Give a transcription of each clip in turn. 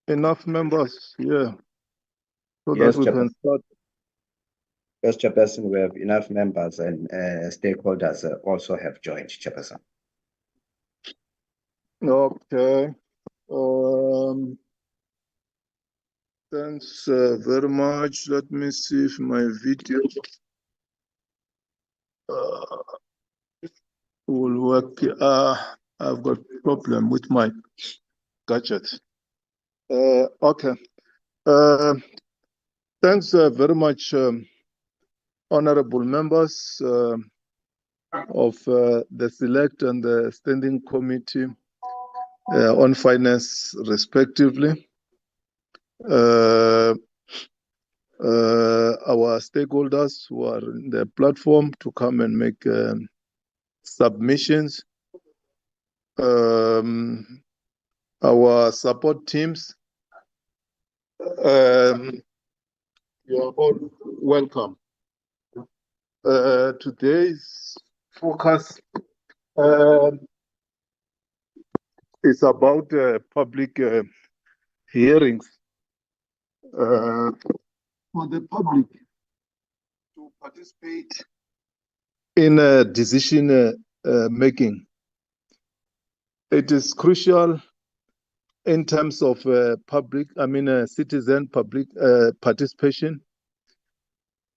enough members here so Yes, that we can start? Yes, Chairperson, we have enough members and stakeholders also have joined, Chairperson. Okay. Thanks very much. Let me see if my video will work. I've got a problem with my gadget. Okay. Thanks very much, honorable members of the Select and the Standing Committee on Finance, respectively. Our stakeholders who are in the platform to come and make submissions. Our support teams. You are all welcome. Today's focus is about public hearings for the public to participate in decision making. It is crucial in terms of citizen public participation.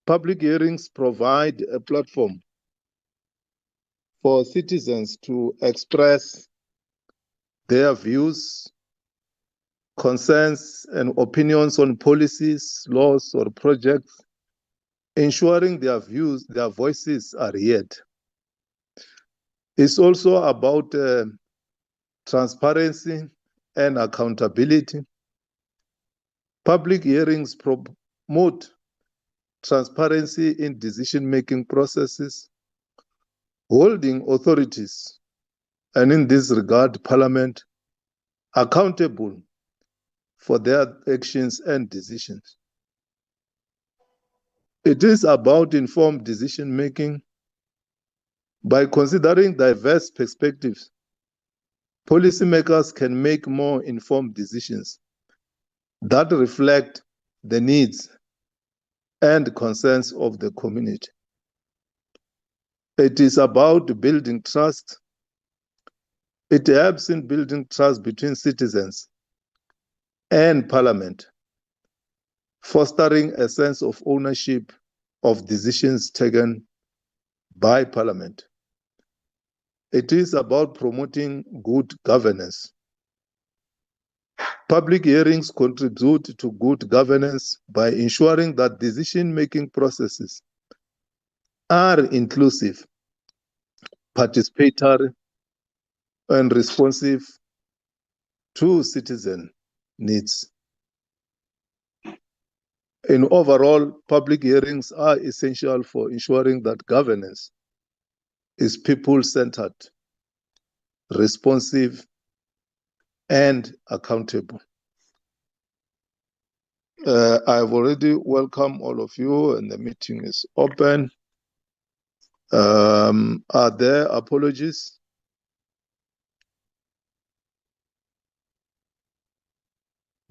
Public hearings provide a platform for citizens to express their views, concerns, and opinions on policies, laws, or projects, ensuring their voices are heard. It's also about transparency and accountability. Public hearings promote transparency in decision-making processes, holding authorities, and in this regard, Parliament, accountable for their actions and decisions. It is about informed decision-making. By considering diverse perspectives, policymakers can make more informed decisions that reflect the needs and concerns of the community. It is about building trust. It helps in building trust between citizens and Parliament, fostering a sense of ownership of decisions taken by Parliament. It is about promoting good governance. Public hearings contribute to good governance by ensuring that decision-making processes are inclusive, participatory, and responsive to citizen needs. In overall, public hearings are essential for ensuring that governance is people-centered, responsive, and accountable. I've already welcomed all of you and the meeting is open. Are there apologies?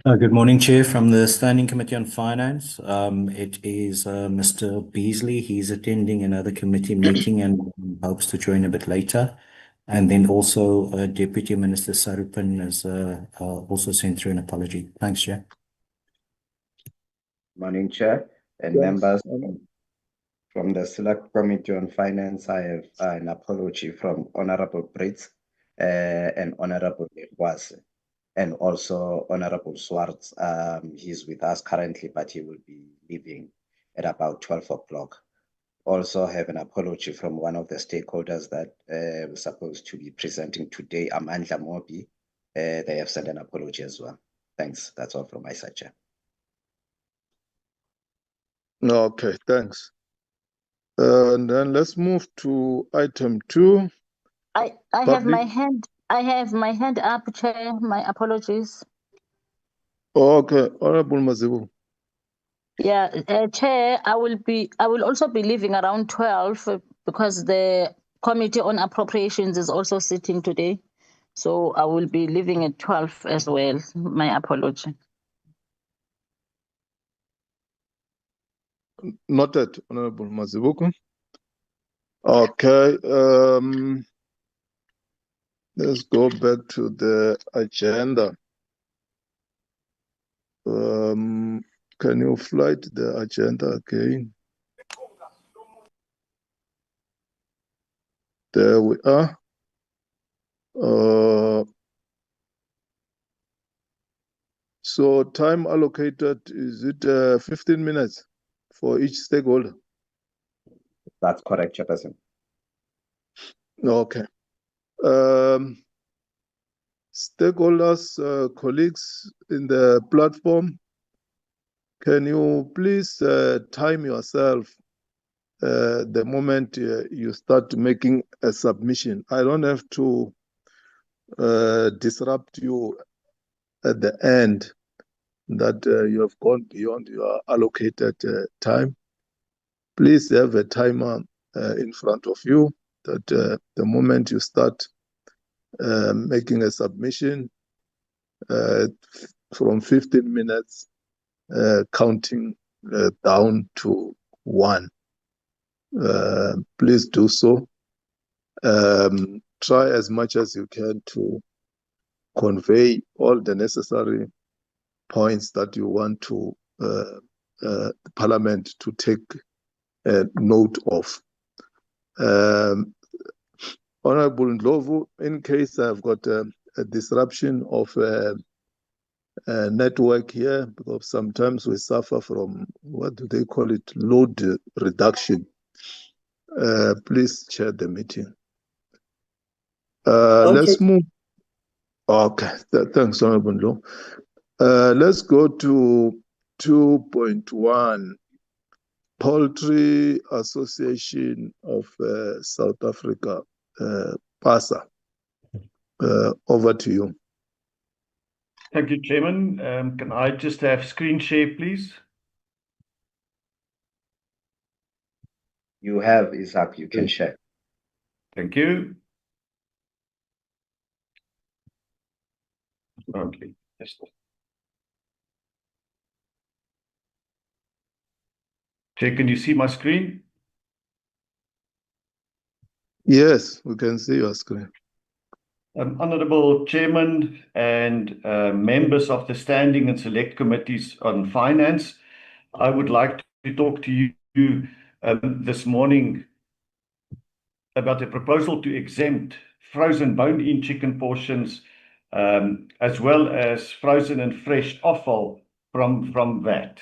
Good morning, Chair. From the Standing Committee on Finance, it is Mr. Beasley. He's attending another committee meeting and hopes to join a bit later. And then also Deputy Minister Sarupin has also sent through an apology. Thanks, Chair. Morning, Chair and members. From the Select Committee on Finance, I have an apology from Honorable Brits and Honorable Lekwas, and also Honorable Swartz. He's with us currently, but he will be leaving at about 12 o'clock. Also have an apology from one of the stakeholders that was supposed to be presenting today, Amandla Mobi. They have sent an apology as well. Thanks. That's all from my side, Chair. Okay, thanks. And then let's move to item 2. I have my hand. I have my hand up, Chair. My apologies. Okay, Honorable Mazibu. Yeah, Chair, I will also be leaving around 12 because the Committee on Appropriations is also sitting today. So I will be leaving at 12 as well. My apology. Noted, Honorable Mazibuko. Okay, let's go back to the agenda. Can you flight the agenda again? There we are. So time allocated, is it 15 minutes for each stakeholder? That's correct, Chairperson. Okay. Stakeholders, colleagues in the platform, can you please time yourself the moment you start making a submission? I don't have to disrupt you at the end that you have gone beyond your allocated time. Please have a timer in front of you that the moment you start making a submission from 15 minutes counting down to 1. Please do so. Try as much as you can to convey all the necessary points that you want to the Parliament to take note of. Honorable Ndlovu, in case I've got a disruption of network here, because sometimes we suffer from, what do they call it, load reduction. Please chair the meeting. Okay. Let's move. Okay, thanks, Honorable Ndlovu. Let's go to 2.1, Poultry Association of South Africa, PASA. Over to you. Thank you, Chairman. Can I just have screen share, please? You have, Isaac, you can share. Thank you. Okay. Yes. Chair, can you see my screen? Yes, we can see your screen. Honourable Chairman and members of the Standing and Select Committees on Finance, I would like to talk to you this morning about a proposal to exempt frozen bone-in chicken portions as well as frozen and fresh offal from VAT.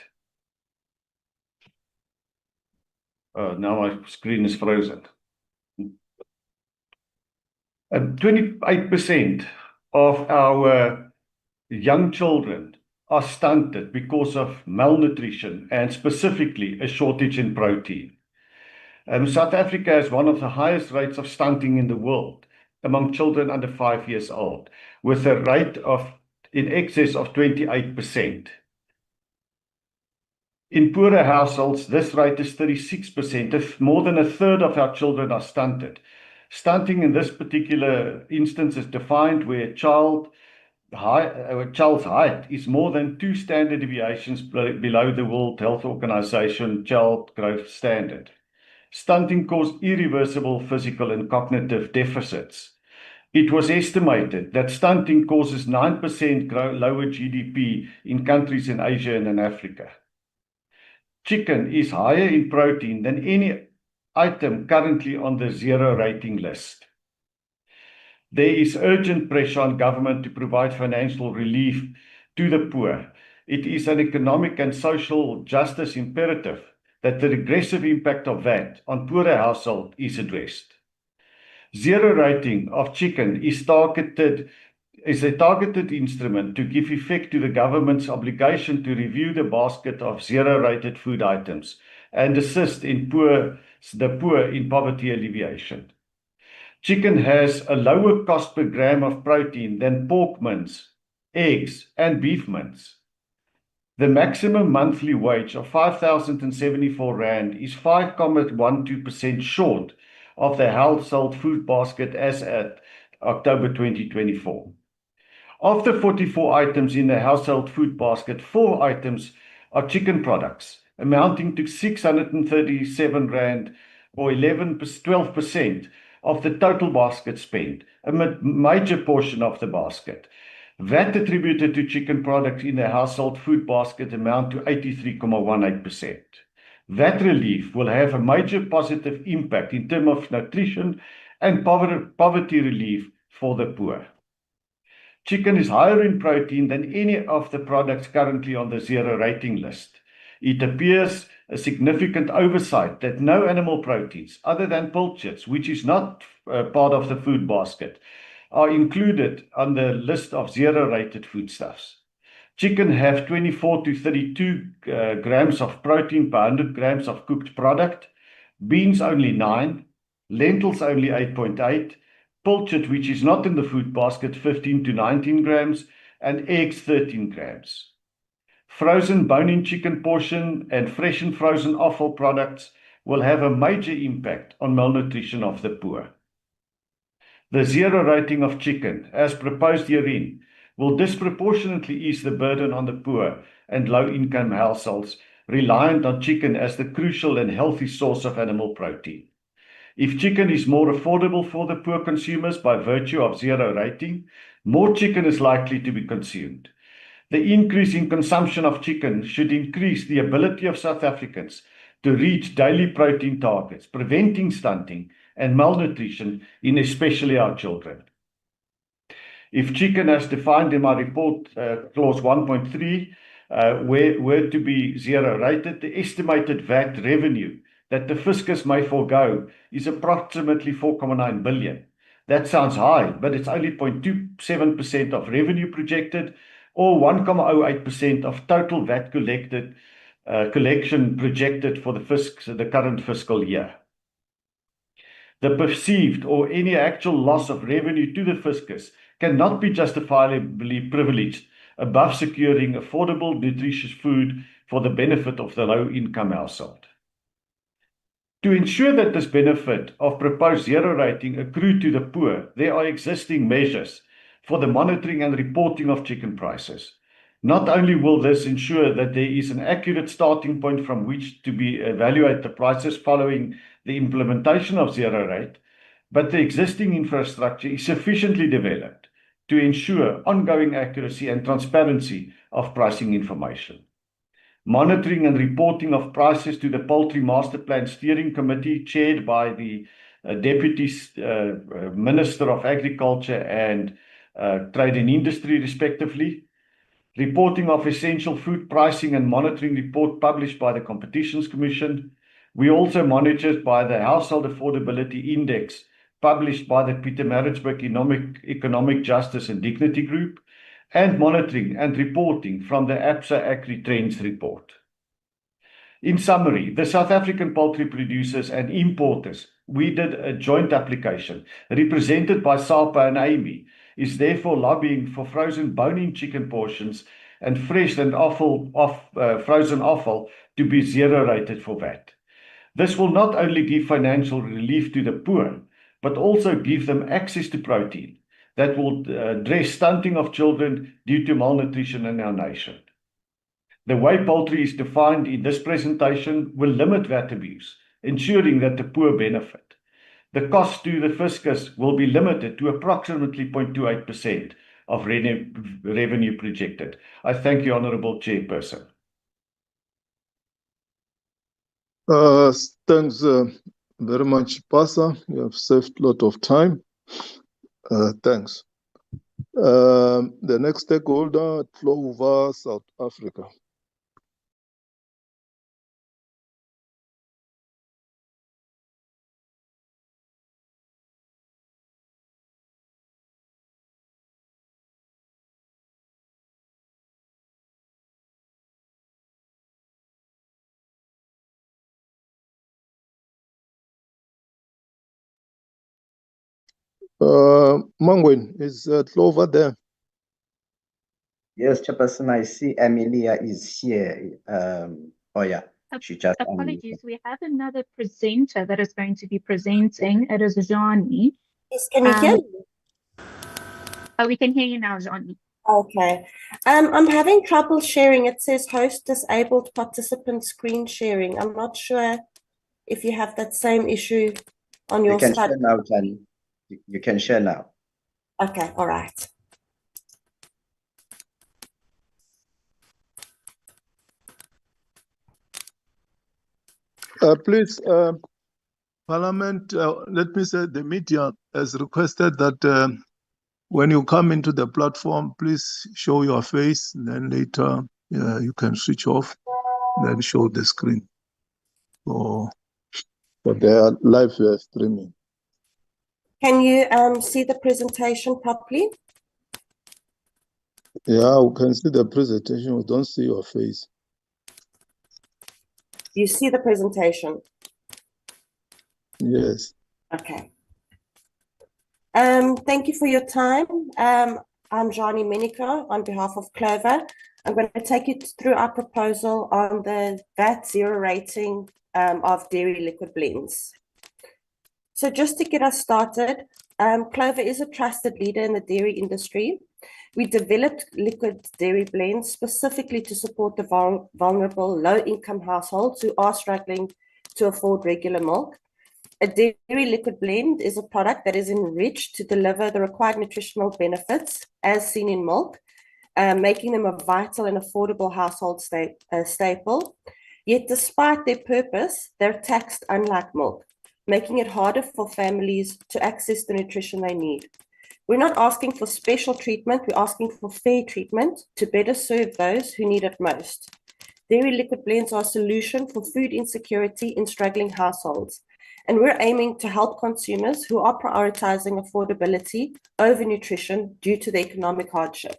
Now my screen is frozen. 28% of our young children are stunted because of malnutrition and specifically a shortage in protein. South Africa has one of the highest rates of stunting in the world among children under 5 years old, with a rate of in excess of 28%. In poorer households, this rate is 36%. More than a third of our children are stunted. Stunting in this particular instance is defined where a child's height is more than 2 standard deviations below the World Health Organization child growth standard. Stunting causes irreversible physical and cognitive deficits. It was estimated that stunting causes 9% lower GDP in countries in Asia and in Africa. Chicken is higher in protein than any item currently on the zero rating list. There is urgent pressure on government to provide financial relief to the poor. It is an economic and social justice imperative that the regressive impact of VAT on poorer households is addressed. Zero rating of chicken is a targeted instrument to give effect to the government's obligation to review the basket of zero-rated food items and assist the poor in poverty alleviation. Chicken has a lower cost per gram of protein than pork mince, eggs, and beef mince. The maximum monthly wage of 5,074 Rand is 5.12% short of the household food basket as at October 2024. Of the 44 items in the household food basket, 4 items are chicken products amounting to 637 rand, or 12% of the total basket spend, a major portion of the basket. VAT attributed to chicken products in the household food basket amount to 83.18%. VAT relief will have a major positive impact in terms of nutrition and poverty relief for the poor. Chicken is higher in protein than any of the products currently on the zero rating list. It appears a significant oversight that no animal proteins, other than pilchards, which is not part of the food basket, are included on the list of zero-rated foodstuffs. Chicken have 24 to 32 grams of protein per 100 grams of cooked product, beans only 9, lentils only 8.8, pilchard, which is not in the food basket, 15 to 19 grams, and eggs 13 grams. Frozen bone-in chicken portion and fresh and frozen offal products will have a major impact on malnutrition of the poor. The zero rating of chicken, as proposed herein, will disproportionately ease the burden on the poor and low-income households reliant on chicken as the crucial and healthy source of animal protein. If chicken is more affordable for the poor consumers by virtue of zero rating, more chicken is likely to be consumed. The increase in consumption of chicken should increase the ability of South Africans to reach daily protein targets, preventing stunting and malnutrition in especially our children. If chicken, as defined in my report, clause 1.3, were to be zero rated, the estimated VAT revenue that the fiscus may forego is approximately 4.9 billion. That sounds high, but it's only 0.27% of revenue projected, or 1.08% of total VAT collection projected for the current fiscal year. The perceived or any actual loss of revenue to the fiscus cannot be justifiably privileged above securing affordable, nutritious food for the benefit of the low-income household. To ensure that this benefit of proposed zero rating accrue to the poor, there are existing measures for the monitoring and reporting of chicken prices. Not only will this ensure that there is an accurate starting point from which to evaluate the prices following the implementation of zero rate, but the existing infrastructure is sufficiently developed to ensure ongoing accuracy and transparency of pricing information. Monitoring and reporting of prices to the Poultry Master Plan Steering Committee, chaired by the Deputy Minister of Agriculture and Trade and Industry, respectively. Reporting of essential food pricing and monitoring report published by the Competitions Commission. We also monitored by the Household Affordability Index published by the Pietermaritzburg Economic Justice and Dignity Group, and monitoring and reporting from the APSA Agri-Trends report. In summary, the South African poultry producers and importers, we did a joint application represented by SAPA and AMI, is therefore lobbying for frozen bone-in chicken portions and fresh and frozen offal to be zero rated for VAT. This will not only give financial relief to the poor, but also give them access to protein that will address stunting of children due to malnutrition in our nation. The way poultry is defined in this presentation will limit VAT abuse, ensuring that the poor benefit. The cost to the fiscus will be limited to approximately 0.28% of revenue projected. I thank you, Honourable Chairperson. Thanks very much, Pasa. You have saved a lot of time. Thanks. The next stakeholder, Clover, South Africa. Mangwen, is Clover there? Yes, Chairperson, I see Amelia is here. Oh yeah, she just apologies. We have another presenter that is going to be presenting. It is Johnny. Yes, can you hear me? Oh, we can hear you now, Johnny. Okay. I'm having trouble sharing. It says host disabled participant screen sharing. I'm not sure if you have that same issue on your You can side. share now, Johnny. You can share now. Okay, all right. Please, Parliament, let me say the media has requested that when you come into the platform, please show your face. Then later you can switch off, then show the screen for their live streaming. Can you see the presentation properly? Yeah, we can see the presentation. We don't see your face. You see the presentation? Yes. Okay. Thank you for your time. I'm Johnny Minico on behalf of Clover. I'm going to take you through our proposal on the VAT zero rating of dairy liquid blends. So just to get us started, Clover is a trusted leader in the dairy industry. We developed liquid dairy blends specifically to support the vulnerable low-income households who are struggling to afford regular milk. A dairy liquid blend is a product that is enriched to deliver the required nutritional benefits as seen in milk, making them a vital and affordable household staple. Yet despite their purpose, they're taxed unlike milk, making it harder for families to access the nutrition they need. We're not asking for special treatment, we're asking for fair treatment to better serve those who need it most. Dairy liquid blends are a solution for food insecurity in struggling households, and we're aiming to help consumers who are prioritizing affordability over nutrition due to the economic hardship.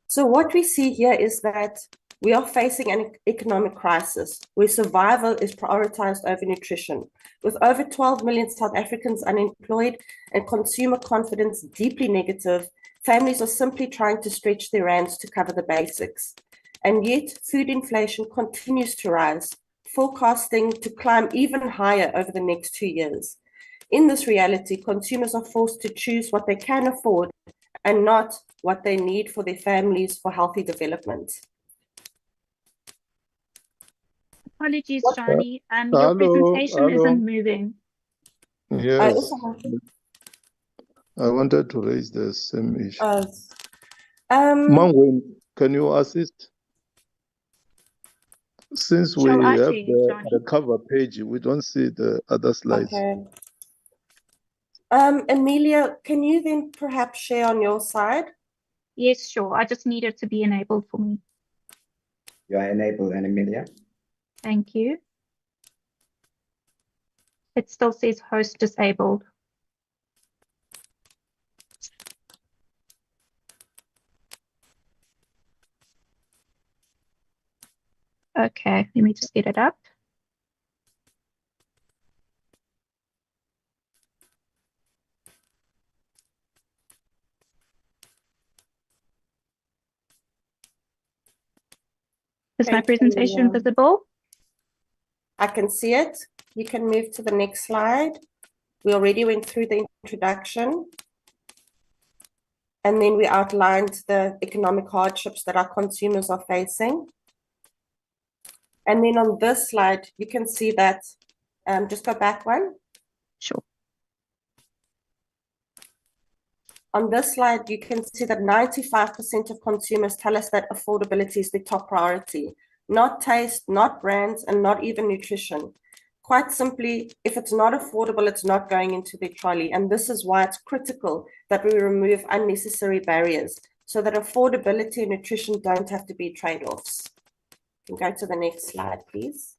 So what we see here is that we are facing an economic crisis where survival is prioritized over nutrition. With over 12 million South Africans unemployed and consumer confidence deeply negative, families are simply trying to stretch their rands to cover the basics. And yet, food inflation continues to rise, forecasting to climb even higher over the next 2 years. In this reality, consumers are forced to choose what they can afford and not what they need for their families for healthy development. Apologies, Johnny. Your presentation isn't moving. Yes. I wanted to raise the same issue. Mangwen, can you assist? Since we have the cover page, we don't see the other slides. Okay. Amelia, can you then perhaps share on your side? Yes, sure. I just need it to be enabled for me. You are enabled, Amelia. Thank you. It still says host disabled. Okay, let me just get it up. Is my presentation visible? I can see it. You can move to the next slide. We already went through the introduction. And then we outlined the economic hardships that our consumers are facing. And then on this slide, you can see that, just go back one. Sure. On this slide, you can see that 95% of consumers tell us that affordability is their top priority, not taste, not brands, and not even nutrition. Quite simply, if it's not affordable, it's not going into their trolley. And this is why it's critical that we remove unnecessary barriers so that affordability and nutrition don't have to be trade-offs. You can go to the next slide, please.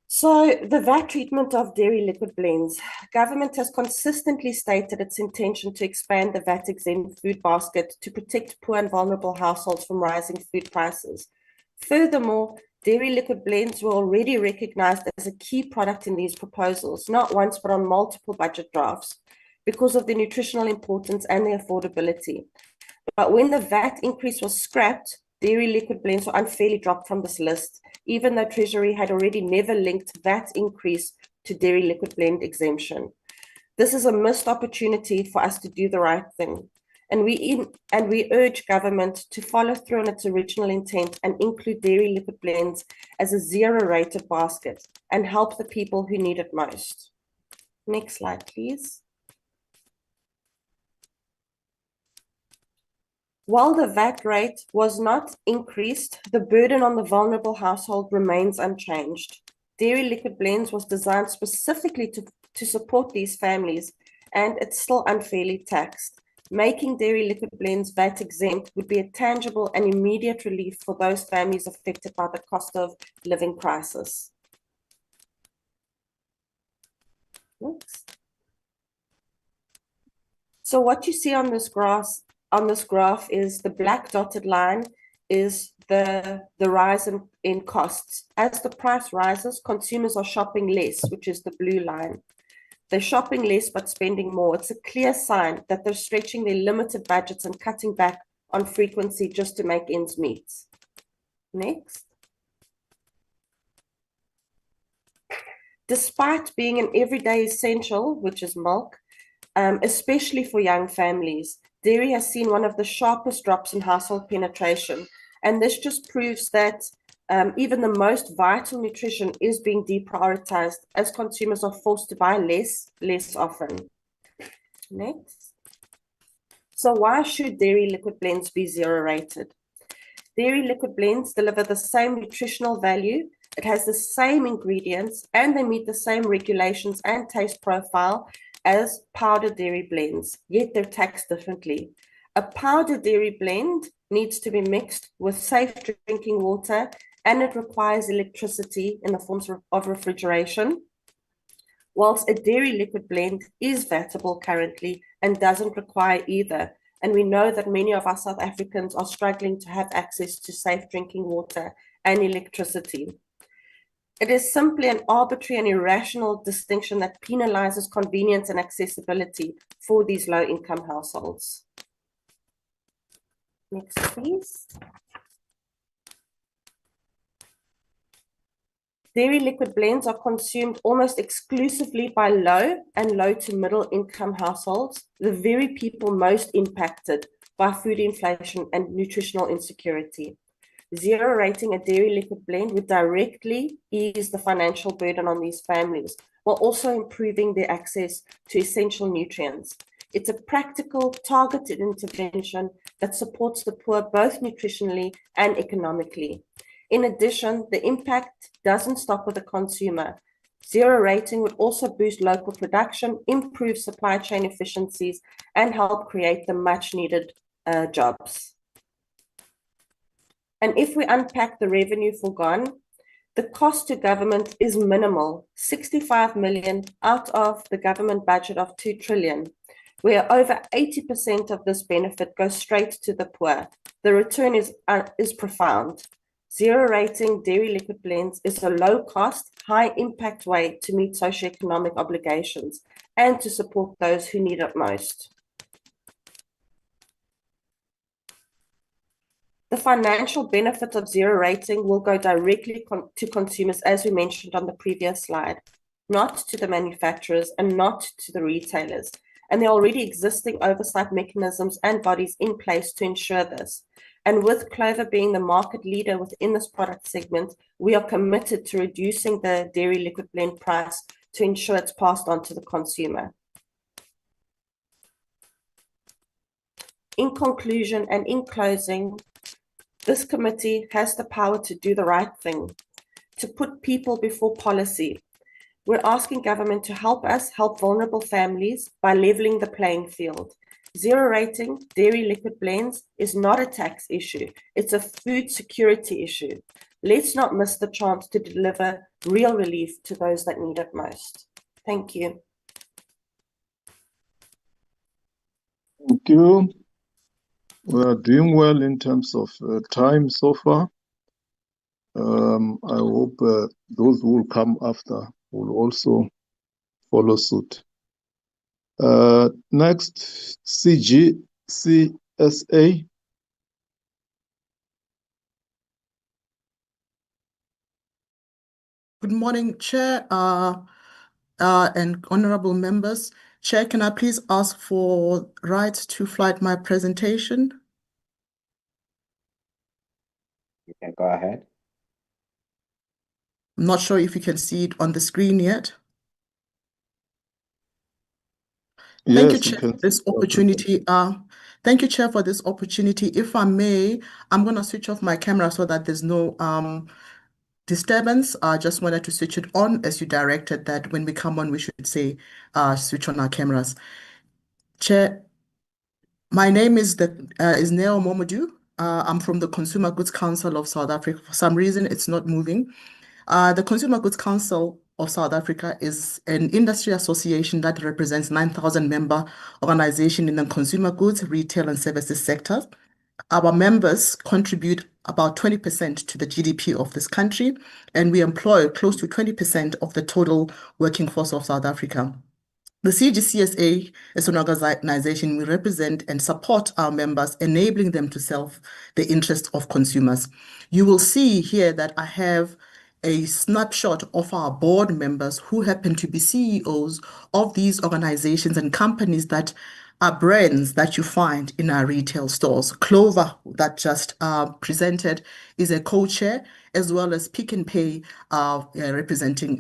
So the VAT treatment of dairy liquid blends. Government has consistently stated its intention to expand the VAT-exempt food basket to protect poor and vulnerable households from rising food prices. Furthermore, dairy liquid blends were already recognized as a key product in these proposals, not once but on multiple budget drafts, because of the nutritional importance and the affordability. But when the VAT increase was scrapped, dairy liquid blends were unfairly dropped from this list, even though Treasury had already never linked VAT increase to dairy liquid blend exemption. This is a missed opportunity for us to do the right thing. And we urge government to follow through on its original intent and include dairy liquid blends as a zero-rated basket and help the people who need it most. Next slide, please. While the VAT rate was not increased, the burden on the vulnerable household remains unchanged. Dairy liquid blends was designed specifically to support these families, and it's still unfairly taxed. Making dairy liquid blends VAT exempt would be a tangible and immediate relief for those families affected by the cost of living crisis. Next. So what you see on this graph is the black dotted line is the rise in costs. As the price rises, consumers are shopping less, which is the blue line. They're shopping less but spending more. It's a clear sign that they're stretching their limited budgets and cutting back on frequency just to make ends meet. Next. Despite being an everyday essential, which is milk, especially for young families, dairy has seen one of the sharpest drops in household penetration. And this just proves that even the most vital nutrition is being deprioritized as consumers are forced to buy less often. Next. So why should dairy liquid blends be zero rated? Dairy liquid blends deliver the same nutritional value, it has the same ingredients, and they meet the same regulations and taste profile as powdered dairy blends, yet they're taxed differently. A powdered dairy blend needs to be mixed with safe drinking water, and it requires electricity in the forms of refrigeration, whilst a dairy liquid blend is vatable currently and doesn't require either. And we know that many of our South Africans are struggling to have access to safe drinking water and electricity. It is simply an arbitrary and irrational distinction that penalizes convenience and accessibility for these low-income households. Next, please. Dairy liquid blends are consumed almost exclusively by low and low to middle income households, the very people most impacted by food inflation and nutritional insecurity. Zero rating a dairy liquid blend would directly ease the financial burden on these families, while also improving their access to essential nutrients. It's a practical, targeted intervention that supports the poor both nutritionally and economically. In addition, the impact doesn't stop with the consumer. Zero rating would also boost local production, improve supply chain efficiencies, and help create the much needed jobs. And if we unpack the revenue foregone, the cost to government is minimal, 65 million out of the government budget of 2 trillion, where over 80% of this benefit goes straight to the poor. The return is profound. Zero rating dairy liquid blends is a low cost, high impact way to meet socioeconomic obligations and to support those who need it most. The financial benefit of zero rating will go directly to consumers, as we mentioned on the previous slide, not to the manufacturers and not to the retailers. And there are already existing oversight mechanisms and bodies in place to ensure this. And with Clover being the market leader within this product segment, we are committed to reducing the dairy liquid blend price to ensure it's passed on to the consumer. In conclusion and in closing, this committee has the power to do the right thing, to put people before policy. We're asking government to help us help vulnerable families by leveling the playing field. Zero rating dairy liquid blends is not a tax issue. It's a food security issue. Let's not miss the chance to deliver real relief to those that need it most. Thank you. Thank you. We are doing well in terms of time so far. I hope those who will come after will also follow suit. Next, CSA. Good morning, Chair. and honorable members. Chair, can I please ask for right to flight my presentation? You can go ahead. I'm not sure if you can see it on the screen yet. Thank you, Yes, you Chair, for can. this opportunity. Thank you, Chair, for this opportunity. If I may, I'm going to switch off my camera so that there's no disturbance. I just wanted to switch it on as you directed that when we come on, we should say switch on our cameras. Chair, my name is Neo Momodu. I'm from the Consumer Goods Council of South Africa. For some reason, it's not moving. The Consumer Goods Council of South Africa is an industry association that represents 9,000 member organizations in the consumer goods, retail, and services sectors. Our members contribute about 20% to the GDP of this country, and we employ close to 20% of the total working force of South Africa. The CGCSA is an organization we represent and support our members, enabling them to serve the interests of consumers. You will see here that I have a snapshot of our board members who happen to be CEOs of these organizations and companies that are brands that you find in our retail stores. Clover, that just presented, is a co-chair, as well as Pick n Pay, representing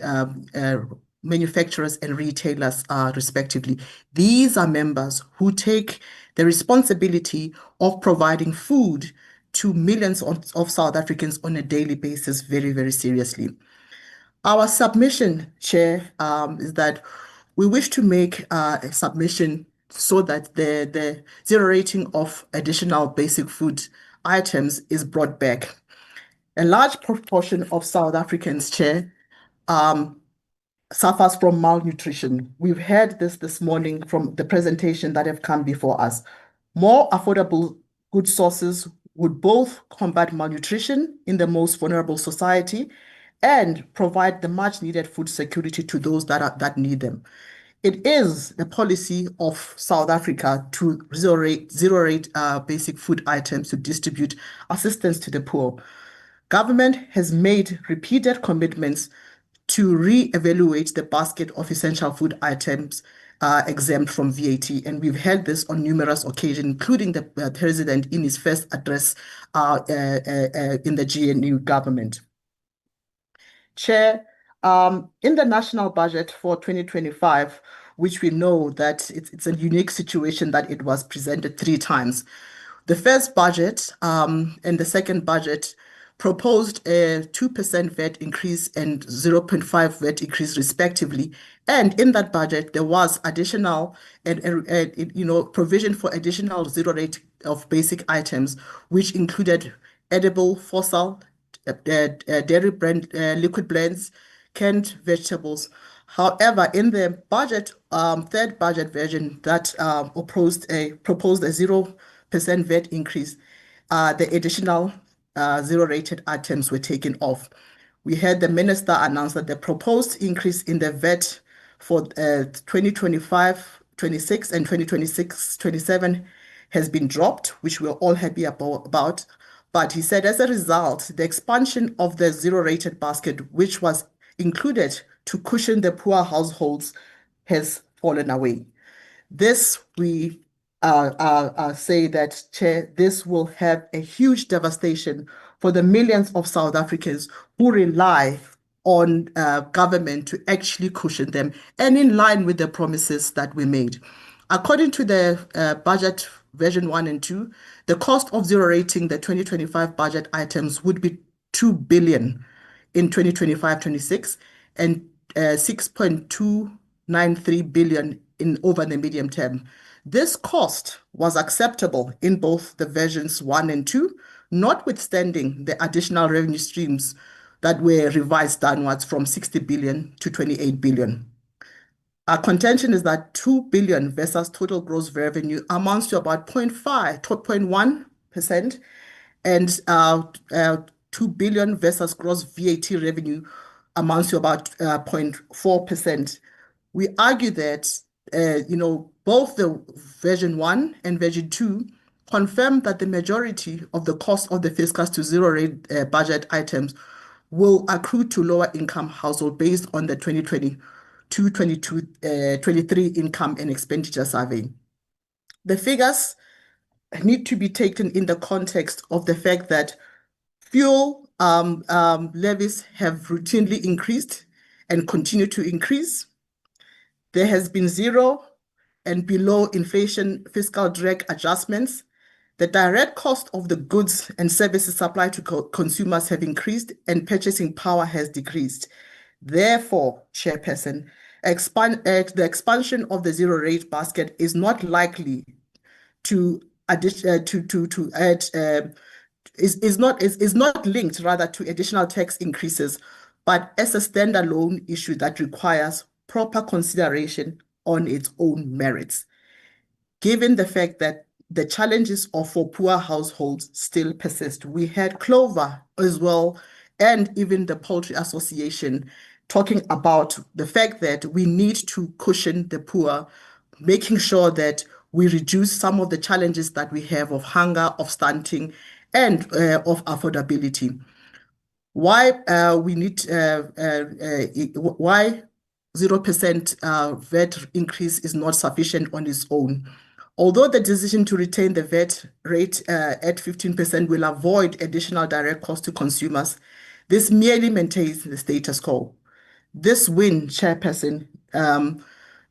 manufacturers and retailers, respectively. These are members who take the responsibility of providing food to millions of South Africans on a daily basis very, very seriously. Our submission, Chair, is that we wish to make a submission so that the zero rating of additional basic food items is brought back. A large proportion of South Africans, Chair, suffers from malnutrition. We've heard this morning from the presentation that have come before us. More affordable food sources would both combat malnutrition in the most vulnerable society and provide the much needed food security to those that need them. It is the policy of South Africa to zero rate basic food items to distribute assistance to the poor. Government has made repeated commitments to re-evaluate the basket of essential food items exempt from VAT. And we've held this on numerous occasions, including the President in his first address in the GNU government. Chair, in the national budget for 2025, which we know that it's a unique situation that it was presented 3 times. The first budget and the second budget proposed a 2% VAT increase and 0.5 VAT increase respectively. And in that budget, there was additional provision for additional zero rate of basic items, which included edible, fossil, dairy brand, liquid blends, canned vegetables. However, in the budget, third budget version that proposed a 0% VAT increase, the additional zero-rated items were taken off. We heard the minister announce that the proposed increase in the VAT for 2025-26 and 2026-27 has been dropped, which we're all happy about. But he said, as a result, the expansion of the zero-rated basket, which was included to cushion the poor households, has fallen away. This, we say that, Chair, this will have a huge devastation for the millions of South Africans who rely on government to actually cushion them, and in line with the promises that we made. According to the budget version 1 and 2, the cost of zero rating the 2025 budget items would be 2 billion in 2025-26 and 6.293 billion in over the medium term. This cost was acceptable in both the versions 1 and 2, notwithstanding the additional revenue streams that were revised downwards from 60 billion to 28 billion. Our contention is that 2 billion versus total gross revenue amounts to about 0.1%, and 2 billion versus gross VAT revenue amounts to about 0.4%. We argue that both the version 1 and version 2 confirm that the majority of the cost of the fiscal to zero rate budget items will accrue to lower income households based on the 2020 2022-23 income and expenditure survey. The figures need to be taken in the context of the fact that fuel levies have routinely increased and continue to increase. There has been zero and below inflation fiscal drag adjustments. The direct cost of the goods and services supplied to consumers have increased and purchasing power has decreased. Therefore, Chairperson, the expansion of the zero rate basket is not likely to is not linked rather to additional tax increases, but as a standalone issue that requires proper consideration on its own merits. Given the fact that the challenges for poor households still persist, we had Clover as well, and even the Poultry Association talking about the fact that we need to cushion the poor, making sure that we reduce some of the challenges that we have of hunger, of stunting, and of affordability. Why we need why 0% VAT increase is not sufficient on its own. Although the decision to retain the VAT rate at 15% will avoid additional direct costs to consumers, this merely maintains the status quo. This win, Chairperson,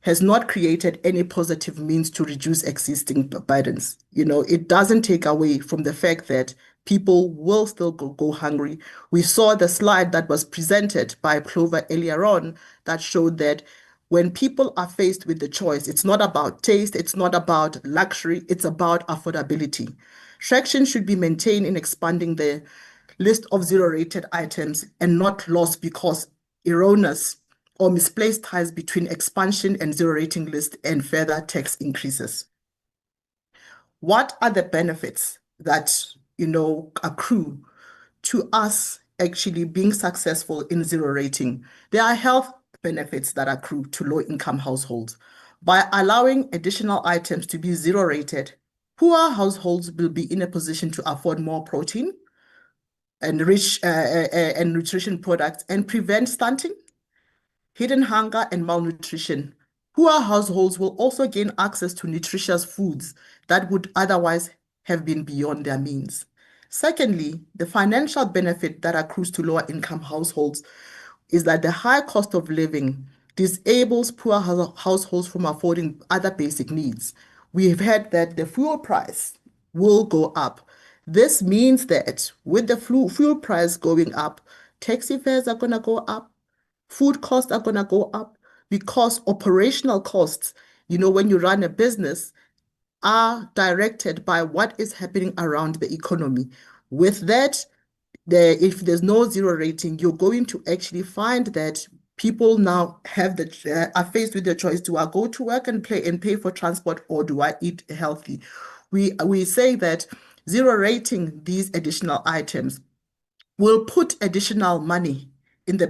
has not created any positive means to reduce existing burdens. You know, it doesn't take away from the fact that people will still go hungry. We saw the slide that was presented by Clover earlier on that showed that when people are faced with the choice, it's not about taste, it's not about luxury, it's about affordability. Traction should be maintained in expanding the list of zero-rated items and not lost because erroneous or misplaced ties between expansion and zero-rating list and further tax increases. What are the benefits that, you know, accrue to us actually being successful in zero rating? There are health benefits that accrue to low-income households. By allowing additional items to be zero rated, poor households will be in a position to afford more protein and rich and nutrition products and prevent stunting, hidden hunger, and malnutrition. Poor households will also gain access to nutritious foods that would otherwise have been beyond their means. Secondly, the financial benefit that accrues to lower income households is that the high cost of living disables poor households from affording other basic needs. We've heard that the fuel price will go up. This means that with the fuel price going up, taxi fares are going to go up, food costs are going to go up because operational costs, you know, when you run a business, are directed by what is happening around the economy. With that, if there's no zero rating, you're going to actually find that people now have are faced with the choice: do I go to work and pay for transport, or do I eat healthy? We say that zero rating these additional items will put additional money in the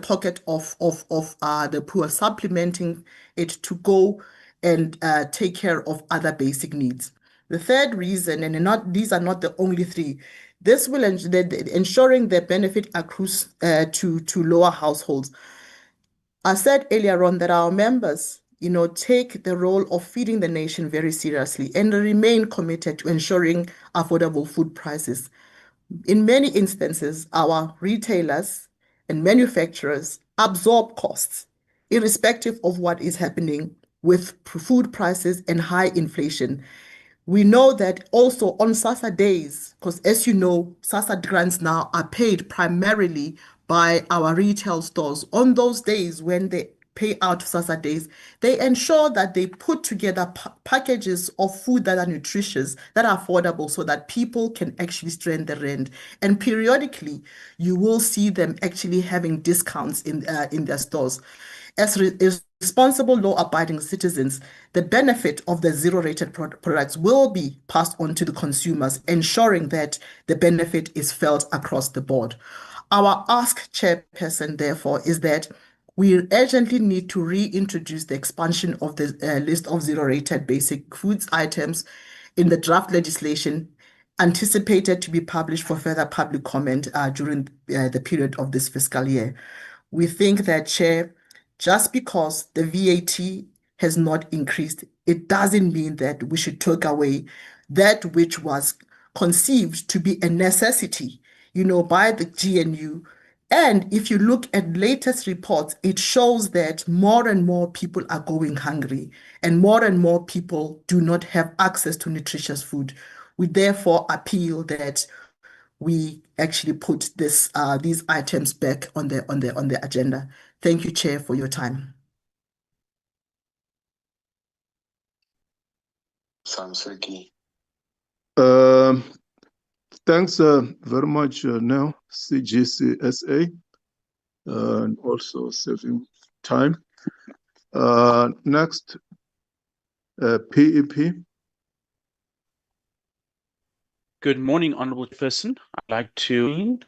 pocket of the poor, supplementing it to go and take care of other basic needs. The third reason, and these are not the only three, this will ensuring the benefit accrues to lower households. I said earlier on that our members, you know, take the role of feeding the nation very seriously and remain committed to ensuring affordable food prices. In many instances, our retailers and manufacturers absorb costs, irrespective of what is happening with food prices and high inflation. We know that also on SASSA days, because as you know, SASSA grants now are paid primarily by our retail stores. On those days when they pay out SASSA days, they ensure that they put together packages of food that are nutritious, that are affordable, so that people can actually strengthen the rand. And periodically, you will see them actually having discounts in their stores. As responsible, law-abiding citizens, the benefit of the zero-rated products will be passed on to the consumers, ensuring that the benefit is felt across the board. Our ask, Chairperson, therefore, is that we urgently need to reintroduce the expansion of the list of zero-rated basic foods items in the draft legislation anticipated to be published for further public comment during the period of this fiscal year. We think that, Chair, Just because the VAT has not increased, it doesn't mean that we should take away that which was conceived to be a necessity, by the GNU. And if you look at latest reports, it shows that more and more people are going hungry and more people do not have access to nutritious food. We therefore appeal that we actually put these items back on the agenda. Thank you, Chair, for your time. Thanks very much, Nell, CGCSA, and also saving time. Next, PEP. Good morning, Honourable Person. I'd like to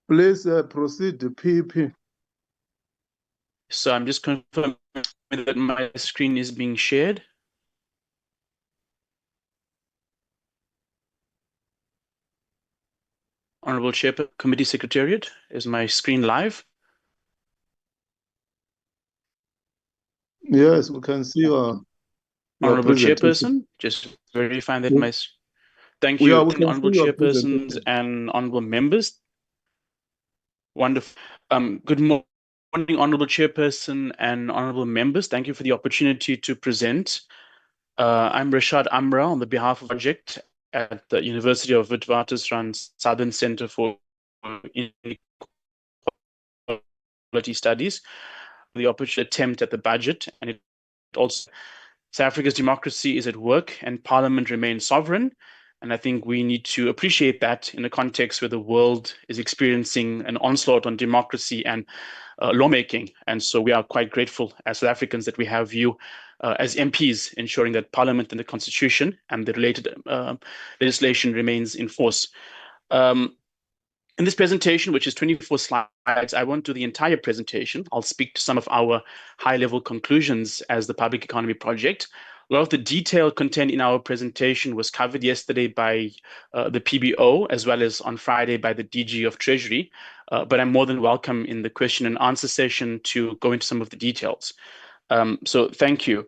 Please proceed to PEP. So I'm just confirming that my screen is being shared. Honourable Chairperson, Committee Secretariat, is my screen live? Yes, we can see your Honourable presentation. Chairperson, just verifying that my... Thank Yeah, you, we can Honourable see your Chairpersons presentation. and Honourable Members. Wonderful. Good morning, Honourable Chairperson and Honourable Members. Thank you for the opportunity to present. I'm Rashad Amra on the behalf of the project at the University of Witwatersrand Southern Centre for Inequality Studies. The opportunity attempt at the budget, and it also South Africa's democracy is at work and Parliament remains sovereign. And I think we need to appreciate that in a context where the world is experiencing an onslaught on democracy and lawmaking. And so we are quite grateful as South Africans that we have you as MPs ensuring that Parliament and the Constitution and the related legislation remains in force. In this presentation, which is 24 slides, I won't do the entire presentation. I'll speak to some of our high-level conclusions as the Public Economy Project. A lot of the detail contained in our presentation was covered yesterday by the PBO, as well as on Friday by the DG of Treasury. But I'm more than welcome in the question and answer session to go into some of the details. So thank you.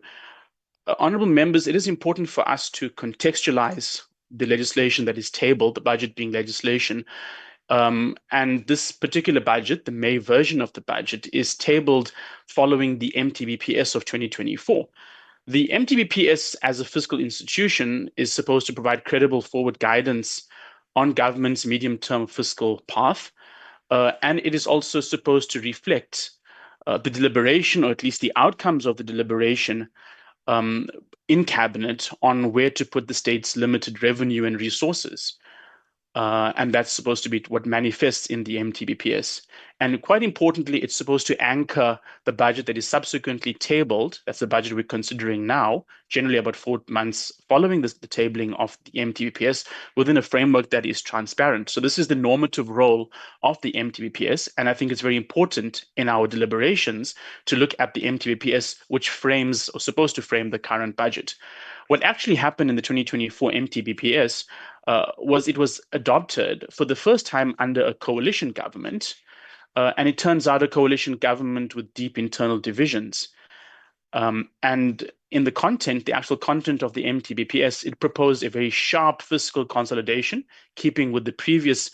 Honourable members, it is important for us to contextualize the legislation that is tabled, the budget being legislation. And this particular budget, the May version of the budget, is tabled following the MTBPS of 2024. The MTBPS as a fiscal institution is supposed to provide credible forward guidance on government's medium-term fiscal path. And it is also supposed to reflect the deliberation, or at least the outcomes of the deliberation in Cabinet on where to put the state's limited revenue and resources. And that's supposed to be what manifests in the MTBPS. And quite importantly, it's supposed to anchor the budget that is subsequently tabled. That's the budget we're considering now, generally about 4 months following the tabling of the MTBPS, within a framework that is transparent. So this is the normative role of the MTBPS. And I think it's very important in our deliberations to look at the MTBPS, which frames or supposed to frame the current budget. What actually happened in the 2024 MTBPS was it was adopted for the first time under a coalition government. And it turns out a coalition government with deep internal divisions. And in the content, the actual content of the MTBPS, it proposed a very sharp fiscal consolidation, keeping with the previous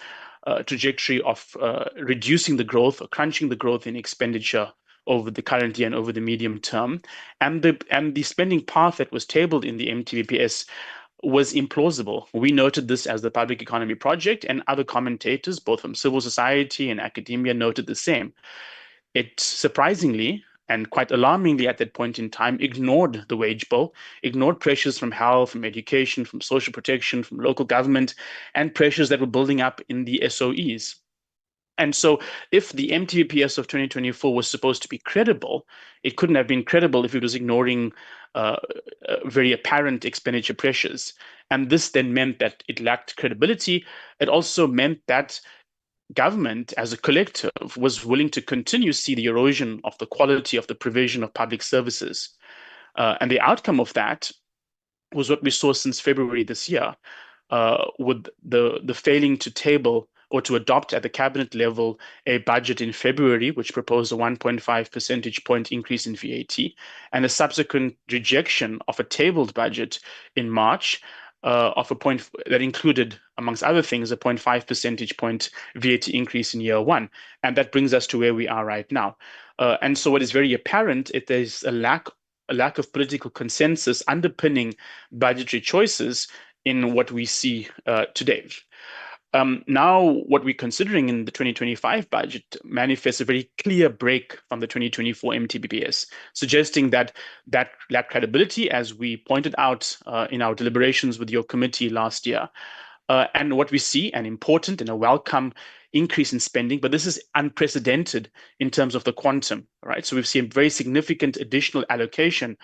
trajectory of reducing the growth or crunching the growth in expenditure over the current year and over the medium term. And the spending path that was tabled in the MTBPS was implausible. We noted this as the Public Economy Project, and other commentators, both from civil society and academia, noted the same. It surprisingly and quite alarmingly at that point in time ignored the wage bill, ignored pressures from health, from education, from social protection, from local government, and pressures that were building up in the SOEs. And so if the MTBPS of 2024 was supposed to be credible, it couldn't have been credible if it was ignoring very apparent expenditure pressures. And this then meant that it lacked credibility. It also meant that government as a collective was willing to continue to see the erosion of the quality of the provision of public services. And the outcome of that was what we saw since February this year, with the failing to table or to adopt at the cabinet level a budget in February, which proposed a 1.5 percentage point increase in VAT, and a subsequent rejection of a tabled budget in March of a point that included, amongst other things, a 0.5 percentage point VAT increase in year one. And that brings us to where we are right now. And so what is very apparent is there's a lack of political consensus underpinning budgetary choices in what we see today. Now, what we're considering in the 2025 budget manifests a very clear break from the 2024 MTBPS, suggesting that lacked credibility, as we pointed out in our deliberations with your committee last year. And what we see, an important and a welcome increase in spending, but this is unprecedented in terms of the quantum, right? So we've seen very significant additional allocation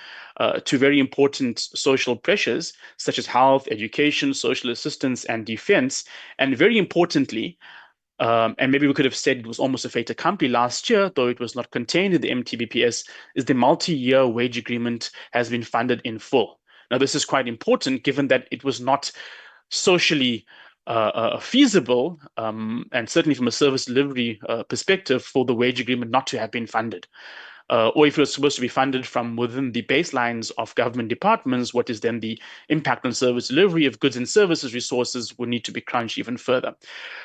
to very important social pressures, such as health, education, social assistance, and defense. And very importantly, and maybe we could have said it was almost a fait accompli last year, though it was not contained in the MTBPS, is the multi-year wage agreement has been funded in full. Now, this is quite important given that it was not socially feasible, and certainly from a service delivery perspective, for the wage agreement not to have been funded. Or if it was supposed to be funded from within the baselines of government departments, what is then the impact on service delivery of goods and services resources would need to be crunched even further.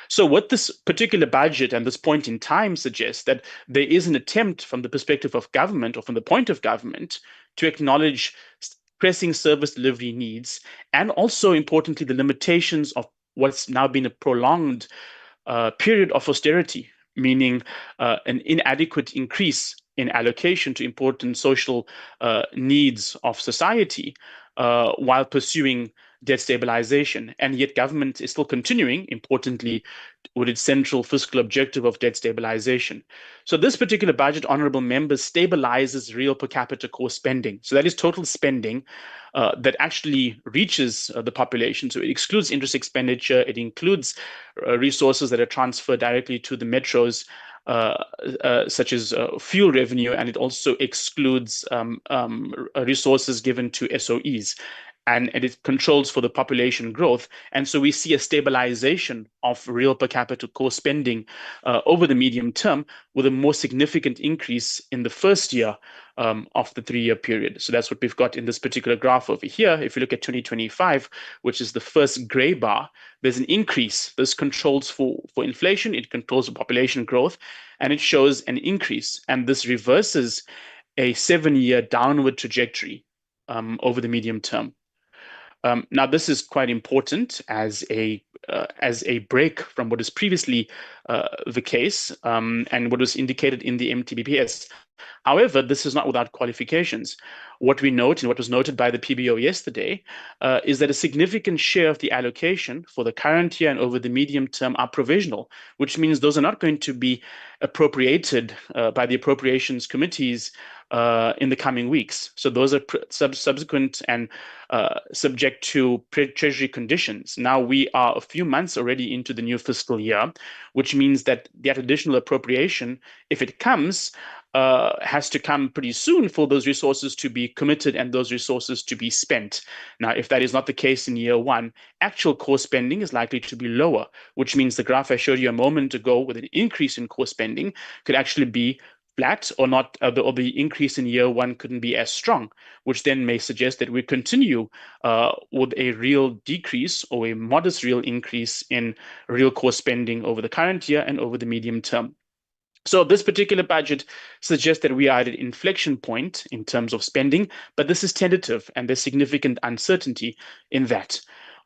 So what this particular budget and this point in time suggests that there is an attempt from the perspective of government, or from the point of government, to acknowledge pressing service delivery needs, and also importantly the limitations of what's now been a prolonged period of austerity, meaning an inadequate increase in allocation to important social needs of society while pursuing debt stabilization. And yet government is still continuing, importantly, with its central fiscal objective of debt stabilization. So this particular budget, honorable members, stabilizes real per capita core spending. So that is total spending that actually reaches the population. So it excludes interest expenditure, it includes resources that are transferred directly to the metros, such as fuel revenue, and it also excludes resources given to SOEs. And it controls for the population growth. And so we see a stabilization of real per capita core spending over the medium term, with a more significant increase in the first year of the 3-year period. So that's what we've got in this particular graph over here. If you look at 2025, which is the first gray bar, there's an increase. This controls for inflation, it controls the population growth, and it shows an increase. And this reverses a 7-year downward trajectory over the medium term. Now, this is quite important as a break from what is previously the case and what was indicated in the MTBPS. However, this is not without qualifications. What we note, and what was noted by the PBO yesterday, is that a significant share of the allocation for the current year and over the medium term are provisional, which means those are not going to be appropriated by the appropriations committees in the coming weeks. So those are subsequent and subject to treasury conditions. Now we are a few months already into the new fiscal year, which means that that additional appropriation, if it comes, has to come pretty soon for those resources to be committed and those resources to be spent. Now, if that is not the case in year one, actual core spending is likely to be lower, which means the graph I showed you a moment ago with an increase in core spending could actually be flat, or not, or the increase in year one couldn't be as strong, which then may suggest that we continue with a real decrease or a modest real increase in real core spending over the current year and over the medium term. So this particular budget suggests that we are at an inflection point in terms of spending, but this is tentative and there's significant uncertainty in that.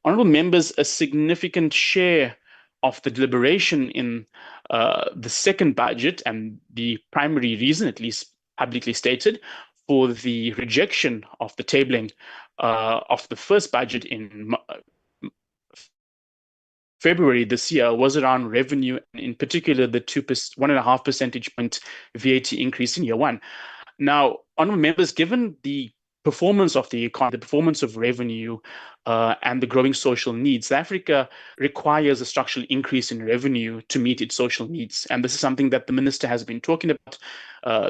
Honourable members, a significant share of the deliberation in the second budget, and the primary reason, at least publicly stated, for the rejection of the tabling of the first budget in February this year was around revenue, and in particular the 1.5 percentage point VAT increase in year one. Now, honourable members, given the performance of the economy, the performance of revenue, and the growing social needs, South Africa requires a structural increase in revenue to meet its social needs. And this is something that the minister has been talking about,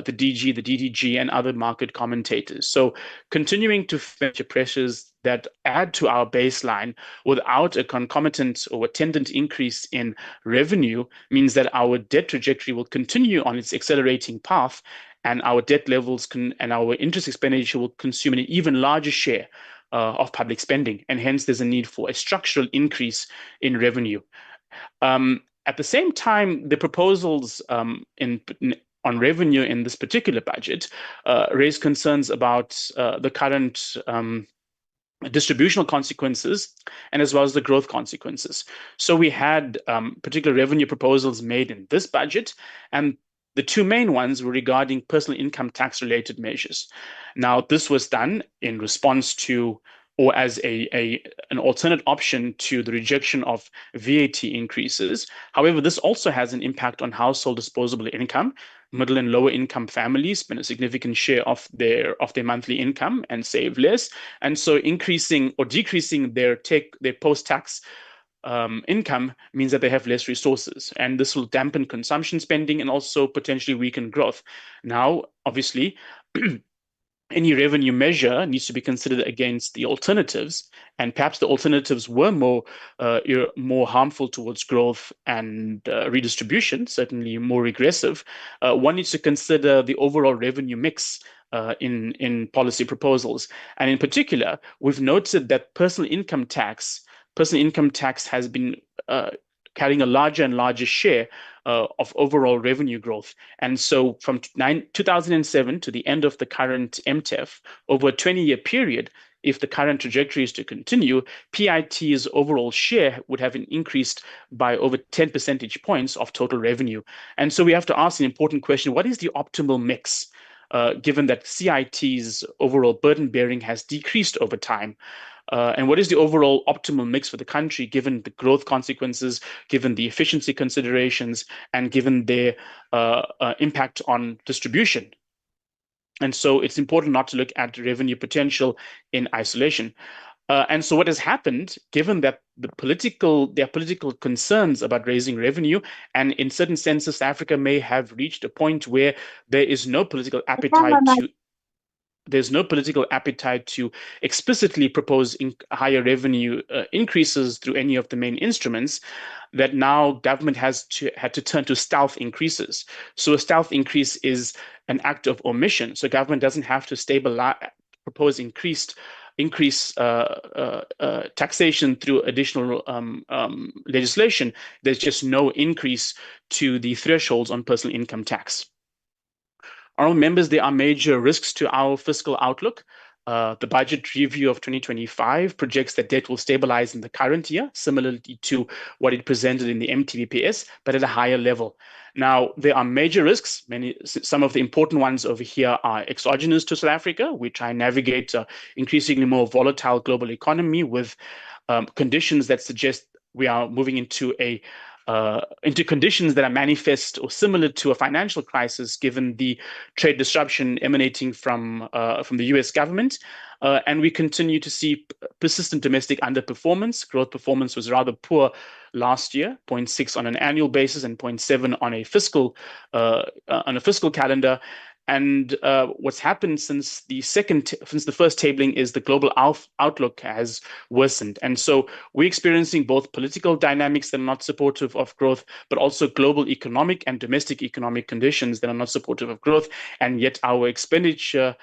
the DG, the DDG, and other market commentators. So continuing to feature pressures that add to our baseline without a concomitant or attendant increase in revenue means that our debt trajectory will continue on its accelerating path, and our debt levels and our interest expenditure will consume an even larger share of public spending, and hence there's a need for a structural increase in revenue. At the same time, the proposals on revenue in this particular budget raise concerns about the current distributional consequences and as well as the growth consequences. So we had particular revenue proposals made in this budget, and the two main ones were regarding personal income tax related measures. Now, this was done in response to or as an alternate option to the rejection of VAT increases. However, this also has an impact on household disposable income. Middle and lower income families spend a significant share of their monthly income and save less. And so increasing or decreasing their post-tax income means that they have less resources, and this will dampen consumption spending and also potentially weaken growth. Now, obviously, any revenue measure needs to be considered against the alternatives, and perhaps the alternatives were more harmful towards growth and redistribution, certainly more regressive. One needs to consider the overall revenue mix in policy proposals, and in particular, we've noted that personal income tax has been carrying a larger and larger share of overall revenue growth. And so from 2007 to the end of the current MTEF, over a 20-year period, if the current trajectory is to continue, PIT's overall share would have increased by over 10 percentage points of total revenue. And so we have to ask an important question: what is the optimal mix, given that CIT's overall burden bearing has decreased over time? And what is the overall optimal mix for the country, given the growth consequences, given the efficiency considerations, and given their impact on distribution? And so it's important not to look at revenue potential in isolation. And so what has happened, given that there are political concerns about raising revenue, and in certain senses, South Africa may have reached a point where there is no political appetite to explicitly propose higher revenue increases through any of the main instruments, that now government had to turn to stealth increases. So a stealth increase is an act of omission. So government doesn't have to propose increase taxation through additional legislation. There's just no increase to the thresholds on personal income tax. Honourable members, there are major risks to our fiscal outlook. The budget review of 2025 projects that debt will stabilize in the current year, similarly to what it presented in the MTBPS, but at a higher level. Now, there are major risks. Some of the important ones over here are exogenous to South Africa. We try and navigate increasingly more volatile global economy with conditions that suggest we are moving into conditions that are manifest or similar to a financial crisis, given the trade disruption emanating from the US government. And we continue to see persistent domestic underperformance. Growth performance was rather poor last year, 0.6 on an annual basis and 0.7 on a fiscal calendar. And what's happened since the first tabling is the global outlook has worsened. And so we're experiencing both political dynamics that are not supportive of growth, but also global economic and domestic economic conditions that are not supportive of growth. And yet our expenditure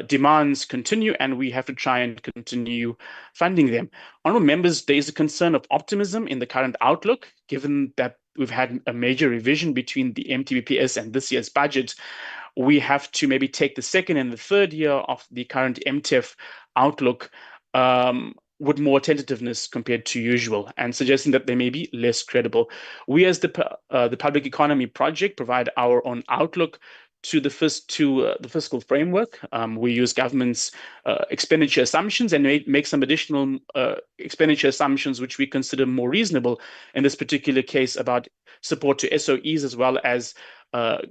demands continue, and we have to try and continue funding them. Honourable members, there is a concern of optimism in the current outlook, given that we've had a major revision between the MTBPS and this year's budget. We have to maybe take the second and the third year of the current MTEF outlook with more tentativeness compared to usual, and suggesting that they may be less credible. We, as the Public Economy Project, provide our own outlook to the fiscal framework. We use government's expenditure assumptions and make some additional expenditure assumptions which we consider more reasonable in this particular case about support to SOEs as well as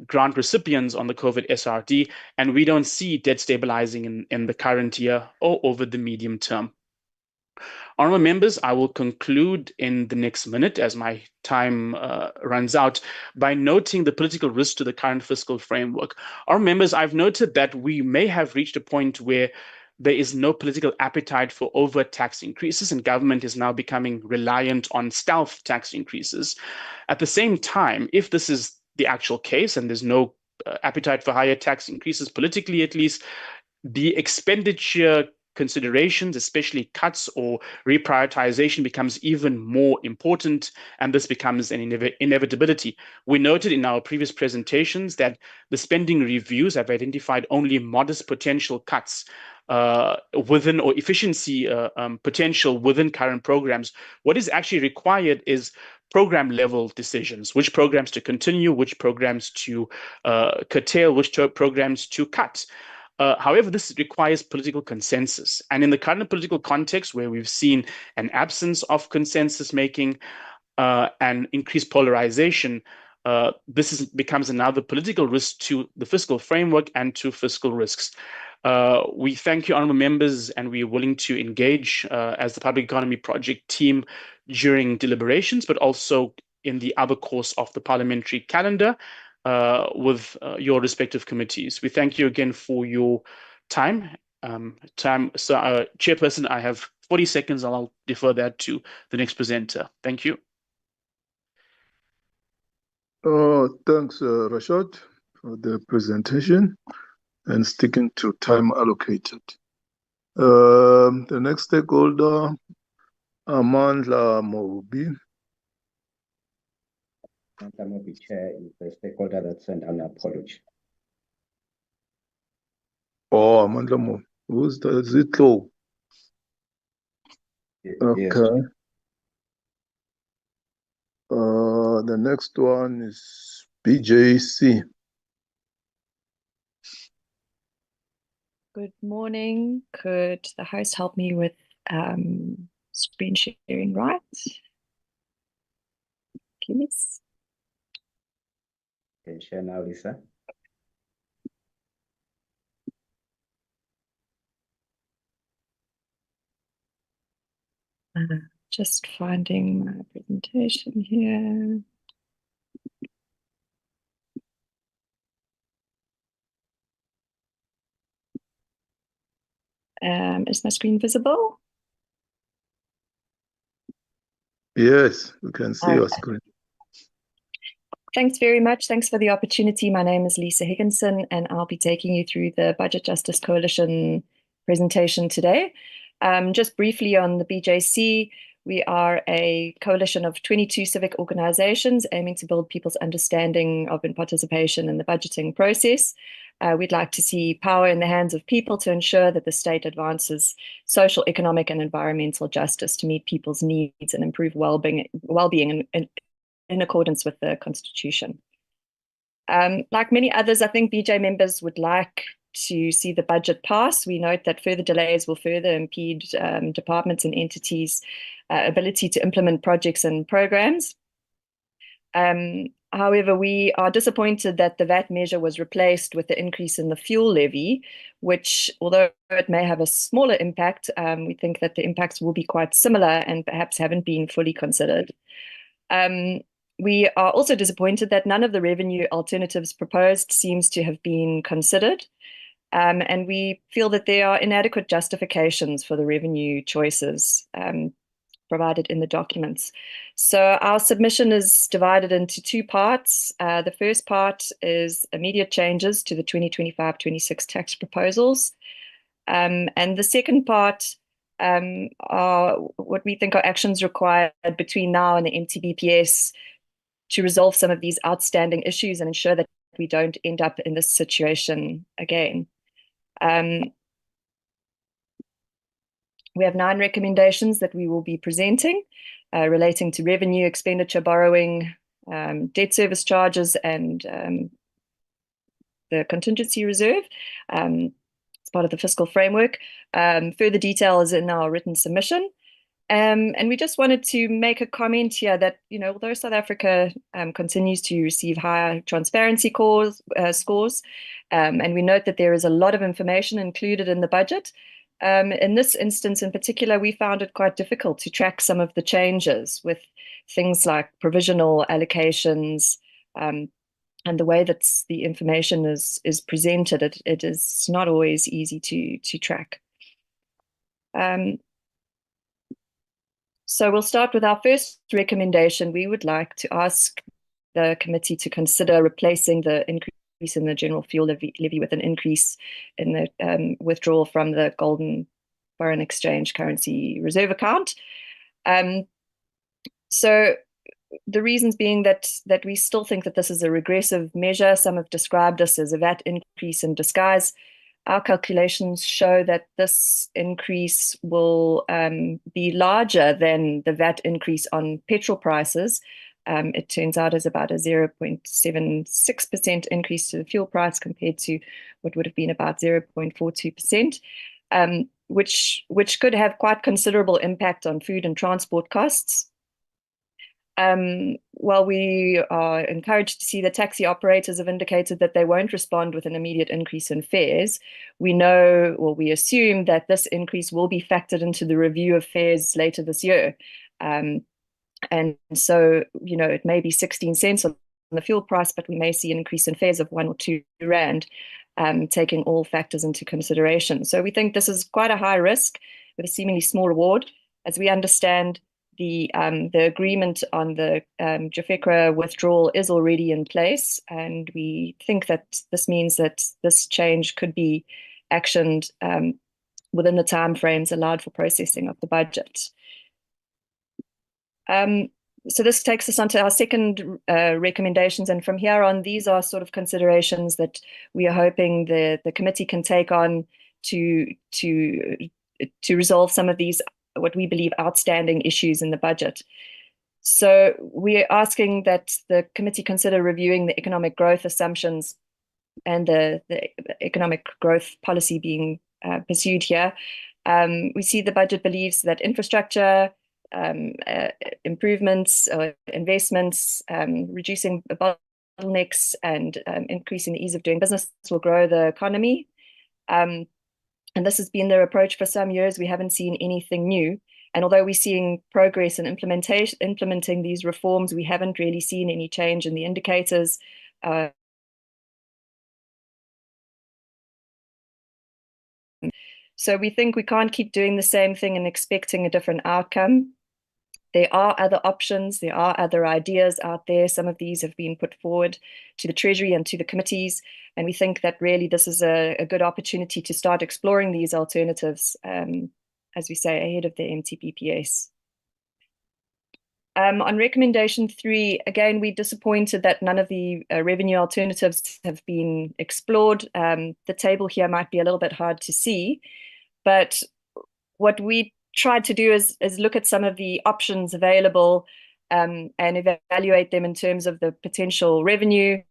grant recipients on the COVID SRD, and we don't see debt stabilizing in the current year or over the medium term. Honourable members, I will conclude in the next minute as my time runs out by noting the political risk to the current fiscal framework. Honourable members, I've noted that we may have reached a point where there is no political appetite for overt tax increases, and government is now becoming reliant on stealth tax increases. At the same time, if this is the actual case and there's no appetite for higher tax increases, politically at least, the expenditure considerations, especially cuts or reprioritization, becomes even more important, and this becomes an inevitability. We noted in our previous presentations that the spending reviews have identified only modest potential cuts within, or efficiency potential within current programs. What is actually required is program level decisions, which programs to continue, which programs to curtail, which programs to cut. However, this requires political consensus. And in the current political context, where we've seen an absence of consensus making and increased polarization, this becomes another political risk to the fiscal framework and to fiscal risks. We thank you, honourable members, and we are willing to engage as the Public Economy Project team during deliberations, but also in the other course of the parliamentary calendar with your respective committees. We thank you again for your time. So, Chairperson, I have 40 seconds, and I'll defer that to the next presenter. Thank you. Thanks, Rashad, for the presentation and sticking to time allocated. The next stakeholder, Amandla Mobi. Amandla Mobi, Chair, is the stakeholder that sent an apology. Oh, Amandla Mobi. Who's that? Is it low? Okay. Yes. The next one is BJC. Good morning. Could the host help me with screen sharing rights, please? Can share now, Lisa. Just finding my presentation here. Is my screen visible? Yes, we can see your screen. Thanks very much. Thanks for the opportunity. My name is Lisa Higginson, and I'll be taking you through the Budget Justice Coalition presentation today. Just briefly on the BJC, we are a coalition of 22 civic organizations aiming to build people's understanding of and participation in the budgeting process. We'd like to see power in the hands of people to ensure that the state advances social, economic, and environmental justice to meet people's needs and improve well-being in accordance with the Constitution. Like many others, I think BJ members would like to see the budget pass. We note that further delays will further impede departments and entities' ability to implement projects and programs. However, we are disappointed that the VAT measure was replaced with the increase in the fuel levy, which, although it may have a smaller impact, we think that the impacts will be quite similar and perhaps haven't been fully considered. We are also disappointed that none of the revenue alternatives proposed seems to have been considered. And we feel that there are inadequate justifications for the revenue choices provided in the documents. So our submission is divided into two parts. The first part is immediate changes to the 2025-26 tax proposals. And the second part are what we think are actions required between now and the MTBPS to resolve some of these outstanding issues and ensure that we don't end up in this situation again. We have 9 recommendations that we will be presenting relating to revenue, expenditure, borrowing, debt service charges, and the contingency reserve as part of the fiscal framework. Further detail is in our written submission. And we just wanted to make a comment here that, although South Africa continues to receive higher transparency scores, and we note that there is a lot of information included in the budget, in this instance in particular, we found it quite difficult to track some of the changes with things like provisional allocations and the way that the information is presented. It is not always easy to track. So we'll start with our first recommendation. We would like to ask the committee to consider replacing the increase in the general fuel levy with an increase in the withdrawal from the golden foreign exchange currency reserve account. So the reasons being that we still think that this is a regressive measure. Some have described this as a VAT increase in disguise. Our calculations show that this increase will be larger than the VAT increase on petrol prices. It turns out as about a 0.76% increase to the fuel price compared to what would have been about 0.42%, which could have quite considerable impact on food and transport costs. While we are encouraged to see that taxi operators have indicated that they won't respond with an immediate increase in fares, we know, or we assume, that this increase will be factored into the review of fares later this year. And so, it may be 16 cents on the fuel price, but we may see an increase in fares of 1 or 2 rand, taking all factors into consideration. So we think this is quite a high risk with a seemingly small reward. As we understand, the agreement on the JAFECRA withdrawal is already in place, and we think that this means that this change could be actioned within the timeframes allowed for processing of the budget. So this takes us on to our second recommendations, and from here on, these are sort of considerations that we are hoping the committee can take on to resolve some of these, what we believe, outstanding issues in the budget. So we're asking that the committee consider reviewing the economic growth assumptions and the economic growth policy being pursued here. We see the budget believes that infrastructure, improvements, investments, reducing bottlenecks, and increasing the ease of doing business will grow the economy. And this has been their approach for some years. We haven't seen anything new. And although we're seeing progress in implementing these reforms, we haven't really seen any change in the indicators. So we think we can't keep doing the same thing and expecting a different outcome. There are other options. There are other ideas out there. Some of these have been put forward to the Treasury and to the committees. And we think that really this is a good opportunity to start exploring these alternatives, as we say, ahead of the MTBPS. On recommendation 3, again, we're disappointed that none of the revenue alternatives have been explored. The table here might be a little bit hard to see, but what we tried to do is look at some of the options available and evaluate them in terms of the potential revenue,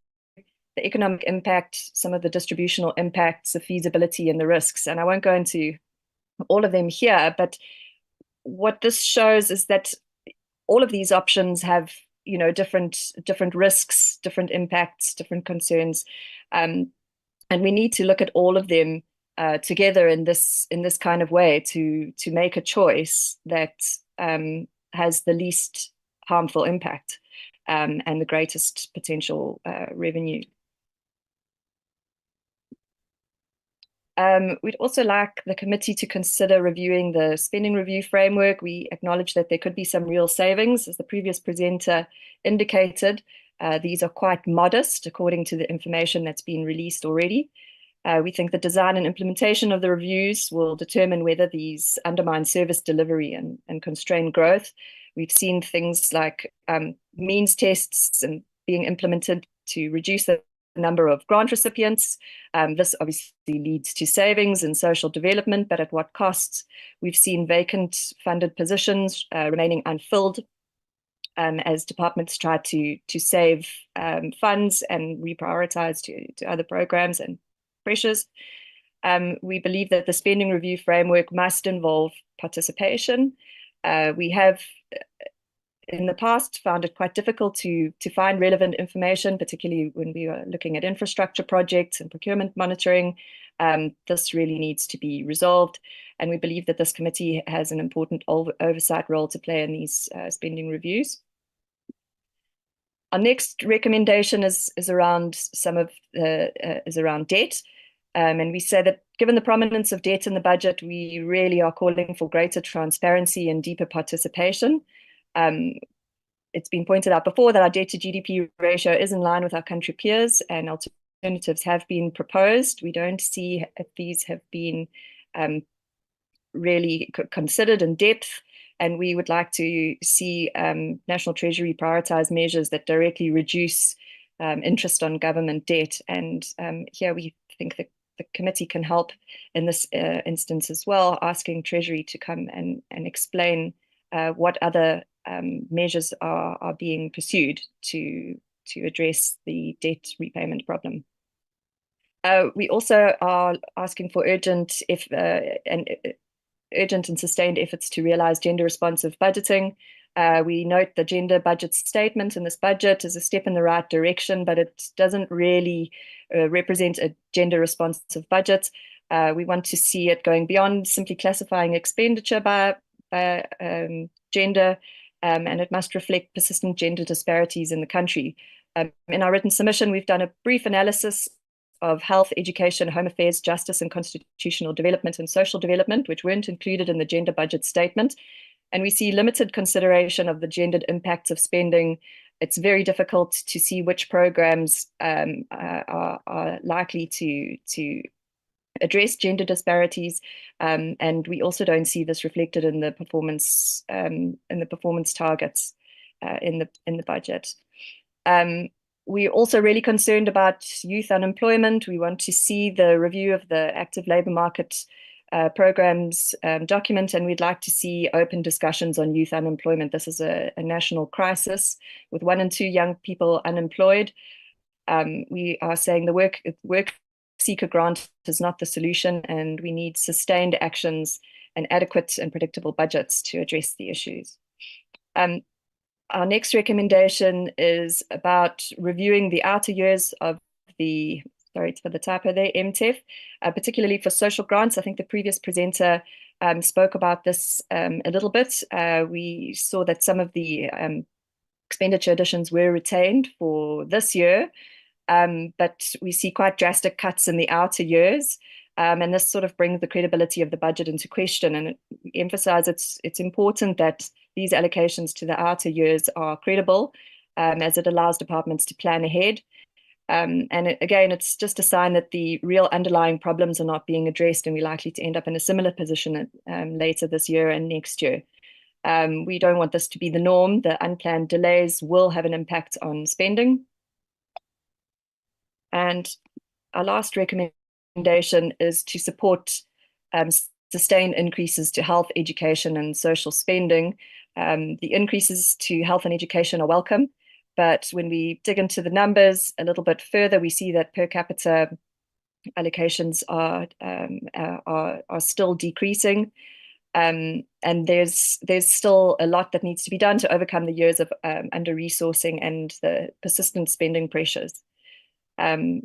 the economic impact, some of the distributional impacts, the feasibility, and the risks. And I won't go into all of them here, but what this shows is that all of these options have, different risks, different impacts, different concerns, and we need to look at all of them together in this kind of way to make a choice that has the least harmful impact and the greatest potential revenue. We'd also like the committee to consider reviewing the spending review framework. We acknowledge that there could be some real savings, as the previous presenter indicated. These are quite modest according to the information that's been released already. We think the design and implementation of the reviews will determine whether these undermine service delivery and constrain growth. We've seen things like means tests and being implemented to reduce the number of grant recipients. This obviously leads to savings in social development, but at what costs? We've seen vacant funded positions remaining unfilled as departments try to save funds and reprioritize to other programs and pressures. We believe that the spending review framework must involve participation. We have in the past found it quite difficult to find relevant information, particularly when we are looking at infrastructure projects and procurement monitoring. This really needs to be resolved, and we believe that this committee has an important oversight role to play in these spending reviews. Our next recommendation is around debt, and we say that given the prominence of debt in the budget, we really are calling for greater transparency and deeper participation. It's been pointed out before that our debt to GDP ratio is in line with our country peers, and alternatives have been proposed. We don't see if these have been really considered in depth, and we would like to see National Treasury prioritize measures that directly reduce interest on government debt. And here we think that the committee can help in this instance as well, asking Treasury to come and explain what other measures are being pursued to address the debt repayment problem. We also are asking for urgent and sustained efforts to realize gender responsive budgeting. We note the gender budget statement in this budget is a step in the right direction, but it doesn't really represent a gender responsive budget. We want to see it going beyond simply classifying expenditure by gender, and it must reflect persistent gender disparities in the country. In our written submission, we've done a brief analysis of health, education, home affairs, justice and constitutional development and social development, which weren't included in the gender budget statement. And we see limited consideration of the gendered impacts of spending. It's very difficult to see which programs are likely to address gender disparities, and we also don't see this reflected in the performance targets in the budget. We're also really concerned about youth unemployment. We want to see the review of the active labour market programs document, and we'd like to see open discussions on youth unemployment. This is a national crisis with 1 in 2 young people unemployed. We are saying the work seeker grant is not the solution, and we need sustained actions and adequate and predictable budgets to address the issues. Our next recommendation is about reviewing the outer years of the, sorry for the typo there, MTEF, particularly for social grants. I think the previous presenter spoke about this a little bit. We saw that some of the expenditure additions were retained for this year, but we see quite drastic cuts in the outer years. And this sort of brings the credibility of the budget into question, and emphasize it's important that these allocations to the outer years are credible, as it allows departments to plan ahead. And again, it's just a sign that the real underlying problems are not being addressed, and we're likely to end up in a similar position later this year and next year. We don't want this to be the norm. The unplanned delays will have an impact on spending. And our last recommendation is to support sustained increases to health, education, and social spending. The increases to health and education are welcome, but when we dig into the numbers a little bit further, we see that per capita allocations are still decreasing, and there's still a lot that needs to be done to overcome the years of under-resourcing and the persistent spending pressures. I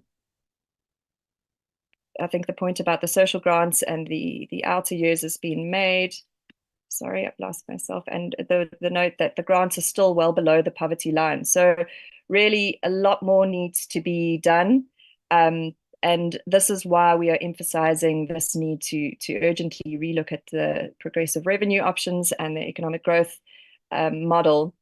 think the point about the social grants and the outer years has been made. Sorry, I've lost myself. And the note that the grants are still well below the poverty line. So really a lot more needs to be done. And this is why we are emphasizing this need to urgently relook at the progressive revenue options and the economic growth model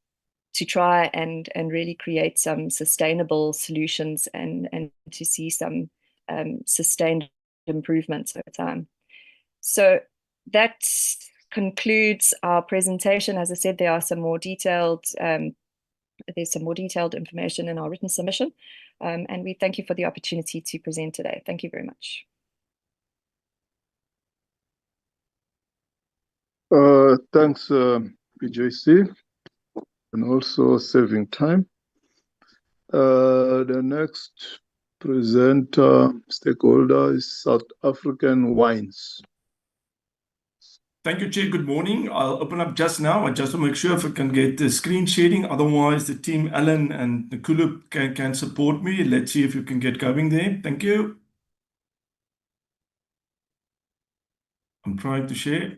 to try and really create some sustainable solutions and to see some sustained improvements over time. So that concludes our presentation. As I said, there are some more detailed there's some more detailed information in our written submission, and we thank you for the opportunity to present today. Thank you very much. Thanks, PJC, and also saving time. The next presenter, stakeholder, is South African wines. Thank you, Chair. Good morning. I'll open up just now. I just want to make sure if I can get the screen sharing. Otherwise, the team, Alan and Nkulu, can support me. Let's see if you can get going there. Thank you. I'm trying to share.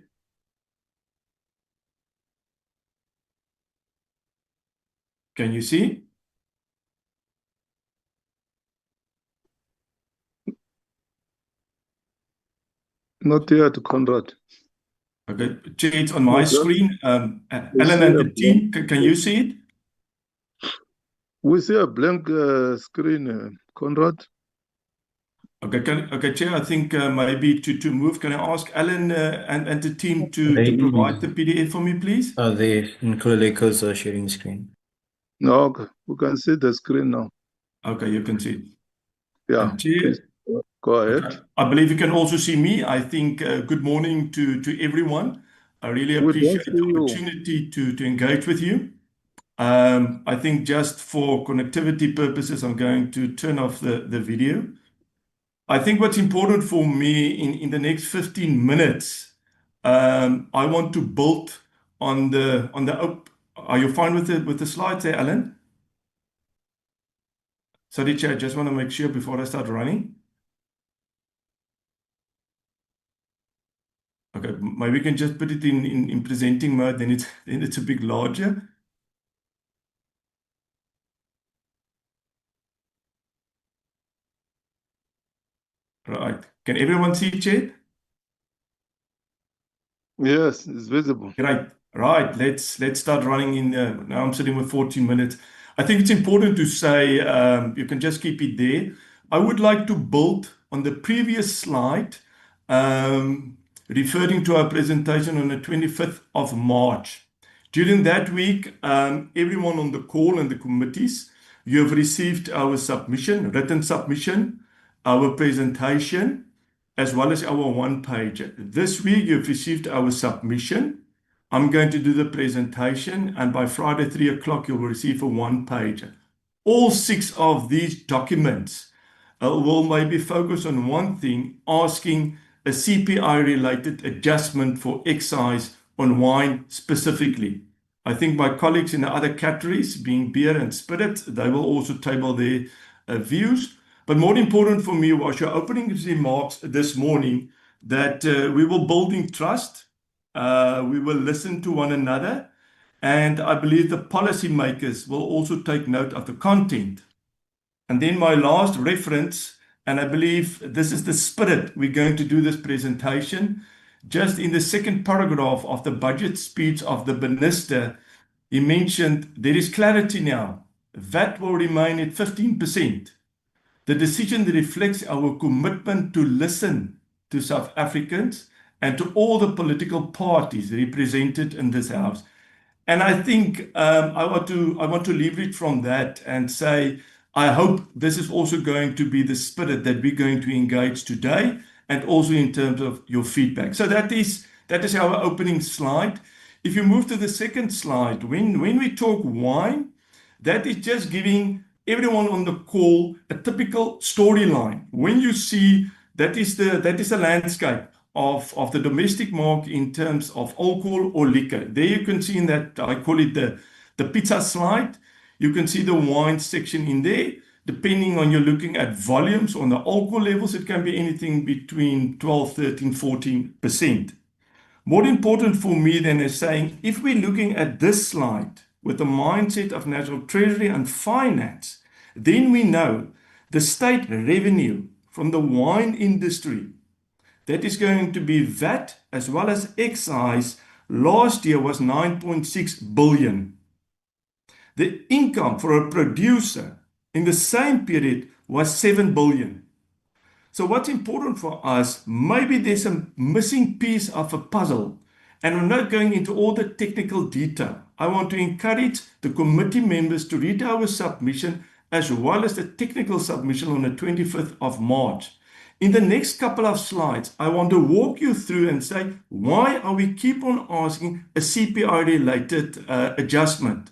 Can you see? Not yet, Conrad. Okay, Chair, it's on my screen. Alan see and a the team, can you see it? We see a blank screen, Conrad. Okay, Chair, I think maybe to move, can I ask Alan and the team to provide the PDF for me, please? They Nkuleko's sharing screen. No, we can see the screen now. Okay, you can see it. Yeah, Chair, please go ahead. okay. I believe you can also see me. I think good morning to everyone. I really We don't appreciate see the you. opportunity to engage with you. I think just for connectivity purposes, I'm going to turn off the video. I think what's important for me in the next 15 minutes, I want to build on the are you fine with the slides there, Alan? Sorry, Chair, I just want to make sure before I start running. Okay, maybe we can just put it in presenting mode, then it's a bit larger. Right. Can everyone see, Chair? Yes, it's visible. Great. Right. Let's start running in. Now I'm sitting with 14 minutes. I think it's important to say, you can just keep it there. I would like to build on the previous slide, referring to our presentation on the 25th of March. During that week, everyone on the call and the committees, you have received our submission, written submission, our presentation, as well as our one page. This week, you've received our submission. I'm going to do the presentation, and by Friday, 3 o'clock, you will receive a one page. All 6 of these documents will maybe focus on one thing, asking a CPI-related adjustment for excise on wine specifically. I think my colleagues in the other categories, being beer and spirits, they will also table their views. But more important for me was your opening remarks this morning that we will build in trust, we will listen to one another, and I believe the policymakers will also take note of the content. And then my last reference, and I believe this is the spirit we're going to do this presentation, just in the second paragraph of the budget speech of the minister, he mentioned there is clarity now. VAT will remain at 15%. The decision reflects our commitment to listen to South Africans and to all the political parties represented in this House. And I think I want to leverage from that and say, I hope this is also going to be the spirit that we're going to engage today, and also in terms of your feedback. So that is our opening slide. If you move to the second slide, when we talk wine, that is just giving everyone on the call a typical storyline. When you see that is the landscape of the domestic market in terms of alcohol or liquor. There you can see in that, I call it the pizza slide. You can see the wine section in there. Depending on you're looking at volumes on the alcohol levels, it can be anything between 12, 13, 14%. More important for me than is saying, if we're looking at this slide with the mindset of National Treasury and Finance, then we know the state revenue from the wine industry, that is going to be VAT as well as excise, last year was 9.6 billion. The income for a producer in the same period was 7 billion. So what's important for us, maybe there's a missing piece of a puzzle, and I'm not going into all the technical detail. I want to encourage the committee members to read our submission as well as the technical submission on the 25th of March. In the next couple of slides, I want to walk you through and say, why are we keep on asking a CPI-related adjustment?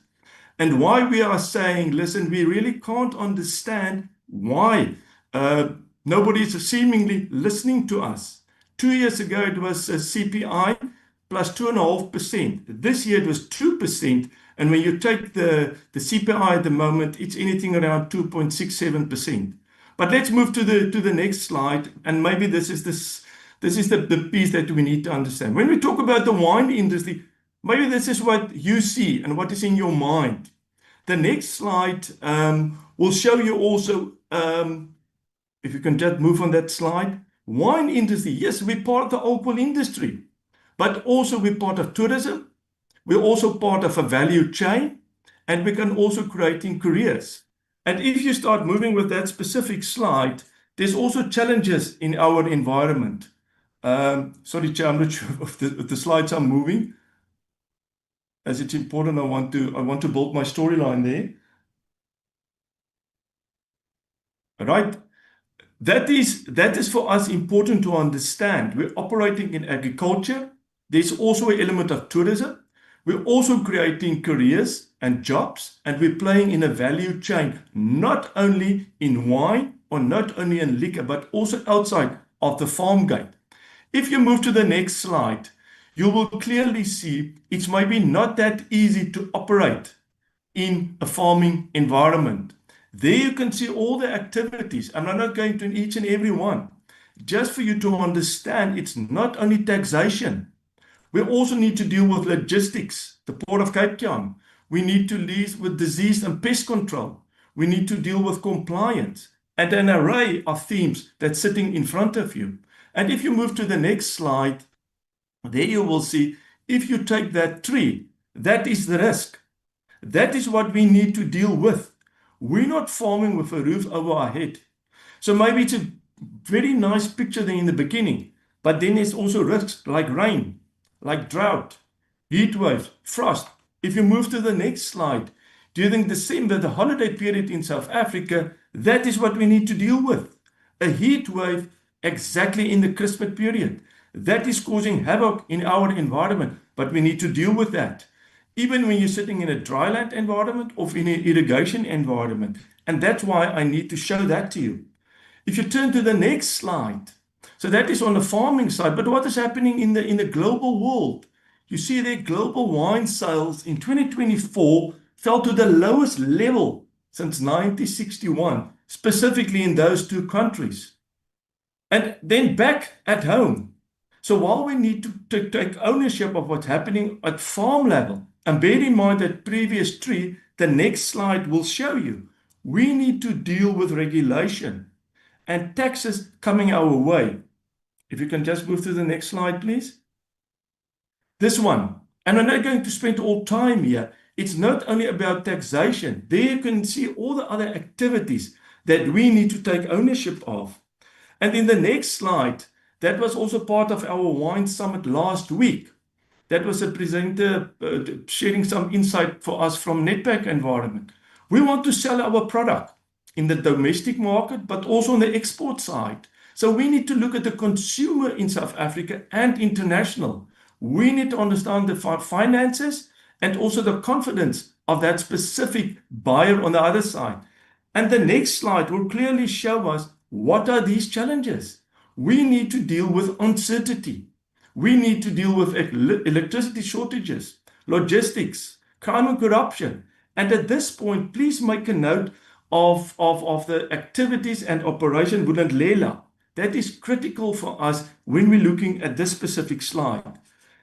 And why we are saying, listen, we really can't understand why nobody is seemingly listening to us. 2 years ago, it was a CPI plus 2.5%. This year, it was 2%. And when you take the CPI at the moment, it's anything around 2.67%. But let's move to the next slide, and maybe this is the piece that we need to understand. When we talk about the wine industry, maybe this is what you see and what is in your mind. The next slide will show you also, if you can just move on that slide, Wine industry, yes, we're part of the alcohol industry, but also we're part of tourism. We're also part of a value chain, and we can also creating careers. And if you start moving with that specific slide, there's also challenges in our environment. Sorry, Chair, I'm not sure if the slides are moving. As it's important, I want to build my storyline there. All right. That is for us important to understand. We're operating in agriculture. There's also an element of tourism. We're also creating careers and jobs, and we're playing in a value chain, not only in wine or not only in liquor, but also outside of the farm gate. If you move to the next slide, you will clearly see it's maybe not that easy to operate in a farming environment. There you can see all the activities, and I'm not going to each and every one. Just for you to understand, it's not only taxation. We also need to deal with logistics, the Port of Cape Town. We need to deal with disease and pest control. We need to deal with compliance and an array of themes that's sitting in front of you. And if you move to the next slide, there you will see, if you take that tree, that is the risk. That is what we need to deal with. We're not farming with a roof over our head. So maybe it's a very nice picture there in the beginning, but then there's also risks like rain, like drought, heat waves, frost. If you move to the next slide, during December, the holiday period in South Africa, that is what we need to deal with. A heat wave exactly in the Christmas period. That is causing havoc in our environment, but we need to deal with that. Even when you're sitting in a dryland environment or in an irrigation environment. And that's why I need to show that to you. If you turn to the next slide, so that is on the farming side, but what is happening in the global world? You see there global wine sales in 2024 fell to the lowest level since 1961, specifically in those two countries. And then back at home. So while we need to take ownership of what's happening at farm level, and bear in mind that previous tree, the next slide will show you, we need to deal with regulation and taxes coming our way. If you can just move to the next slide, please. This one, and I'm not going to spend all time here. It's not only about taxation. There you can see all the other activities that we need to take ownership of. And in the next slide, that was also part of our wine summit last week. That was a presenter sharing some insight for us from Netpack environment. We want to sell our product in the domestic market, but also on the export side. So we need to look at the consumer in South Africa and international. We need to understand the finances and also the confidence of that specific buyer on the other side. And the next slide will clearly show us what are these challenges. We need to deal with uncertainty. We need to deal with electricity shortages, logistics, crime and corruption. And at this point, please make a note of the activities and operation Vulindlela. That is critical for us when we're looking at this specific slide.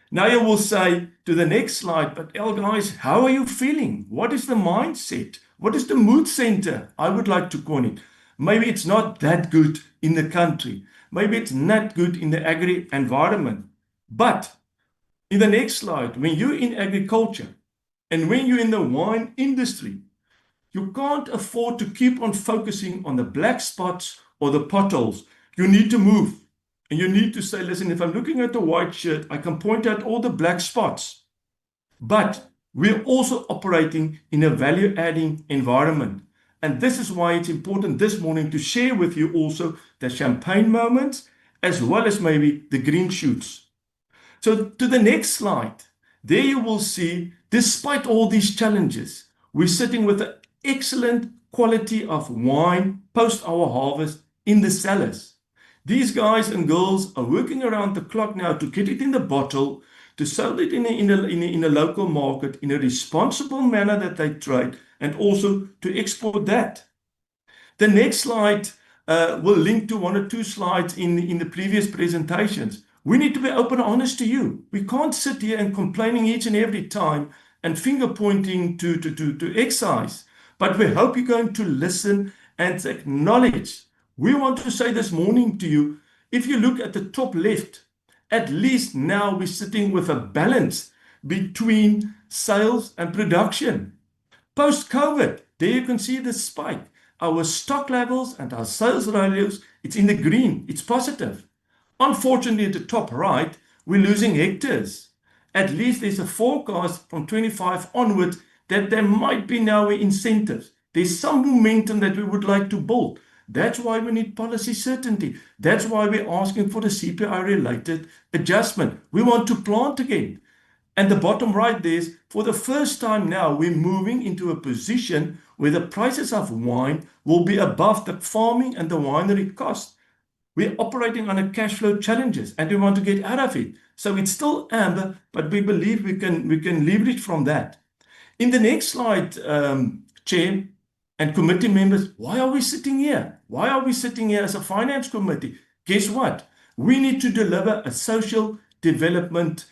Now you will say to the next slide, but guys, how are you feeling? What is the mindset? What is the mood center? I would like to call it. Maybe it's not that good in the country. Maybe it's not good in the agri environment. But in the next slide, when you're in agriculture and when you're in the wine industry, you can't afford to keep on focusing on the black spots or the potholes. You need to move. And you need to say, listen, if I'm looking at the white shirt, I can point out all the black spots. But we're also operating in a value-adding environment. And this is why it's important this morning to share with you also the champagne moments, as well as maybe the green shoots. So to the next slide, there you will see, despite all these challenges, we're sitting with an excellent quality of wine post our harvest in the cellars. These guys and girls are working around the clock now to get it in the bottle, to sell it in a local market in a responsible manner that they trade, and also to export that. The next slide will link to one or two slides in the previous presentations. We need to be open and honest to you. We can't sit here and complaining each and every time and finger pointing to excise, but we hope you're going to listen and acknowledge. We want to say this morning to you, If you look at the top left, at least now we're sitting with a balance between sales and production. Post-COVID, there you can see the spike. Our stock levels and our sales ratios, it's in the green, it's positive. Unfortunately, at the top right, we're losing hectares. At least there's a forecast from 25 onwards that there might be now incentives. There's some momentum that we would like to build. That's why we need policy certainty. That's why we're asking for the CPI-related adjustment. We want to plant again. And the bottom right there is, for the first time now, we're moving into a position where the prices of wine will be above the farming and the winery cost. We're operating on a cash flow challenges, and we want to get out of it. So it's still amber, but we believe we can leverage from that. In the next slide, Chair and committee members, why are we sitting here? Why are we sitting here as a finance committee? Guess what? We need to deliver a social development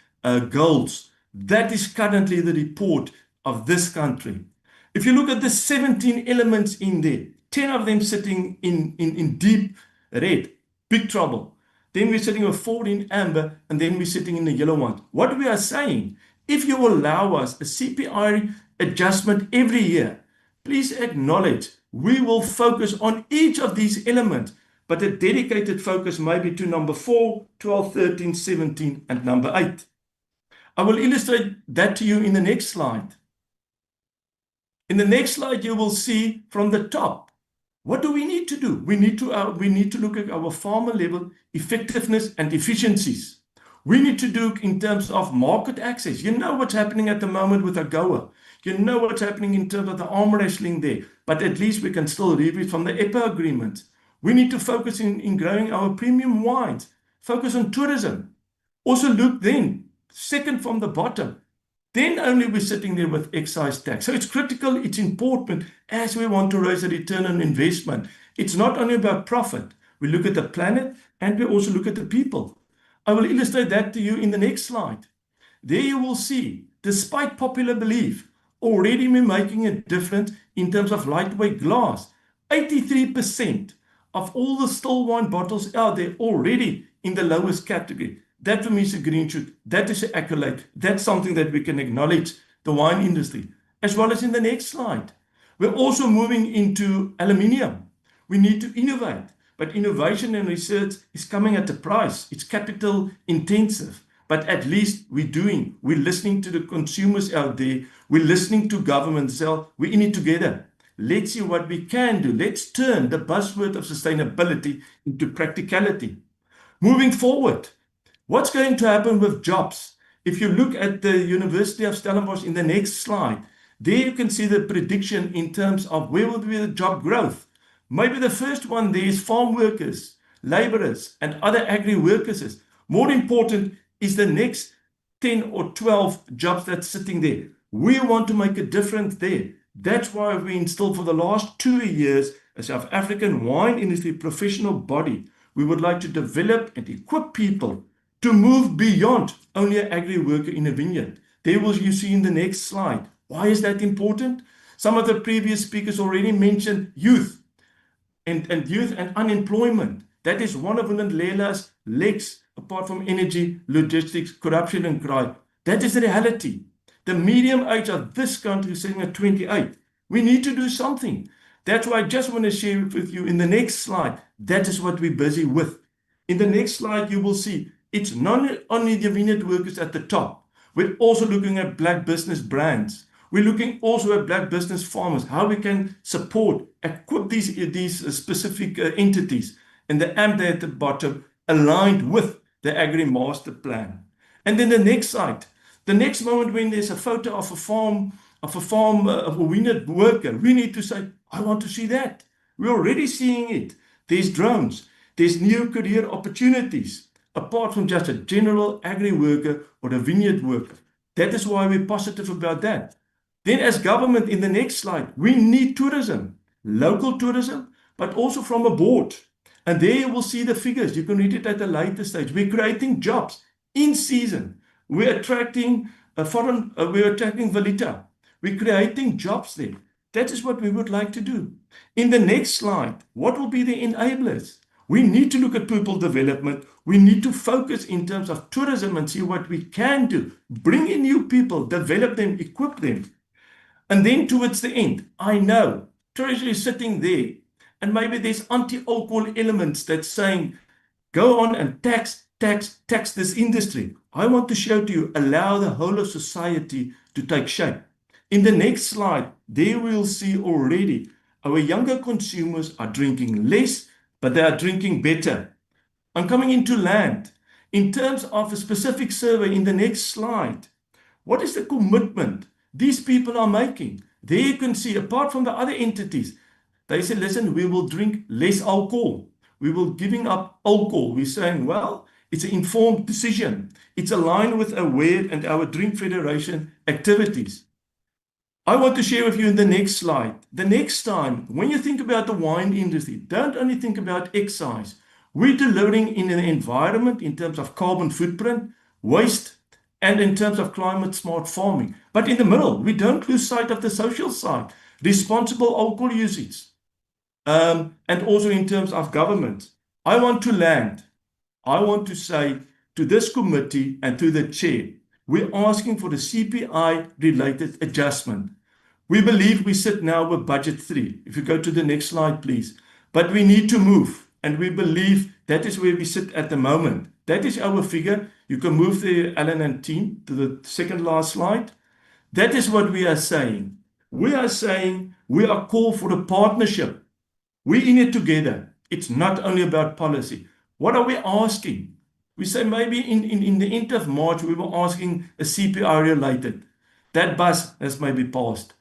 goals. That is currently the report of this country. If you look at the 17 elements in there, 10 of them sitting in deep red, big trouble. Then we're sitting with 4 in amber, and then we're sitting in the yellow one. What we are saying, if you allow us a CPI adjustment every year, please acknowledge we will focus on each of these elements, but a dedicated focus maybe to number 4, 12, 13, 17, and number 8. I will illustrate that to you in the next slide. In the next slide, you will see from the top, what do we need to do? We need to look at our farmer level effectiveness and efficiencies. We need to do in terms of market access. You know what's happening at the moment with AGOA. You know what's happening in terms of the arm wrestling there, but at least we can still leverage from the EPA agreement. We need to focus in growing our premium wines, focus on tourism. Also look then, second from the bottom, then only we're sitting there with excise tax. So it's critical, it's important as we want to raise a return on investment. It's not only about profit. We look at the planet and we also look at the people. I will illustrate that to you in the next slide. There you will see, despite popular belief, already we're making a difference in terms of lightweight glass. 83% of all the still wine bottles out there already in the lowest category. That for me is a green shoot. That is an accolade. That's something that we can acknowledge the wine industry. As well as in the next slide. We're also moving into aluminium. We need to innovate. But innovation and research is coming at a price. It's capital intensive. But at least we're listening to the consumers out there. We're listening to government. So we're in it together. Let's see what we can do. Let's turn the buzzword of sustainability into practicality. Moving forward, what's going to happen with jobs? If you look at the University of Stellenbosch in the next slide, there you can see the prediction in terms of where will be the job growth. Maybe the first one there is farm workers, laborers, and other agri workers. More important is the next 10 or 12 jobs that's sitting there. We want to make a difference there. That's why we instilled for the last 2 years a South African wine industry professional body. We would like to develop and equip people to move beyond only an agri worker in a vineyard. There will you see in the next slide. Why is that important? Some of the previous speakers already mentioned youth and youth and unemployment. That is one of Leila's legs, apart from energy, logistics, corruption, and crime. That is the reality. The median age of this country is sitting at 28. We need to do something. That's why I just want to share with you in the next slide. That is what we're busy with. In the next slide, you will see it's not only the vineyard workers at the top. We're also looking at black business brands. We're looking also at black business farmers, how we can support, equip these specific entities. And the AMP at the bottom aligned with the Agri Master Plan. And then the next slide, the next moment when there's a photo of a vineyard worker, we need to say, I want to see that. We're already seeing it. There's drones. There's new career opportunities, apart from just a general agri worker or a vineyard worker. That is why we're positive about that. Then as government, in the next slide, we need tourism, local tourism, but also from abroad. And there you will see the figures. You can read it at a later stage. We're creating jobs in season. We're attracting we're attracting Valita. We're creating jobs there. That is what we would like to do. In the next slide, what will be the enablers? We need to look at people development. We need to focus in terms of tourism and see what we can do. Bring in new people, develop them, equip them. And then towards the end, I know Treasury is sitting there, and maybe there's anti-alcohol elements that's saying, go on and tax this industry. I want to show to you, allow the whole of society to take shape. In the next slide, there we'll see already our younger consumers are drinking less, but they are drinking better. I'm coming into land. In terms of a specific survey in the next slide, what is the commitment these people are making? There you can see, apart from the other entities, they say, listen, we will drink less alcohol. We will giving up alcohol. We're saying, well, it's an informed decision. It's aligned with AWARE and our Drink Federation activities. I want to share with you in the next slide. The next time, when you think about the wine industry, don't only think about excise. We're delivering in an environment in terms of carbon footprint, waste, and in terms of climate smart farming. But in the middle, we don't lose sight of the social side, responsible alcohol usage, and also in terms of government. I want to land. I want to say to this committee and to the chair, we're asking for the CPI-related adjustment. We believe we sit now with budget 3. If you go to the next slide, please. But we need to move, and we believe that is where we sit at the moment. That is our figure. You can move the Alan and team to the second last slide. That is what we are saying. We are saying we are called for a partnership. We're in it together. It's not only about policy. What are we asking? We say maybe in the end of March, we were asking a CPI related. That bus has maybe passed.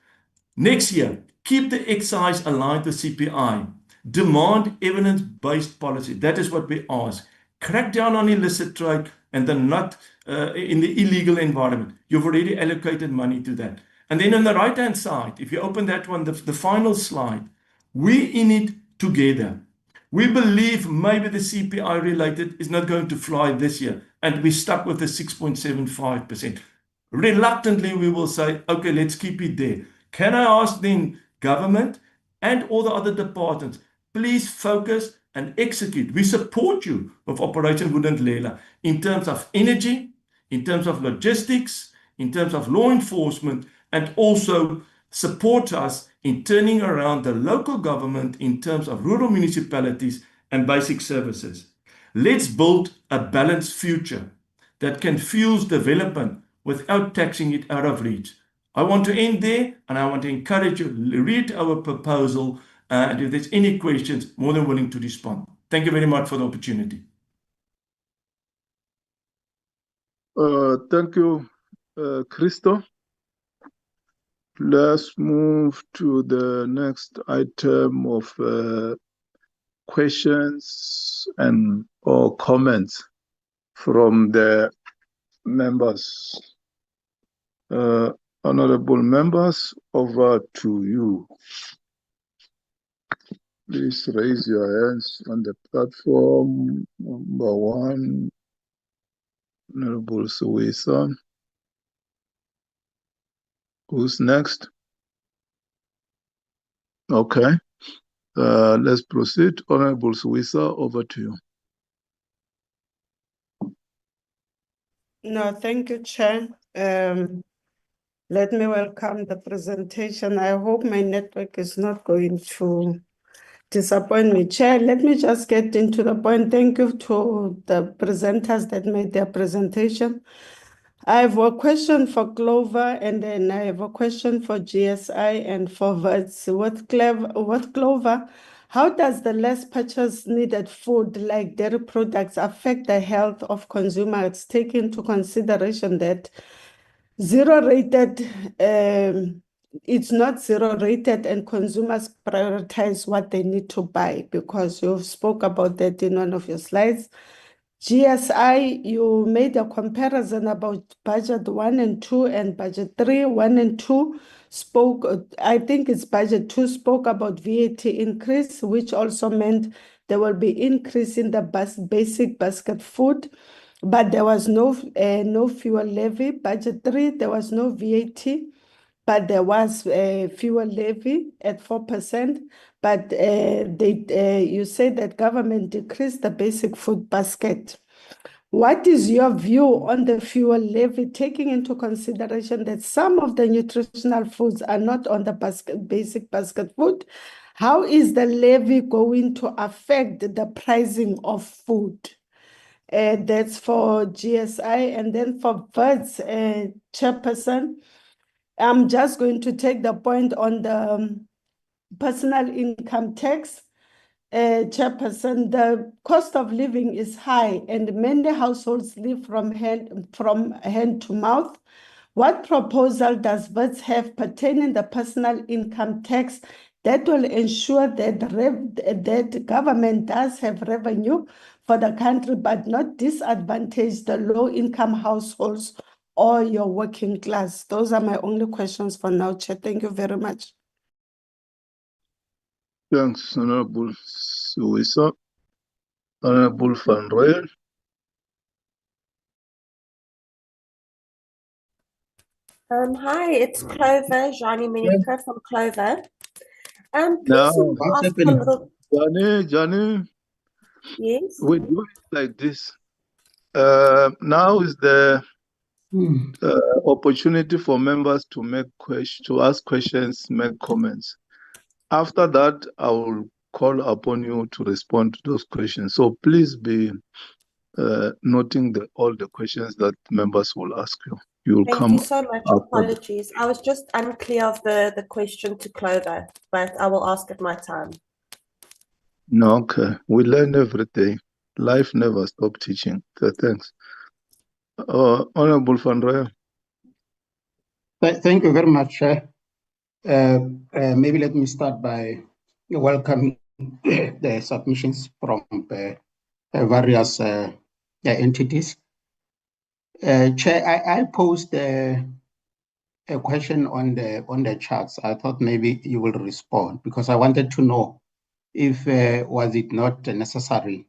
Next year, keep the excise aligned to CPI. Demand evidence-based policy. That is what we ask. Crack down on illicit trade and then not in the illegal environment. You've already allocated money to that. And then on the right-hand side, if you open that one, the final slide, we're in it together. We believe maybe the CPI related is not going to fly this year, and we're stuck with the 6.75%. Reluctantly, we will say, okay, let's keep it there. Can I ask then government and all the other departments, please focus and execute. We support you with Operation Vulindlela in terms of energy, in terms of logistics, in terms of law enforcement, and also support us in turning around the local government in terms of rural municipalities and basic services. Let's build a balanced future that can fuel development without taxing it out of reach. I want to end there, and I want to encourage you to read our proposal, and if there's any questions, more than willing to respond. Thank you very much for the opportunity. Thank you, Christo. Let's move to the next item of questions and or comments from the members. Honorable members, over to you. Please raise your hands on the platform. Number 1, Honorable Suwisa. Who's next? Okay. Let's proceed. Honorable Suwisa, over to you. No, thank you, Chair. Let me welcome the presentation. I hope my network is not going to disappoint me. Chair, let me just get into the point. Thank you to the presenters that made their presentation. I have a question for Clover, and then I have a question for GSI and for VETS. With Clover, how does the less purchase needed food like dairy products affect the health of consumers, taking into consideration that it's not zero rated and consumers prioritize what they need to buy, because you spoke about that in one of your slides. GSI, you made a comparison about budget 1 and 2 and budget 3. 1 and 2 spoke, I think it's budget 2 spoke about VAT increase, which also meant there will be increase in the basic basket food, but there was no fuel levy. Budget 3, there was no VAT, but there was a fuel levy at 4%. but you say that government decreased the basic food basket. What is your view on the fuel levy, taking into consideration that some of the nutritional foods are not on the basic basket food? How is the levy going to affect the pricing of food? That's for GSI. And then for VETS, chairperson, I'm just going to take the point on the personal income tax. Chairperson, the cost of living is high and many households live from hand to mouth. What proposal does VETS have pertaining the personal income tax that will ensure that that government does have revenue for the country but not disadvantage the low-income households or your working class? Those are my only questions for now, Chair. Thank you very much. Thanks, Honorable Suisa. Honorable Van Rooyen. Hi, it's Clover, Johnny Menica from Clover. Please Now, ask a little. Johnny, Yes. we do it like this. Now is the opportunity for members to ask questions, make comments. After that, I will call upon you to respond to those questions. So please be noting all the questions that members will ask you. Thank you so much. Apologies. I was just unclear of the question to Clover, but I will ask at my time. No, okay. We learn every day. Life never stops teaching. So thanks. Honorable Van Rooyen. Thank you very much, Chair. Maybe let me start by welcoming the submissions from various entities. Chair, I posed a question on the charts. I thought maybe you will respond because I wanted to know if was it not necessary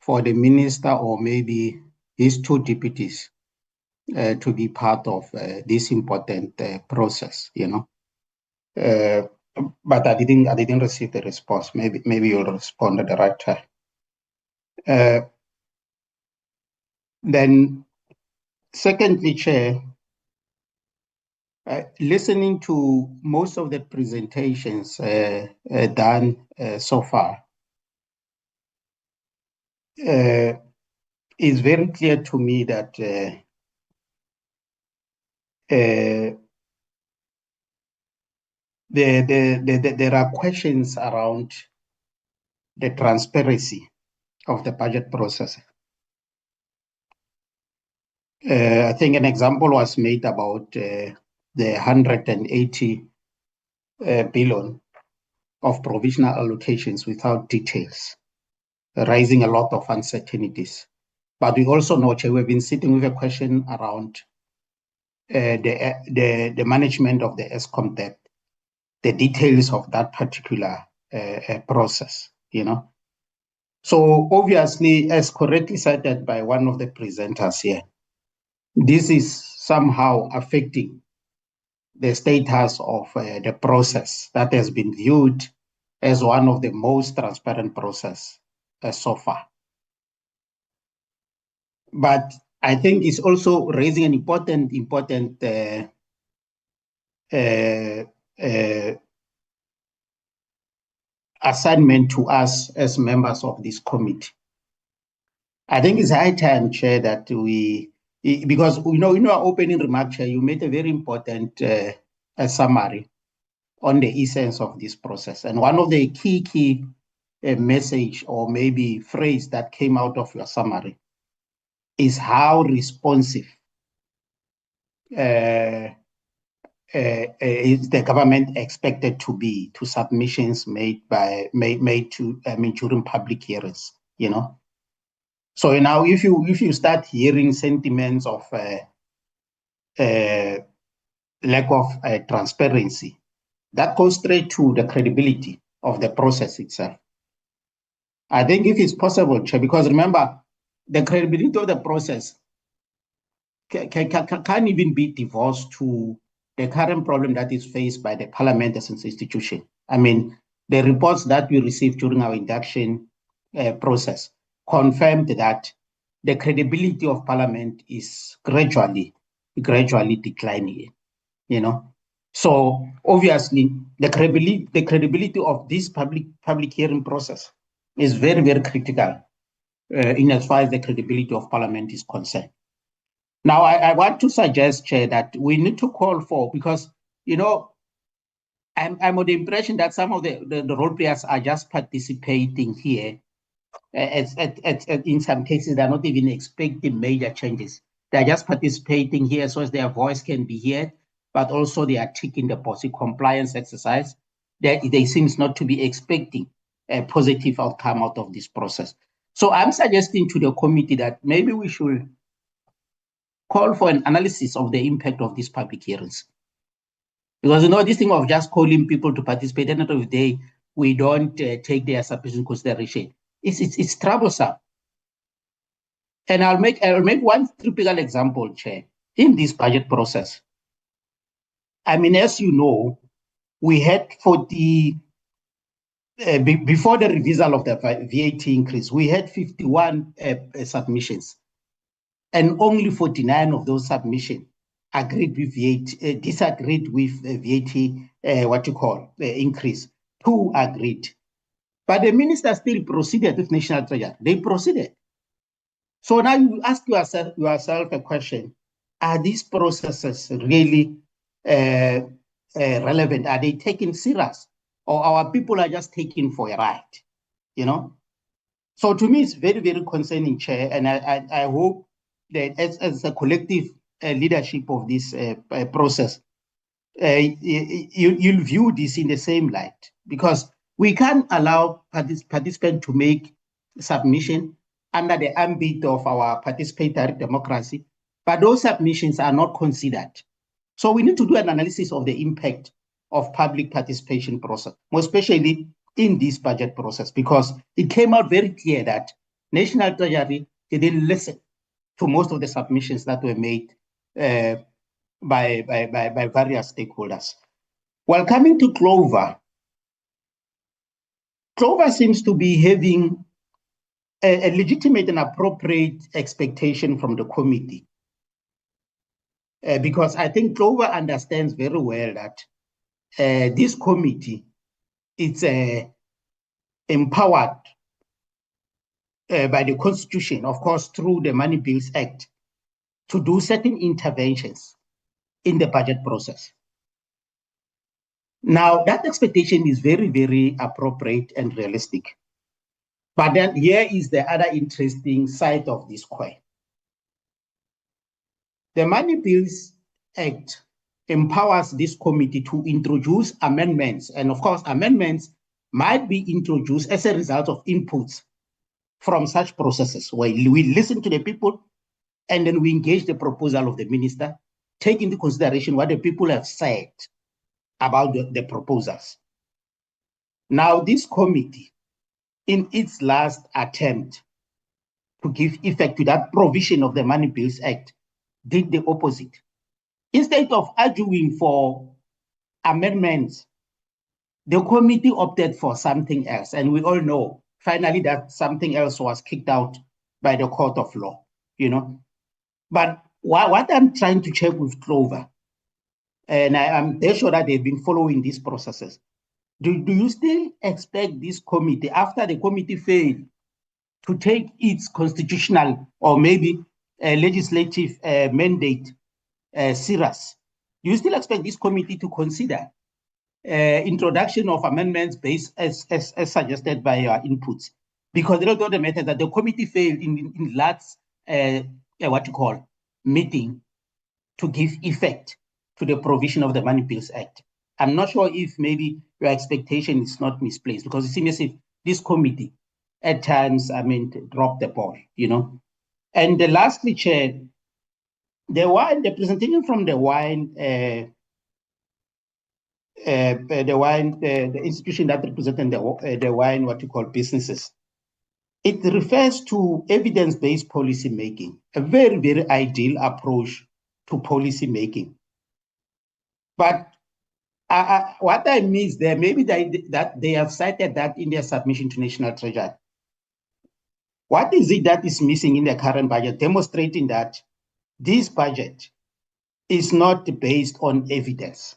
for the minister or maybe his two deputies to be part of this important process, you know. But I didn't receive the response. Maybe you'll respond at the right time. Then, secondly, Chair, listening to most of the presentations done so far, it's very clear to me that there are questions around the transparency of the budget process. I think an example was made about the 180 billion of provisional allocations without details, raising a lot of uncertainties. But we also know, Chair, we've been sitting with a question around the management of the ESCOM debt, the details of that particular process, you know. So obviously, as correctly cited by one of the presenters here, this is somehow affecting the status of the process that has been viewed as one of the most transparent process so far. But I think it's also raising an important assignment to us as members of this committee. I think it's high time, Chair, that we, because in our opening remark, Chair, you made a very important summary on the essence of this process. And one of the key message or maybe phrase that came out of your summary is how responsive is the government expected to be to submissions made during public hearings, you know. So now, if you start hearing sentiments of lack of transparency, that goes straight to the credibility of the process itself. I think if it's possible, Chair, because remember, the credibility of the process can't even be divorced to the current problem that is faced by the parliament as an institution. I mean, the reports that we received during our induction process confirmed that the credibility of Parliament is gradually declining, you know. So obviously, the credibility of this public hearing process is very, very critical in as far as the credibility of Parliament is concerned. Now, I want to suggest, Chair, that we need to call for, because, you know, I'm of the impression that some of the role players are just participating here. In some cases, they're not even expecting major changes. They're just participating here so as their voice can be heard, but also they are ticking the box, a compliance exercise. They seem not to be expecting a positive outcome out of this process. So I'm suggesting to the committee that maybe we should call for an analysis of the impact of these public hearings. Because, you know, this thing of just calling people to participate, at the end of the day, we don't take their sufficient consideration. It's troublesome. And I'll make one typical example, Chair, in this budget process. I mean, as you know, we had before the revisal of the VAT increase, we had 51 submissions, and only 49 of those submissions agreed with VAT, disagreed with VAT, increase. 2 agreed. But the minister still proceeded with National Treasury. They proceeded. So now you ask yourself a question: are these processes really relevant? Are they taken serious, or our people are just taken for a ride? You know. So to me, it's very, very concerning, Chair, and I hope that as a collective leadership of this process, you'll view this in the same light, because we can't allow participants to make submission under the ambit of our participatory democracy, but those submissions are not considered. So we need to do an analysis of the impact of public participation process, more especially in this budget process, because it came out very clear that National Treasury didn't listen to most of the submissions that were made by various stakeholders. Well, coming to Clover seems to be having a legitimate and appropriate expectation from the committee, because I think Clover understands very well that this committee is empowered by the Constitution, of course, through the Money Bills Act, to do certain interventions in the budget process. Now, that expectation is very, very appropriate and realistic. But then here is the other interesting side of this coin. The Money Bills Act empowers this committee to introduce amendments. And of course, amendments might be introduced as a result of inputs from such processes, where we listen to the people and then we engage the proposal of the minister, take into consideration what the people have said about the proposals. Now, this committee, in its last attempt to give effect to that provision of the Money Bills Act, did the opposite. Instead of arguing for amendments, the committee opted for something else. And we all know, finally, that something else was kicked out by the court of law, you know. But what I'm trying to check with Clover, and I'm very sure that they've been following these processes, do you still expect this committee, after the committee failed to take its constitutional or maybe legislative mandate serious, do you still expect this committee to consider introduction of amendments based as suggested by your inputs? Because the other matter that the committee failed in last meeting to give effect to the provision of the Money Bills Act. I'm not sure if maybe your expectation is not misplaced, because it seems as if this committee at times, dropped the ball, you know. And lastly, Chair, the presentation from the institution that represented the wine, businesses, it refers to evidence-based policy making, a very, very ideal approach to policy making. But what I missed there, maybe that they have cited that in their submission to National Treasury. What is it that is missing in the current budget, demonstrating that this budget is not based on evidence?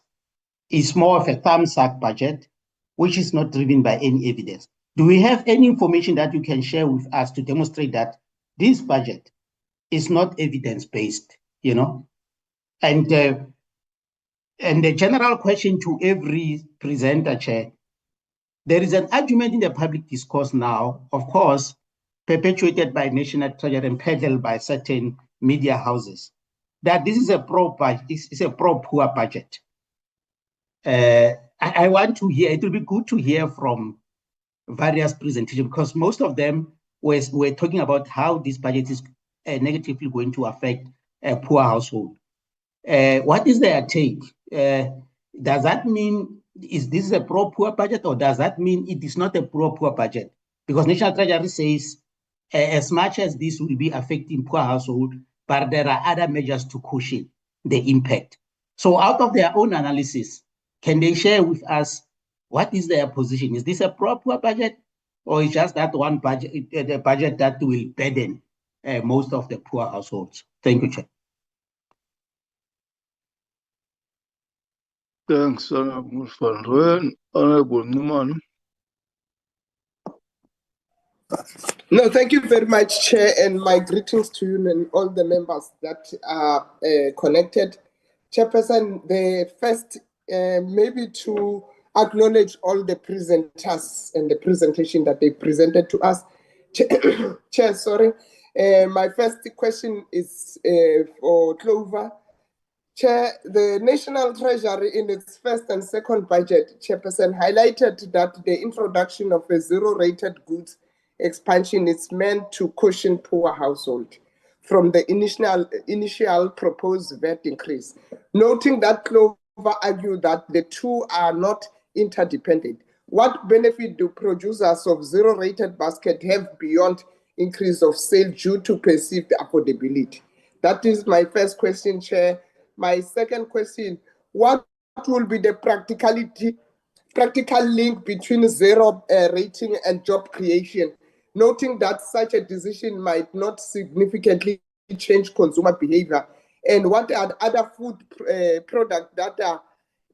It's more of a thumbs-up budget, which is not driven by any evidence. Do we have any information that you can share with us to demonstrate that this budget is not evidence-based, you know? And the general question to every presenter, Chair, there is an argument in the public discourse now, of course, perpetuated by National Treasury and peddled by certain media houses, that this is a pro-poor budget. I want to hear, it will be good to hear from various presentations, because most of them were talking about how this budget is negatively going to affect a poor household. What is their take? Does that mean, is this a pro-poor budget, or does that mean it is not a pro-poor budget? Because National Treasury says, as much as this will be affecting poor household, but there are other measures to cushion the impact. So out of their own analysis, can they share with us what is their position? Is this a pro-poor budget, or is just that one budget, the budget that will burden most of the poor households? Thank you, Chair. Thanks, Honorable Van Rooyen. Honorable Numan. No, thank you very much, Chair, and my greetings to you and all the members that are connected. Chairperson, the first, maybe to acknowledge all the presenters and the presentation that they presented to us. Chair, sorry. My first question is for Clover. Chair, the National Treasury in its first and second budget, Chairperson, highlighted that the introduction of a zero-rated goods expansion is meant to cushion poor household from the initial proposed VAT increase, noting that Clover argued that the two are not interdependent. What benefit do producers of zero-rated basket have beyond increase of sale due to perceived affordability? That is my first question, Chair. My second question, what will be the practical link between zero rating and job creation, noting that such a decision might not significantly change consumer behavior? And what are other food products that are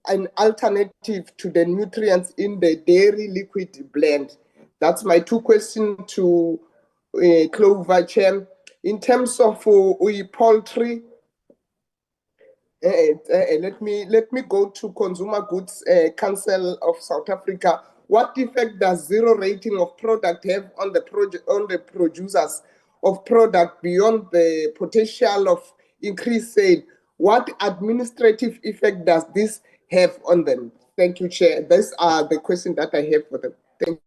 an alternative to the nutrients in the dairy liquid blend? That's my two questions to Clover, Chair. In terms of poultry, let me go to Consumer Goods Council of South Africa. What effect does zero rating of product have on the producers of product beyond the potential of increased sale? What administrative effect does this have on them? Thank you, Chair. These are the questions that I have for them. Thank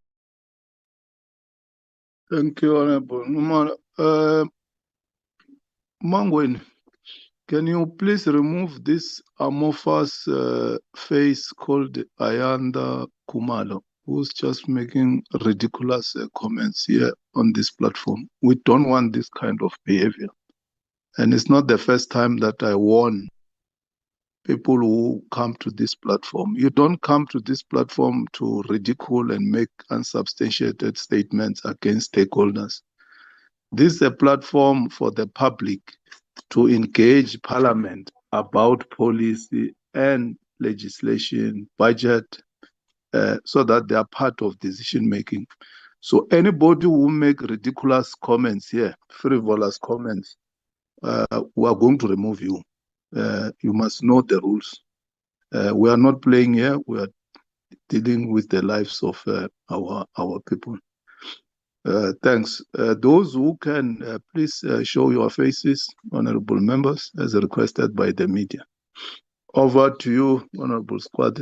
you. Thank you, Honorable Numan. Mangwen, can you please remove this amorphous face called Ayanda Kumalo, who's just making ridiculous comments here on this platform? We don't want this kind of behavior. And it's not the first time that I warn people who come to this platform. You don't come to this platform to ridicule and make unsubstantiated statements against stakeholders. This is a platform for the public to engage Parliament about policy and legislation, budget, so that they are part of decision making. So anybody who make ridiculous comments here, frivolous comments, we are going to remove you. You must know the rules. We are not playing here. We are dealing with the lives of our people. Thanks. Those who can, please show your faces, honorable members, as requested by the media. Over to you, Honorable Squad.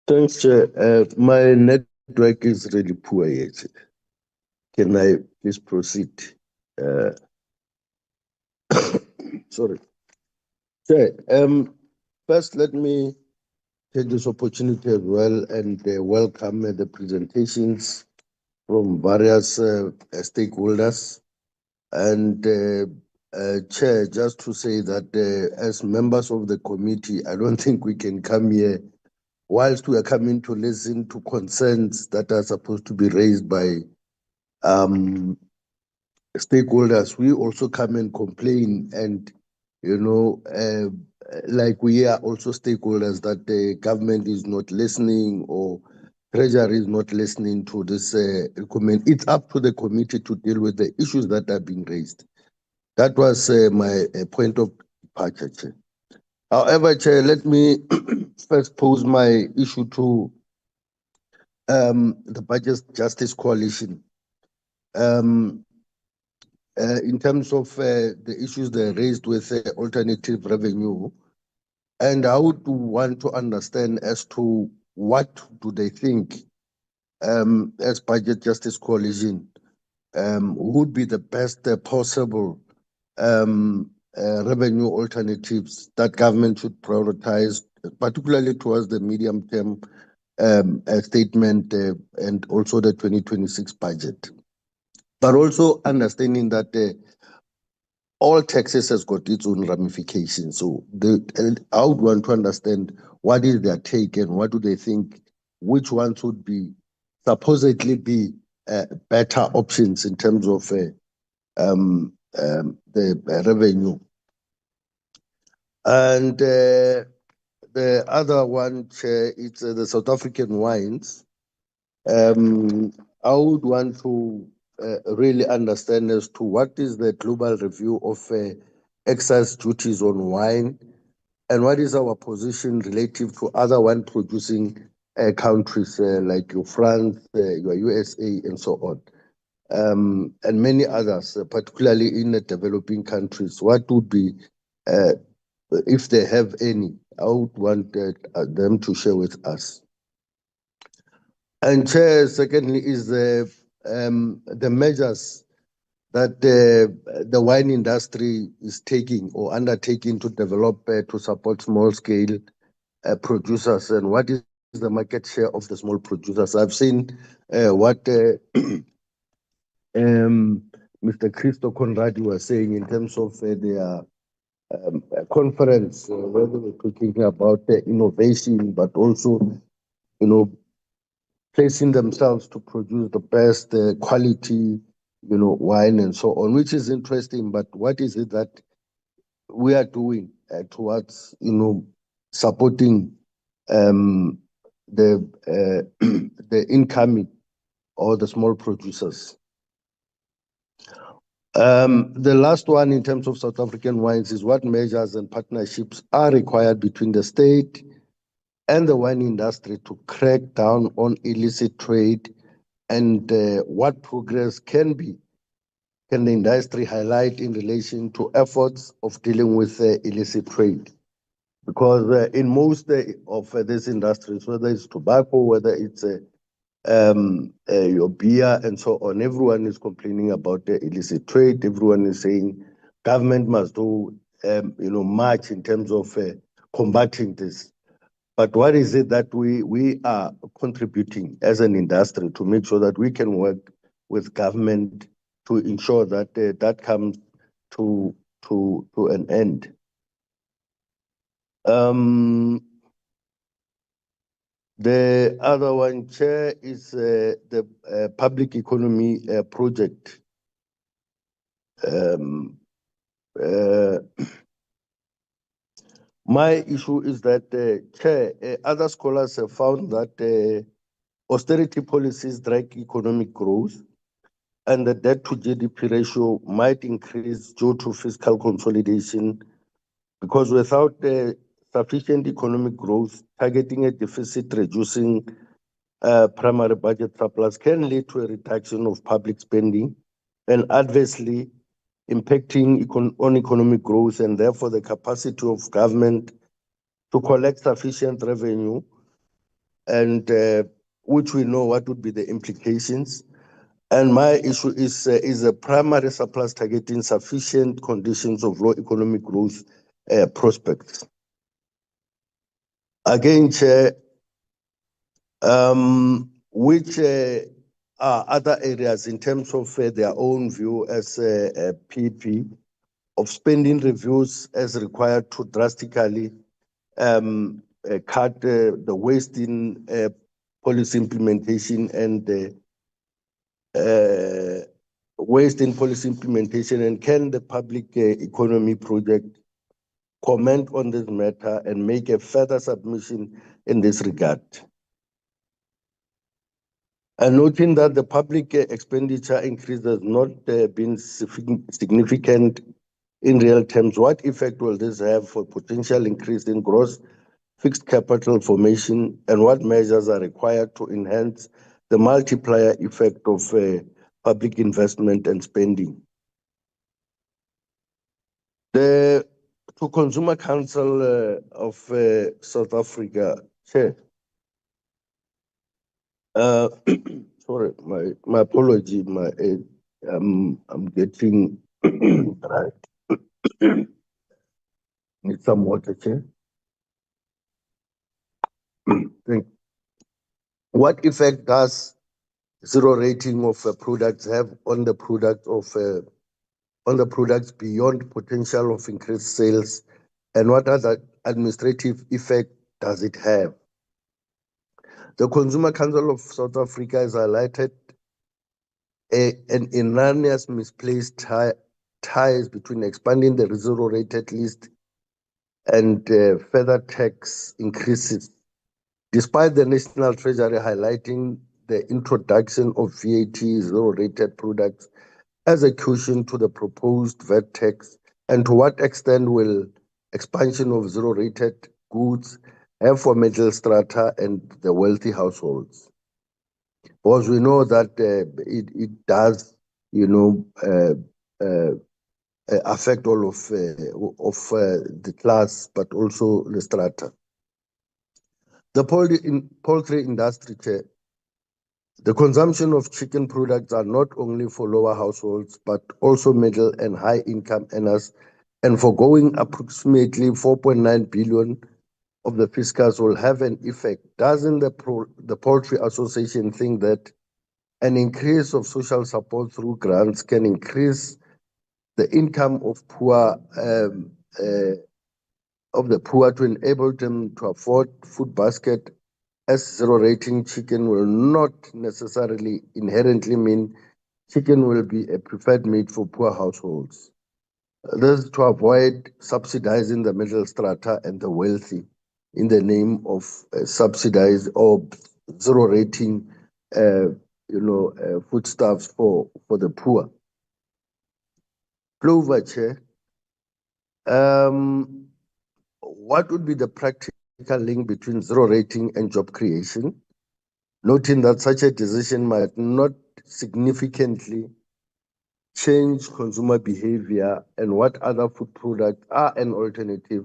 Thanks, Chair. My network is really poor yet. Can I please proceed? Sorry. Chair, first let me take this opportunity as well and welcome the presentations from various stakeholders. And Chair, just to say that as members of the committee, I don't think we can come here whilst we are coming to listen to concerns that are supposed to be raised by stakeholders. We also come and complain, and like we are also stakeholders, that the government is not listening or Treasury is not listening to this comment. It's up to the committee to deal with the issues that are being raised. That was my point of departure, Chair. However, Chair, let me first pose my issue to the Budget Justice Coalition. In terms of the issues they raised with alternative revenue, and I would want to understand as to what do they think as Budget Justice Coalition would be the best possible revenue alternatives that government should prioritize, particularly towards the medium-term statement and also the 2026 budget. But also understanding that all taxes has got its own ramifications. So I would want to understand what is their take and what do they think, which ones would be supposedly be better options in terms of the revenue. And the other one, Chair, it's the South African wines. I would want to really understand as to what is the global review of excise duties on wine, and what is our position relative to other wine producing countries like your France, your USA, and so on. And many others, particularly in the developing countries. What would be, if they have any, I would want them to share with us. And Chair, secondly, is the measures that the wine industry is taking or undertaking to develop to support small-scale producers, and what is the market share of the small producers. I've seen what Mr. Christo Conradi was saying in terms of their conference, where they were talking about innovation, but also, placing themselves to produce the best quality, wine and so on, which is interesting. But what is it that we are doing towards, supporting the the incoming or the small producers? The last one in terms of South African wines is what measures and partnerships are required between the state and the wine industry to crack down on illicit trade, and what progress can the industry highlight in relation to efforts of dealing with illicit trade? Because in most of these industries, whether it's tobacco, whether it's your beer and so on, everyone is complaining about the illicit trade. Everyone is saying government must do much in terms of combating this. But what is it that we are contributing as an industry to make sure that we can work with government to ensure that that comes to an end? The other one, Chair, is the public economy project. My issue is that, Chair, other scholars have found that austerity policies drag economic growth, and the debt to GDP ratio might increase due to fiscal consolidation, because without sufficient economic growth, targeting a deficit reducing primary budget surplus can lead to a reduction of public spending and adversely impacting on economic growth, and therefore the capacity of government to collect sufficient revenue, and which we know what would be the implications. And my issue is a primary surplus targeting sufficient conditions of low economic growth prospects. Again, Chair, which are other areas in terms of their own view as PP, of spending reviews as required to drastically cut the waste in policy implementation and waste in policy implementation, and can the public economy project comment on this matter and make a further submission in this regard? And noting that the public expenditure increase has not been significant in real terms, what effect will this have for potential increase in gross fixed capital formation, and what measures are required to enhance the multiplier effect of public investment and spending? The Consumer Council of South Africa, Chair. Sorry, my apology. I'm getting right. Need some water, Chair. What effect does zero rating of products have on the product of on the products beyond potential of increased sales, and what other administrative effect does it have? The Consumer Council of South Africa has highlighted an erroneous misplaced ties between expanding the zero-rated list and further tax increases, despite the National Treasury highlighting the introduction of VAT zero-rated products as a cushion to the proposed VAT tax, and to what extent will expansion of zero-rated goods have for middle strata and the wealthy households? Because we know that it does, affect all of the class, but also the strata. The poultry industry, Chair, the consumption of chicken products are not only for lower households, but also middle and high income earners, and foregoing approximately 4.9 billion of the fiscals will have an effect. Doesn't the Poultry Association think that an increase of social support through grants can increase the income of the poor to enable them to afford food basket, as zero rating chicken will not necessarily inherently mean chicken will be a preferred meat for poor households? This is to avoid subsidizing the middle strata and the wealthy in the name of subsidized or zero rating foodstuffs for the poor. Clover, Chair, what would be the practical link between zero rating and job creation, noting that such a decision might not significantly change consumer behavior, and what other food products are an alternative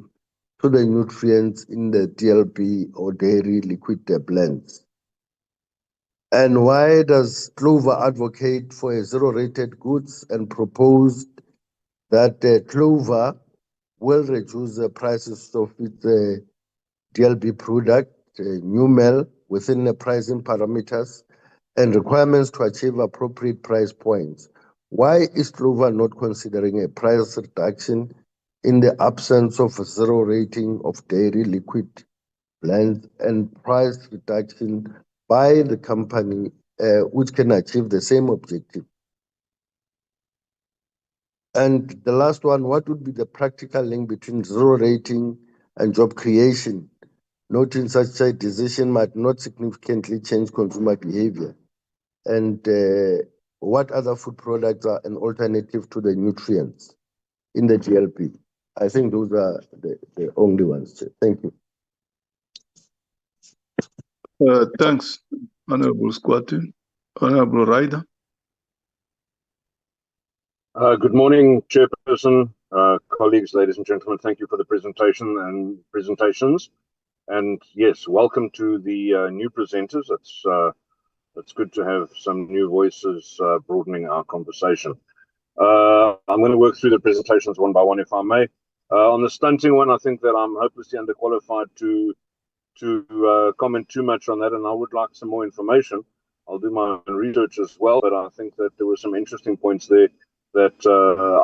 to the nutrients in the DLP or dairy liquid blends? And why does Clover advocate for a zero-rated goods and propose that Clover will reduce the prices of its DLP product, Numel, within the pricing parameters and requirements to achieve appropriate price points? Why is Clover not considering a price reduction in the absence of a zero rating of dairy liquid blends, and price reduction by the company which can achieve the same objective? And the last one, what would be the practical link between zero rating and job creation, noting such a decision might not significantly change consumer behavior? And what other food products are an alternative to the nutrients in the GLP? I think those are the only ones. Thank you. Thanks, Honorable Squati. Honorable Ryder. Good morning, Chairperson, colleagues, ladies and gentlemen. Thank you for the presentation and presentations. And yes, welcome to the new presenters. It's good to have some new voices broadening our conversation. I'm going to work through the presentations one by one, if I may. On the stunting one, I think that I'm hopelessly underqualified to comment too much on that, and I would like some more information. I'll do my own research as well, but I think that there were some interesting points there that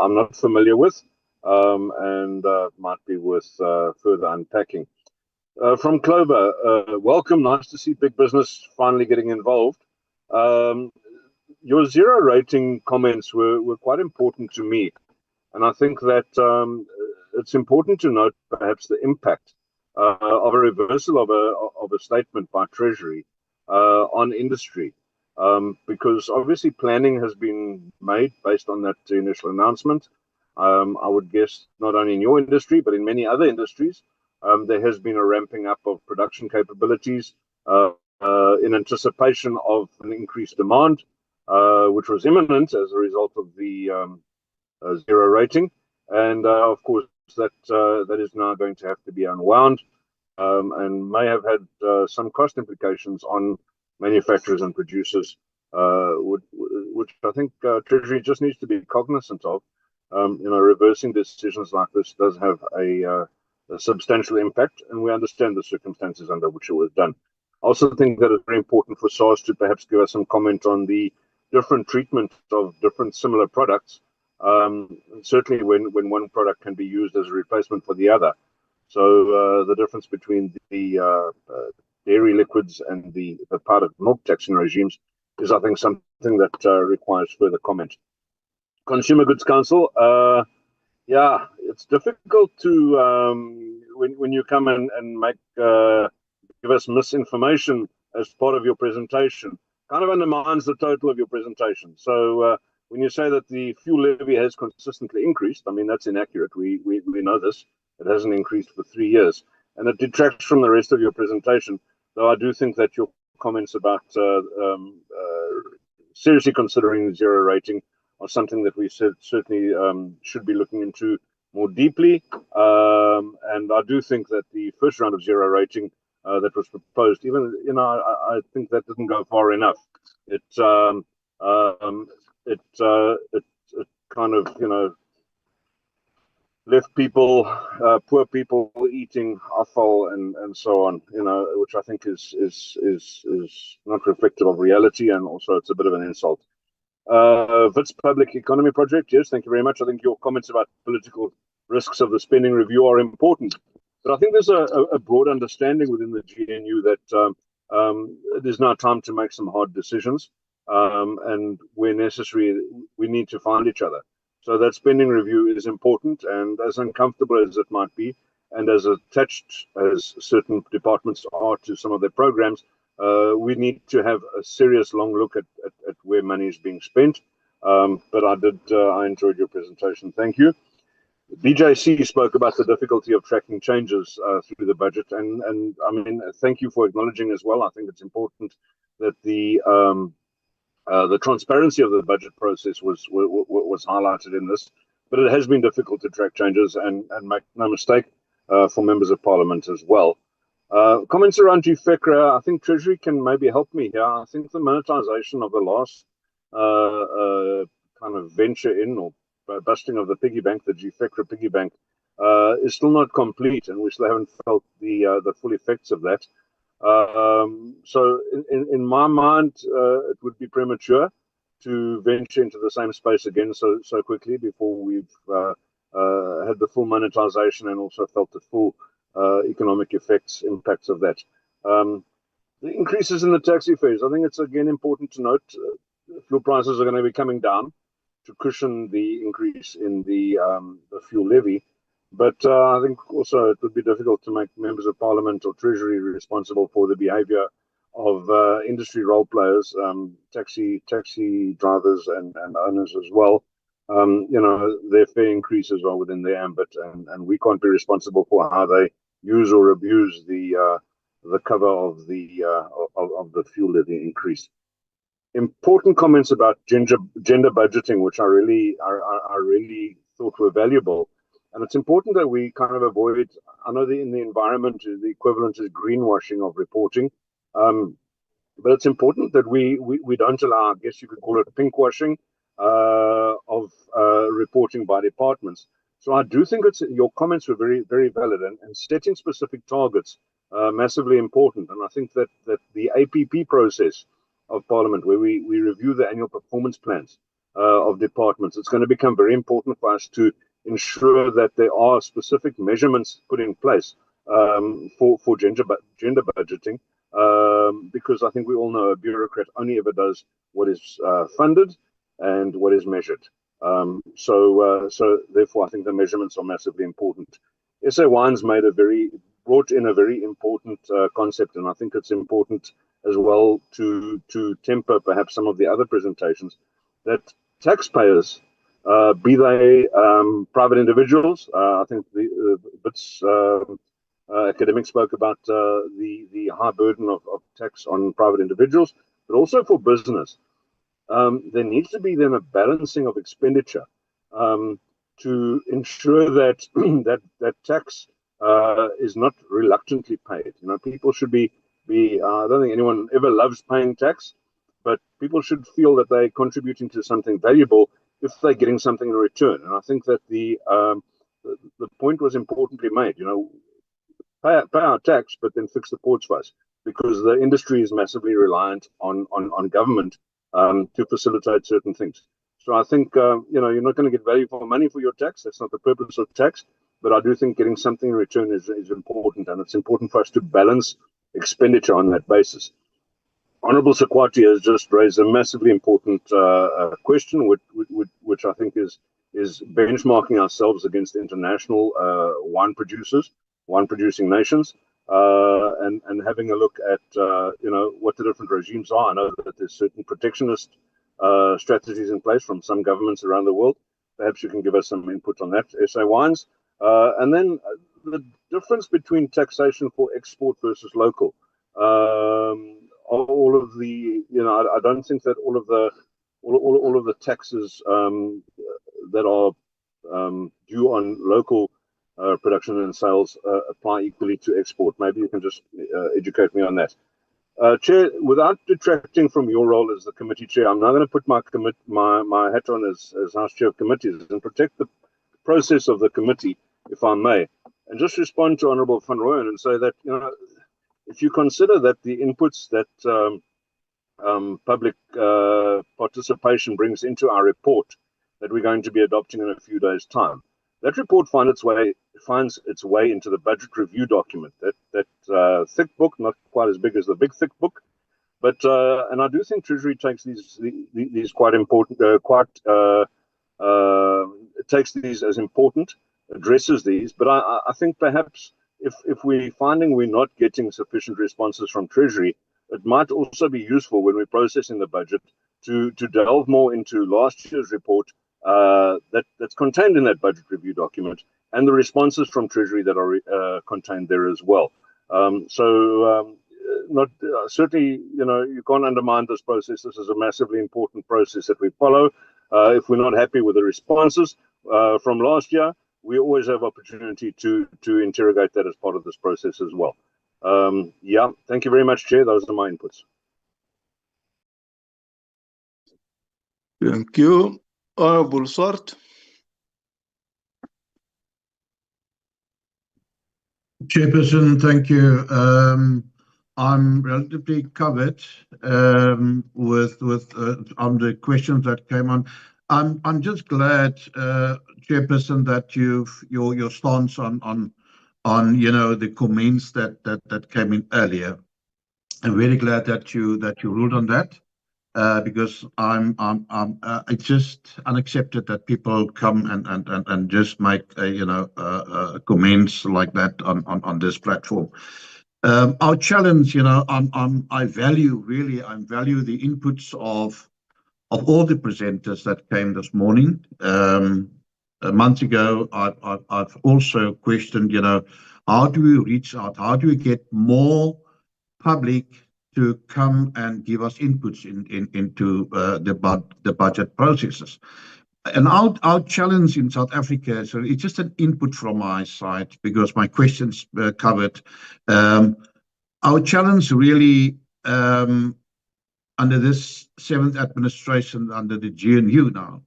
I'm not familiar with. and might be worth further unpacking. From Clover, welcome. Nice to see big business finally getting involved. Your zero rating comments were quite important to me. And I think that it's important to note perhaps the impact of a reversal of a statement by Treasury on industry. Because obviously planning has been made based on that initial announcement. I would guess not only in your industry, but in many other industries, there has been a ramping up of production capabilities in anticipation of an increased demand, which was imminent as a result of the zero rating. And of course, that is now going to have to be unwound and may have had some cost implications on manufacturers and producers, which I think Treasury just needs to be cognizant of. Reversing decisions like this does have a substantial impact, and we understand the circumstances under which it was done. I also think that it's very important for SARS to perhaps give us some comment on the different treatment of different similar products, certainly when one product can be used as a replacement for the other. So the difference between the dairy liquids and the powdered milk taxing regimes is, I think, something that requires further comment. Consumer Goods Council, yeah, it's difficult to when you come and make give us misinformation as part of your presentation, kind of undermines the total of your presentation. So when you say that the fuel levy has consistently increased, I mean, that's inaccurate. We know this. It hasn't increased for 3 years, and it detracts from the rest of your presentation. Though I do think that your comments about seriously considering zero rating are something that we certainly should be looking into more deeply. And I do think that the first round of zero rating that was proposed, even I think that didn't go far enough. It kind of left people, poor people, eating offal and so on, which I think is not reflective of reality, and also it's a bit of an insult. Wits Public Economy Project, yes, thank you very much. I think your comments about political risks of the spending review are important, but I think there's a broad understanding within the GNU that it is now time to make some hard decisions, and where necessary, we need to find each other. So that spending review is important, and as uncomfortable as it might be, and as attached as certain departments are to some of their programs, we need to have a serious long look at where money is being spent. But I enjoyed your presentation. Thank you. BJC spoke about the difficulty of tracking changes through the budget, and I mean, thank you for acknowledging as well. I think it's important that the transparency of the budget process was highlighted in this, but it has been difficult to track changes, and make no mistake, for members of parliament as well. Comments around GFECRA, I think Treasury can maybe help me here. I think the monetization of the last kind of venture in, or busting of the piggy bank, the GFECRA piggy bank, is still not complete, and we still haven't felt the full effects of that. So in my mind, it would be premature to venture into the same space again so quickly before we've had the full monetization and also felt the full economic impacts of that. The increases in the taxi fares, I think it's again important to note fuel prices are going to be coming down to cushion the increase in the fuel levy. But I think also it would be difficult to make members of parliament or Treasury responsible for the behavior of industry role players, taxi drivers and owners as well. Their fare increases are within their ambit, and we can't be responsible for how they use or abuse the cover of the fuel levy increase. Important comments about gender budgeting, which I really thought were valuable. And it's important that we kind of avoid, I know in the environment, the equivalent is greenwashing of reporting. But it's important that we don't allow, I guess you could call it pinkwashing of reporting by departments. So I do think your comments were very, very valid, and setting specific targets massively important. And I think that the APP process of Parliament, where we review the annual performance plans of departments, it's going to become very important for us to ensure that there are specific measurements put in place for gender budgeting, because I think we all know a bureaucrat only ever does what is funded and what is measured. So therefore, I think the measurements are massively important. SA Wines brought in a very important concept, and I think it's important as well to temper perhaps some of the other presentations, that taxpayers, be they private individuals, I think the BITS academic spoke about the high burden of tax on private individuals, but also for business. There needs to be then a balancing of expenditure to ensure that that tax is not reluctantly paid. People should be. I don't think anyone ever loves paying tax, but people should feel that they're contributing to something valuable if they're getting something in return. And I think that the point was importantly made. Pay our tax, but then fix the ports for us, because the industry is massively reliant on government to facilitate certain things. So I think you're not going to get value for money for your tax. That's not the purpose of tax. But I do think getting something in return is important, and it's important for us to balance expenditure on that basis. Honourable Sekwati has just raised a massively important question, which I think is benchmarking ourselves against international wine producing nations, and having a look at what the different regimes are. I know that there's certain protectionist strategies in place from some governments around the world. Perhaps you can give us some input on that, SA Wines. And then the difference between taxation for export versus local. All of the, I don't think that all of the taxes that are due on local production and sales apply equally to export. Maybe you can just educate me on that. Chair, without detracting from your role as the committee chair, I'm now going to put my hat on as House Chair of Committees and protect the process of the committee, if I may, and just respond to Honourable Van Rooyen and say that, if you consider that the inputs that public participation brings into our report that we're going to be adopting in a few days' time, that report finds its way into the budget review document. That thick book, not quite as big as the big thick book, but and I do think Treasury takes these quite important, takes these as important, addresses these. But I think perhaps if we're finding we're not getting sufficient responses from Treasury, it might also be useful when we're processing the budget to delve more into last year's report that's contained in that budget review document, and the responses from Treasury that are contained there as well. Not certainly, you can't undermine this process. This is a massively important process that we follow. If we're not happy with the responses from last year, we always have opportunity to interrogate that as part of this process as well. Yeah, thank you very much, Chair. Those are my inputs. Thank you. Honourable Swart. Chairperson, thank you. I'm relatively covered with on the questions that came on. I'm just glad, Chairperson, that your stance on the comments that came in earlier. I'm very glad that you ruled on that. Because it's just unacceptable that people come and just make comments like that on this platform. Our challenge, I value the inputs of all the presenters that came this morning. A month ago, I've also questioned, how do we reach out? How do we get more public to come and give us inputs into the budget processes? And our challenge in South Africa, so it's just an input from my side because my questions were covered. Our challenge really under this 7th administration, under the GNU now,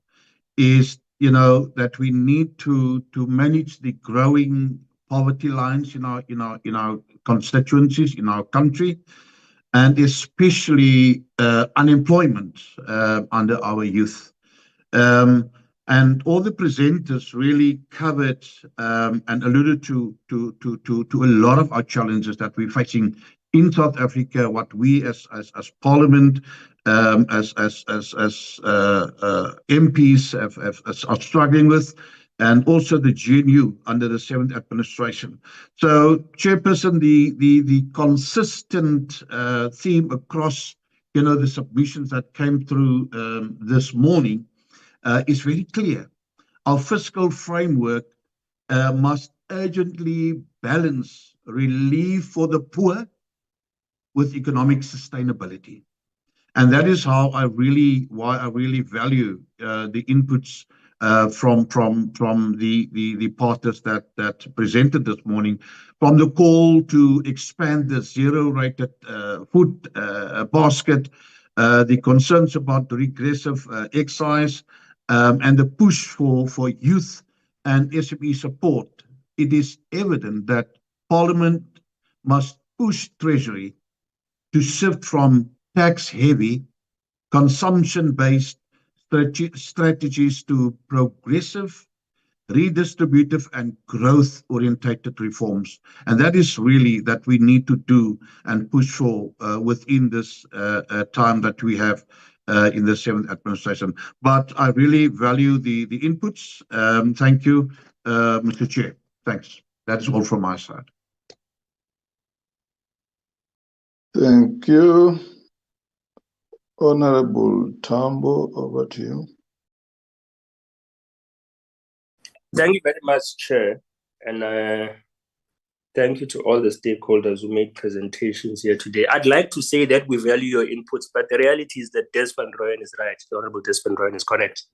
is that we need to manage the growing poverty lines in our constituencies, in our country, and especially unemployment under our youth. And all the presenters really covered and alluded to a lot of our challenges that we're facing in South Africa, what we as Parliament, as MPs are struggling with, and also the GNU under the 7th administration. So, Chairperson, the consistent theme across, the submissions that came through this morning is very clear. Our fiscal framework must urgently balance relief for the poor with economic sustainability. And that is why I really value the inputs from the partners that presented this morning, from the call to expand the zero-rated food basket, the concerns about regressive excise, and the push for youth and SME support. It is evident that Parliament must push Treasury to shift from tax-heavy, consumption-based strategies to progressive, redistributive, and growth-orientated reforms. And that is really that we need to do and push for within this time that we have in the 7th administration. But I really value the inputs. Thank you, Mr. Chair. Thanks. That's all from my side. Thank you. Honorable Tambo, over to you. Thank you very much, Chair. And thank you to all the stakeholders who made presentations here today. I'd like to say that we value your inputs, but the reality is that Desmond Royan is right. The Honorable Desmond Royan is correct.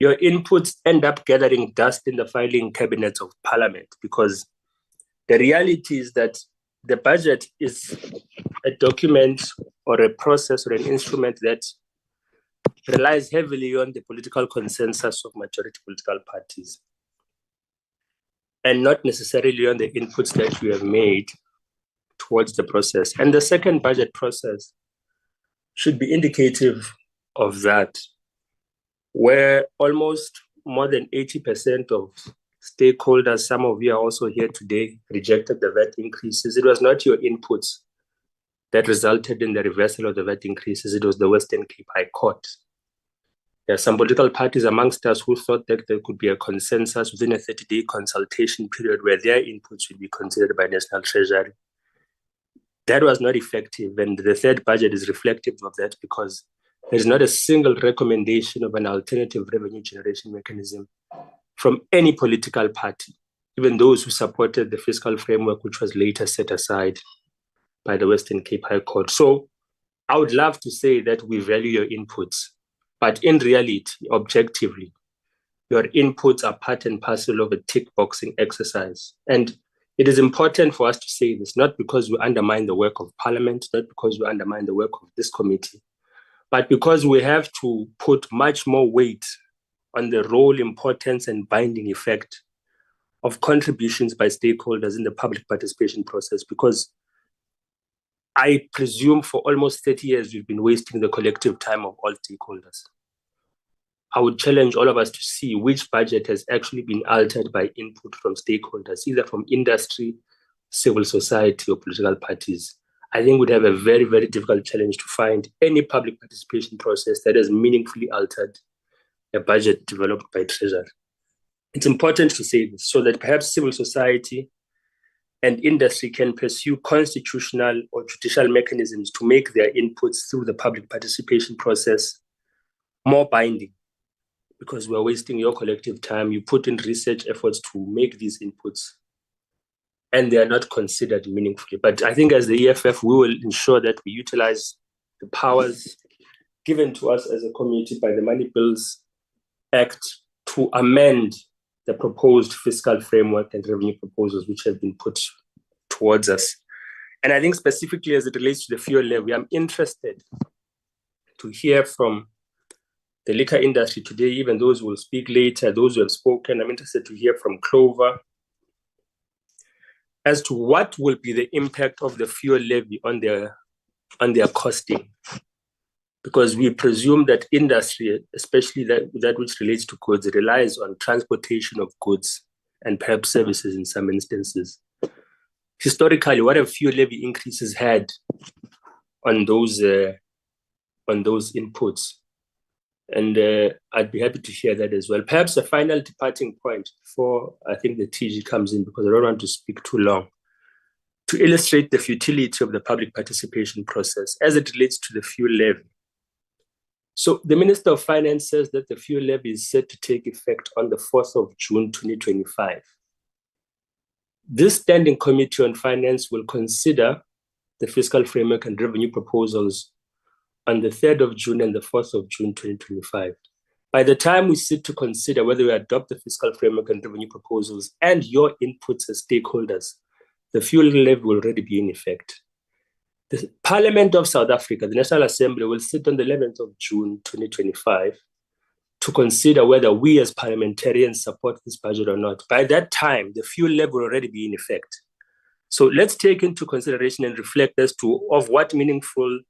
Your inputs end up gathering dust in the filing cabinets of Parliament, because the reality is that the budget is a document or a process or an instrument that relies heavily on the political consensus of majority political parties, and not necessarily on the inputs that we have made towards the process. And the second budget process should be indicative of that, where almost more than 80% of stakeholders, some of you are also here today, rejected the VAT increases. It was not your inputs that resulted in the reversal of the VAT increases. It was the Western Cape High Court. There are some political parties amongst us who thought that there could be a consensus within a 30-day consultation period where their inputs would be considered by National Treasury. That was not effective, and the third budget is reflective of that, because there is not a single recommendation of an alternative revenue generation mechanism from any political party, even those who supported the fiscal framework, which was later set aside by the Western Cape High Court. So I would love to say that we value your inputs, but in reality, objectively, your inputs are part and parcel of a tick-boxing exercise. And it is important for us to say this, not because we undermine the work of Parliament, not because we undermine the work of this committee, but because we have to put much more weight on the role, importance, and binding effect of contributions by stakeholders in the public participation process, because I presume for almost 30 years, we've been wasting the collective time of all stakeholders. I would challenge all of us to see which budget has actually been altered by input from stakeholders, either from industry, civil society, or political parties. I think we'd have a very, very difficult challenge to find any public participation process that has meaningfully altered a budget developed by Treasury. It's important to say this so that perhaps civil society and industry can pursue constitutional or judicial mechanisms to make their inputs through the public participation process more binding, because we're wasting your collective time. You put in research efforts to make these inputs, and they are not considered meaningfully. But I think as the EFF, we will ensure that we utilize the powers given to us as a committee by the Money Bills Act to amend the proposed fiscal framework and revenue proposals which have been put towards us. And I think specifically as it relates to the fuel levy, I'm interested to hear from the liquor industry today, even those who will speak later, those who have spoken. I'm interested to hear from Clover as to what will be the impact of the fuel levy on their costing. because we presume that industry, especially that which relates to goods, relies on transportation of goods and perhaps services in some instances. Historically, what have fuel levy increases had on those inputs? And I'd be happy to share that as well. Perhaps a final departing point before I think the TG comes in, because I don't want to speak too long, to illustrate the futility of the public participation process as it relates to the fuel levy. So the Minister of Finance says that the fuel levy is set to take effect on the 4th of June, 2025. This Standing Committee on Finance will consider the fiscal framework and revenue proposals on the 3rd of June and the 4th of June, 2025. By the time we sit to consider whether we adopt the fiscal framework and revenue proposals and your inputs as stakeholders, the fuel levy will already be in effect. The Parliament of South Africa, the National Assembly, will sit on the 11th of June, 2025, to consider whether we as parliamentarians support this budget or not. By that time, the fuel levy will already be in effect. So let's take into consideration and reflect as to of what meaningful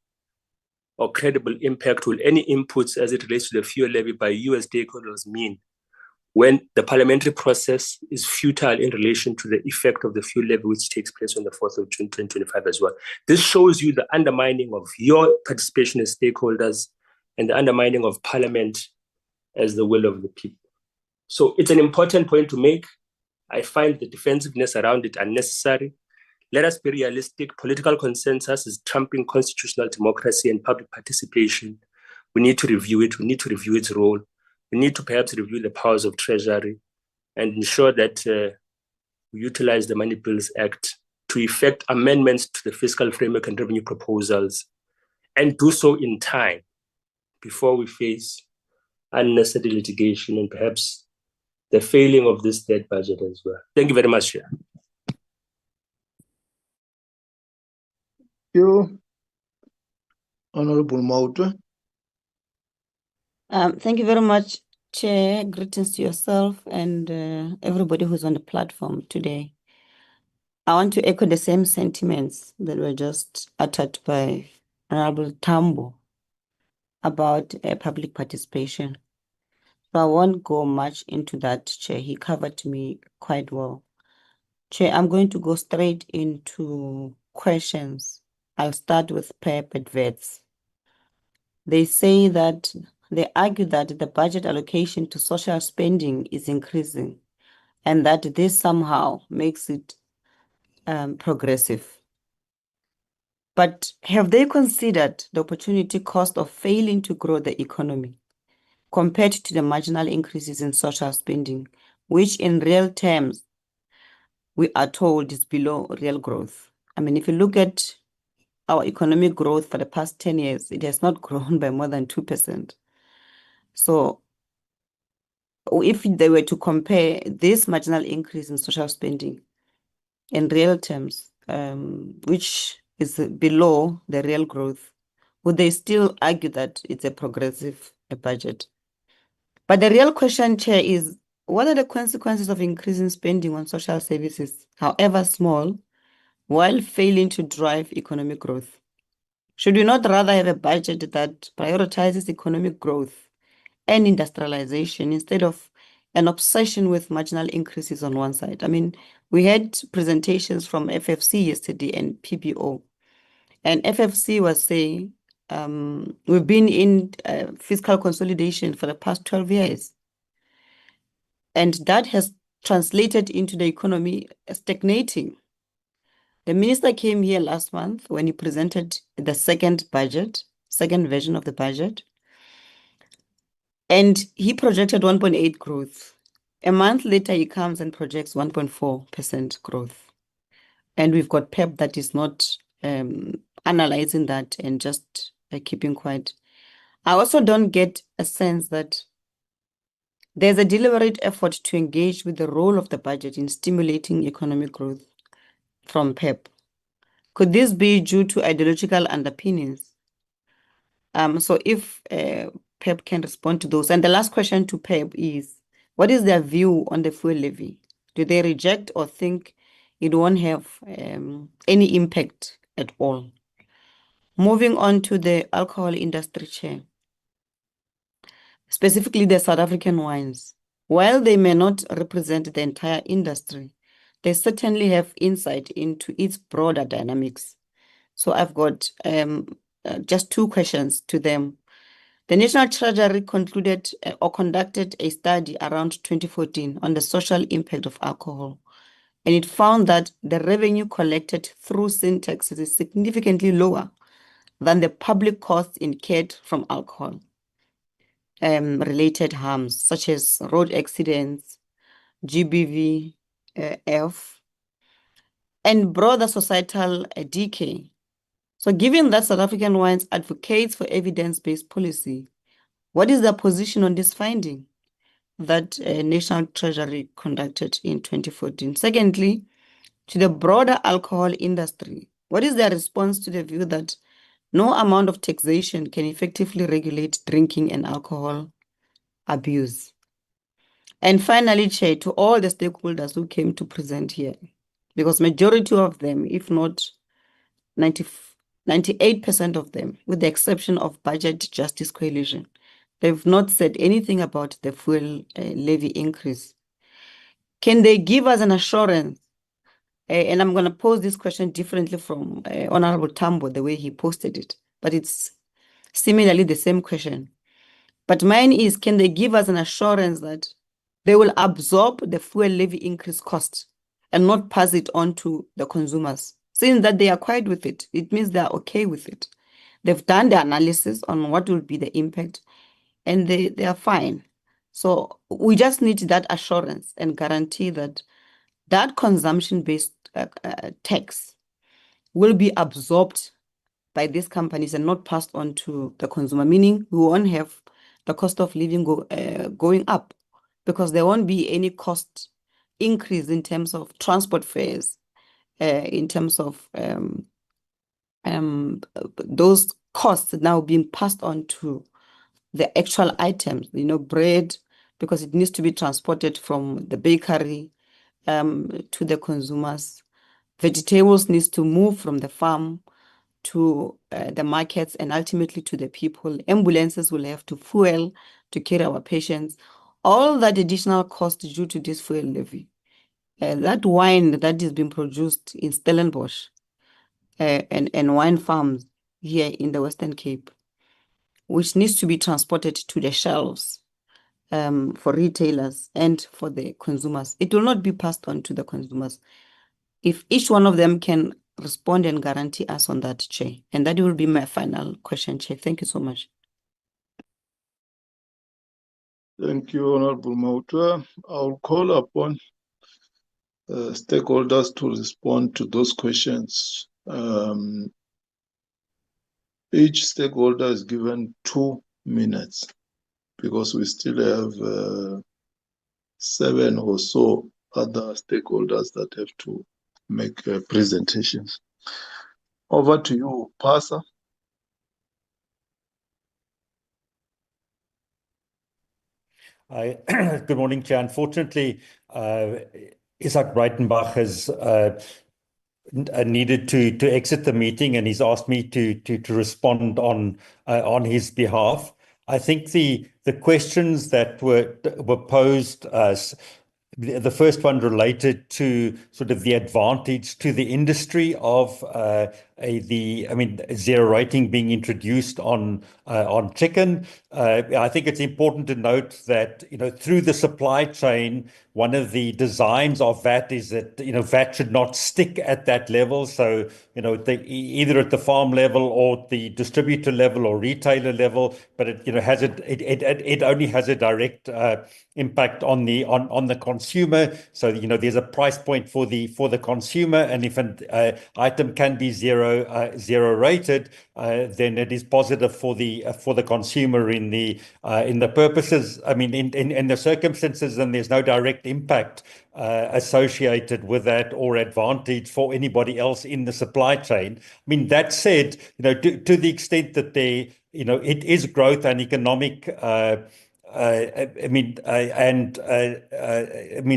or credible impact will any inputs as it relates to the fuel levy by you as stakeholders mean when the parliamentary process is futile in relation to the effect of the fuel levy, which takes place on the 4th of June, 2025 as well. This shows you the undermining of your participation as stakeholders and the undermining of parliament as the will of the people. So it's an important point to make. I find the defensiveness around it unnecessary. Let us be realistic. Political consensus is trumping constitutional democracy and public participation. We need to review it. We need to review its role. We need to perhaps review the powers of Treasury and ensure that we utilize the Money Bills Act to effect amendments to the fiscal framework and revenue proposals, and do so in time before we face unnecessary litigation and perhaps the failing of this third budget as well. Thank you very much, Chair. You, Honorable Mautwe. Thank you very much, Chair. Greetings to yourself and everybody who's on the platform today. I want to echo the same sentiments that were just uttered by Honorable Tambo about public participation. So I won't go much into that, Chair. He covered me quite well. Chair, I'm going to go straight into questions. I'll start with PEP and VETS. They say that they argue that the budget allocation to social spending is increasing and that this somehow makes it progressive. But have they considered the opportunity cost of failing to grow the economy compared to the marginal increases in social spending, which in real terms, we are told is below real growth? I mean, if you look at our economic growth for the past 10 years, it has not grown by more than 2%. So if they were to compare this marginal increase in social spending in real terms, which is below the real growth, would they still argue that it's a progressive budget? But the real question, Chair, is what are the consequences of increasing spending on social services, however small, while failing to drive economic growth? Should we not rather have a budget that prioritizes economic growth and industrialization instead of an obsession with marginal increases on one side? I mean, we had presentations from FFC yesterday and PBO, and FFC was saying we've been in fiscal consolidation for the past 12 years, and that has translated into the economy stagnating. The minister came here last month when he presented the second version of the budget, and he projected 1.8 growth. A month later, he comes and projects 1.4% growth. And we've got PEP that is not analyzing that and just keeping quiet. I also don't get a sense that there's a deliberate effort to engage with the role of the budget in stimulating economic growth from PEP. Could this be due to ideological underpinnings? So if PEP can respond to those. And the last question to PEP is, what is their view on the fuel levy? Do they reject or think it won't have any impact at all? Moving on to the alcohol industry, Chair, specifically the South African wines. While they may not represent the entire industry, they certainly have insight into its broader dynamics. So I've got just two questions to them. The National Treasury concluded or conducted a study around 2014 on the social impact of alcohol, and it found that the revenue collected through sin taxes is significantly lower than the public costs incurred from alcohol related harms such as road accidents, GBV, F, and broader societal decay. So given that South African Wines advocates for evidence-based policy, what is their position on this finding that National Treasury conducted in 2014? Secondly, to the broader alcohol industry, what is their response to the view that no amount of taxation can effectively regulate drinking and alcohol abuse? And finally, Chair, to all the stakeholders who came to present here, because majority of them, if not 98% of them, with the exception of Budget Justice Coalition, they've not said anything about the fuel levy increase. Can they give us an assurance? And I'm going to pose this question differently from Honorable Tambo, the way he posted it, but it's similarly the same question. But mine is, can they give us an assurance that they will absorb the fuel levy increase cost and not pass it on to the consumers? Since that they are quiet with it, it means they are okay with it. They've done the analysis on what will be the impact, and they are fine. So we just need that assurance and guarantee that that consumption-based tax will be absorbed by these companies and not passed on to the consumer, meaning we won't have the cost of living going up, because there won't be any cost increase in terms of transport fares, in terms of those costs now being passed on to the actual items, bread, because it needs to be transported from the bakery to the consumers. Vegetables needs to move from the farm to the markets and ultimately to the people. Ambulances will have to fuel to carry our patients. All that additional cost due to this fuel levy. That wine that is being produced in Stellenbosch and wine farms here in the Western Cape, which needs to be transported to the shelves for retailers and for the consumers. It will not be passed on to the consumers. If each one of them can respond and guarantee us on that, Chair. And that will be my final question, Chair. Thank you so much. Thank you, Honorable Mauta. I'll call upon stakeholders to respond to those questions. Each stakeholder is given 2 minutes because we still have 7 or so other stakeholders that have to make presentations. Over to you, Pastor. Good morning, Chair. Unfortunately, Isaac Breitenbach has needed to exit the meeting, and he's asked me to respond on his behalf. I think the questions that were posed us, the first one related to sort of the advantage to the industry of zero rating being introduced on chicken. I think it's important to note that through the supply chain, one of the designs of VAT is that VAT should not stick at that level. So either at the farm level or the distributor level or retailer level, but it only has a direct impact on the consumer. So there's a price point for the consumer, and if an item can be zero rated, then it is positive for the consumer in the purposes. I mean, in the circumstances, and there's no direct impact associated with that or advantage for anybody else in the supply chain. I mean, that said, to the extent that it is growth and economic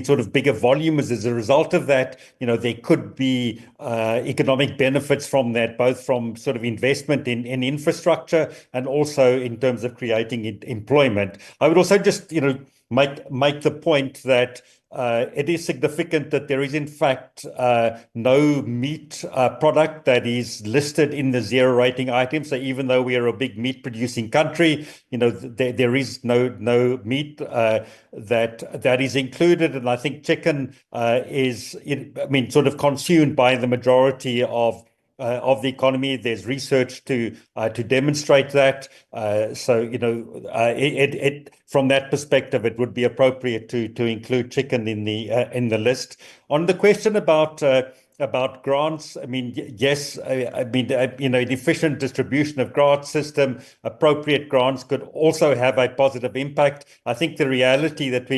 sort of bigger volumes as a result of that. There could be economic benefits from that, both from sort of investment in infrastructure and also in terms of creating employment. I would also just, make the point that it is significant that there is, in fact, no meat product that is listed in the zero rating item. So even though we are a big meat producing country, there is no meat that is included. And I think chicken is, sort of consumed by the majority of the economy. There's research to demonstrate that. From that perspective, it would be appropriate to include chicken in the list. On the question about grants, yes, an efficient distribution of grant system, appropriate grants could also have a positive impact. I think the reality that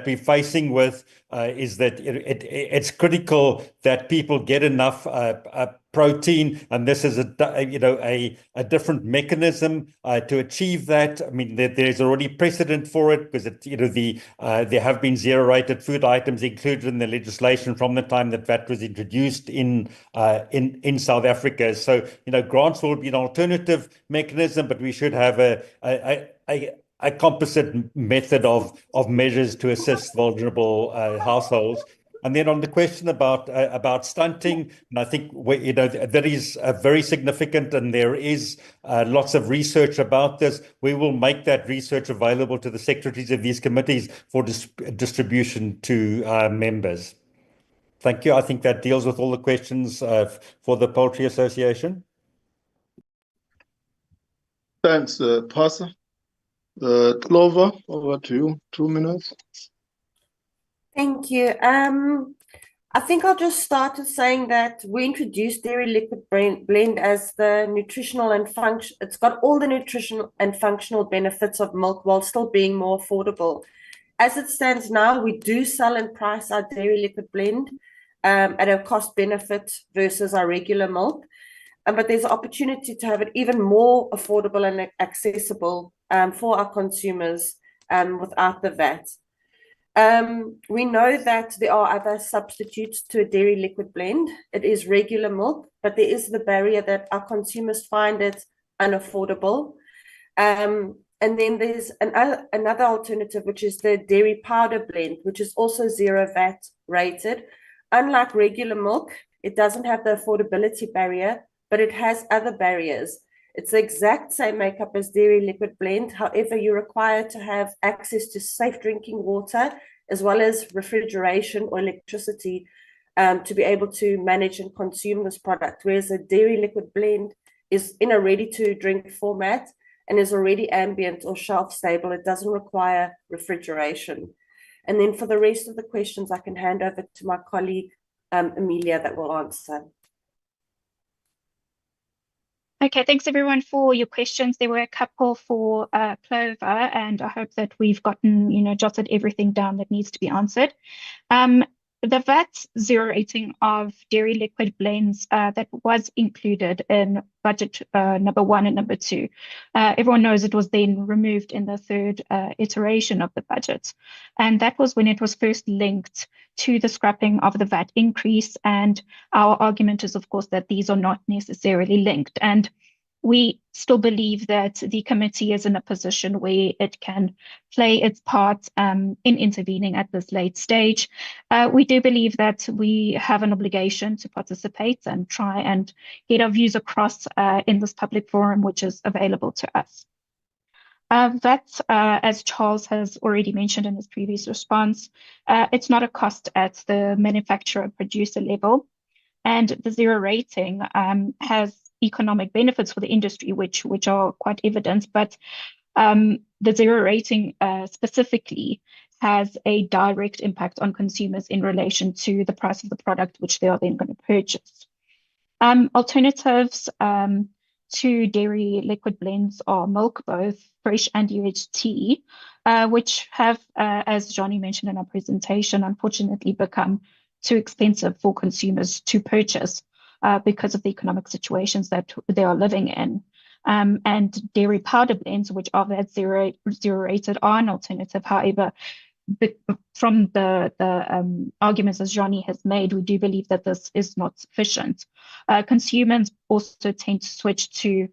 we're facing with is that it's critical that people get enough protein, and this is a different mechanism to achieve that. There's already precedent for it because there have been zero-rated food items included in the legislation from the time that VAT was introduced in South Africa. So grants will be an alternative mechanism, but we should have a composite method of measures to assist vulnerable households. And then on the question about stunting, and I think that is very significant, and there is lots of research about this. We will make that research available to the secretaries of these committees for distribution to members. Thank you. I think that deals with all the questions for the Poultry Association. Thanks, Pastor. Clover, over to you. 2 minutes. Thank you. I think I'll just start with saying that we introduced Dairy Liquid Blend as the nutritional and function. It's got all the nutritional and functional benefits of milk while still being more affordable. As it stands now, we do sell and price our Dairy Liquid Blend at a cost benefit versus our regular milk. But there's an opportunity to have it even more affordable and accessible for our consumers without the VAT. We know that there are other substitutes to a Dairy Liquid Blend. It is regular milk, but there is the barrier that our consumers find it unaffordable. And then there's another alternative, which is the Dairy Powder Blend, which is also zero VAT rated. Unlike regular milk, it doesn't have the affordability barrier, but it has other barriers. It's the exact same makeup as Dairy Liquid Blend. However, you're required to have access to safe drinking water, as well as refrigeration or electricity to be able to manage and consume this product. Whereas a Dairy Liquid Blend is in a ready-to-drink format and is already ambient or shelf-stable. It doesn't require refrigeration. And then for the rest of the questions, I can hand over to my colleague, Amelia, that will answer. Okay, thanks everyone for your questions. There were a couple for Clover, and I hope that we've gotten, jotted everything down that needs to be answered. The VAT zero rating of Dairy Liquid Blends that was included in budget number 1 and number 2. Everyone knows it was then removed in the third iteration of the budget. And that was when it was first linked to the scrapping of the VAT increase. And our argument is, of course, that these are not necessarily linked. And we still believe that the committee is in a position where it can play its part in intervening at this late stage. We do believe that we have an obligation to participate and try and get our views across in this public forum, which is available to us. That, as Charles has already mentioned in his previous response, it's not a cost at the manufacturer-producer level. And the zero rating has economic benefits for the industry, which are quite evident, but the zero rating specifically has a direct impact on consumers in relation to the price of the product, which they are then going to purchase. Alternatives to Dairy Liquid Blends are milk, both fresh and UHT, which have, as Johnny mentioned in our presentation, unfortunately become too expensive for consumers to purchase because of the economic situations that they are living in. And dairy powder blends, which are VAT zero rated, are an alternative. However, from the arguments as Johnny has made, we do believe that this is not sufficient. Consumers also tend to switch to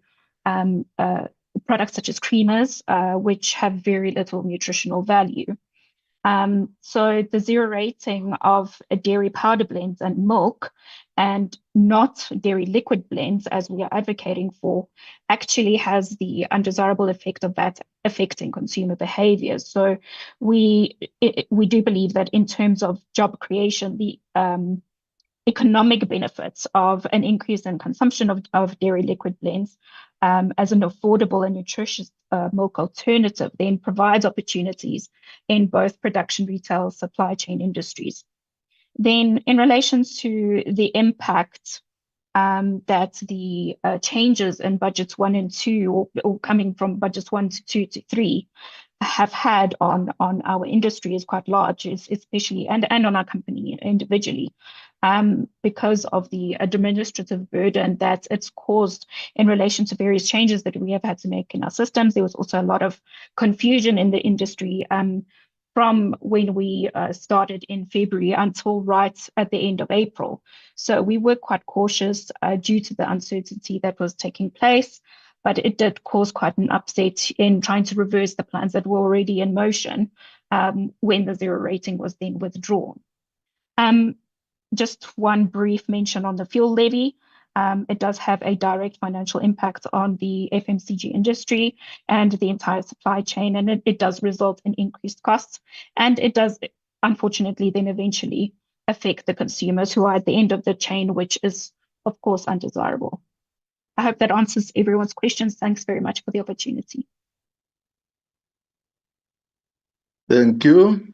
products such as creamers, which have very little nutritional value. So the zero rating of dairy powder blends and milk, and not dairy liquid blends, as we are advocating for, actually has the undesirable effect of that affecting consumer behaviors. So we do believe that in terms of job creation, the economic benefits of an increase in consumption of dairy liquid blends as an affordable and nutritious milk alternative then provides opportunities in both production, retail, supply chain industries. Then in relation to the impact that the changes in budgets 1 and 2, or coming from budgets 1 to 2 to 3, have had on our industry is quite large, especially and on our company individually, because of the administrative burden that it's caused in relation to various changes that we have had to make in our systems. There was also a lot of confusion in the industry from when we started in February until right at the end of April. So we were quite cautious due to the uncertainty that was taking place, but it did cause quite an upset in trying to reverse the plans that were already in motion when the zero rating was then withdrawn. Just one brief mention on the fuel levy. It does have a direct financial impact on the FMCG industry and the entire supply chain, and it does result in increased costs. And it does, unfortunately, then eventually affect the consumers who are at the end of the chain, which is, of course, undesirable. I hope that answers everyone's questions. Thanks very much for the opportunity. Thank you.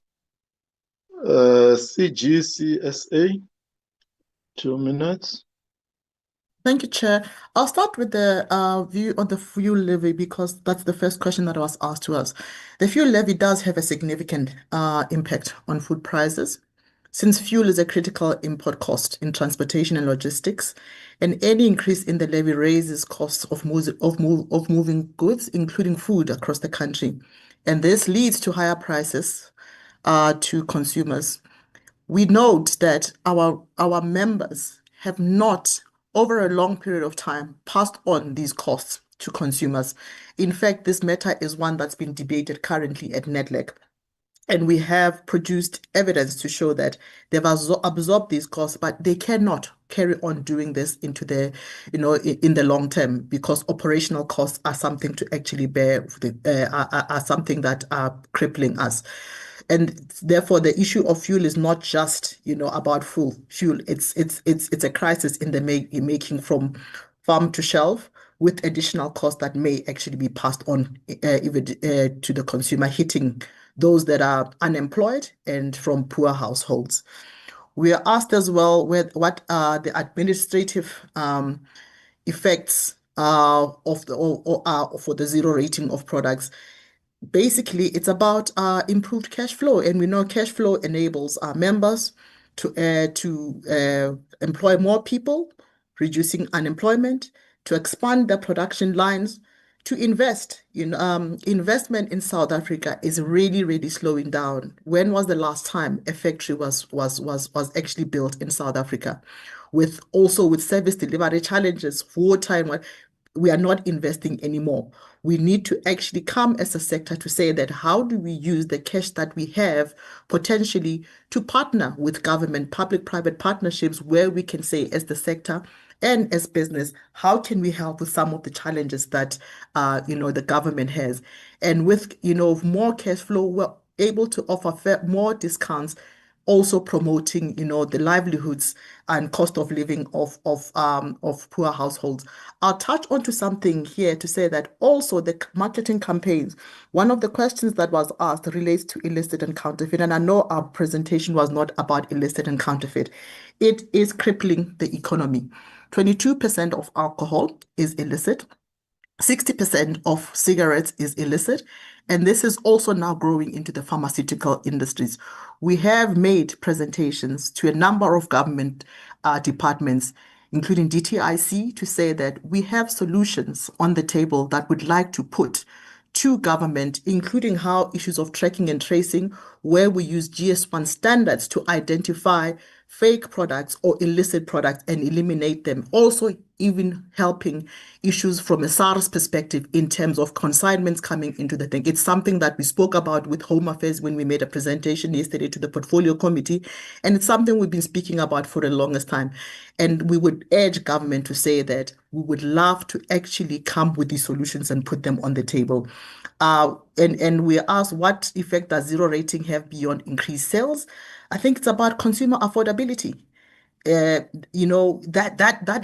CGCSA, 2 minutes. Thank you, Chair. I'll start with the view on the fuel levy because that's the first question that was asked to us. The fuel levy does have a significant impact on food prices, since fuel is a critical input cost in transportation and logistics, and any increase in the levy raises costs of moving goods, including food, across the country. And this leads to higher prices to consumers. We note that our members have not, over a long period of time, passed on these costs to consumers. In fact, this matter is one that's been debated currently at NEDLAC. And we have produced evidence to show that they've absorbed these costs, but they cannot carry on doing this into the, in the long term, because operational costs are something to actually bear, are something that are crippling us. And therefore, the issue of fuel is not just, about fuel. It's a crisis in the making from farm to shelf, with additional costs that may actually be passed on even to the consumer, hitting those that are unemployed and from poor households. We are asked as well what are the administrative effects for the zero rating of products. Basically, it's about improved cash flow, and we know cash flow enables our members to employ more people, reducing unemployment, to expand their production lines, to invest. Investment in South Africa is really, really slowing down. When was the last time a factory was actually built in South Africa? With service delivery challenges, wartime, we are not investing anymore. We need to actually come as a sector to say that how do we use the cash that we have potentially to partner with government, public-private partnerships, where we can say as the sector and as business, how can we help with some of the challenges that the government has? And with more cash flow, we're able to offer more discounts, also promoting the livelihoods and cost of living of poor households. I'll touch onto something here to say that also the marketing campaigns, one of the questions that was asked relates to illicit and counterfeit, and I know our presentation was not about illicit and counterfeit. It is crippling the economy. 22% of alcohol is illicit. 60% of cigarettes is illicit, and this is also now growing into the pharmaceutical industries. We have made presentations to a number of government departments including DTIC, to say that we have solutions on the table that we'd like to put to government, including how issues of tracking and tracing, where we use GS1 standards to identify fake products or illicit products and eliminate them. Also, even helping issues from a SARS perspective in terms of consignments coming into the thing. It's something that we spoke about with Home Affairs when we made a presentation yesterday to the Portfolio Committee, and it's something we've been speaking about for the longest time. And we would urge government to say that we would love to actually come with these solutions and put them on the table. And we asked, what effect does zero rating have beyond increased sales? I think it's about consumer affordability. That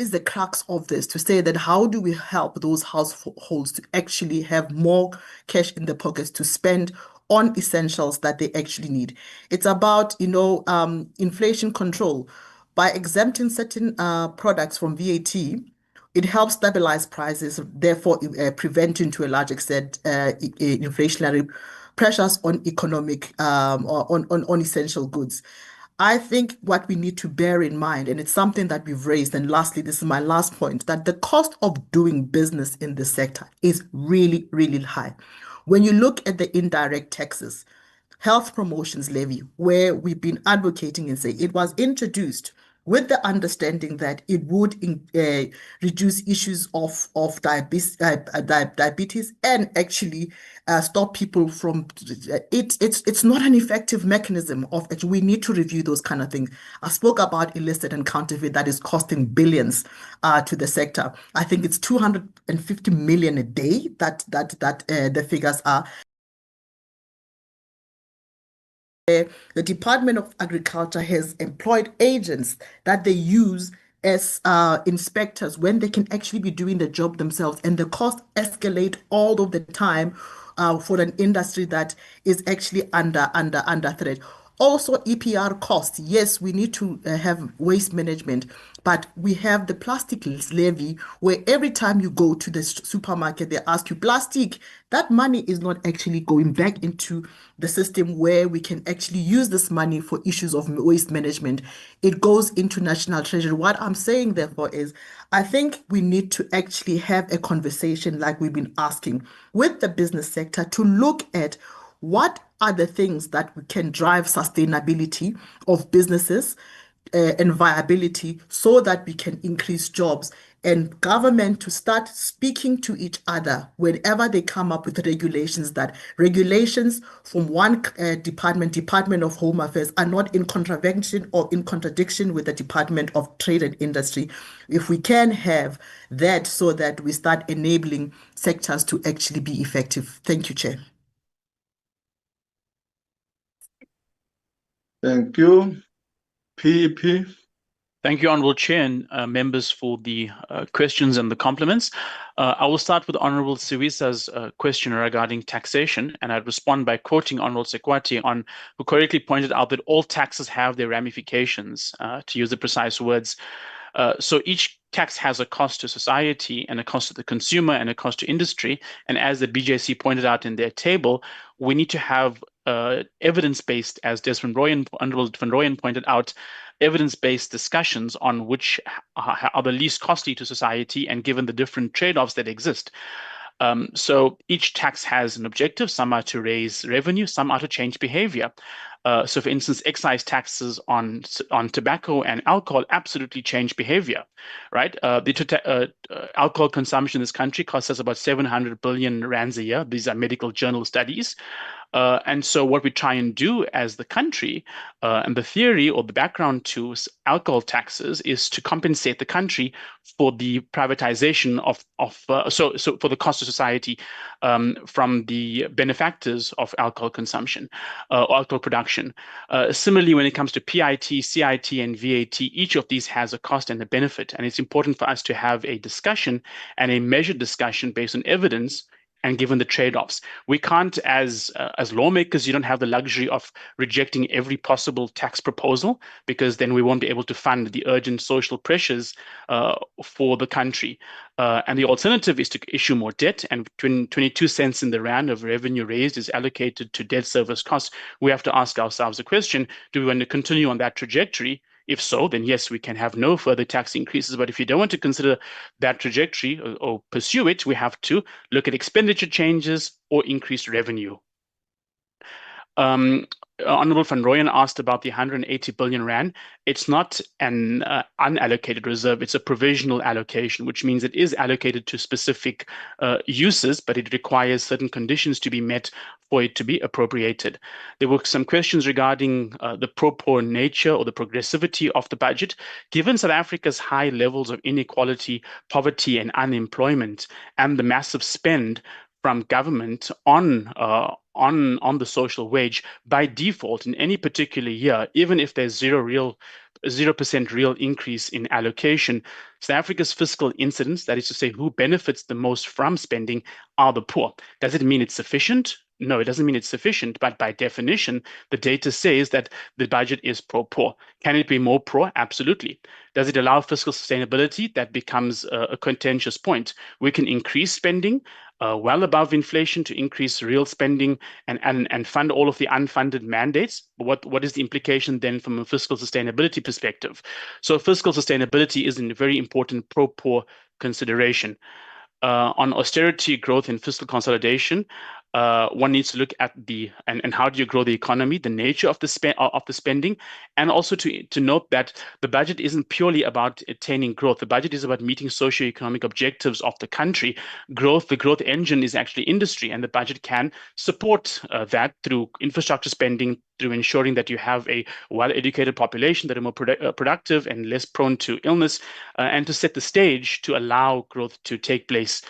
is the crux of this, to say that how do we help those households to actually have more cash in their pockets to spend on essentials that they actually need. It's about, inflation control. By exempting certain products from VAT, it helps stabilize prices, therefore preventing to a large extent inflationary pressures on economic or on essential goods. I think what we need to bear in mind, and it's something that we've raised, and lastly, this is my last point, that the cost of doing business in this sector is really, really high. When you look at the indirect taxes, health promotions levy, where we've been advocating and say it was introduced with the understanding that it would reduce issues of diabetes and actually stop people from it's not an effective mechanism of it. We need to review those kind of things. I spoke about illicit and counterfeit that is costing billions to the sector. I think it's 250 million a day that the figures are. The Department of Agriculture has employed agents that they use as inspectors when they can actually be doing the job themselves, and the costs escalate all of the time for an industry that is actually under threat. Also, EPR costs. Yes, we need to have waste management, but we have the plastic levy where every time you go to the supermarket, they ask you plastic. That money is not actually going back into the system where we can actually use this money for issues of waste management. It goes into national treasury. What I'm saying, therefore, is I think we need to actually have a conversation like we've been asking with the business sector to look at what are the things that can drive sustainability of businesses and viability so that we can increase jobs, and government to start speaking to each other whenever they come up with regulations, that regulations from one Department of Home Affairs are not in contravention or in contradiction with the Department of Trade and Industry. If we can have that so that we start enabling sectors to actually be effective. Thank you, Chair. Thank you. PEP. Thank you, Honourable Chair and members for the questions and the compliments. I will start with Honourable Siwisa's question regarding taxation, and I'd respond by quoting Honourable Sekwati who correctly pointed out that all taxes have their ramifications, to use the precise words. So each tax has a cost to society and a cost to the consumer and a cost to industry. And as the BJC pointed out in their table, we need to have evidence-based, as Honourable Van Rooyen pointed out, evidence-based discussions on which are the least costly to society and given the different trade-offs that exist. So each tax has an objective. Some are to raise revenue, some are to change behavior. So for instance, excise taxes on tobacco and alcohol absolutely change behavior, right? Alcohol consumption in this country costs us about 700 billion rands a year. These are medical journal studies. And so what we try and do as the country, and the theory or the background to alcohol taxes is to compensate the country for the privatization so for the cost to society from the benefactors of alcohol consumption or alcohol production. Similarly, when it comes to PIT, CIT, and VAT, each of these has a cost and a benefit. And it's important for us to have a discussion and a measured discussion based on evidence and given the trade-offs. We can't, as lawmakers, you don't have the luxury of rejecting every possible tax proposal, because then we won't be able to fund the urgent social pressures for the country. And the alternative is to issue more debt, and 22 cents in the rand of revenue raised is allocated to debt service costs. We have to ask ourselves the question, do we want to continue on that trajectory If so, then yes, we can have no further tax increases. But if you don't want to consider that trajectory or pursue it, we have to look at expenditure changes or increased revenue. Honorable Van Rooyen asked about the 180 billion rand. It's not an unallocated reserve, it's a provisional allocation, which means it is allocated to specific uses, but it requires certain conditions to be met for it to be appropriated. There were some questions regarding the pro-poor nature or the progressivity of the budget. Given South Africa's high levels of inequality, poverty, and unemployment, and the massive spend from government on the social wage, by default in any particular year, even if there's 0% real increase in allocation, South Africa's fiscal incidence, that is to say who benefits the most from spending, are the poor. Does it mean it's sufficient? No, it doesn't mean it's sufficient, but by definition, the data says that the budget is pro-poor. Can it be more pro? Absolutely. Does it allow fiscal sustainability? That becomes a contentious point. We can increase spending well above inflation to increase real spending and fund all of the unfunded mandates. What is the implication then from a fiscal sustainability perspective? So fiscal sustainability is a very important pro-poor consideration. On austerity, growth, and fiscal consolidation, one needs to look at and how do you grow the economy, the nature of the spending, and also to note that the budget isn't purely about attaining growth. The budget is about meeting socio-economic objectives of the country. The growth engine is actually industry, and the budget can support that through infrastructure spending, through ensuring that you have a well-educated population that are more productive and less prone to illness, and to set the stage to allow growth to take place.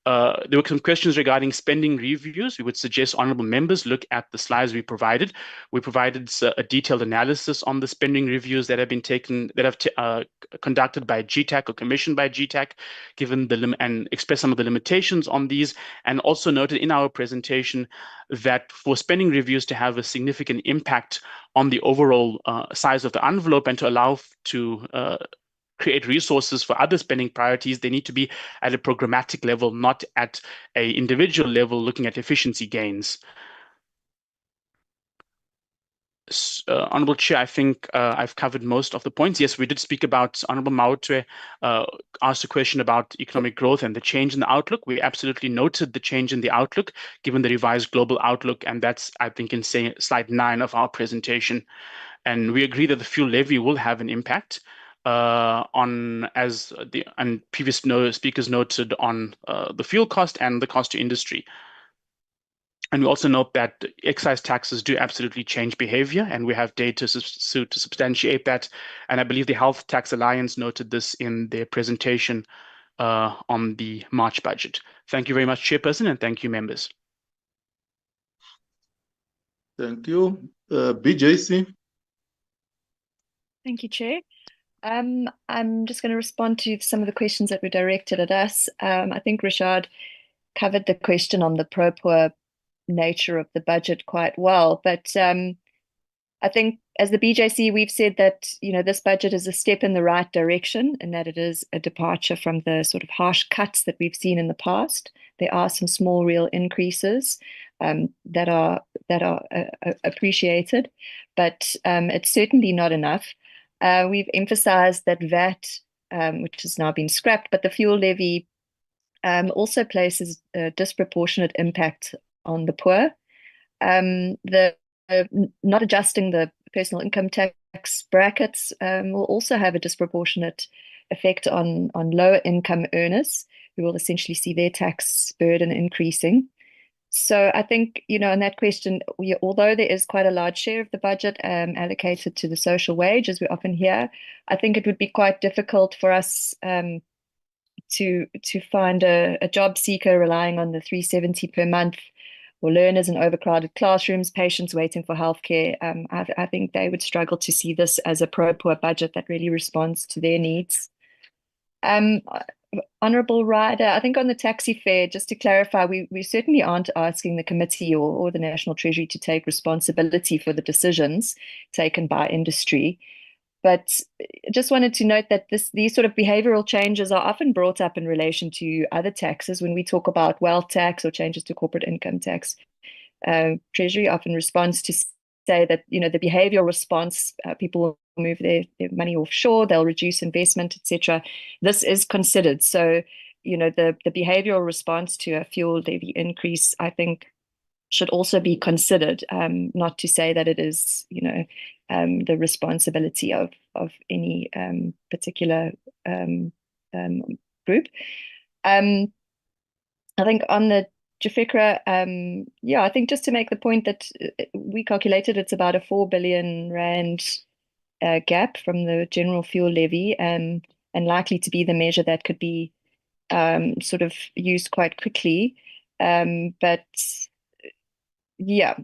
There were some questions regarding spending reviews. We would suggest honourable members look at the slides we provided. We provided a detailed analysis on the spending reviews that have been conducted by GTAC or commissioned by GTAC, and expressed some of the limitations on these, and also noted in our presentation that for spending reviews to have a significant impact on the overall size of the envelope and to allow to create resources for other spending priorities, they need to be at a programmatic level, not at an individual level looking at efficiency gains. Honourable Chair, I think I've covered most of the points. Yes, we did speak about, Honourable Mautwe asked a question about economic growth and the change in the outlook. We absolutely noted the change in the outlook, given the revised global outlook, and that's, I think, in slide 9 of our presentation. And we agree that the fuel levy will have an impact and previous speakers noted on the fuel cost and the cost to industry. And we also note that excise taxes do absolutely change behavior, and we have data to substantiate that. And I believe the Health Tax Alliance noted this in their presentation on the March budget. Thank you very much, Chairperson, and thank you, members. Thank you. BJC. Thank you, Chair. I'm just going to respond to some of the questions that were directed at us. I think Rashad covered the question on the pro-poor nature of the budget quite well, but I think as the BJC, we've said that this budget is a step in the right direction and that it is a departure from the sort of harsh cuts that we've seen in the past. There are some small real increases that are appreciated, but it's certainly not enough. We've emphasized that VAT, which has now been scrapped, but the fuel levy also places a disproportionate impact on the poor. Not adjusting the personal income tax brackets will also have a disproportionate effect on lower income earners, who will essentially see their tax burden increasing. So I think, on that question, although there is quite a large share of the budget allocated to the social wage, as we often hear, I think it would be quite difficult for us to find a job seeker relying on the 370 per month, or learners in overcrowded classrooms, patients waiting for healthcare. I think they would struggle to see this as a pro-poor budget that really responds to their needs. Honourable Ryder, I think on the taxi fare, just to clarify, we certainly aren't asking the committee or the National Treasury to take responsibility for the decisions taken by industry. But just wanted to note that these sort of behavioural changes are often brought up in relation to other taxes. When we talk about wealth tax or changes to corporate income tax, Treasury often responds to say that, you know, the behavioral response, people will move their money offshore, they'll reduce investment, etc. This is considered. So, you know, the behavioral response to a fuel levy increase, I think, should also be considered, not to say that it is, you know, the responsibility of any particular group. I think on the Jafekra, yeah, I think just to make the point that we calculated it's about a 4 billion rand gap from the general fuel levy, and likely to be the measure that could be sort of used quite quickly. But yeah,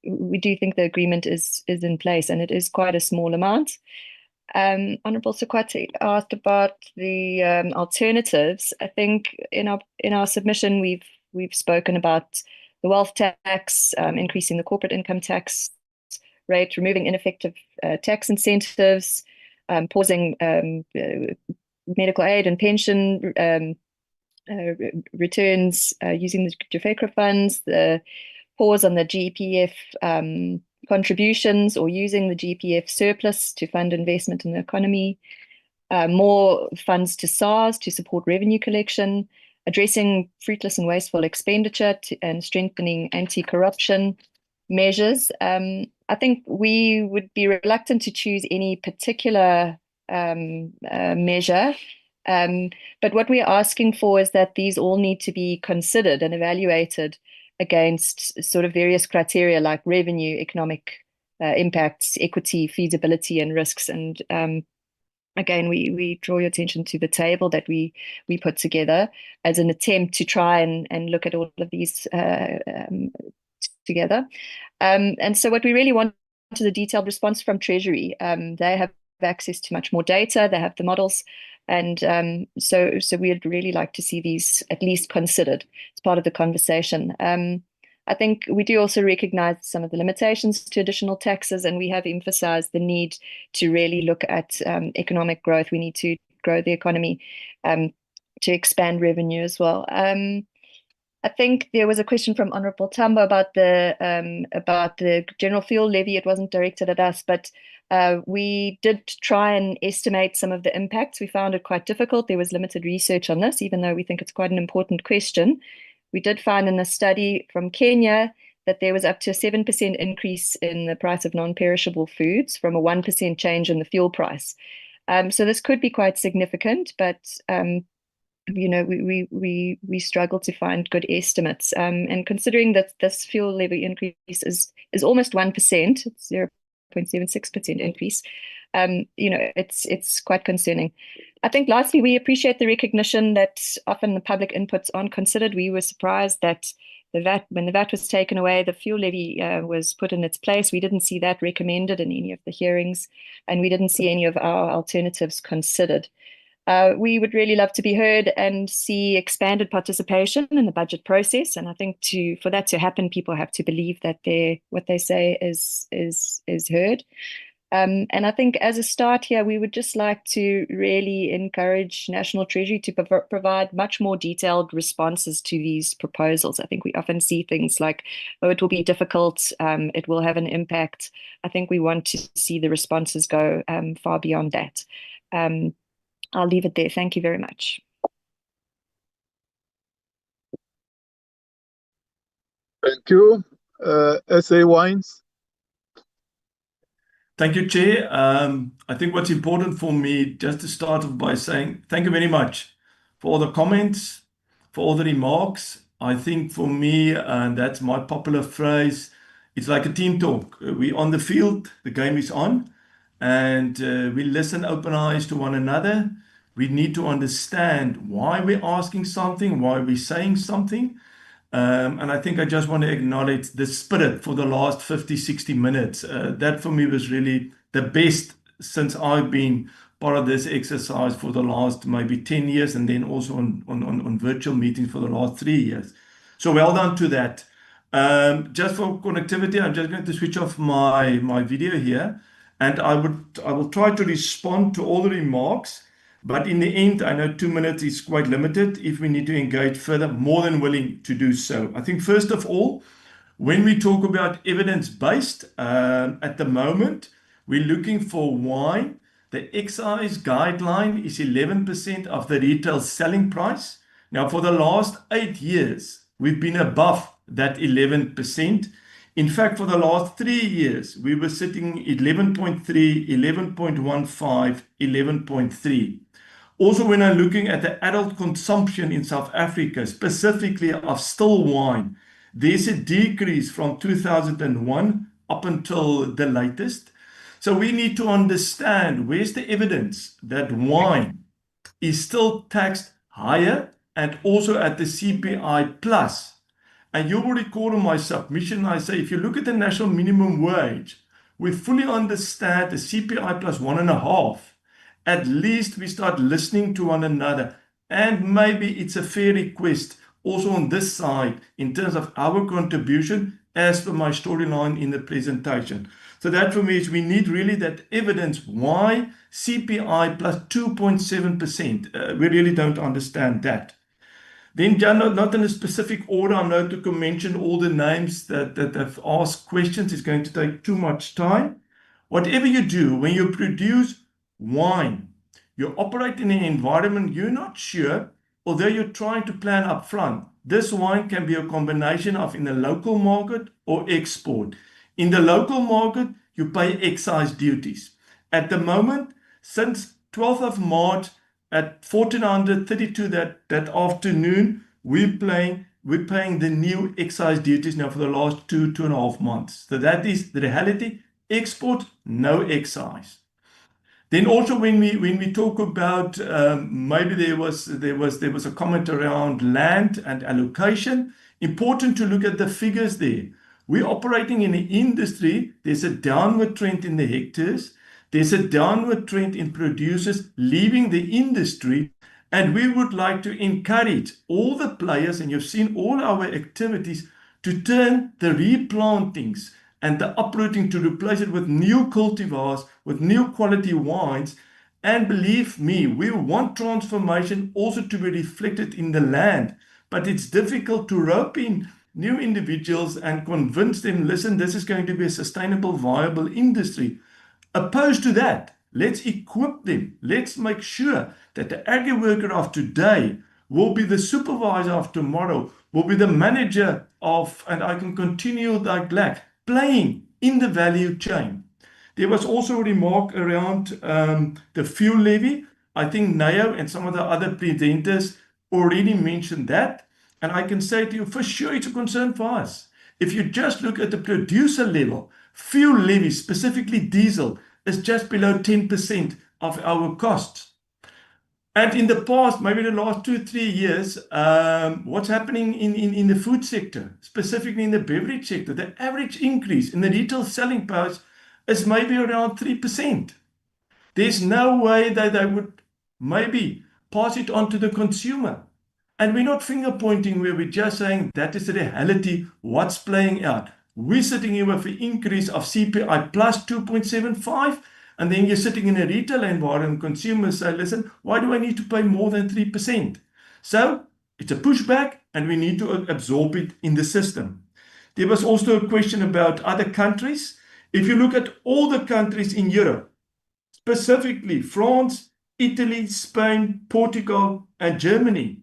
we do think the agreement is in place, and it is quite a small amount. Honourable Sekwati asked about the alternatives. I think in our submission we've spoken about the wealth tax, increasing the corporate income tax rate, removing ineffective tax incentives, pausing medical aid and pension returns, using the Jafekra funds, the pause on the GPF contributions, or using the GPF surplus to fund investment in the economy, more funds to SARS to support revenue collection, addressing fruitless and wasteful expenditure and strengthening anti-corruption measures. I think we would be reluctant to choose any particular measure. But what we're asking for is that these all need to be considered and evaluated against sort of various criteria like revenue, economic impacts, equity, feasibility, and risks. And again, we draw your attention to the table that we put together as an attempt to try and look at all of these together. And so what we really want is a detailed response from Treasury. They have access to much more data, they have the models, and so we'd really like to see these at least considered as part of the conversation. I think we do also recognize some of the limitations to additional taxes, and we have emphasized the need to really look at economic growth. We need to grow the economy to expand revenue as well. I think there was a question from Honourable Tambo about the general fuel levy. It wasn't directed at us, but we did try and estimate some of the impacts. We found it quite difficult. There was limited research on this, even though we think it's quite an important question. We did find in a study from Kenya that there was up to a 7% increase in the price of non-perishable foods from a 1% change in the fuel price. So this could be quite significant, but you know, we struggle to find good estimates. And considering that this fuel levy increase is almost 1%, it's 0.76% increase, you know, it's quite concerning. I think lastly, we appreciate the recognition that often the public inputs aren't considered. We were surprised that when the VAT was taken away, the fuel levy was put in its place. We didn't see that recommended in any of the hearings, and we didn't see any of our alternatives considered. We would really love to be heard and see expanded participation in the budget process. And I think for that to happen, people have to believe that what they say is heard. And I think as a start here, we would just like to really encourage National Treasury to provide much more detailed responses to these proposals. I think we often see things like, oh, it will be difficult, it will have an impact. I think we want to see the responses go far beyond that. I'll leave it there. Thank you very much. Thank you. SA Wines. Thank you, Chair. I think what's important for me, just to start off by saying thank you very much for all the comments, for all the remarks. I think for me, and that's my popular phrase, it's like a team talk. We're on the field, the game is on, and we listen open eyes to one another. We need to understand why we're asking something, why we're saying something. And I think I just want to acknowledge the spirit for the last 50, 60 minutes. That for me was really the best since I've been part of this exercise for the last maybe 10 years, and then also on virtual meetings for the last 3 years. So well done to that. Just for connectivity, I'm just going to switch off my video here, and I will try to respond to all the remarks. But in the end, I know 2 minutes is quite limited. If we need to engage further, more than willing to do so. I think first of all, When we talk about evidence-based, at the moment, we're looking for wine. The excise guideline is 11% of the retail selling price. Now, for the last 8 years, we've been above that 11%. In fact, for the last 3 years, we were sitting 11.3, 11.15, 11.3. Also, when I'm looking at the adult consumption in South Africa, specifically of still wine, there's a decrease from 2001 up until the latest. So we need to understand where's the evidence that wine is still taxed higher and also at the CPI plus. And you will recall in my submission, I say, if you look at the national minimum wage, we fully understand the CPI plus 1.5. At least we start listening to one another. And maybe it's a fair request also on this side in terms of our contribution as per my storyline in the presentation. So that for me is we need really that evidence why CPI plus 2.7%. We really don't understand that. Then, not in a specific order, I'm not to mention all the names that have asked questions. It's going to take too much time. Whatever you do, when you produce wine, you operate in an environment you're not sure, although you're trying to plan up front. This wine can be a combination of in the local market or export. In the local market, you pay excise duties. At the moment, since 12th of March, at 1432 that afternoon, we're paying the new excise duties now for the last 2.5 months. So that is the reality. Export, no excise. Then also when we talk about maybe there was a comment around land and allocation. Important to look at the figures there. We're operating in an industry. There's a downward trend in the hectares. There's a downward trend in producers leaving the industry, and we would like to encourage all the players, and you've seen all our activities, to turn the replantings and the uprooting to replace it with new cultivars, with new quality wines. And believe me, we want transformation also to be reflected in the land, but it's difficult to rope in new individuals and convince them, listen, this is going to be a sustainable, viable industry. Opposed to that, let's equip them. Let's make sure that the agri worker of today will be the supervisor of tomorrow, will be the manager of, and I can continue like that, playing in the value chain. There was also a remark around the fuel levy. I think Nayo and some of the other presenters already mentioned that. And I can say to you, for sure, it's a concern for us. If you just look at the producer level, fuel levy, specifically diesel, is just below 10% of our costs. And in the past, maybe the last 2-3 years, what's happening in the food sector, specifically in the beverage sector, the average increase in the retail selling price is maybe around 3%. There's no way that they would maybe pass it on to the consumer. And we're not finger pointing where we're just saying that is the reality, what's playing out. We're sitting here with an increase of CPI plus 2.75, and then you're sitting in a retail environment, consumers say, listen, why do I need to pay more than 3%? So it's a pushback, and we need to absorb it in the system. There was also a question about other countries. If you look at all the countries in Europe, specifically France, Italy, Spain, Portugal, and Germany,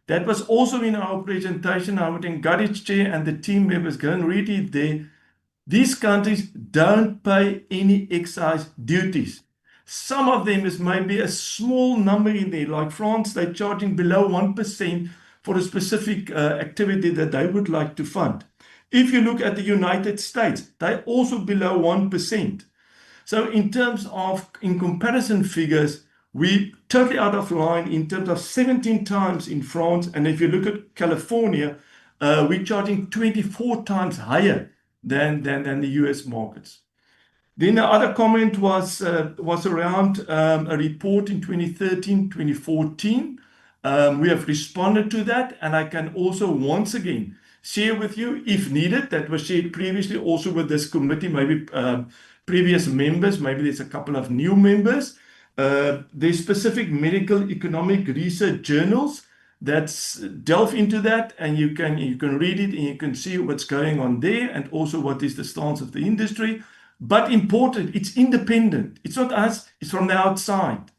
that was also in our presentation. I would encourage Chair and the team members go and read it there. These countries don't pay any excise duties. Some of them is maybe a small number in there, like France, they're charging below 1% for a specific activity that they would like to fund. If you look at the United States, they're also below 1%. So in terms of, in comparison figures, we totally out of line in terms of 17 times in France. And if you look at California, we're charging 24 times higher than the US markets. Then the other comment was around a report in 2013, 2014. We have responded to that, and I can also once again share with you, if needed, that was shared previously also with this committee, maybe previous members, maybe there's a couple of new members. There's specific medical economic research journals that's delve into that, and you can read it and you can see what's going on there, and also what is the stance of the industry. But important, it's independent. It's not us, it's from the outside.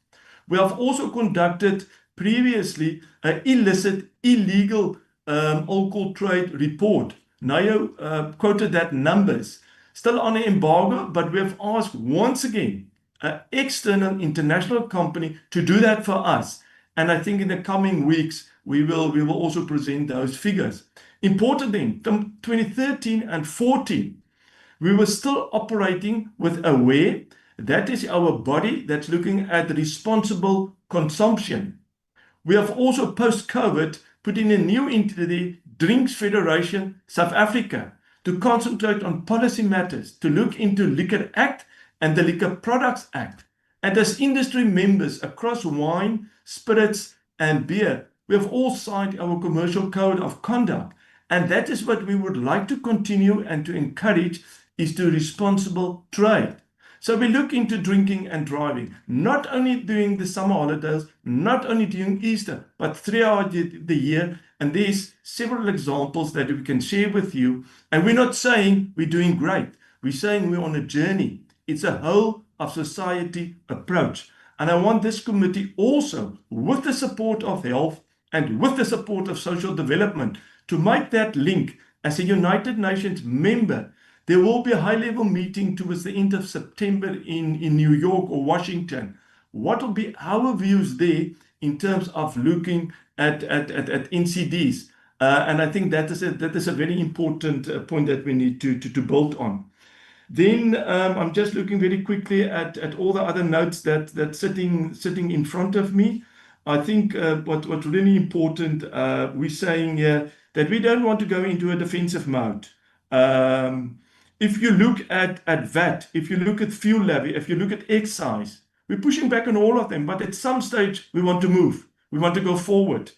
We have also conducted previously an illicit, illegal alcohol trade report. Nayo quoted that numbers. Still on an embargo, but we have asked once again an external international company to do that for us. And I think in the coming weeks, we will also present those figures. Important then, from 2013 and 14, we were still operating with AWARE. That is our body that's looking at responsible consumption. We have also post-COVID put in a new entity, Drinks Federation South Africa, to concentrate on policy matters, to look into Liquor Act and the Liquor Products Act. And as industry members across wine, spirits and beer, we have all signed our commercial code of conduct. And that is what we would like to continue and to encourage, is to responsible trade. So we look into drinking and driving, not only during the summer holidays, not only during Easter, but throughout the year. And there's several examples that we can share with you. And we're not saying we're doing great. We're saying we're on a journey. It's a whole of society approach. And I want this committee also, with the support of health and with the support of social development, to make that link. As a United Nations member, there will be a high-level meeting towards the end of September in New York or Washington. What will be our views there in terms of looking at NCDs? And I think that is a very important point that we need to build on. Then I'm just looking very quickly at all the other notes that's sitting in front of me. I think what's really important, we're saying here that we don't want to go into a defensive mode. If you look at VAT, if you look at fuel levy, if you look at excise, we're pushing back on all of them, but at some stage we want to move. We want to go forward.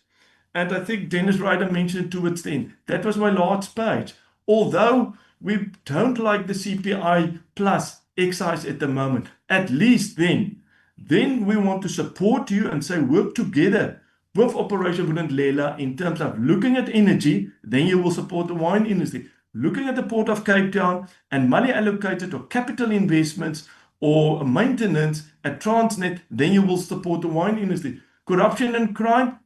And I think Dennis Ryder mentioned towards the end. That was my last page. Although we don't like the CPI plus excise at the moment, at least then we want to support you and say work together with Operation Vulindlela in terms of looking at energy, then you will support the wine industry. Looking at the Port of Cape Town and money allocated or capital investments or maintenance at Transnet, then you will support the wine industry. Corruption and crime,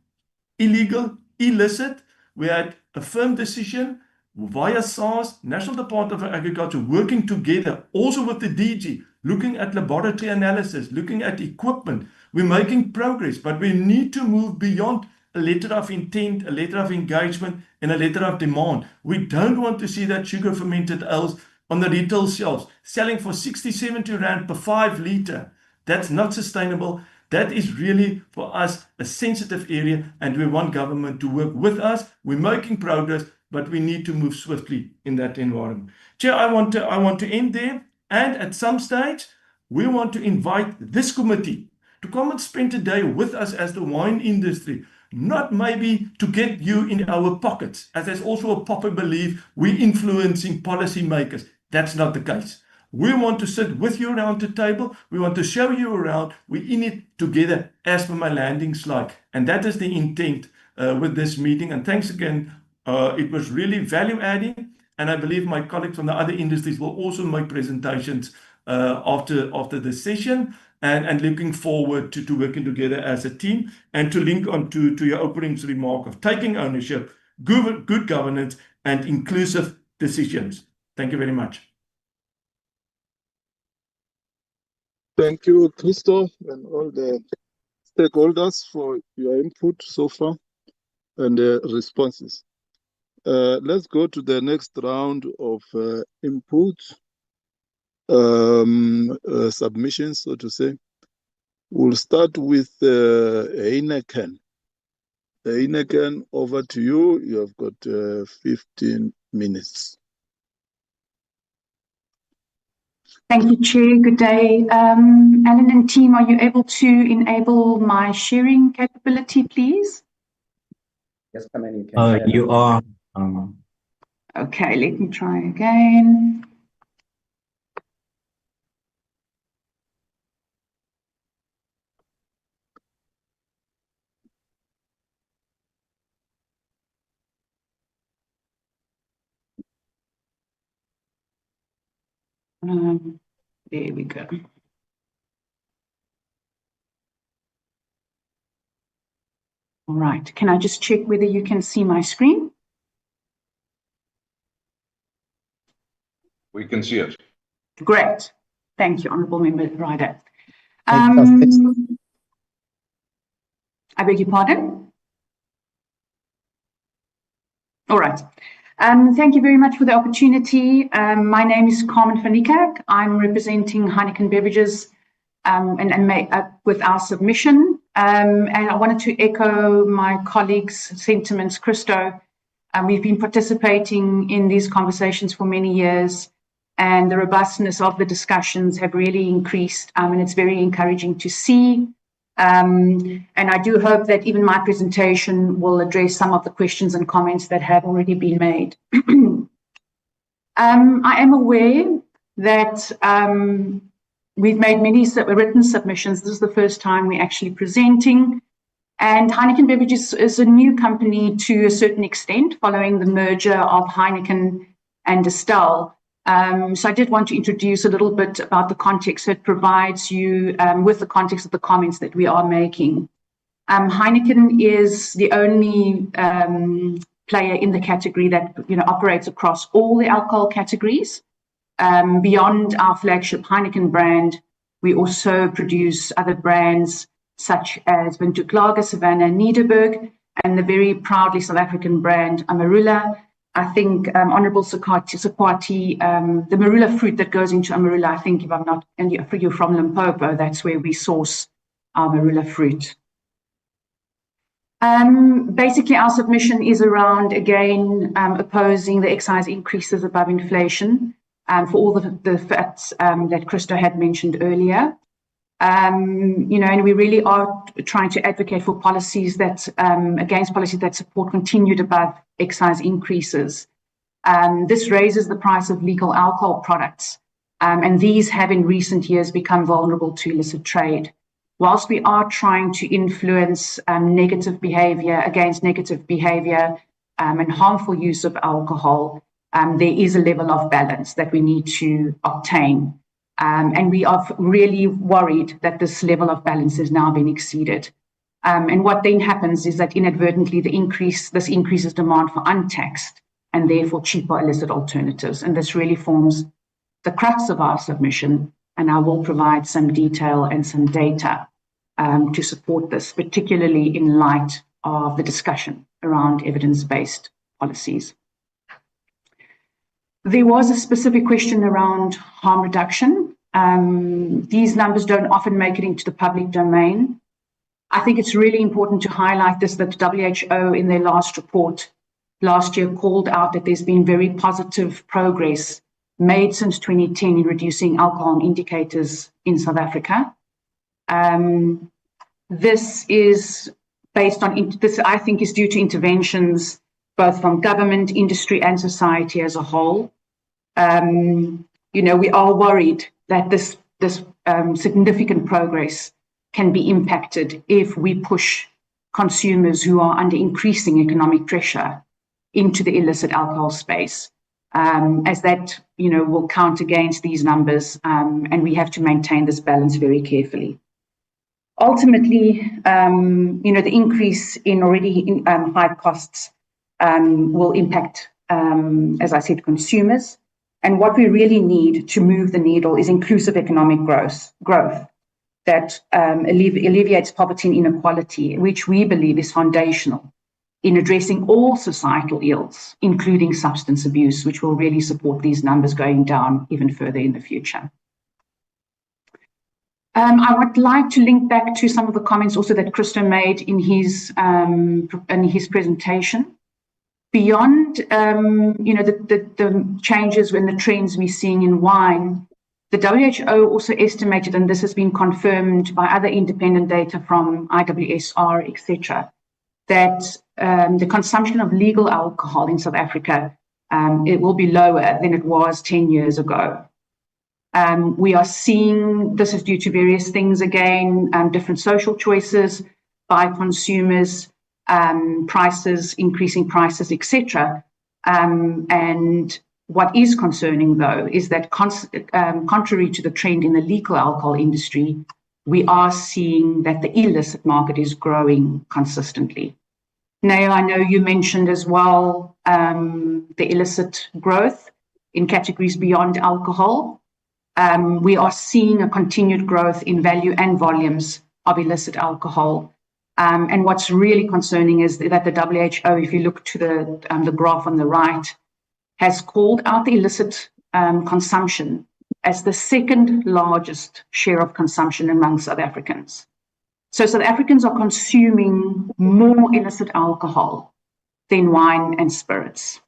illegal, illicit. We had a firm decision via SARS, National Department of Agriculture, working together, also with the DG, looking at laboratory analysis, looking at equipment. We're making progress, but we need to move beyond a letter of intent, a letter of engagement, and a letter of demand. We don't want to see that sugar fermented ales on the retail shelves selling for 60, 70 rand per 5 litre. That's not sustainable. That is really for us a sensitive area, and we want government to work with us. We're making progress, but we need to move swiftly in that environment. Chair, I want to end there, and at some stage we want to invite this committee to come and spend a day with us as the wine industry, not maybe to get you in our pockets, as there's also a popular belief we're influencing policymakers. That's not the case. We want to sit with you around the table. We want to show you around. We're in it together, as per my landing slide. And that is the intent with this meeting. And thanks again. It was really value adding. And I believe my colleagues from the other industries will also make presentations after the session. And looking forward to working together as a team, and to link on to your opening remark of taking ownership, good governance, and inclusive decisions. Thank you very much. Thank you, Christoph, and all the stakeholders for your input so far and responses. Let's go to the next round of input. Submissions, so to say. We'll start with Heineken. Heineken, over to you. You have got 15 minutes. Thank you, Chair. Good day. Alan and team, are you able to enable my sharing capability, please? Yes, Kamani, you can share. You are. Okay, let me try again. There we go. All right, can I just check whether you can see my screen? We can see it. Great. Thank you, Honourable Member Ryder. Thank you. I beg your pardon? All right. Thank you very much for the opportunity. My name is Carmen van Niekerk. I'm representing Heineken Beverages with our submission. And I wanted to echo my colleagues' sentiments, Christo. We've been participating in these conversations for many years, and the robustness of the discussions have really increased, and it's very encouraging to see. And I do hope that even my presentation will address some of the questions and comments that have already been made. I am aware that we've made many written submissions. This is the first time we're actually presenting. And Heineken Beverages is a new company to a certain extent following the merger of Heineken and Distell. So I did want to introduce a little bit about the context that provides you with the context of the comments that we are making. Heineken is the only player in the category that operates across all the alcohol categories. Beyond our flagship Heineken brand, we also produce other brands such as Windhoek Lager, Savannah, and Nederburg, and the very proudly South African brand Amarula. I think Honourable Sekwati, the marula fruit that goes into Amarula, I think if I'm not, and you're from Limpopo, that's where we source our marula fruit. Basically, our submission is around, again, opposing the excise increases above inflation for all the facts that Christo had mentioned earlier. And we really are trying to advocate for policies that, against policies that support continued above excise increases. This raises the price of legal alcohol products, and these have in recent years become vulnerable to illicit trade. Whilst we are trying to influence negative behaviour and harmful use of alcohol, there is a level of balance that we need to obtain. And we are really worried that this level of balance has now been exceeded. And what then happens is that inadvertently this increases demand for untaxed and therefore cheaper illicit alternatives. And this really forms the crux of our submission. And I will provide some detail and some data to support this, particularly in light of the discussion around evidence-based policies. There was a specific question around harm reduction. These numbers don't often make it into the public domain. I think it's really important to highlight this, that WHO in their last report last year called out that there's been very positive progress made since 2010 in reducing alcohol indicators in South Africa. This is based on, this I think is due to interventions both from government, industry and society as a whole. We are worried that this significant progress can be impacted if we push consumers who are under increasing economic pressure into the illicit alcohol space, as that will count against these numbers, and we have to maintain this balance very carefully. Ultimately, the increase in already high costs will impact, as I said, consumers. And what we really need to move the needle is inclusive economic growth that alleviates poverty and inequality, which we believe is foundational in addressing all societal ills, including substance abuse, which will really support these numbers going down even further in the future. I would like to link back to some of the comments also that Christo made in his presentation. Beyond the changes and the trends we're seeing in wine, the WHO also estimated, and this has been confirmed by other independent data from IWSR, etc., that the consumption of legal alcohol in South Africa, it will be lower than it was 10 years ago. We are seeing this is due to various things again, different social choices by consumers, prices, increasing prices, etc. And What is concerning, though, is that contrary to the trend in the legal alcohol industry, we are seeing that the illicit market is growing consistently. Nao, I know you mentioned as well the illicit growth in categories beyond alcohol. We are seeing a continued growth in value and volumes of illicit alcohol. And what's really concerning is that the WHO, if you look to the graph on the right, has called out the illicit consumption as the second largest share of consumption among South Africans. So South Africans are consuming more illicit alcohol than wine and spirits.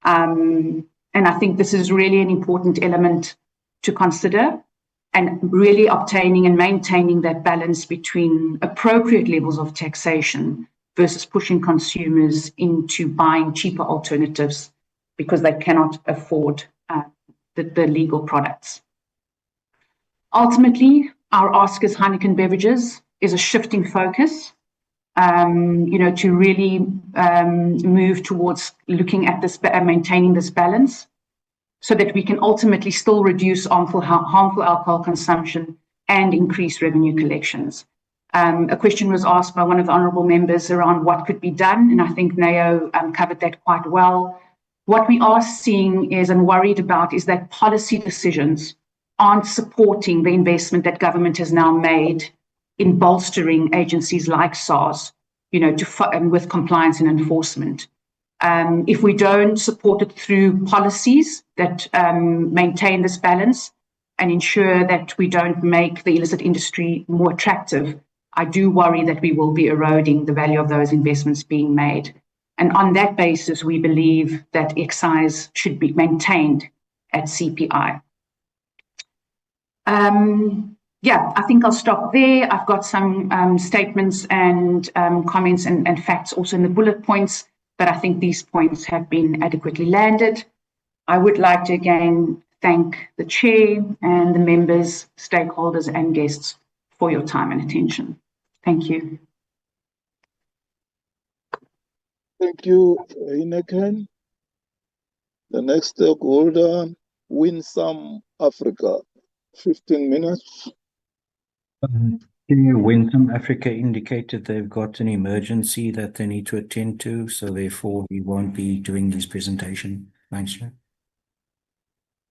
And I think this is really an important element to consider, and really obtaining and maintaining that balance between appropriate levels of taxation versus pushing consumers into buying cheaper alternatives because they cannot afford the legal products. Ultimately, our ask as Heineken Beverages is a shifting focus, to really move towards looking at this, maintaining this balance, so that we can ultimately still reduce harmful alcohol consumption and increase revenue collections. A question was asked by one of the honourable members around what could be done, and I think Nao covered that quite well. What we are seeing is, and worried about, is that policy decisions aren't supporting the investment that government has now made in bolstering agencies like SARS, with compliance and enforcement. If we don't support it through policies that maintain this balance and ensure that we don't make the illicit industry more attractive, I do worry that we will be eroding the value of those investments being made. And on that basis, we believe that excise should be maintained at CPI. I think I'll stop there. I've got some statements and comments and facts also in the bullet points, but I think these points have been adequately landed. I would like to again thank the chair and the members, stakeholders and guests for your time and attention. Thank you. Thank you, Heineken. The next stakeholder, Winsome Africa, 15 minutes. Winsome Africa indicated they've got an emergency that they need to attend to, so therefore he won't be doing his presentation. Thanks, Chair.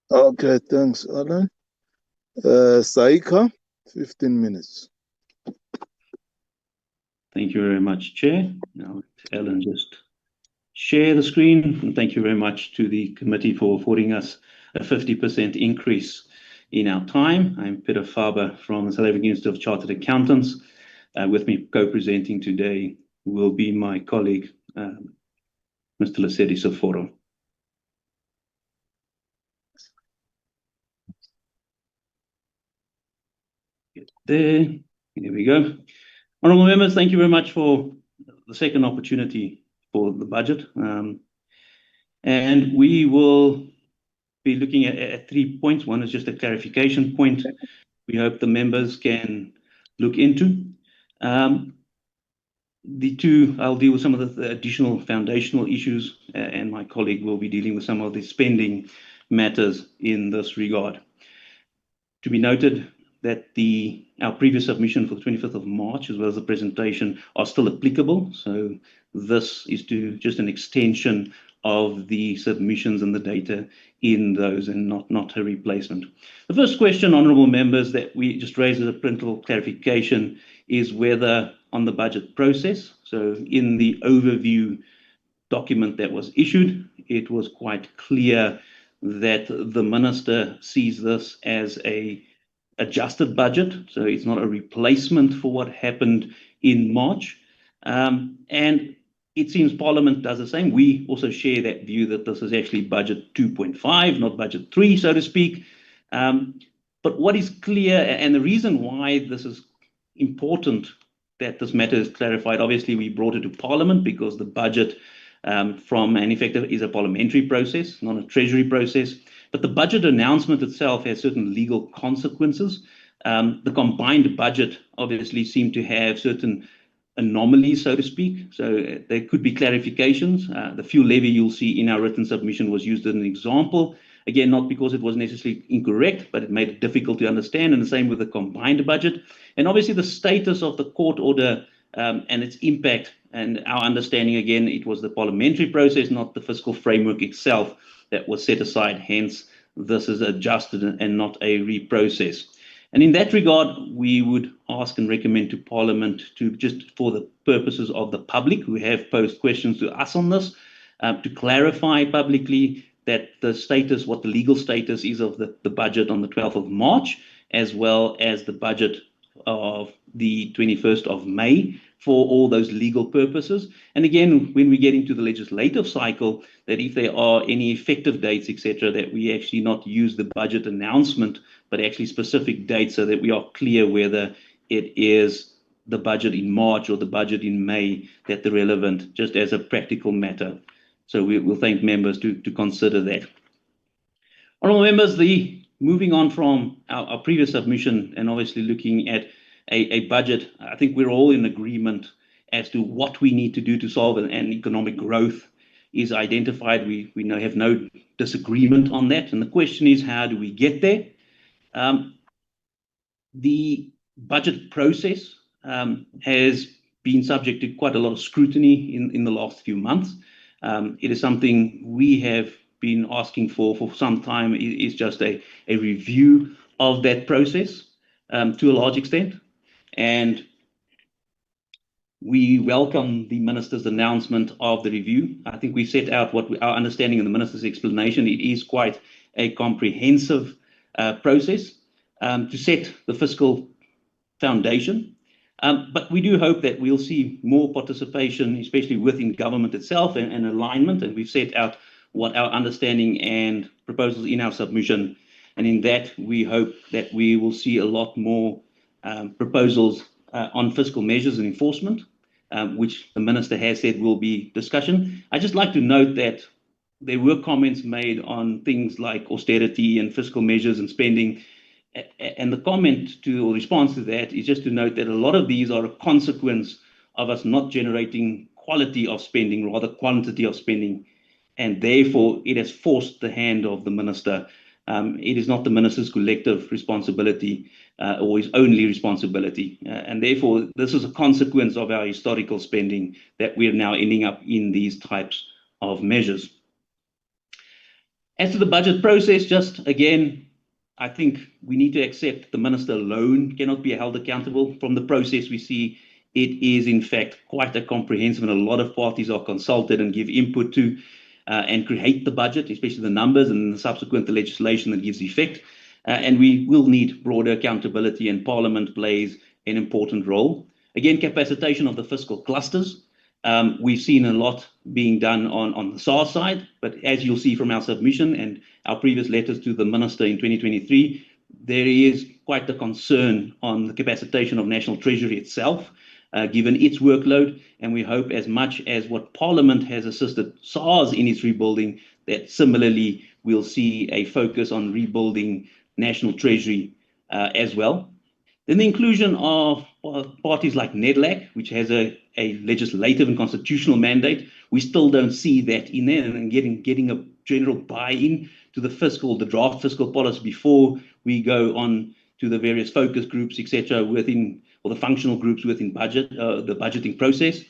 Okay, thanks, Alan. Saika, 15 minutes. Thank you very much, Chair. Now, Ellen, just share the screen. And thank you very much to the committee for affording us a 50% increase in our time. I'm Peter Faber from the South African Institute of Chartered Accountants. With me co-presenting today will be my colleague, Mr. Lesedi Soforo. There we go. Honourable members, thank you very much for the second opportunity for the budget. And we will be looking at 3 points. One is just a clarification point we hope the members can look into. The two, I'll deal with some of the additional foundational issues, and my colleague will be dealing with some of the spending matters in this regard. To be noted that our previous submission for the 25th of March, as well as the presentation, are still applicable. So this is just an extension of the submissions and the data in those, and not a replacement. The first question, honourable members, that we just raised as a principal clarification is whether on the budget process, so in the overview document that was issued, it was quite clear that the minister sees this as a adjusted budget, so it's not a replacement for what happened in March. And it seems Parliament does the same. We also share that view that this is actually budget 2.5, not budget 3, so to speak. But what is clear, and the reason why this is important that this matter is clarified, obviously we brought it to Parliament because the budget from an effective is a parliamentary process, not a treasury process. But the budget announcement itself has certain legal consequences. The combined budget obviously seemed to have certain anomalies, so to speak. So there could be clarifications. The fuel levy you'll see in our written submission was used as an example. Again, not because it was necessarily incorrect, but it made it difficult to understand, and the same with the combined budget. And obviously the status of the court order and its impact, and our understanding, again, it was the parliamentary process, not the fiscal framework itself, that was set aside. Hence, this is adjusted and not a reprocess. And in that regard, we would ask and recommend to Parliament to, just for the purposes of the public who have posed questions to us on this, to clarify publicly that the status, what the legal status is of the budget on the 12th of March, as well as the budget of the 21st of May, for all those legal purposes. And again, when we get into the legislative cycle, that if there are any effective dates, etc., that we actually not use the budget announcement, but actually specific dates, so that we are clear whether it is the budget in March or the budget in May that the relevant, just as a practical matter. So we'll thank members to consider that. Honourable members, moving on from our previous submission and obviously looking at a budget, I think we're all in agreement as to what we need to do to solve, and economic growth is identified. We have no disagreement on that. And the question is, how do we get there? The budget process has been subject to quite a lot of scrutiny in the last few months. It is something we have been asking for some time. It is just a review of that process to a large extent. And we welcome the Minister's announcement of the review. I think we set out what our understanding in the Minister's explanation. It is quite a comprehensive process to set the fiscal foundation. But we do hope that we'll see more participation, especially within government itself, and alignment. And we've set out what our understanding and proposals in our submission. And in that, we hope that we will see a lot more proposals on fiscal measures and enforcement, which the Minister has said will be discussion. I'd just like to note that there were comments made on things like austerity and fiscal measures and spending. And the comment to, or response to that, is just to note that a lot of these are a consequence of us not generating quality of spending, rather quantity of spending. And therefore, it has forced the hand of the Minister. It is not the Minister's collective responsibility or his only responsibility. And therefore, this is a consequence of our historical spending that we are now ending up in these types of measures. As to the budget process, just again, I think we need to accept the Minister alone cannot be held accountable. From the process we see, it is in fact quite a comprehensive, and a lot of parties are consulted and give input to and create the budget, especially the numbers and the subsequent legislation that gives effect. And we will need broader accountability, and Parliament plays an important role. Again, capacitation of the fiscal clusters. We've seen a lot being done on the SARS side, but as you'll see from our submission and our previous letters to the Minister in 2023, there is quite the concern on the capacitation of National Treasury itself, given its workload. And we hope, as much as what Parliament has assisted SARS in its rebuilding, that similarly we'll see a focus on rebuilding National Treasury as well. Then the inclusion of parties like NEDLAC, which has a legislative and constitutional mandate. We still don't see that in there, and getting a general buy-in to the draft fiscal policy before we go on to the various focus groups, etc., within, or the functional groups within the budgeting process.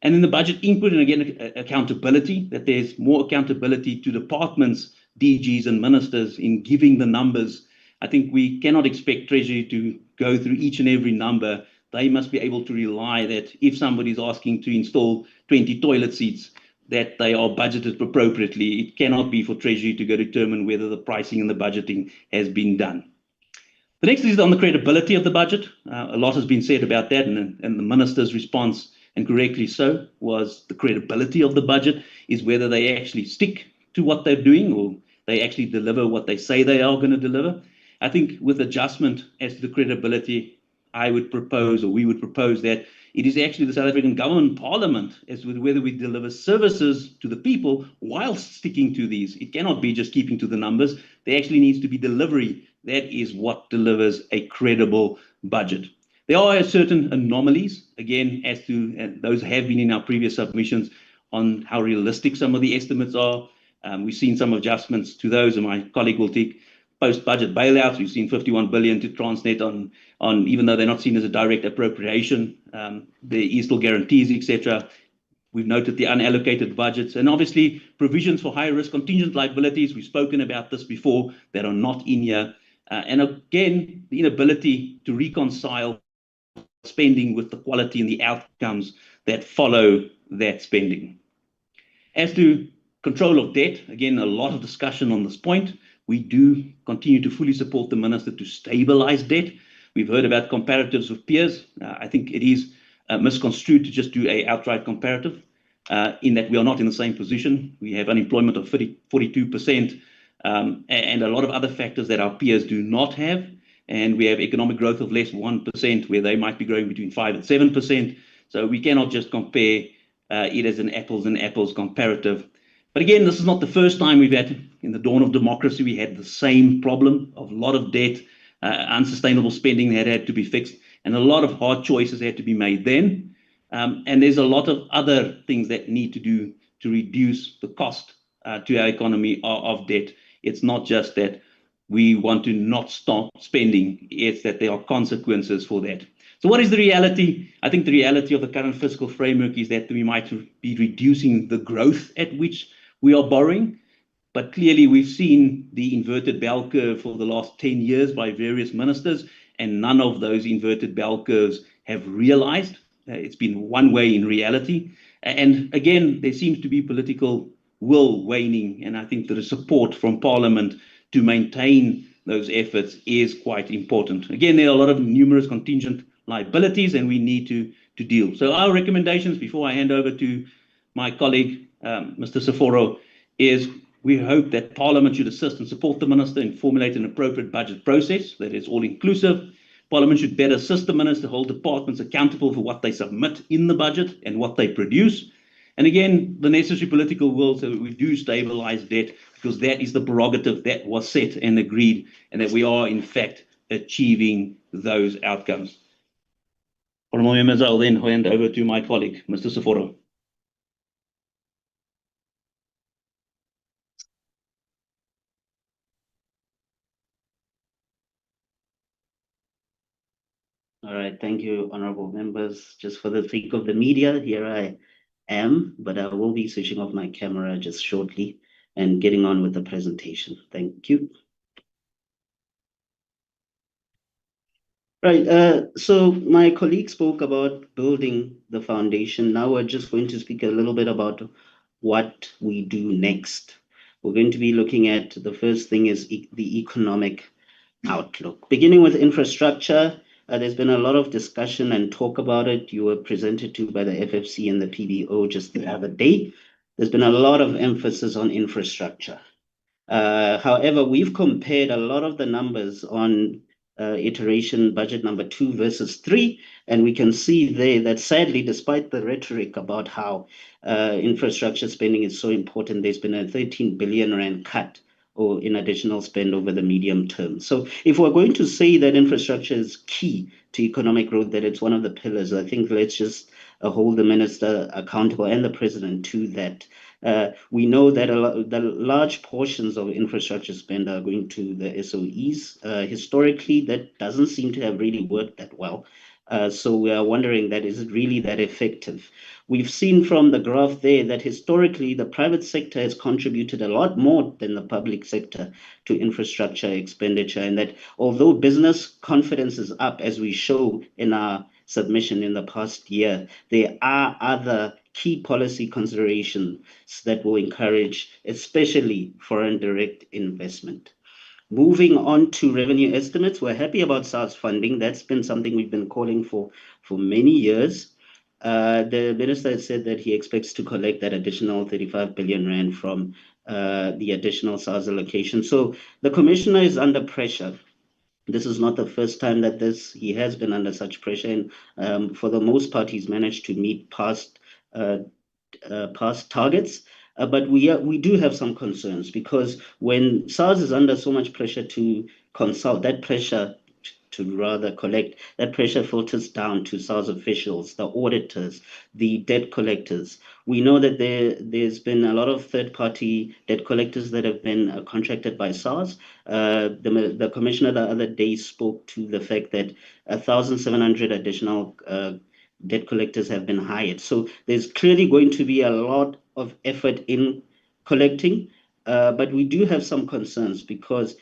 And then the budget input, and again, accountability, that there's more accountability to departments, DGs and ministers in giving the numbers. I think we cannot expect Treasury to go through each and every number. They must be able to rely that if somebody is asking to install 20 toilet seats, that they are budgeted appropriately. It cannot be for Treasury to go determine whether the pricing and the budgeting has been done. The next is on the credibility of the budget. A lot has been said about that, and the Minister's response, and correctly so, was the credibility of the budget is whether they actually stick to what they're doing, or they actually deliver what they say they are going to deliver. I think with adjustment as to the credibility, I would propose, or we would propose, that it is actually the South African government, Parliament, as to whether we deliver services to the people whilst sticking to these. It cannot be just keeping to the numbers. There actually needs to be delivery. That is what delivers a credible budget. There are certain anomalies, again, as to, and those have been in our previous submissions, on how realistic some of the estimates are. We've seen some adjustments to those, and my colleague will take post-budget bailouts. We've seen 51 billion to Transnet on even though they're not seen as a direct appropriation. There is still guarantees, etc. We've noted the unallocated budgets, and obviously provisions for high-risk contingent liabilities. We've spoken about this before, that are not in here. And again, the inability to reconcile spending with the quality and the outcomes that follow that spending. As to control of debt, again, a lot of discussion on this point. We do continue to fully support the Minister to stabilize debt. We've heard about comparatives with peers. I think it is misconstrued to just do an outright comparative in that we are not in the same position. We have unemployment of 42% and a lot of other factors that our peers do not have. And we have economic growth of less 1%, where they might be growing between 5 and 7%. So we cannot just compare it as an apples and apples comparative. But again, this is not the first time we've had, in the dawn of democracy, we had the same problem of a lot of debt, unsustainable spending that had to be fixed, and a lot of hard choices had to be made then. And there's a lot of other things that need to do to reduce the cost to our economy of debt. It's not just that we want to not stop spending, it's that there are consequences for that. So what is the reality? I think the reality of the current fiscal framework is that we might be reducing the growth at which we are borrowing. But clearly we've seen the inverted bell curve for the last 10 years by various ministers, and none of those inverted bell curves have realized. It's been one way in reality. And again, there seems to be political will waning, and I think that the support from Parliament to maintain those efforts is quite important. Again, there are a lot of numerous contingent liabilities, and we need to deal. So our recommendations, before I hand over to my colleague, Mr. Seforo, is we hope that Parliament should assist and support the Minister in formulating an appropriate budget process that is all-inclusive. Parliament should better assist the Minister, hold departments accountable for what they submit in the budget and what they produce. And again, the necessary political will so that we do stabilize debt, because that is the prerogative that was set and agreed, and that we are, in fact, achieving those outcomes. Honourable members, I'll then hand over to my colleague, Mr. Seforo. All right, thank you, honorable members. Just for the sake of the media, here I am, but I will be switching off my camera just shortly and getting on with the presentation. Thank you. Right, so my colleague spoke about building the foundation. Now we're just going to speak a little bit about what we do next. We're going to be looking at, the first thing is the economic outlook. Beginning with infrastructure, there's been a lot of discussion and talk about it. You were presented to by the FFC and the PBO just the other day. There's been a lot of emphasis on infrastructure. However, we've compared a lot of the numbers on iteration budget number 2 versus 3, and we can see there that sadly, despite the rhetoric about how infrastructure spending is so important, there's been a 13 billion rand cut or in additional spend over the medium term. So if we're going to say that infrastructure is key to economic growth, that it's one of the pillars, I think let's just hold the minister accountable and the president to that. We know that the large portions of infrastructure spend are going to the SOEs. Historically, that doesn't seem to have really worked that well. So we are wondering that is it really that effective? We've seen from the graph there that historically the private sector has contributed a lot more than the public sector to infrastructure expenditure, and that although business confidence is up, as we show in our submission in the past year, there are other key policy considerations that will encourage especially foreign direct investment. Moving on to revenue estimates, we're happy about SARS funding. That's been something we've been calling for many years. The minister has said that he expects to collect that additional 35 billion rand from the additional SARS allocation. So the commissioner is under pressure. This is not the first time that he has been under such pressure, and for the most part, he's managed to meet past targets. But we do have some concerns, because when SARS is under so much pressure to consult, that pressure to rather collect, that pressure filters down to SARS officials, the auditors, the debt collectors. We know that there's been a lot of third-party debt collectors that have been contracted by SARS. The commissioner the other day spoke to the fact that 1,700 additional debt collectors have been hired. So there's clearly going to be a lot of effort in collecting, but we do have some concerns because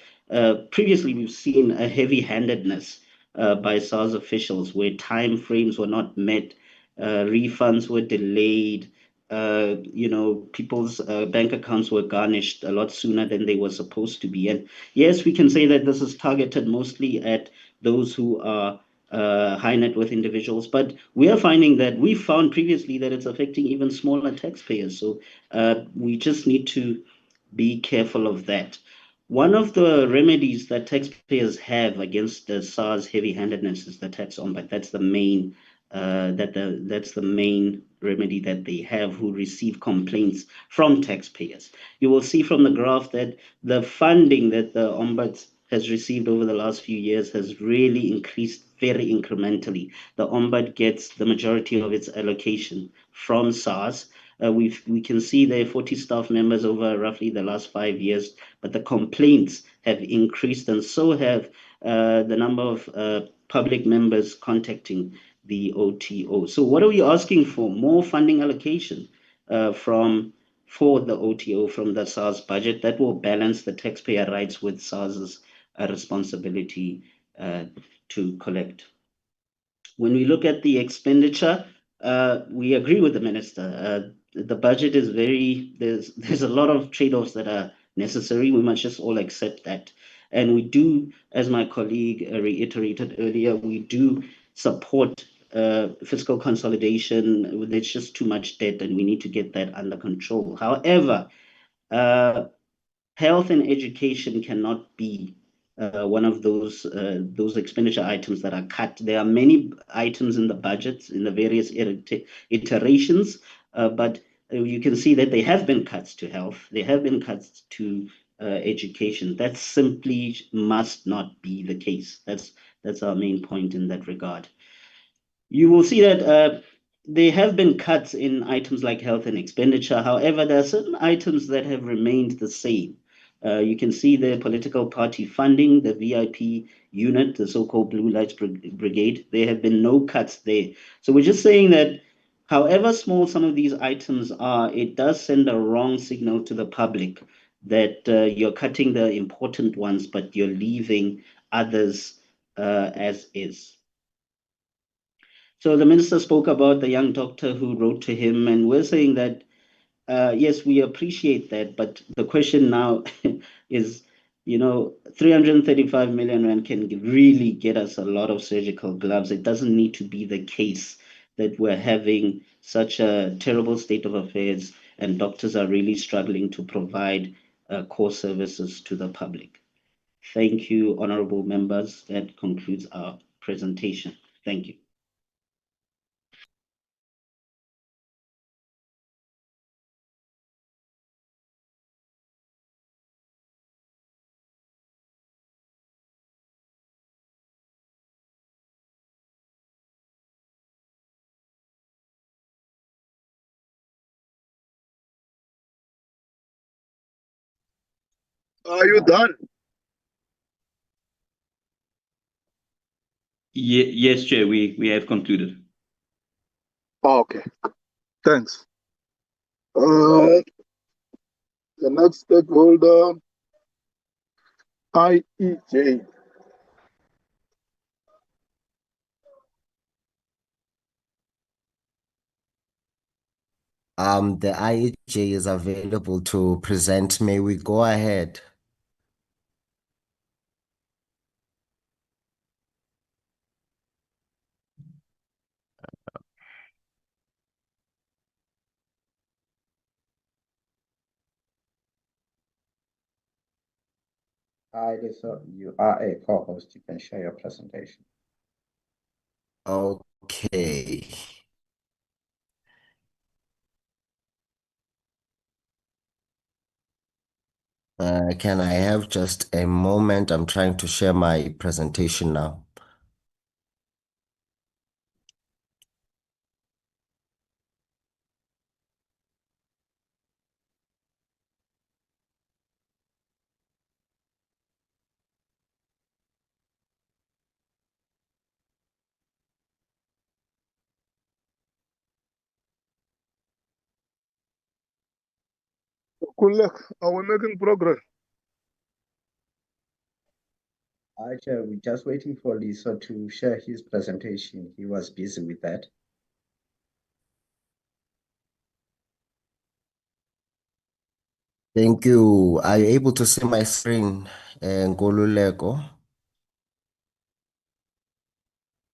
previously we've seen a heavy-handedness by SARS officials where time frames were not met, refunds were delayed, people's bank accounts were garnished a lot sooner than they were supposed to be. And yes, we can say that this is targeted mostly at those who are high net worth individuals, but we found previously that it's affecting even smaller taxpayers. So we just need to be careful of that. One of the remedies that taxpayers have against the SARS heavy-handedness is the tax ombud. That's the main that's the main remedy that they have who receive complaints from taxpayers. You will see from the graph that the funding that the ombud has received over the last few years has really increased very incrementally. The ombud gets the majority of its allocation from SARS. We can see there are 40 staff members over roughly the last 5 years, but the complaints have increased, and so have the number of public members contacting the OTO. So what are we asking for? More funding allocation for the OTO from the SARS budget that will balance the taxpayer rights with SARS's responsibility to collect. When we look at the expenditure, we agree with the minister. The budget is there's a lot of trade-offs that are necessary. We must just all accept that. And we do, as my colleague reiterated earlier, we do support fiscal consolidation. There's just too much debt and we need to get that under control. However, health and education cannot be one of those expenditure items that are cut. There are many items in the budget in the various iterations, but you can see that there have been cuts to health. There have been cuts to education. That simply must not be the case. That's our main point in that regard. You will see that there have been cuts in items like health and expenditure. However, there are certain items that have remained the same. You can see the political party funding, the VIP unit, the so-called Blue Lights Brigade. There have been no cuts there. So we're just saying that however small some of these items are, it does send a wrong signal to the public that you're cutting the important ones, but you're leaving others as is. So the minister spoke about the young doctor who wrote to him, and we're saying that, yes, we appreciate that, but the question now is, 335 million rand can really get us a lot of surgical gloves. It doesn't need to be the case that we're having such a terrible state of affairs and doctors are really struggling to provide core services to the public. Thank you, honorable members. That concludes our presentation. Thank you. Are you done? Yes, Chair, we have concluded. Okay, thanks. The next stakeholder, IEJ. The IEJ is available to present. May we go ahead? So you are a co-host. You can share your presentation. Okay. Can I have just a moment? I'm trying to share my presentation now. Kulak, are we making progress? Chair, we're just waiting for Lisa to share his presentation. He was busy with that. Thank you. Are you able to see my screen, Ngoluleko?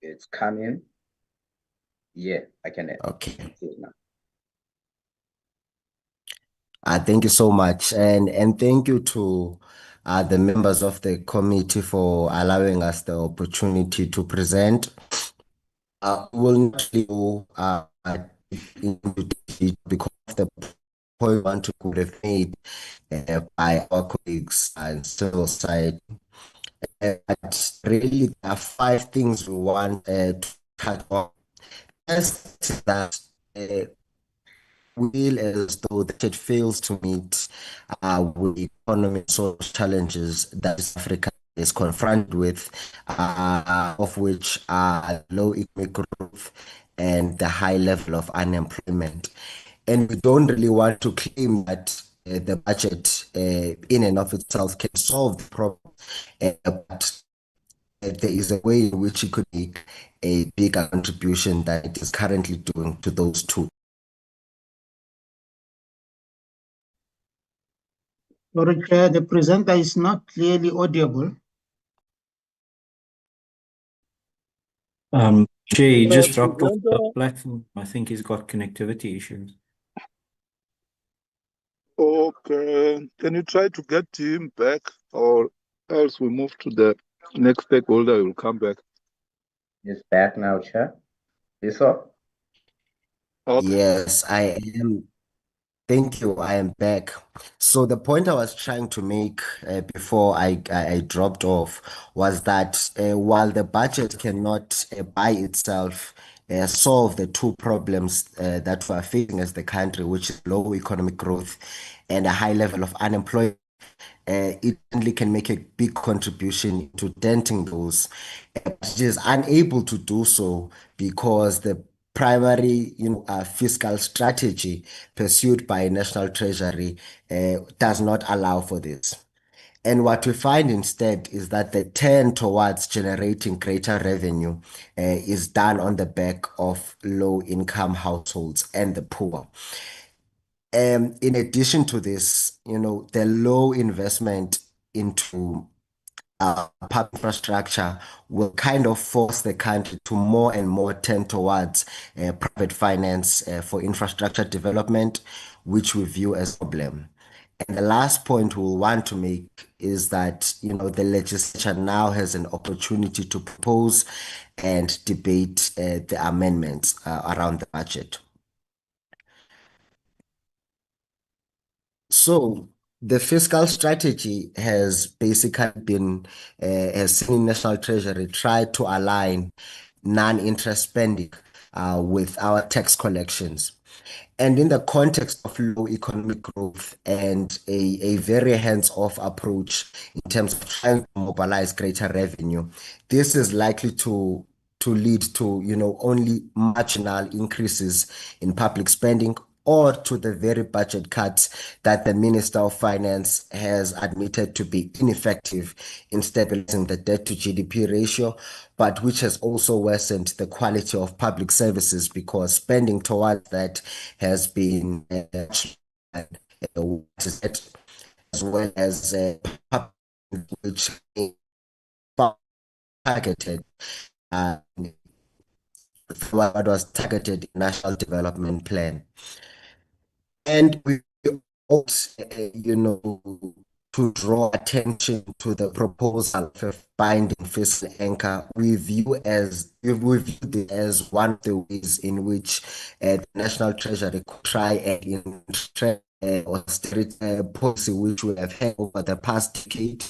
It's coming. Yeah, I can Okay. see it now. Thank you so much. And thank you to the members of the committee for allowing us the opportunity to present. We'll not go into detail because of the point one to could have made by our colleagues and civil society. But really, there are 5 things we want to touch on. First is that we feel as though that it fails to meet with economic and social challenges that South Africa is confronted with, of which are low economic growth and the high level of unemployment. And we don't really want to claim that the budget in and of itself can solve the problem, but there is a way in which it could make a bigger contribution than it is currently doing to those two. Sorry, Chair, the presenter is not clearly audible. Chair, he just dropped off the platform. I think he's got connectivity issues. Okay, can you try to get him back, or else we move to the next stakeholder? Will come back. He's back now, Chair. Lisa? Okay. Yes, I am. Thank you. I am back. So the point I was trying to make before I dropped off was that while the budget cannot by itself solve the 2 problems that we are facing as the country, which is low economic growth and a high level of unemployment, it only can make a big contribution to denting those. But it is unable to do so because the primary fiscal strategy pursued by National Treasury does not allow for this. And what we find instead is that the turn towards generating greater revenue is done on the back of low-income households and the poor. In addition to this, the low investment into public infrastructure will kind of force the country to more and more turn towards private finance for infrastructure development, which we view as a problem. And the last point we want to make is that, the legislature now has an opportunity to propose and debate the amendments around the budget. So the fiscal strategy has basically been, has seen National Treasury try to align non-interest spending with our tax collections. And in the context of low economic growth and a very hands-off approach in terms of trying to mobilize greater revenue, this is likely to lead to, only marginal increases in public spending or to the very budget cuts that the Minister of Finance has admitted to be ineffective in stabilizing the debt to GDP ratio, but which has also worsened the quality of public services because spending towards that has been as well as which targeted what was targeted in National Development Plan. And we also, to draw attention to the proposal of binding fiscal anchor, we view it as one of the ways in which the National Treasury could try and austerity policy which we have had over the past decade.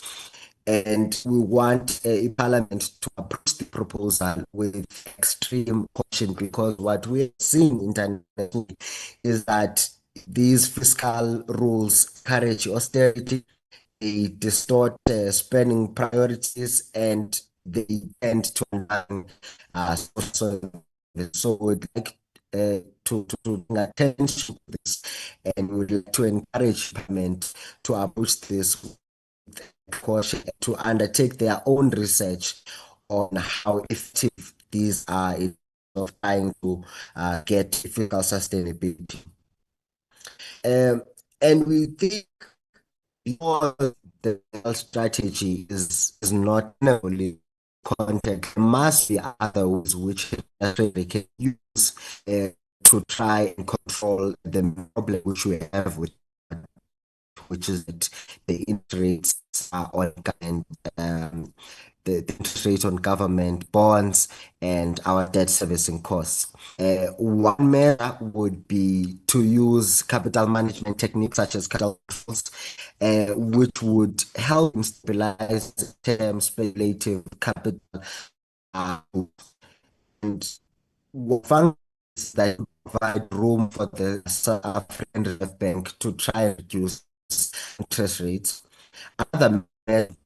And we want a parliament to approach the proposal with extreme caution because what we're seeing internationally is that these fiscal rules encourage austerity, they distort spending priorities, and they tend to undermine social. So we'd like to bring attention to this, and would like to encourage Parliament to approach this with caution, to undertake their own research on how effective these are in of trying to get fiscal sustainability. And we think because the strategy is not only context, there must be other ways which they can use to try and control the problem which we have with, which is that the interest rates are on the interest rate on government bonds and our debt servicing costs. One measure would be to use capital management techniques such as capital controls, which would help stabilize term speculative capital and functions that provide room for the South African Reserve Bank to try and reduce interest rates. Other measures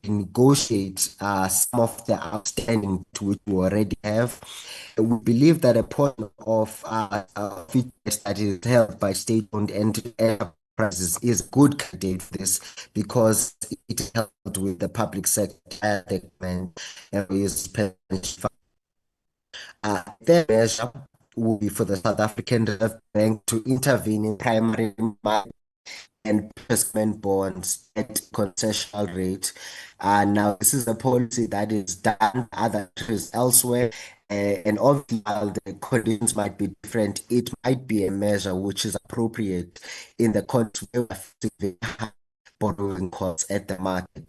negotiate some of the outstanding to which we already have. We believe that a portion of it that is held by state-owned enterprises is good candidate for this because it helped with the public sector and their measure will be for the South African Reserve Bank to intervene in primary market and placement bonds at concessional rate. Now, this is a policy that is done other countries elsewhere, and obviously, while the conditions might be different, it might be a measure which is appropriate in the context of borrowing costs at the market.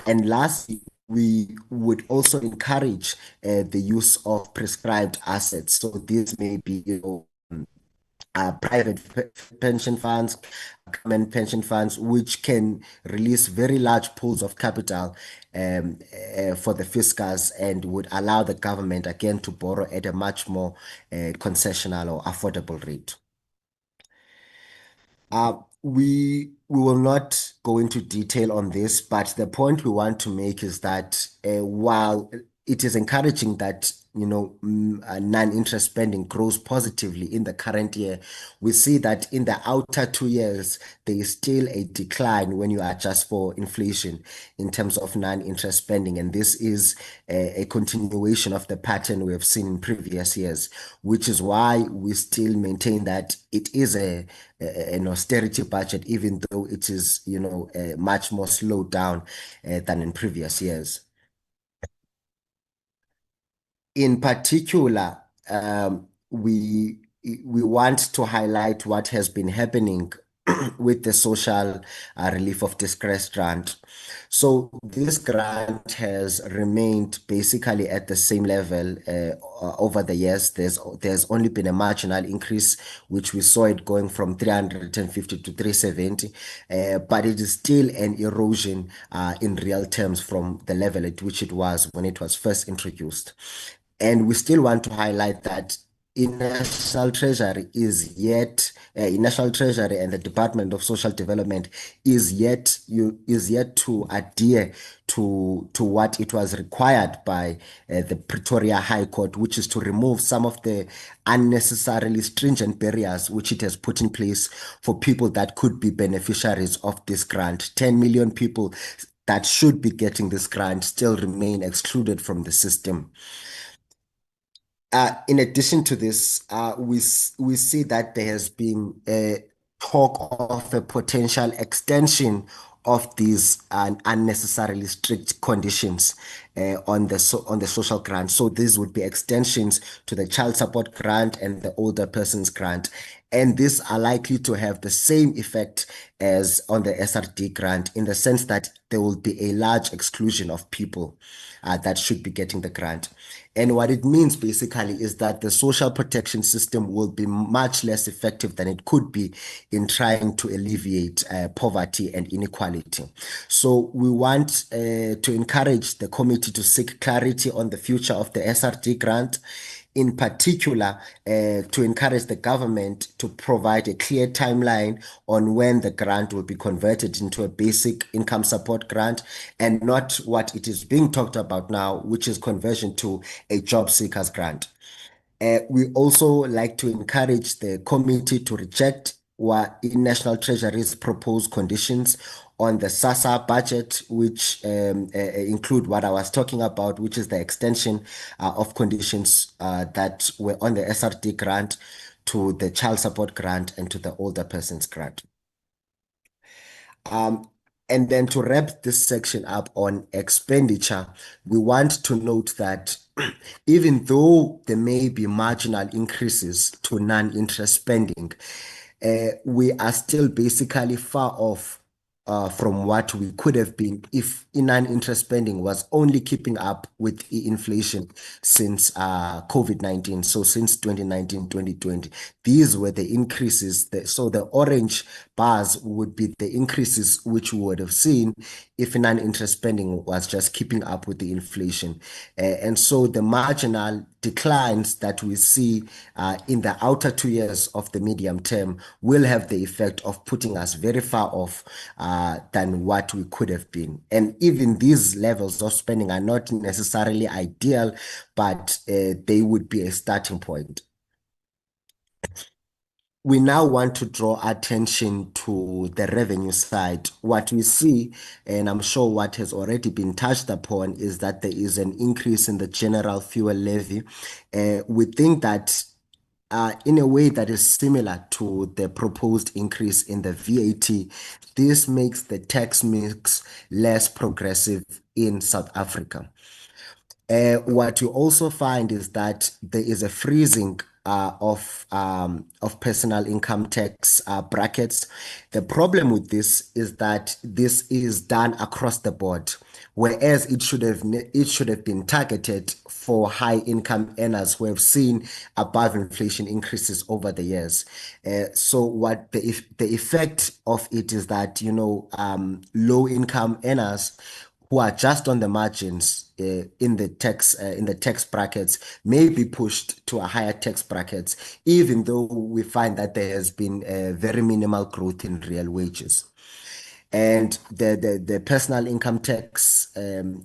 And lastly, we would also encourage the use of prescribed assets. So this may be, private pension funds, government pension funds, which can release very large pools of capital for the fiscals and would allow the government again to borrow at a much more concessional or affordable rate. We will not go into detail on this, but the point we want to make is that while it is encouraging that non-interest spending grows positively in the current year, we see that in the outer 2 years there is still a decline when you adjust for inflation in terms of non-interest spending, and this is a continuation of the pattern we have seen in previous years, which is why we still maintain that it is an austerity budget, even though it is much more slowed down than in previous years. In particular, we want to highlight what has been happening with the social relief of distress grant. So this grant has remained basically at the same level over the years. There's only been a marginal increase, which we saw it going from 350 to 370, but it is still an erosion in real terms from the level at which it was when it was first introduced. And we still want to highlight that National Treasury National Treasury and the Department of Social Development is yet to adhere to what it was required by the Pretoria High Court, which is to remove some of the unnecessarily stringent barriers which it has put in place for people that could be beneficiaries of this grant. 10 million people that should be getting this grant still remain excluded from the system. In addition to this, we see that there has been a talk of a potential extension of these unnecessarily strict conditions on the social grant. So these would be extensions to the child support grant and the older persons grant. And these are likely to have the same effect as on the SRD grant, in the sense that there will be a large exclusion of people that should be getting the grant. And what it means basically is that the social protection system will be much less effective than it could be in trying to alleviate poverty and inequality. So we want to encourage the committee to seek clarity on the future of the SRD grant, in particular to encourage the government to provide a clear timeline on when the grant will be converted into a basic income support grant, and not what it is being talked about now, which is conversion to a job seekers grant. We also like to encourage the committee to reject what in National Treasury's proposed conditions on the SASSA budget, which include what I was talking about, which is the extension of conditions that were on the SRD grant to the child support grant and to the older persons grant. And then to wrap this section up on expenditure, we want to note that even though there may be marginal increases to non-interest spending, we are still basically far off from what we could have been if non-interest spending was only keeping up with inflation since COVID-19. So since 2019, 2020, these were the increases. So the orange bars would be the increases which we would have seen if non-interest spending was just keeping up with the inflation. And so the marginal declines that we see in the outer 2 years of the medium term will have the effect of putting us very far off than what we could have been. And even these levels of spending are not necessarily ideal, but they would be a starting point. We now want to draw attention to the revenue side. What we see, and I'm sure what has already been touched upon, is that there is an increase in the general fuel levy. We think that in a way that is similar to the proposed increase in the VAT, this makes the tax mix less progressive in South Africa. What you also find is that there is a freezing of personal income tax brackets. The problem with this is that this is done across the board, whereas it should have been targeted for high income earners who have seen above inflation increases over the years. So what the effect of it is that low income earners who are just on the margins in the tax brackets may be pushed to a higher tax brackets, even though we find that there has been very minimal growth in real wages. And the personal income tax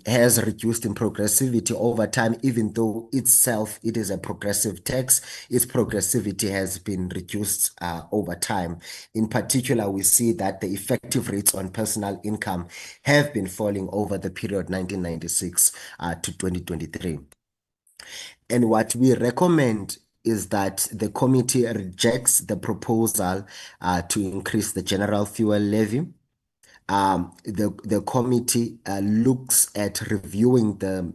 has reduced in progressivity over time, even though itself it is a progressive tax. Its progressivity has been reduced over time. In particular, we see that the effective rates on personal income have been falling over the period 1996 to 2023. And what we recommend is that the committee rejects the proposal to increase the general fuel levy. The committee looks at reviewing the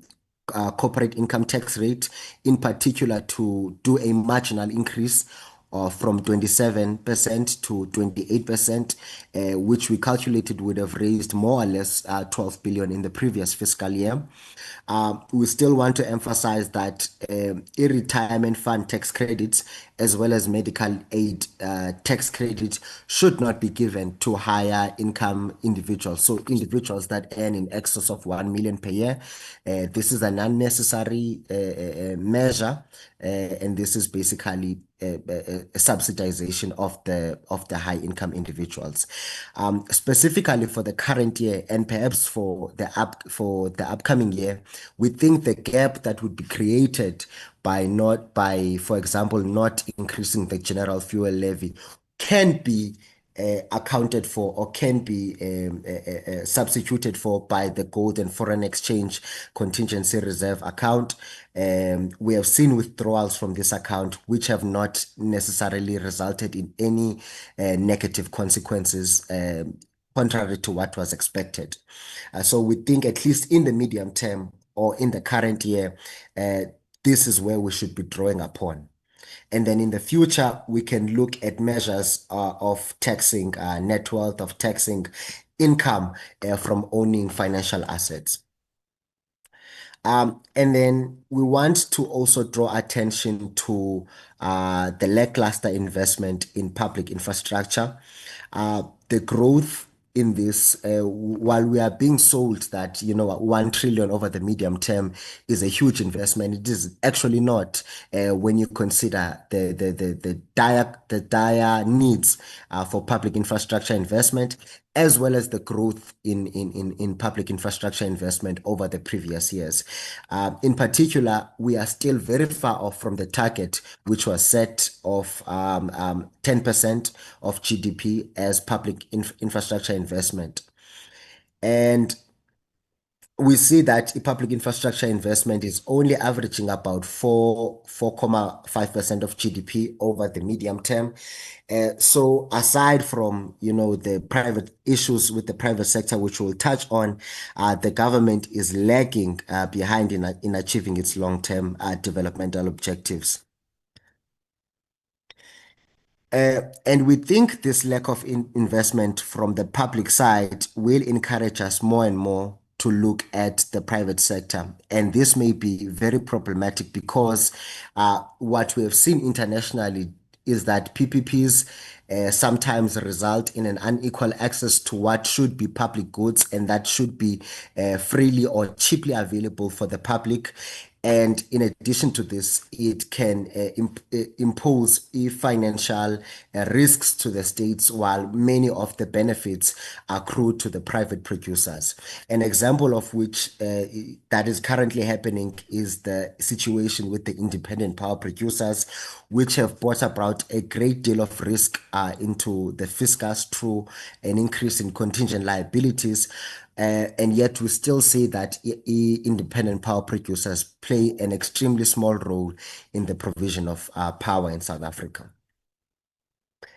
corporate income tax rate, in particular to do a marginal increase from 27% to 28%, which we calculated would have raised more or less 12 billion in the previous fiscal year. We still want to emphasize that retirement fund tax credits as well as medical aid tax credit should not be given to higher income individuals. So individuals that earn in excess of 1 million per year. This is an unnecessary measure, and this is basically a subsidization of the high income individuals. Specifically for the current year and perhaps for the upcoming year, we think the gap that would be created by, for example, not increasing the general fuel levy can be accounted for or can be substituted for by the gold and foreign exchange contingency reserve account. We have seen withdrawals from this account which have not necessarily resulted in any negative consequences contrary to what was expected. So we think at least in the medium term or in the current year, this is where we should be drawing upon. And then in the future, we can look at measures of taxing net wealth, of taxing income from owning financial assets. And then we want to also draw attention to the lackluster investment in public infrastructure. The growth in this, while we are being sold that 1 trillion over the medium term is a huge investment, it is actually not when you consider the dire needs for public infrastructure investment. as well as the growth in public infrastructure investment over the previous years. In particular, we are still very far off from the target, which was set of 10% of GDP as public infrastructure investment. And we see that public infrastructure investment is only averaging about 4.5% of GDP over the medium term. So aside from, the private issues with the private sector, which we'll touch on, the government is lagging behind in achieving its long-term developmental objectives. And we think this lack of investment from the public side will encourage us more and more to look at the private sector. And this may be very problematic because what we have seen internationally is that PPPs sometimes result in an unequal access to what should be public goods and that should be freely or cheaply available for the public. And in addition to this, it can impose financial risks to the states, while many of the benefits accrue to the private producers. An example of which that is currently happening is the situation with the independent power producers, which have brought about a great deal of risk into the fiscus through an increase in contingent liabilities. And yet we still see that independent power producers play an extremely small role in the provision of power in South Africa.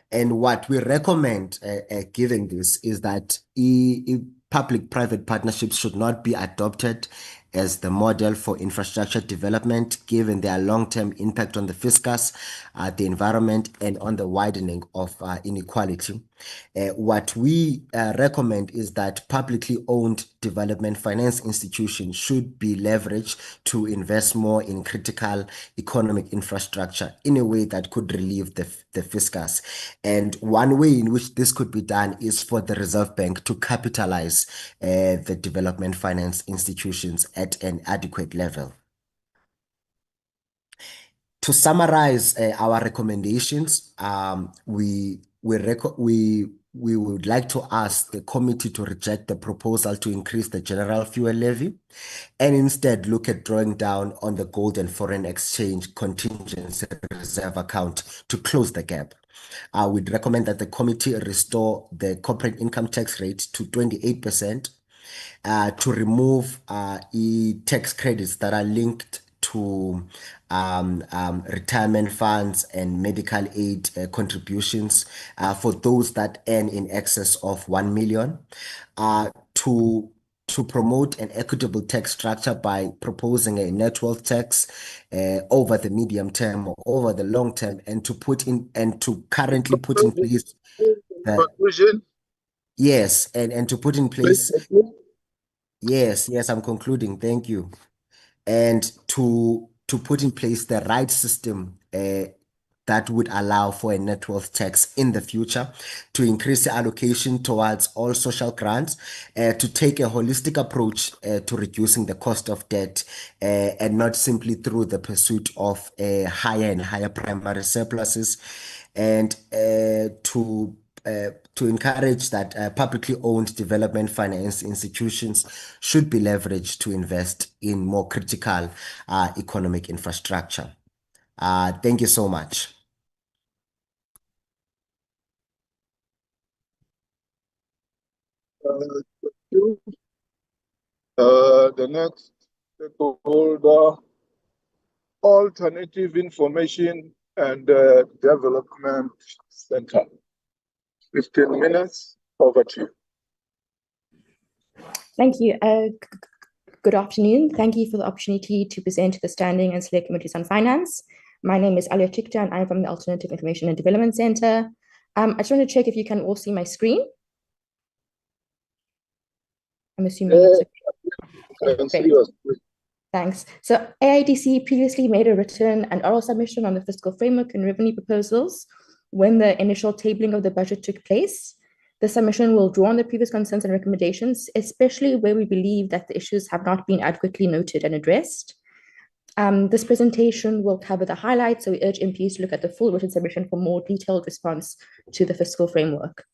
And what we recommend given this is that public-private partnerships should not be adopted as the model for infrastructure development, given their long-term impact on the fiscus, the environment, and on the widening of inequality. What we recommend is that publicly owned development finance institutions should be leveraged to invest more in critical economic infrastructure in a way that could relieve the fiscus. And one way in which this could be done is for the Reserve Bank to capitalize the development finance institutions at an adequate level. To summarize our recommendations, we would like to ask the committee to reject the proposal to increase the general fuel levy and instead look at drawing down on the gold and foreign exchange contingency reserve account to close the gap. We'd recommend that the committee restore the corporate income tax rate to 28%, to remove tax credits that are linked to retirement funds and medical aid contributions for those that earn in excess of 1 million, to promote an equitable tax structure by proposing a net wealth tax over the medium term or over the long term, and to currently put in place conclusion. Yes, and to put in place. Yes, I'm concluding. Thank you. And to put in place the right system that would allow for a net wealth tax in the future, to increase the allocation towards all social grants, to take a holistic approach to reducing the cost of debt, and not simply through the pursuit of higher and higher primary surpluses, and to encourage that publicly owned development finance institutions should be leveraged to invest in more critical economic infrastructure. Thank you so much. The next stakeholder, Alternative Information and Development Center. 15 minutes, over to you. Thank you. Good afternoon. Thank you for the opportunity to present to the Standing and Select Committees on Finance. My name is Alia Chikta and I'm from the Alternative Information and Development Center. I just want to check if you can all see my screen. I'm assuming it's okay. Great. Thanks. So AIDC previously made a written and oral submission on the fiscal framework and revenue proposals when the initial tabling of the budget took place. The submission will draw on the previous concerns and recommendations, especially where we believe that the issues have not been adequately noted and addressed. This presentation will cover the highlights, so we urge MPs to look at the full written submission for more detailed response to the fiscal framework.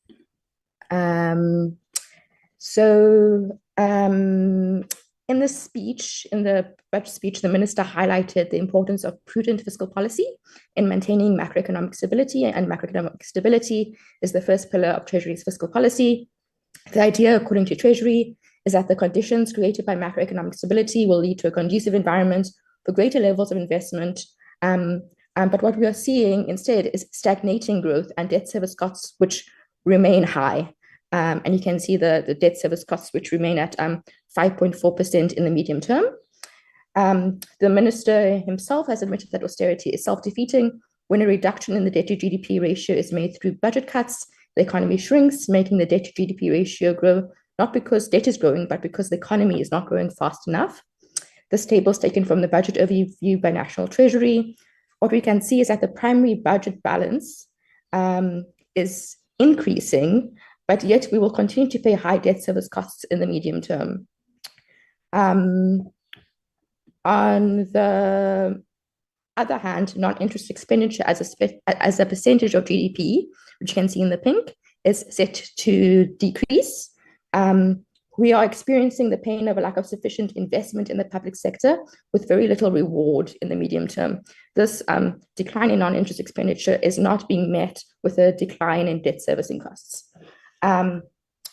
In the speech, in the budget speech, the minister highlighted the importance of prudent fiscal policy in maintaining macroeconomic stability, and macroeconomic stability is the first pillar of Treasury's fiscal policy. The idea, according to Treasury, is that the conditions created by macroeconomic stability will lead to a conducive environment for greater levels of investment. But what we are seeing instead is stagnating growth and debt service costs, which remain high. And you can see the debt service costs, which remain at 5.4% in the medium term. The minister himself has admitted that austerity is self-defeating. When a reduction in the debt to GDP ratio is made through budget cuts, the economy shrinks, making the debt to GDP ratio grow, not because debt is growing, but because the economy is not growing fast enough. This table is taken from the budget overview by National Treasury. What we can see is that the primary budget balance is increasing, but yet we will continue to pay high debt service costs in the medium term. On the other hand, non-interest expenditure as a percentage of GDP, which you can see in the pink, is set to decrease. We are experiencing the pain of a lack of sufficient investment in the public sector with very little reward in the medium term. This decline in non-interest expenditure is not being met with a decline in debt servicing costs. The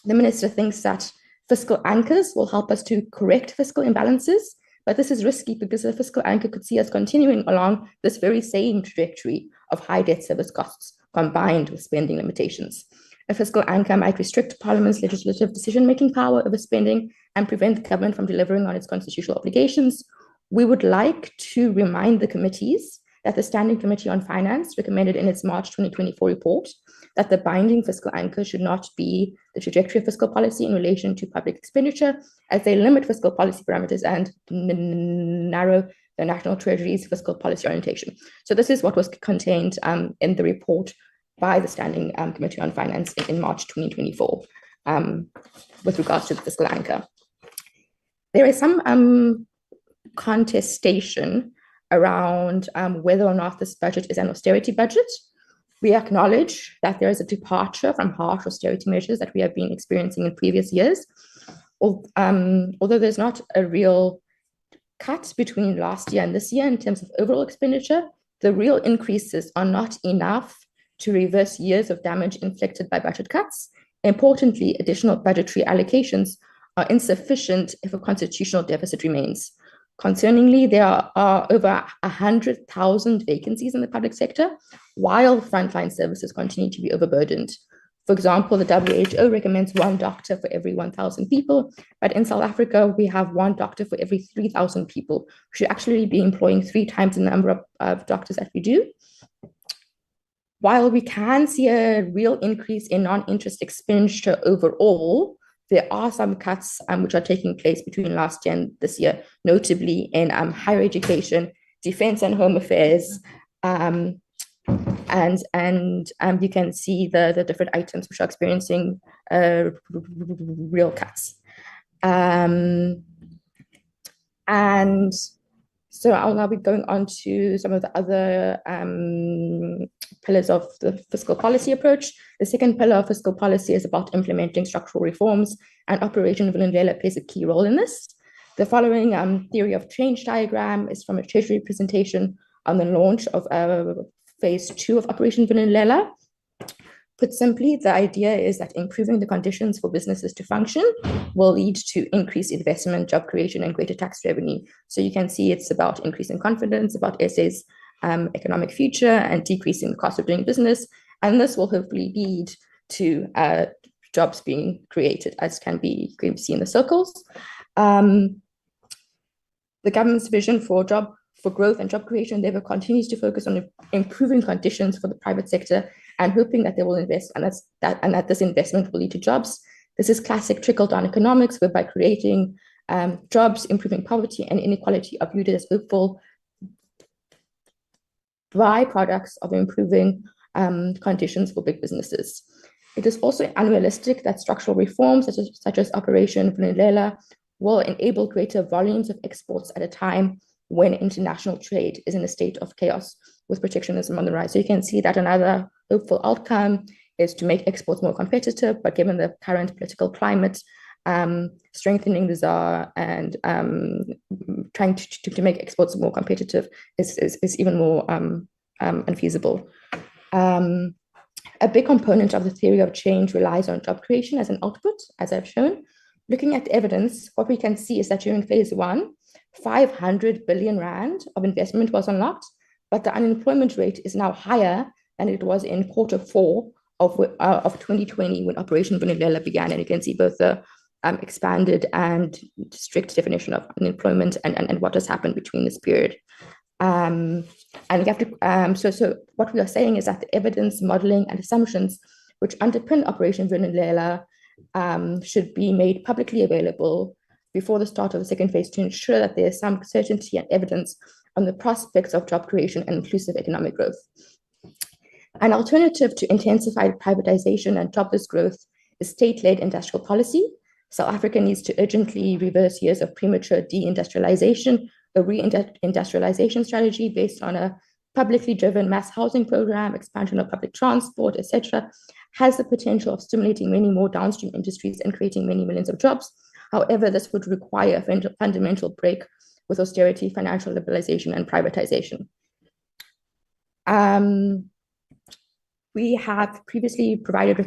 minister thinks that fiscal anchors will help us to correct fiscal imbalances, but this is risky because the fiscal anchor could see us continuing along this very same trajectory of high debt service costs combined with spending limitations. A fiscal anchor might restrict Parliament's legislative decision-making power over spending and prevent the government from delivering on its constitutional obligations. We would like to remind the committees that the Standing Committee on Finance recommended in its March 2024 report that the binding fiscal anchor should not be the trajectory of fiscal policy in relation to public expenditure, as they limit fiscal policy parameters and narrow the National Treasury's fiscal policy orientation. So this is what was contained in the report by the Standing Committee on Finance in March 2024 with regards to the fiscal anchor. There is some contestation around whether or not this budget is an austerity budget. We acknowledge that there is a departure from harsh austerity measures that we have been experiencing in previous years. Although there's not a real cut between last year and this year in terms of overall expenditure, the real increases are not enough to reverse years of damage inflicted by budget cuts. Importantly, additional budgetary allocations are insufficient if a constitutional deficit remains. Concerningly, there are over 100,000 vacancies in the public sector, while frontline services continue to be overburdened. For example, the WHO recommends 1 doctor for every 1,000 people, but in South Africa, we have 1 doctor for every 3,000 people. We should actually be employing 3 times the number of doctors that we do. While we can see a real increase in non-interest expenditure overall, there are some cuts which are taking place between last year and this year, notably in higher education, defense and home affairs, and you can see the different items which are experiencing real cuts. And so I'll now be going on to some of the other pillars of the fiscal policy approach. The second pillar of fiscal policy is about implementing structural reforms, and Operation Vulindlela plays a key role in this. The following theory of change diagram is from a Treasury presentation on the launch of phase 2 of Operation Vulindlela. Put simply, the idea is that improving the conditions for businesses to function will lead to increased investment, job creation, and greater tax revenue. So you can see it's about increasing confidence about SA's economic future and decreasing the cost of doing business. And this will hopefully lead to jobs being created, as can be seen in the circles. The government's vision for growth and job creation therefore continues to focus on improving conditions for the private sector and hoping that they will invest and that this investment will lead to jobs. This is classic trickle-down economics, whereby creating jobs, improving poverty and inequality are viewed as hopeful byproducts of improving conditions for big businesses. It is also unrealistic that structural reforms such as Operation Vulindlela will enable greater volumes of exports at a time when international trade is in a state of chaos with protectionism on the rise. So you can see that another hopeful outcome is to make exports more competitive, but given the current political climate, strengthening the ZAR and trying to make exports more competitive is even more unfeasible. A big component of the theory of change relies on job creation as an output, as I've shown. Looking at the evidence, what we can see is that during phase 1, 500 billion rand of investment was unlocked, but the unemployment rate is now higher than it was in Q4 of 2020 when Operation Vulindlela began. And you can see both the expanded and strict definition of unemployment and what has happened between this period. And you have to, so what we are saying is that the evidence, modeling, and assumptions which underpin Operation Vulindlela should be made publicly available before the start of the second phase to ensure that there is some certainty and evidence on the prospects of job creation and inclusive economic growth. An alternative to intensified privatization and jobless growth is state-led industrial policy. South Africa needs to urgently reverse years of premature deindustrialization. A reindustrialization strategy based on a publicly driven mass housing program, expansion of public transport, etc., has the potential of stimulating many more downstream industries and creating many millions of jobs. However, this would require a fundamental break with austerity, financial liberalization, and privatization. We have previously provided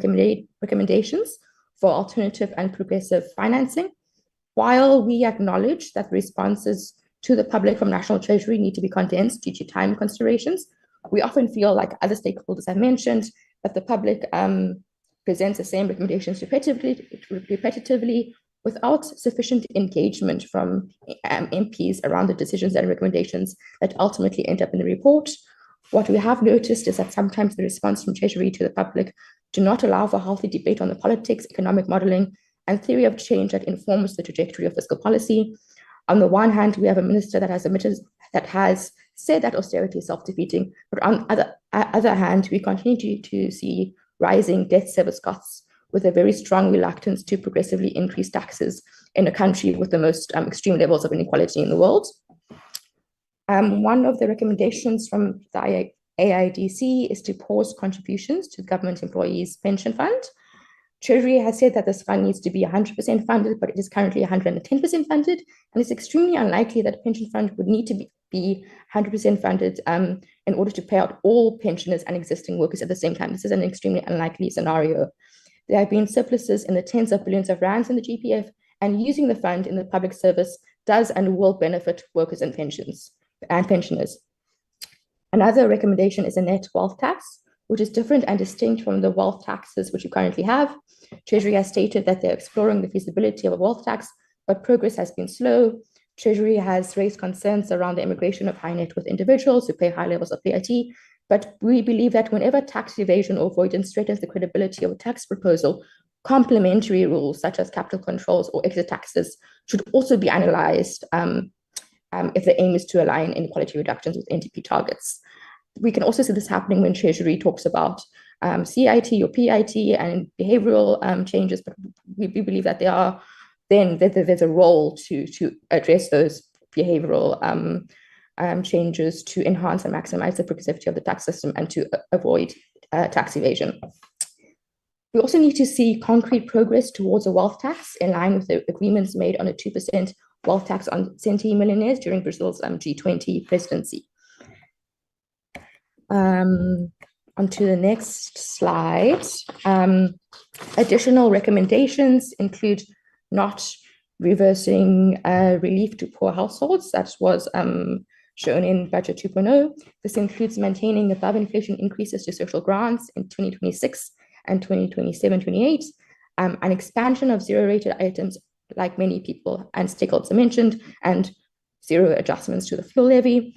recommendations for alternative and progressive financing. While we acknowledge that responses to the public from National Treasury need to be condensed due to time considerations, we often feel, like other stakeholders have mentioned, that the public presents the same recommendations repetitively without sufficient engagement from MPs around the decisions and recommendations that ultimately end up in the report. What we have noticed is that sometimes the response from Treasury to the public do not allow for healthy debate on the politics, economic modeling, and theory of change that informs the trajectory of fiscal policy. On the one hand, we have a minister that has said that austerity is self-defeating, but on the other hand, we continue to see rising debt service costs with a very strong reluctance to progressively increase taxes in a country with the most extreme levels of inequality in the world. One of the recommendations from the AIDC is to pause contributions to the government employees' pension fund. Treasury has said that this fund needs to be 100% funded, but it is currently 110% funded, and it's extremely unlikely that a pension fund would need to be 100% funded in order to pay out all pensioners and existing workers at the same time. This is an extremely unlikely scenario. There have been surpluses in the tens of billions of rands in the GPF, and using the fund in the public service does and will benefit workers and pensioners. Another recommendation is a net wealth tax, which is different and distinct from the wealth taxes which we currently have. Treasury has stated that they're exploring the feasibility of a wealth tax, but progress has been slow. Treasury has raised concerns around the immigration of high net worth individuals who pay high levels of VAT, but we believe that whenever tax evasion or avoidance threatens the credibility of a tax proposal, complementary rules such as capital controls or exit taxes should also be analyzed if the aim is to align inequality reductions with NDP targets. We can also see this happening when Treasury talks about CIT or PIT and behavioral changes, but we believe that there's a role to address those behavioral changes to enhance and maximize the progressivity of the tax system and to avoid tax evasion. We also need to see concrete progress towards a wealth tax in line with the agreements made on a 2% wealth tax on centimillionaires during Brazil's G20 presidency. Onto the next slide. Additional recommendations include not reversing relief to poor households, that was shown in Budget 2.0. This includes maintaining above inflation increases to social grants in 2026 and 2027-28, an expansion of zero-rated items like many people and stakeholders mentioned, and zero adjustments to the fuel levy.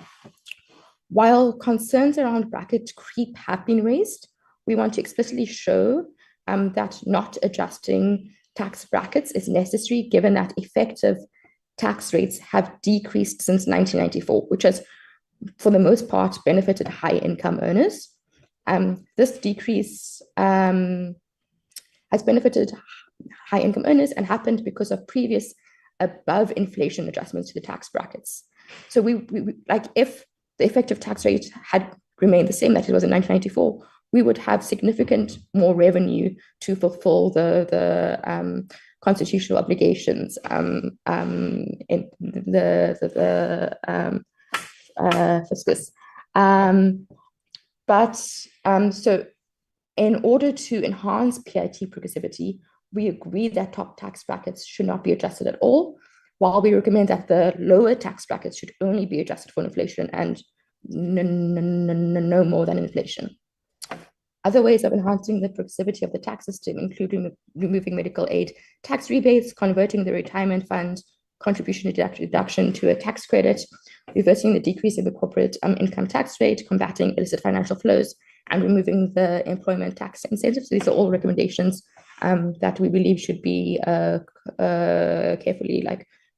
While concerns around bracket creep have been raised, we want to explicitly show that not adjusting tax brackets is necessary given that effective tax rates have decreased since 1994, which has, for the most part, benefited high-income earners. This decrease has benefited high-income earners and happened because of previous above-inflation adjustments to the tax brackets. So we like if the effective tax rate had remained the same that it was in 1994, we would have significant more revenue to fulfill the constitutional obligations in the fiscus. So in order to enhance PIT progressivity, we agree that top tax brackets should not be adjusted at all, while we recommend that the lower tax brackets should only be adjusted for inflation and no more than inflation. Other ways of enhancing the progressivity of the tax system include removing medical aid tax rebates, converting the retirement fund contribution deduction to a tax credit, reversing the decrease in the corporate income tax rate, combating illicit financial flows, and removing the employment tax incentives. These are all recommendations that we believe should be carefully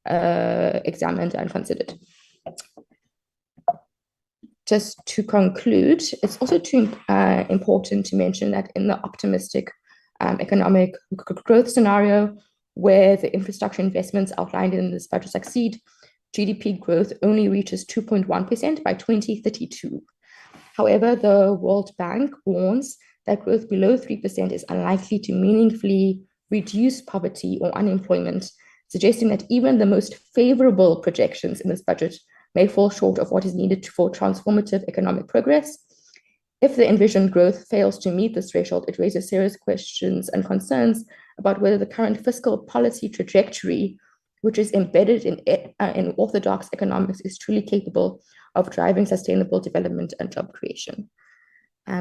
examined and considered. Just to conclude, it's also too important to mention that in the optimistic economic growth scenario, where the infrastructure investments outlined in this budget succeed, GDP growth only reaches 2.1% by 2032. However, the World Bank warns that growth below 3% is unlikely to meaningfully reduce poverty or unemployment, suggesting that even the most favorable projections in this budget may fall short of what is needed for transformative economic progress. If the envisioned growth fails to meet this threshold, it raises serious questions and concerns about whether the current fiscal policy trajectory, which is embedded in orthodox economics, is truly capable of driving sustainable development and job creation.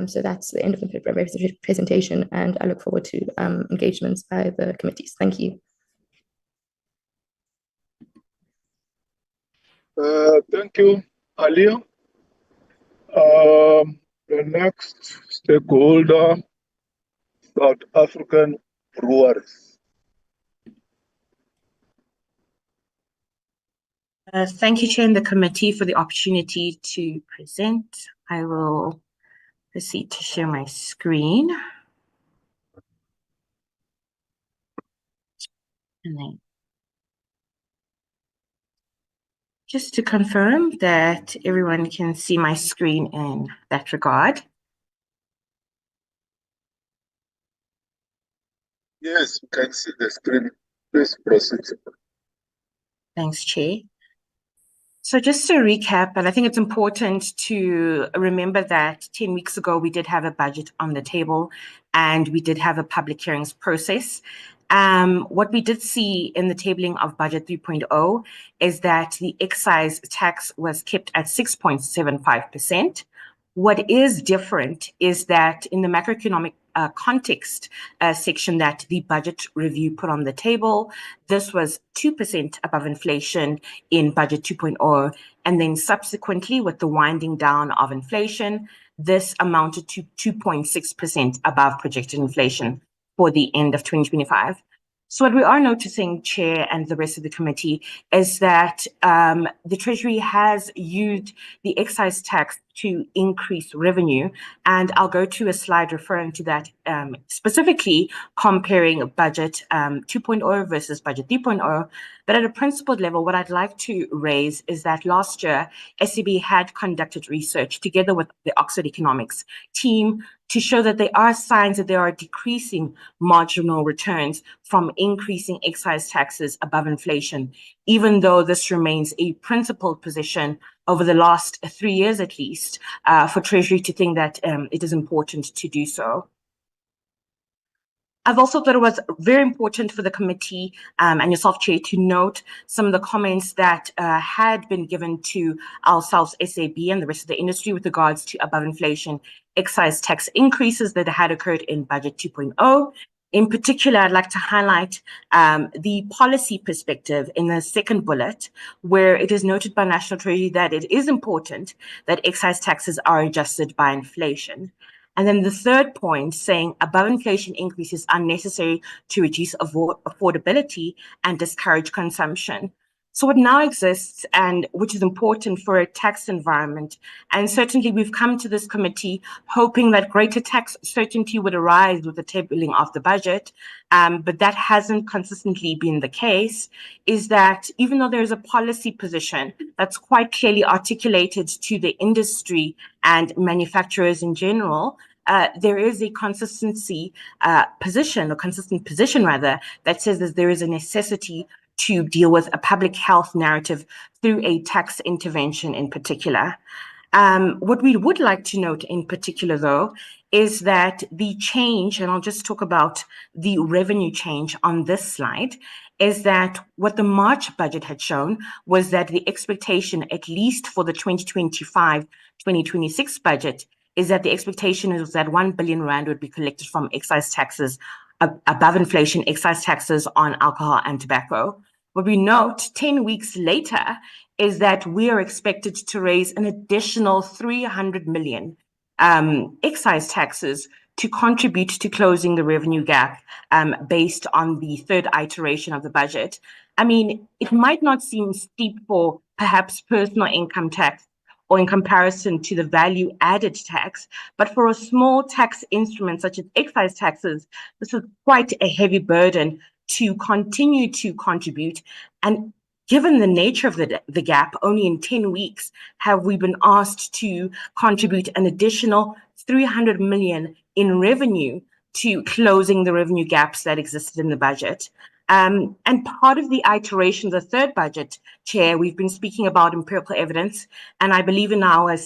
So that's the end of the presentation, and I look forward to engagements by the committees. Thank you. Thank you, Alia. The next stakeholder, South African breweries. Thank you, Chair, and the committee for the opportunity to present. I will proceed to share my screen. And then just to confirm that everyone can see my screen in that regard. Yes, we can see the screen. Please proceed. Thanks, Chair. So just to recap, and I think it's important to remember that 10 weeks ago, we did have a budget on the table and we did have a public hearings process. What we did see in the tabling of Budget 3.0 is that the excise tax was kept at 6.75%. What is different is that in the macroeconomic context section that the budget review put on the table, this was 2% above inflation in Budget 2.0, and then subsequently with the winding down of inflation, this amounted to 2.6% above projected inflation for the end of 2025. So what we are noticing, Chair, and the rest of the committee, is that the Treasury has used the excise tax to increase revenue. And I'll go to a slide referring to that, specifically comparing Budget 2.0 versus Budget 3.0. But at a principled level, what I'd like to raise is that last year, SCB had conducted research together with the Oxford Economics team to show that there are signs that there are decreasing marginal returns from increasing excise taxes above inflation, even though this remains a principled position over the last 3 years at least for Treasury to think that it is important to do so. I've also thought it was very important for the committee and yourself, Chair, to note some of the comments that had been given to ourselves, SAB, and the rest of the industry with regards to above inflation excise tax increases that had occurred in Budget 2.0. In particular, I'd like to highlight the policy perspective in the second bullet, where it is noted by National Treasury that it is important that excise taxes are adjusted by inflation. And then the third point saying above inflation increases are necessary to reduce affordability and discourage consumption. So what now exists, and which is important for a tax environment, and certainly we've come to this committee hoping that greater tax certainty would arise with the tabling of the budget, but that hasn't consistently been the case, is that even though there's a policy position that's quite clearly articulated to the industry and manufacturers in general, there is a consistent position rather, that says that there is a necessity to deal with a public health narrative through a tax intervention in particular. What we would like to note in particular, though, is that the change, and I'll just talk about the revenue change on this slide, is that what the March budget had shown was that the expectation, at least for the 2025-2026 budget, is that the expectation is that 1 billion rand would be collected from excise taxes, above inflation excise taxes on alcohol and tobacco. What we note 10 weeks later is that we are expected to raise an additional 300 million excise taxes to contribute to closing the revenue gap based on the third iteration of the budget. I mean, it might not seem steep for perhaps personal income tax or in comparison to the value added tax, but for a small tax instrument such as excise taxes, this is quite a heavy burden to continue to contribute. And given the nature of the gap, only in 10 weeks have we been asked to contribute an additional 300 million in revenue to closing the revenue gaps that existed in the budget. And part of the iteration, the third budget, Chair, we've been speaking about empirical evidence, and I believe in our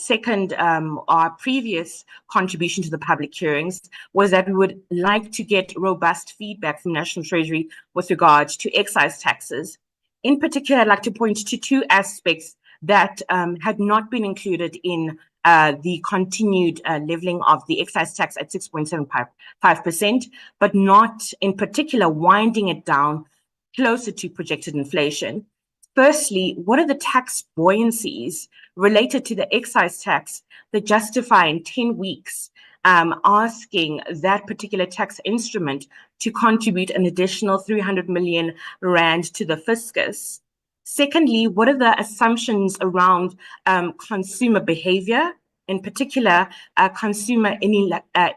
our previous contribution to the public hearings was that we would like to get robust feedback from National Treasury with regards to excise taxes. In particular, I'd like to point to two aspects that had not been included in the continued leveling of the excise tax at 6.75%, but not in particular winding it down closer to projected inflation. Firstly, what are the tax buoyancies related to the excise tax that justify in 10 weeks asking that particular tax instrument to contribute an additional 300 million rand to the fiscus? Secondly, what are the assumptions around consumer behavior, in particular consumer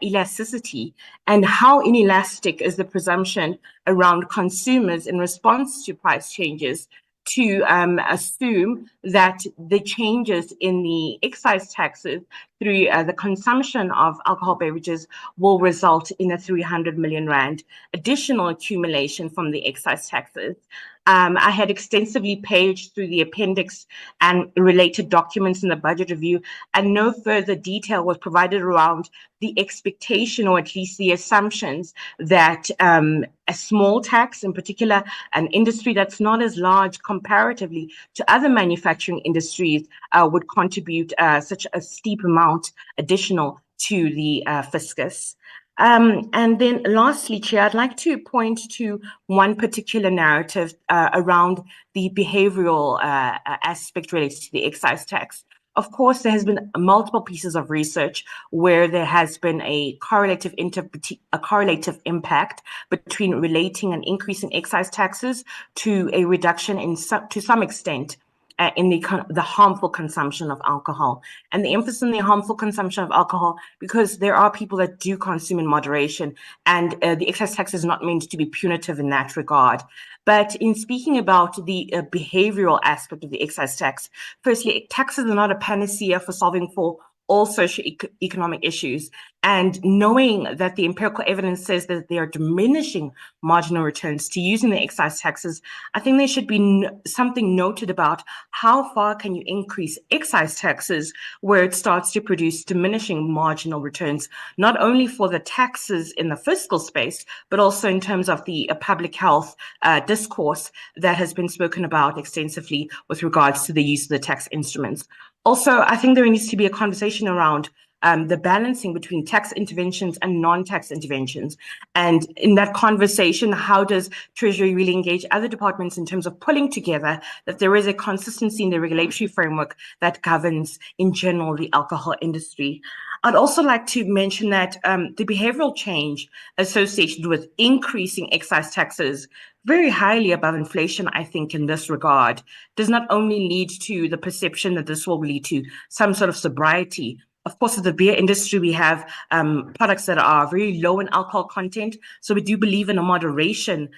elasticity, and how inelastic is the presumption around consumers in response to price changes to assume that the changes in the excise taxes through the consumption of alcohol beverages will result in a 300 million rand additional accumulation from the excise taxes. I had extensively paged through the appendix and related documents in the budget review, and no further detail was provided around the expectation, or at least the assumptions, that a small tax, in particular an industry that's not as large comparatively to other manufacturing industries, would contribute such a steep amount additional to the fiscus. And then lastly, Chair, I'd like to point to one particular narrative around the behavioral aspect related to the excise tax. Of course, there has been multiple pieces of research where there has been a correlative impact between relating an increase in excise taxes to a reduction in to some extent in the harmful consumption of alcohol. And the emphasis on the harmful consumption of alcohol, because there are people that do consume in moderation, and the excise tax is not meant to be punitive in that regard. But in speaking about the behavioral aspect of the excise tax, firstly, taxes are not a panacea for solving for all socio-economic issues. And knowing that the empirical evidence says that they are diminishing marginal returns to using the excise taxes, I think there should be something noted about how far can you increase excise taxes where it starts to produce diminishing marginal returns, not only for the taxes in the fiscal space, but also in terms of the public health discourse that has been spoken about extensively with regards to the use of the tax instruments. Also, I think there needs to be a conversation around the balancing between tax interventions and non-tax interventions. And in that conversation, how does Treasury really engage other departments in terms of pulling together that there is a consistency in the regulatory framework that governs, in general, the alcohol industry? I'd also like to mention that the behavioral change associated with increasing excise taxes very highly above inflation, I think, in this regard, does not only lead to the perception that this will lead to some sort of sobriety. Of course, in the beer industry, we have products that are very low in alcohol content. So we do believe in a moderation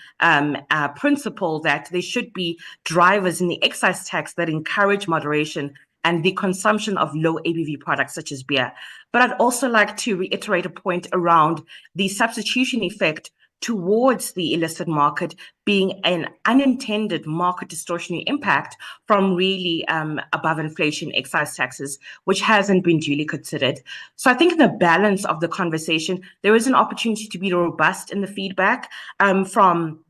principle that there should be drivers in the excise tax that encourage moderation and the consumption of low ABV products such as beer. But I'd also like to reiterate a point around the substitution effect towards the illicit market being an unintended market distortionary impact from really above inflation excise taxes, which hasn't been duly considered. So I think in the balance of the conversation, there is an opportunity to be robust in the feedback from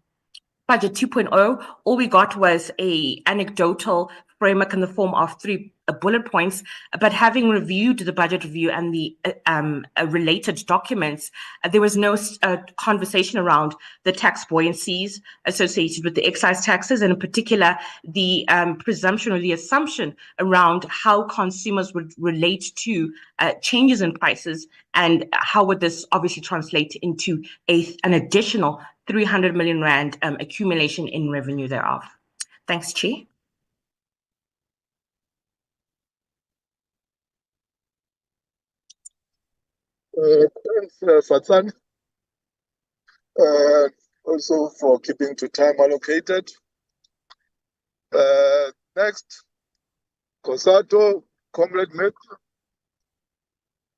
Budget 2.0. All we got was a anecdotal framework in the form of 3 bullet points, but having reviewed the budget review and the related documents, there was no conversation around the tax buoyancies associated with the excise taxes, and in particular, the presumption or the assumption around how consumers would relate to changes in prices, and how would this obviously translate into an additional 300 million rand accumulation in revenue thereof. Thanks, Chair. Thanks, Fatsan. Also for keeping to time allocated. Next, Kosato, Comrade Met.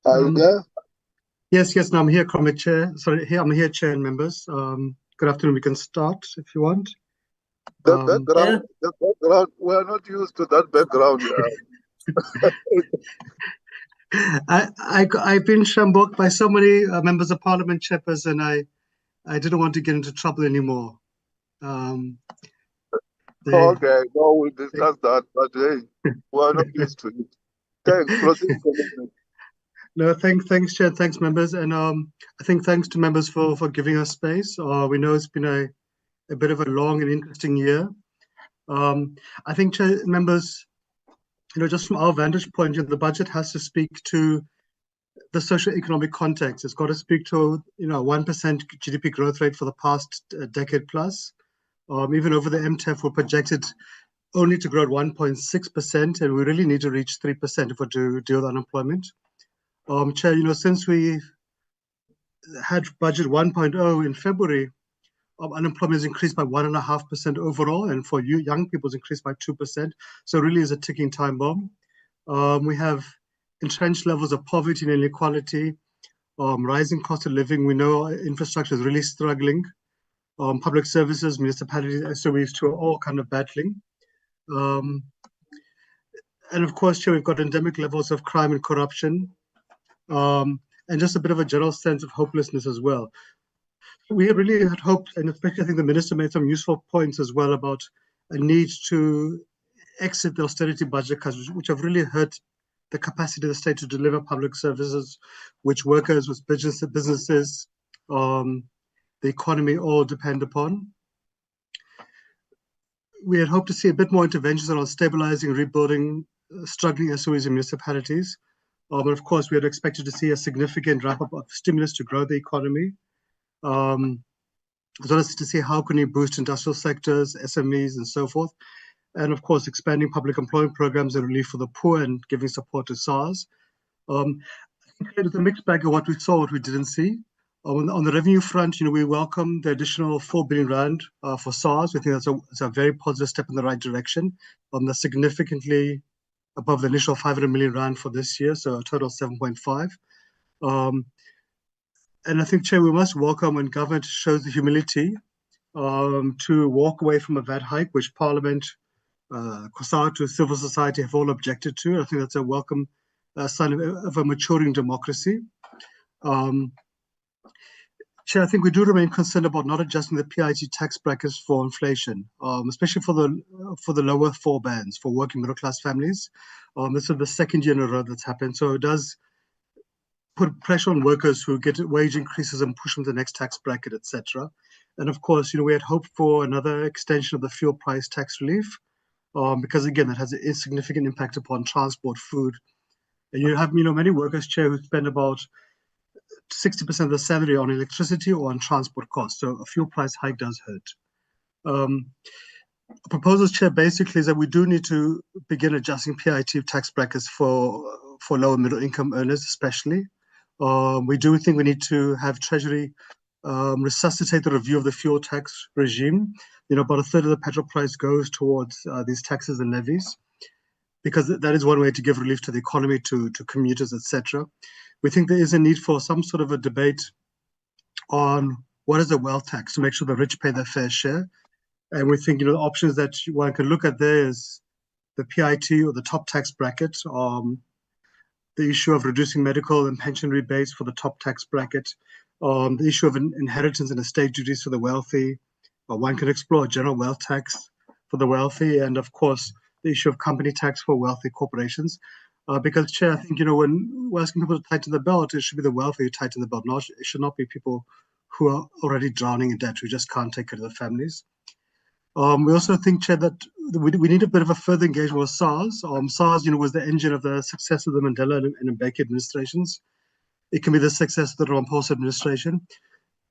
Are you there? Yes, no, I'm here, Comrade Chair. Sorry, I'm here, Chair and members. Good afternoon. We can start if you want. The background, we're not used to that background. I've been shamboked by so many members of Parliament, chairperson, and I didn't want to get into trouble anymore. Okay, no, we'll discuss that, but hey, we're not used to it. Thanks, proceed. No, thanks, Chair, thanks, members, and I think thanks to members for giving us space. We know it's been a bit of a long and interesting year. I think, Chair, members, just from our vantage point, the budget has to speak to the socio-economic context. It's got to speak to 1% GDP growth rate for the past decade plus. Even over the MTEF, we're projected only to grow at 1.6%, and we really need to reach 3% if we're to deal with unemployment. Chair, since we had budget 1.0 in February, unemployment has increased by 1.5% overall, and for young people, it's increased by 2%. So it really is a ticking time bomb. We have entrenched levels of poverty and inequality, rising cost of living. We know our infrastructure is really struggling. Public services, municipalities, SOEs too are all kind of battling. And of course, Chair, we've got endemic levels of crime and corruption, and just a bit of a general sense of hopelessness as well. We really had hoped, and especially I think the Minister made some useful points as well about a need to exit the austerity budget cuts, which have really hurt the capacity of the state to deliver public services, which workers, which businesses, the economy all depend upon. We had hoped to see a bit more interventions around stabilizing and rebuilding struggling SOEs and municipalities. But of course, we had expected to see a significant wrap-up of stimulus to grow the economy, as well as to see how can we boost industrial sectors, SMEs, and so forth. And of course, expanding public employment programs and relief for the poor and giving support to SARS. It's a mixed bag of what we saw, what we didn't see. On the revenue front, we welcome the additional 4 billion rand for SARS. We think that's a very positive step in the right direction. That's significantly above the initial 500 million rand for this year, so a total of 7.5. And I think, Chair, we must welcome when government shows the humility to walk away from a VAT hike, which Parliament, COSATU, civil society have all objected to. I think that's a welcome sign of a maturing democracy. Chair, I think we do remain concerned about not adjusting the PIT tax brackets for inflation, especially for the lower 4 bands for working middle class families. This is the second year in a row that's happened, so it does put pressure on workers who get wage increases and push them to the next tax bracket, etc. And of course, we had hoped for another extension of the fuel price tax relief, because again, that has a significant impact upon transport, food, and you have many workers, Chair, who spend about 60% of the salary on electricity or on transport costs. So a fuel price hike does hurt. Proposals, Chair, basically is that we do need to begin adjusting PIT tax brackets for lower middle income earners, especially. We do think we need to have Treasury resuscitate the review of the fuel tax regime. About a third of the petrol price goes towards these taxes and levies. because that is one way to give relief to the economy, to commuters, etc. We think there is a need for some sort of a debate on what is the wealth tax to make sure the rich pay their fair share. And we think, the options that one can look at there is the PIT or the top tax bracket, the issue of reducing medical and pension rebates for the top tax bracket, the issue of inheritance and estate duties for the wealthy. One can explore a general wealth tax for the wealthy, and of course, the issue of company tax for wealthy corporations. Because, Chair, I think, when we're asking people to tighten the belt, it should be the wealthy who tighten the belt. It should not be people who are already drowning in debt, who just can't take care of their families. We also think, Chair, that we need a bit of a further engagement with SARS. SARS, was the engine of the success of the Mandela and Mbeki administrations. It can be the success of the Ramaphosa administration.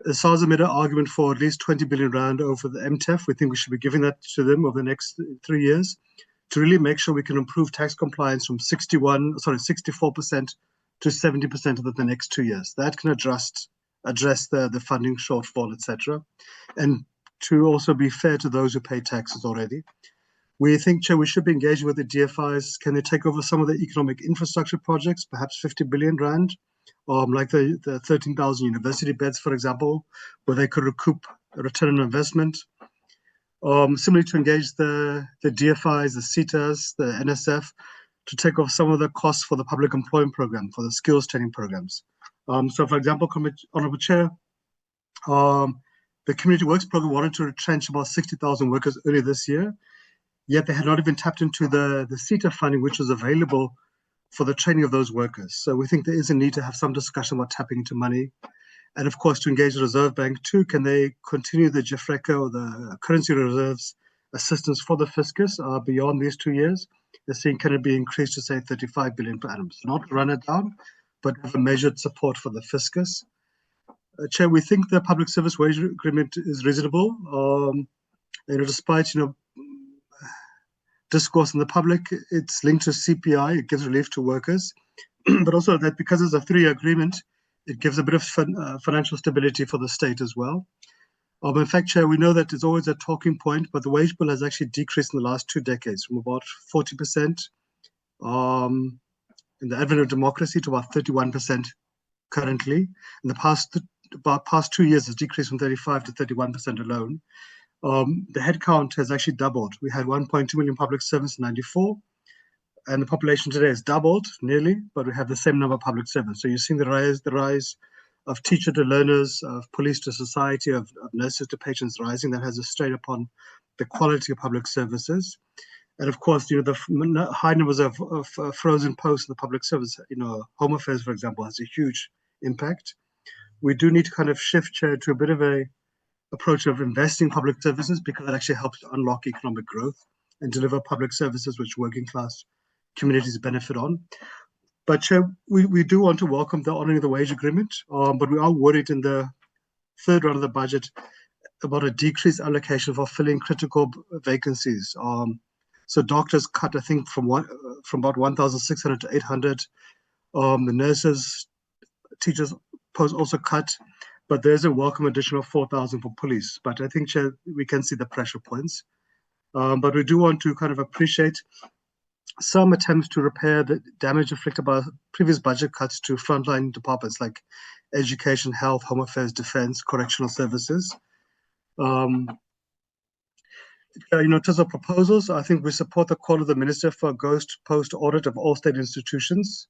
SARS has made an argument for at least 20 billion rand over the MTEF. We think we should be giving that to them over the next 3 years to really make sure we can improve tax compliance from 64% to 70% over the next 2 years. That can address the funding shortfall, etc. And to also be fair to those who pay taxes already. We think, Chair, we should be engaging with the DFIs. Can they take over some of the economic infrastructure projects, perhaps 50 billion rand, like the 13,000 university beds, for example, where they could recoup a return on investment. Similarly, to engage the DFIs, the CETAs, the NSF, to take off some of the costs for the public employment program, for the skills training programs. So, for example, Honourable Chair, the Community Works Program wanted to retrench about 60,000 workers earlier this year, yet they had not even tapped into the CETA funding, which was available for the training of those workers. So we think there is a need to have some discussion about tapping into money. And of course, to engage the Reserve Bank too. Can they continue the JIFRECA or the currency reserves assistance for the fiscus beyond these 2 years? They're saying, can it be increased to say 35 billion per annum? So not run it down, but have a measured support for the fiscus. Chair, we think the public service wage agreement is reasonable. Despite discourse in the public, it's linked to CPI. It gives relief to workers, but also that because it's a 3-year agreement, it gives a bit of financial stability for the state as well. In fact, Chair, we know that it's always a talking point, but the wage bill has actually decreased in the last 2 decades from about 40% in the advent of democracy to about 31% currently. In the past 2 years, it's decreased from 35 to 31% alone. The headcount has actually doubled. We had 1.2 million public servants in 94, and the population today has doubled nearly, but we have the same number of public servants. So you're seeing the rise of teacher to learners, of police to society, of nurses to patients rising. That has a strain upon the quality of public services. And of course, the high numbers of frozen posts in the public service, Home Affairs, for example, has a huge impact. We do need to kind of shift, Chair, to a bit of a approach of investing in public services, because that actually helps to unlock economic growth and deliver public services which working class communities benefit on. But Chair, we do want to welcome the honoring of the wage agreement, but we are worried in the third round of the budget about a decreased allocation for filling critical vacancies. So doctors cut, I think, from about 1,600 to 800. The nurses, teachers posts also cut, but there's a welcome addition of 4,000 for police. But I think, Chair, we can see the pressure points. But we do want to kind of appreciate some attempts to repair the damage inflicted by previous budget cuts to frontline departments like education, health, home affairs, defense, correctional services. In terms of proposals, I think we support the call of the Minister for a ghost post audit of all state institutions.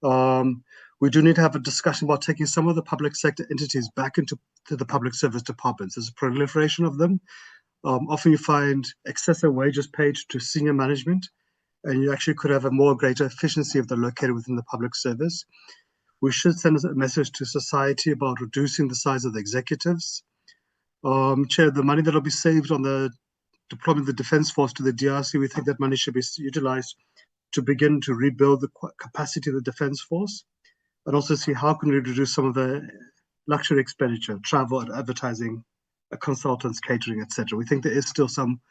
We do need to have a discussion about taking some of the public sector entities back into the public service departments. There's a proliferation of them. Often you find excessive wages paid to senior management, and you actually could have a more greater efficiency if they're located within the public service. We should send a message to society about reducing the size of the executives. Chair, the money that will be saved on the deployment of the Defence Force to the DRC, we think that money should be utilised to begin to rebuild the capacity of the Defence Force, and also see how can we reduce some of the luxury expenditure, travel, advertising, consultants, catering, etc. We think there is still some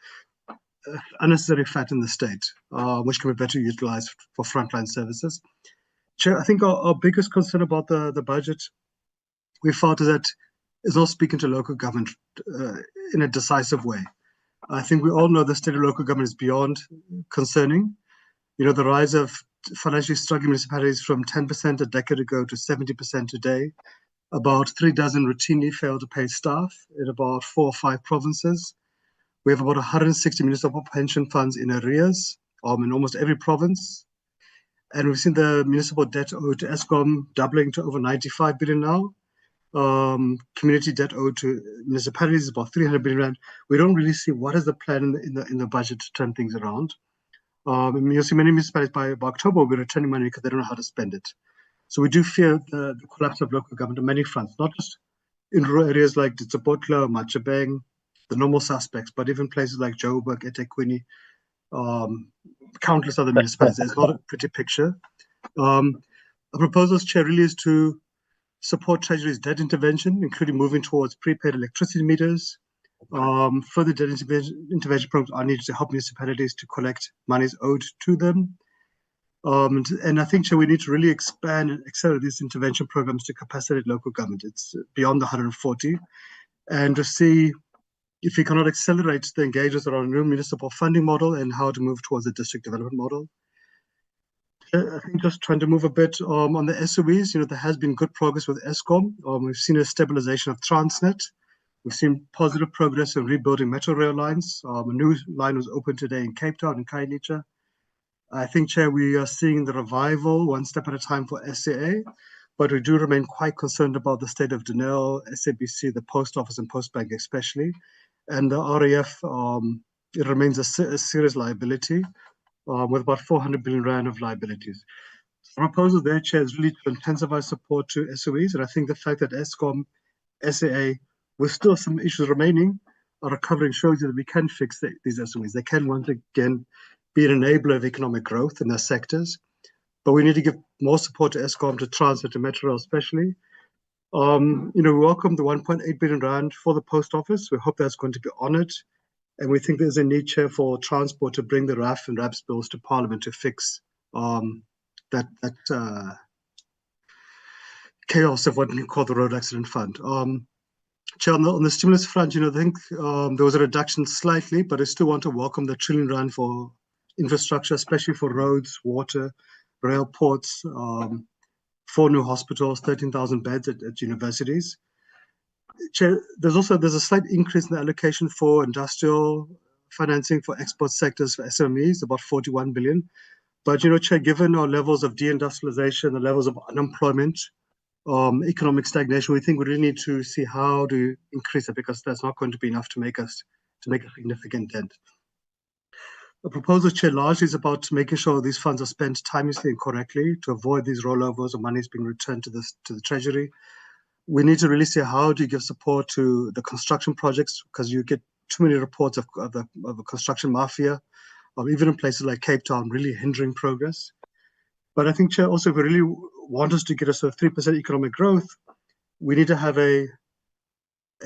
unnecessary fat in the state, which can be better utilized for frontline services. Chair, I think our biggest concern about the budget we felt is that it's not speaking to local government in a decisive way. I think we all know the state of local government is beyond concerning. the rise of financially struggling municipalities from 10% a decade ago to 70% today. About 3 dozen routinely fail to pay staff in about 4 or 5 provinces. We have about 160 municipal pension funds in arrears in almost every province. And we've seen the municipal debt owed to Eskom doubling to over 95 billion now. Community debt owed to municipalities is about 300 billion rand. We don't really see what is the plan in the budget to turn things around. You'll see many municipalities by October will be returning money because they don't know how to spend it. So we do fear the collapse of local government on many fronts, not just in rural areas like Tsopotla, Machabeng, the normal suspects, but even places like Joburg, eThekwini, countless other municipalities. It's not a pretty picture. A proposal, Chair, really is to support Treasury's debt intervention, including moving towards prepaid electricity meters. Further debt intervention programs are needed to help municipalities to collect monies owed to them. And I think, Chair, we need to really expand and accelerate these intervention programs to capacitate local government. It's beyond the 140. And to see if we cannot accelerate the engagements around a new municipal funding model and how to move towards a district development model. I think just trying to move a bit on the SOEs, there has been good progress with Eskom. We've seen a stabilization of Transnet. We've seen positive progress in rebuilding metro rail lines. A new line was opened today in Cape Town and Khayelitsha. I think, Chair, we are seeing the revival one step at a time for SAA, but we do remain quite concerned about the state of Denel, SABC, the Post Office and Post Bank especially. And the RAF, it remains a serious liability with about 400 billion rand of liabilities. The proposal there, Chair, is really to intensify support to SOEs. And I think the fact that Eskom, SAA, with still some issues remaining, are recovering shows you that we can fix these SOEs. They can once again be an enabler of economic growth in their sectors. But we need to give more support to Eskom, to Transnet, to Metro Rail especially. We welcome the 1.8 billion rand for the post office. We hope that's going to be honoured. And we think there's a need, Chair, for transport to bring the RAF and RAPS bills to Parliament to fix that chaos of what we call the Road Accident Fund. Chair, on the stimulus front, I think there was a reduction slightly, but I still want to welcome the trillion rand for infrastructure, especially for roads, water, rail, ports, 4 new hospitals, 13,000 beds at universities. Chair, there's a slight increase in the allocation for industrial financing for export sectors for SMEs, about 41 billion. But, Chair, given our levels of deindustrialization, the levels of unemployment, economic stagnation, we think we really need to see how to increase it, because that's not going to be enough to make a significant dent. The proposal, Chair, largely is about making sure these funds are spent timeously and correctly to avoid these rollovers of monies being returned to the Treasury. We need to really see how do you give support to the construction projects, because you get too many reports of a construction mafia, even in places like Cape Town, really hindering progress. But I think, Chair, also if we really want us to get us a 3% economic growth, we need to have a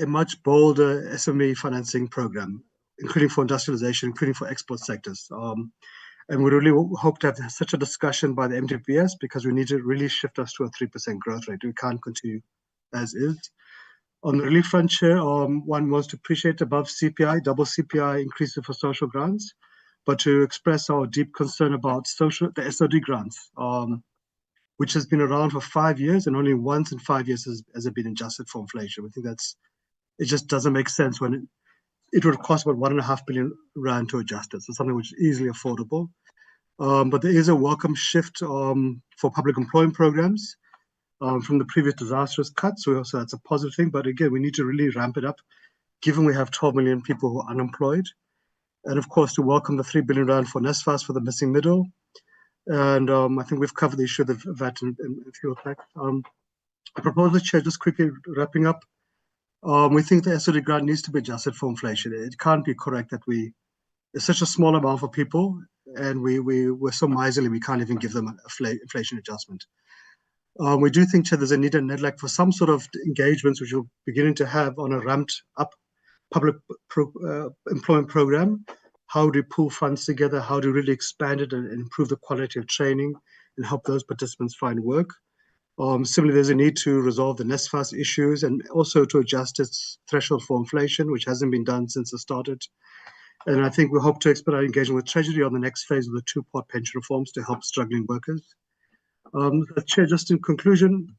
much bolder SME financing program, including for industrialization, including for export sectors. And we really hope to have such a discussion by the MTPS, because we need to really shift us to a 3% growth rate. We can't continue as is. On the relief front, Chair, one wants to appreciate above CPI, double CPI increases for social grants, but to express our deep concern about the SOD grants, which has been around for 5 years, and only once in 5 years has it been adjusted for inflation. We think it just doesn't make sense when it would cost about 1.5 billion rand to adjust it. So something which is easily affordable. But there is a welcome shift for public employment programs from the previous disastrous cuts. So that's a positive thing. But again, we need to really ramp it up, given we have 12 million people who are unemployed. And of course, to welcome the 3 billion rand for NSFAS for the missing middle. And I think we've covered the issue of the VAT and fuel tax. A proposal, Chair, just quickly wrapping up. We think the SOD grant needs to be adjusted for inflation. It can't be correct that it's such a small amount for people, and we're so miserly we can't even give them an inflation adjustment. We do think, Chair, there's a need in NEDLAC for some sort of engagements which we're beginning to have on a ramped up public employment program. How do we pool funds together? How do we really expand it and improve the quality of training and help those participants find work? Similarly, there's a need to resolve the NSFAS issues and also to adjust its threshold for inflation, which hasn't been done since it started. And I think we hope to expedite engagement with Treasury on the next phase of the two-part pension reforms to help struggling workers. Chair, just in conclusion,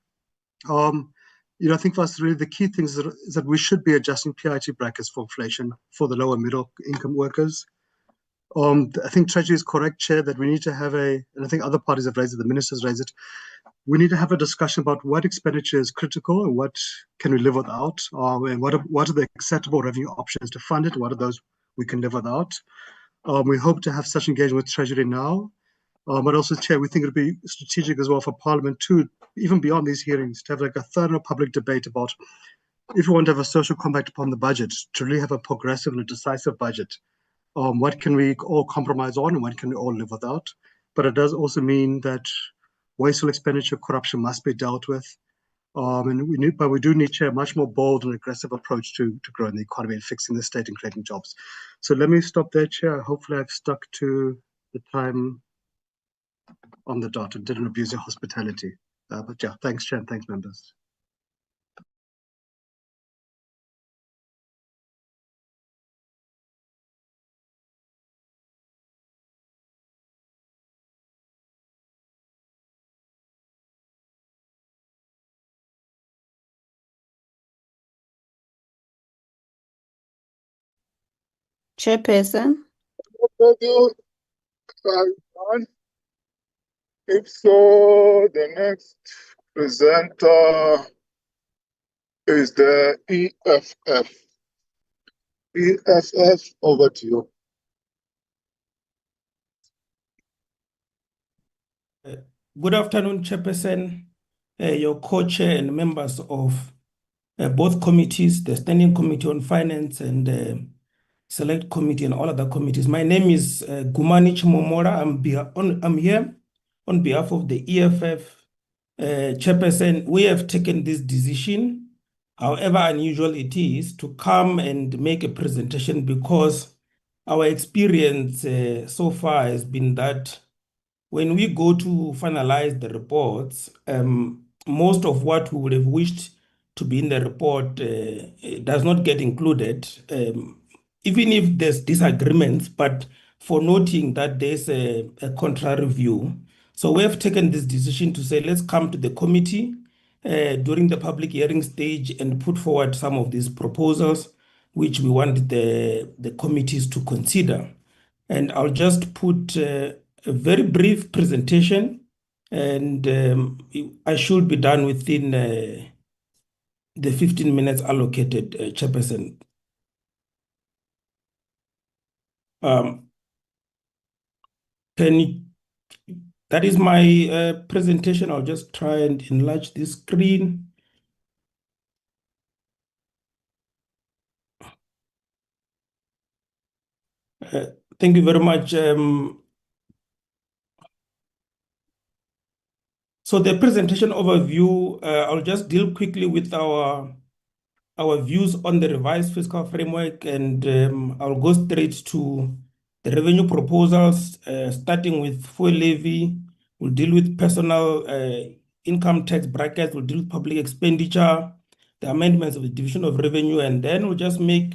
I think for us, really the key things is that we should be adjusting PIT brackets for inflation for the lower middle income workers. I think Treasury is correct, Chair, that we need to have and I think other parties have raised it, the ministers raised it, we need to have a discussion about what expenditure is critical and what can we live without, and what are the acceptable revenue options to fund it, what are those we can live without. We hope to have such engagement with Treasury now, but also, Chair, we think it would be strategic as well for Parliament to, even beyond these hearings, to have like a thorough public debate about if we want to have a social compact upon the budget, to really have a progressive and a decisive budget. What can we all compromise on and what can we all live without? But it does also mean that wasteful expenditure, corruption must be dealt with. And we do need, Chair, a much more bold and aggressive approach to growing the economy and fixing the state and creating jobs. So let me stop there, Chair. Hopefully I've stuck to the time on the dot and didn't abuse your hospitality. But yeah, thanks, Chair, and thanks, members. Chairperson. If so, the next presenter is the EFF. EFF, over to you. Good afternoon, Chairperson, your co-chair and members of both committees, the Standing Committee on Finance and Select Committee and all other committees. My name is Gumani Chimomora. I'm here on behalf of the EFF Chairperson. We have taken this decision, however unusual it is, to come and make a presentation because our experience so far has been that when we go to finalize the reports, most of what we would have wished to be in the report does not get included, even if there's disagreements, but for noting that there's a contrary view. So we have taken this decision to say, let's come to the committee during the public hearing stage and put forward some of these proposals, which we want the committees to consider. And I'll just put a very brief presentation, and I should be done within the 15 minutes allocated, Chairperson. That is my presentation. I'll just try and enlarge this screen. Thank you very much. So the presentation overview, I'll just deal quickly with our views on the revised fiscal framework, and I'll go straight to the revenue proposals, starting with fuel levy. We'll deal with personal income tax brackets. We'll deal with public expenditure, the amendments of the division of revenue, and then we'll just make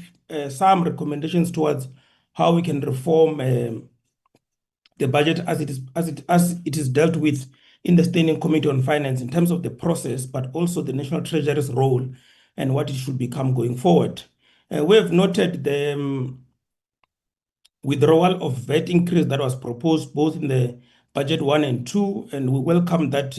some recommendations towards how we can reform the budget as it is dealt with in the Standing Committee on Finance in terms of the process, but also the National Treasury's role and what it should become going forward. We have noted the withdrawal of VAT increase that was proposed both in the Budget 1 and 2, and we welcome that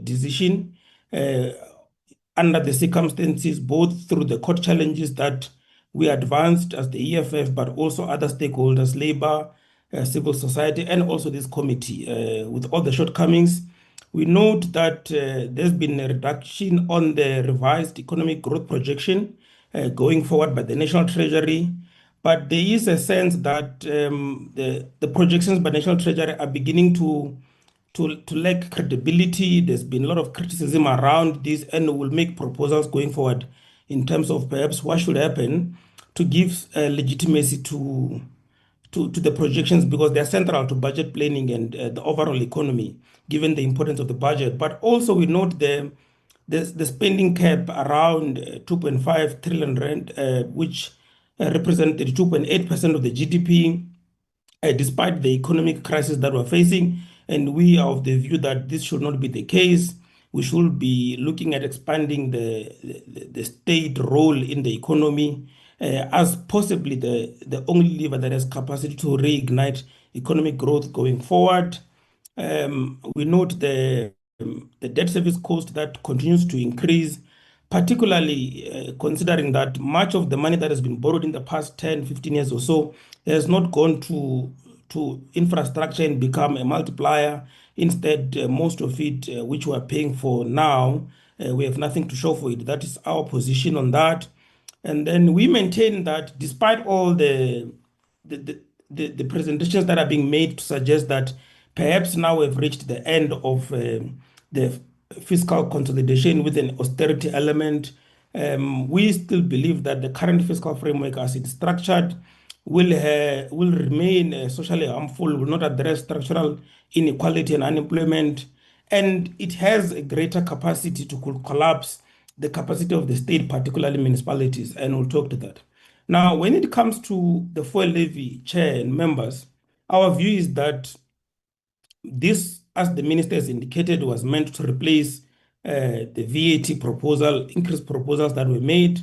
decision under the circumstances, both through the court challenges that we advanced as the EFF, but also other stakeholders, labor, civil society, and also this committee. With all the shortcomings, we note that there's been a reduction on the revised economic growth projection going forward by the National Treasury, but there is a sense that the projections by National Treasury are beginning to lack credibility. There's been a lot of criticism around this, and we'll make proposals going forward in terms of perhaps what should happen to give legitimacy to the projections, because they're central to budget planning and the overall economy, given the importance of the budget. But also we note the spending cap around 2.5 trillion rand, which represent 32.8% of the GDP, despite the economic crisis that we're facing. And we are of the view that this should not be the case. We should be looking at expanding the state role in the economy as possibly the only lever that has capacity to reignite economic growth going forward. We note the debt service cost that continues to increase, particularly considering that much of the money that has been borrowed in the past 10, 15 years or so has not gone to infrastructure and become a multiplier. Instead, most of it, which we are paying for now, we have nothing to show for it. That is our position on that. And then we maintain that despite all the presentations that are being made to suggest that perhaps now we've reached the end of the fiscal consolidation with an austerity element, we still believe that the current fiscal framework as it's structured will remain socially harmful, will not address structural inequality and unemployment, and it has a greater capacity to collapse the capacity of the state, particularly municipalities, and we'll talk to that. Now, when it comes to the fuel levy, Chair and members, our view is that this, as the minister has indicated, was meant to replace the VAT proposal, increase proposals that were made.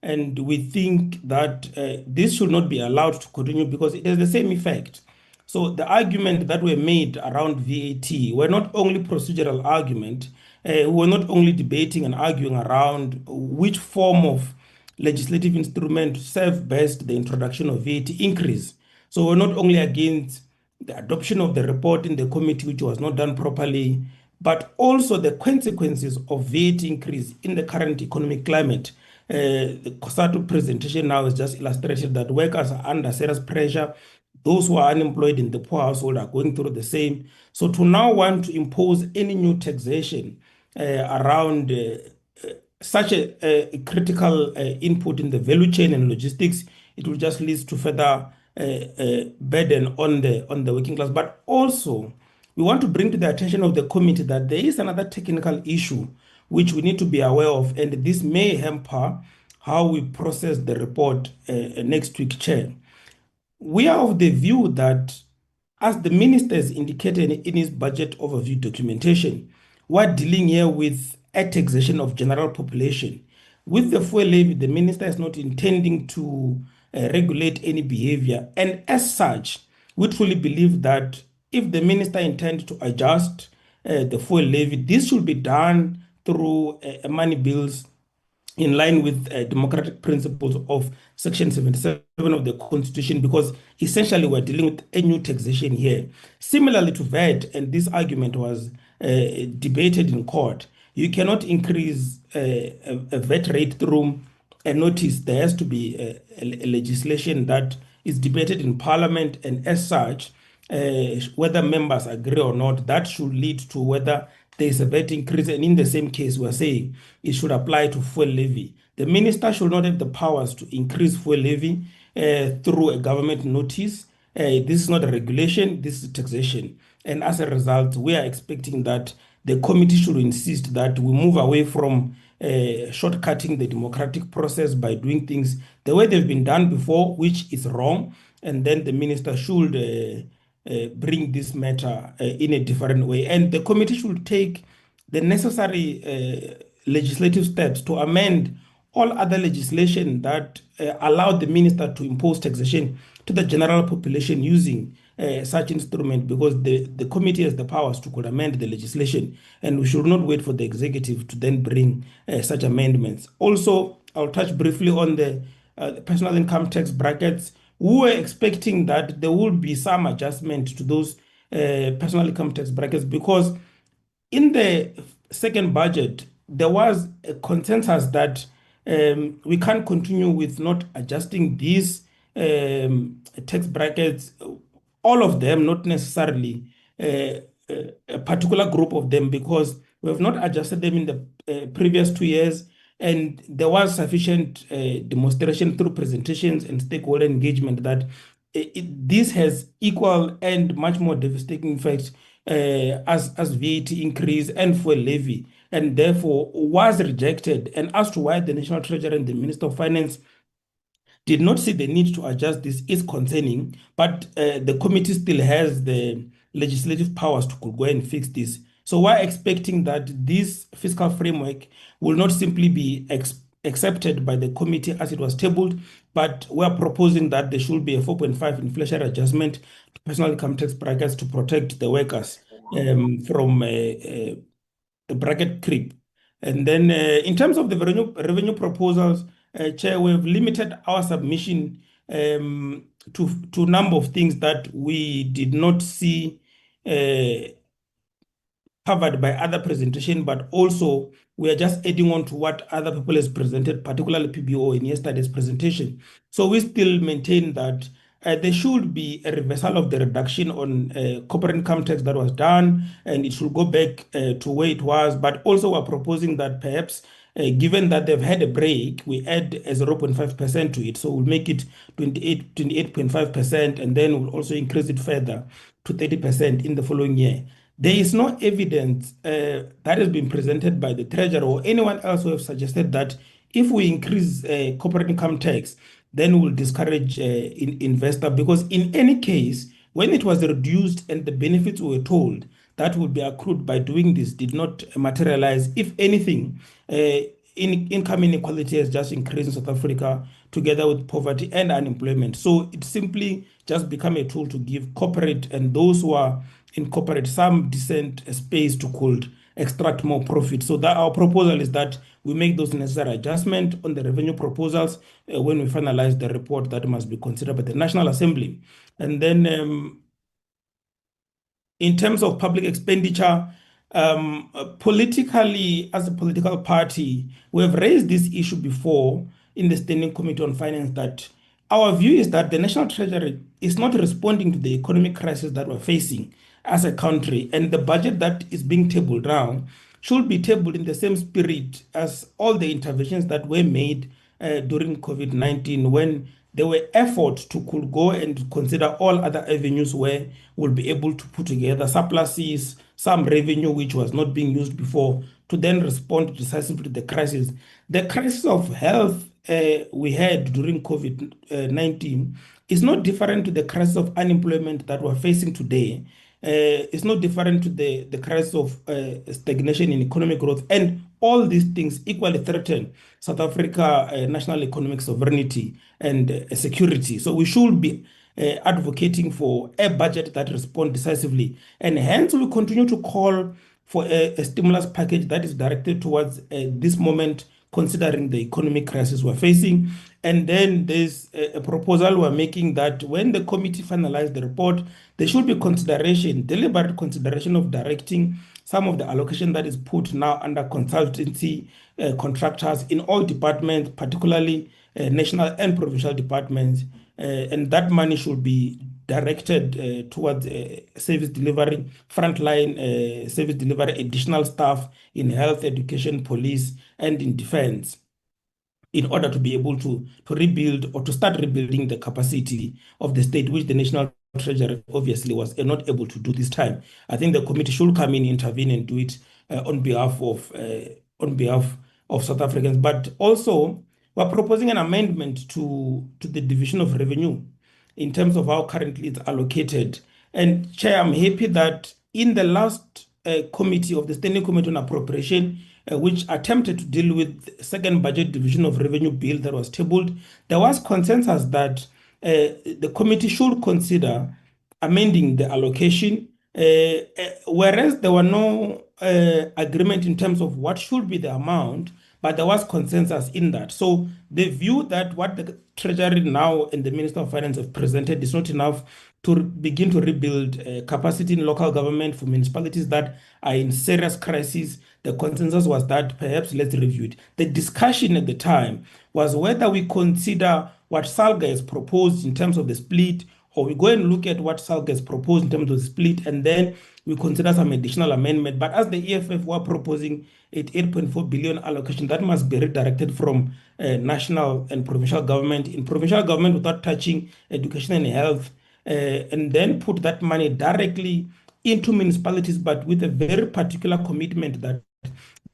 And we think that this should not be allowed to continue because it has the same effect. So the argument that were made around VAT were not only procedural argument, we were not only debating and arguing around which form of legislative instrument serve best the introduction of VAT increase. So we're not only against the adoption of the report in the committee, which was not done properly, but also the consequences of VAT increase in the current economic climate. The COSATU presentation now has just illustrated that workers are under serious pressure. Those who are unemployed in the poor household are going through the same. So to now want to impose any new taxation around such a critical input in the value chain and logistics, it will just lead to further burden on the working class. But also, we want to bring to the attention of the committee that there is another technical issue which we need to be aware of, and this may hamper how we process the report next week, Chair. We are of the view that, as the minister has indicated in his budget overview documentation, we're dealing here with a taxation of general population. With the fuel levy, the minister is not intending to regulate any behavior. And as such, we truly believe that if the minister intends to adjust the fuel levy, this should be done through money bills in line with democratic principles of Section 77 of the Constitution, because essentially we're dealing with a new taxation here. Similarly to VAT, and this argument was debated in court, you cannot increase a VAT rate through a notice. There has to be a legislation that is debated in Parliament, and as such, whether members agree or not, that should lead to whether there is a VAT increase. And in the same case, we're saying it should apply to fuel levy. The minister should not have the powers to increase fuel levy through a government notice. This is not a regulation, this is taxation. And as a result, we are expecting that the committee should insist that we move away from shortcutting the democratic process by doing things the way they've been done before, which is wrong. And then the minister should bring this matter in a different way. And the committee should take the necessary legislative steps to amend all other legislation that allow the minister to impose taxation to the general population using such instrument, because the committee has the powers to could amend the legislation, and we should not wait for the executive to then bring such amendments. Also, I'll touch briefly on the personal income tax brackets. We were expecting that there would be some adjustment to those personal income tax brackets, because in the second budget, there was a consensus that we can't continue with not adjusting these tax brackets, all of them, not necessarily a particular group of them, because we have not adjusted them in the previous 2 years, and there was sufficient demonstration through presentations and stakeholder engagement that this has equal and much more devastating effects as VAT increase and fuel levy, and therefore was rejected. And as to why the National Treasury and the Minister of Finance did not see the need to adjust this is concerning, but the committee still has the legislative powers to go and fix this. So we're expecting that this fiscal framework will not simply be accepted by the committee as it was tabled, but we're proposing that there should be a 4.5 inflation adjustment to personal income tax brackets to protect the workers from a bracket creep. And then in terms of the revenue proposals, Chair, we've limited our submission to a number of things that we did not see covered by other presentation, but also we are just adding on to what other people has presented, particularly PBO in yesterday's presentation. So we still maintain that there should be a reversal of the reduction on corporate income tax that was done, and it should go back to where it was. But also we're proposing that perhaps, given that they've had a break, we add a 0.5% to it. So we'll make it 28.5%, and then we'll also increase it further to 30% in the following year. There is no evidence that has been presented by the Treasurer or anyone else who have suggested that if we increase corporate income tax, then we'll discourage investor, because in any case, when it was reduced and the benefits we were told that would be accrued by doing this did not materialize. If anything, income inequality has just increased in South Africa together with poverty and unemployment. So it simply just become a tool to give corporate and those who are in corporate some decent space to could extract more profit. So that our proposal is that we make those necessary adjustments on the revenue proposals when we finalize the report that must be considered by the National Assembly. And then in terms of public expenditure, politically, as a political party, we have raised this issue before in the Standing Committee on Finance, that our view is that the National Treasury is not responding to the economic crisis that we're facing as a country, and the budget that is being tabled now should be tabled in the same spirit as all the interventions that were made during COVID-19, when there were efforts to could go and consider all other avenues where we'll be able to put together surpluses, some revenue which was not being used before, to then respond decisively to the crisis. The crisis of health we had during COVID-19 is not different to the crisis of unemployment that we're facing today. It's not different to the crisis of stagnation in economic growth, and all these things equally threaten South Africa national economic sovereignty and security. So we should be advocating for a budget that responds decisively, and hence we continue to call for a stimulus package that is directed towards this moment, considering the economic crisis we're facing. And then there's a proposal we're making that when the committee finalizes the report, there should be consideration, deliberate consideration of directing some of the allocation that is put now under consultancy contractors in all departments, particularly national and provincial departments, and that money should be directed towards service delivery, frontline service delivery, additional staff in health, education, police, and in defense, in order to be able to rebuild or to start rebuilding the capacity of the state, which the National Treasury obviously was not able to do this time. I think the committee should come in, intervene, and do it on behalf of South Africans. But also, we're proposing an amendment to the division of revenue in terms of how currently it's allocated. And Chair, I'm happy that in the last committee of the Standing Committee on Appropriation, which attempted to deal with the second budget division of revenue bill that was tabled, there was consensus that the committee should consider amending the allocation, whereas there were no agreement in terms of what should be the amount, but there was consensus in that. So the view that what the Treasury now and the Minister of Finance have presented is not enough to begin to rebuild capacity in local government for municipalities that are in serious crisis. The consensus was that perhaps let's review it. The discussion at the time was whether we consider what SALGA has proposed in terms of the split, or we go and look at what SALGA has proposed in terms of the split, and then we consider some additional amendment. But as the EFF were proposing 8.4 billion allocation, that must be redirected from national and provincial government. In provincial government, without touching education and health, and then put that money directly into municipalities, but with a very particular commitment that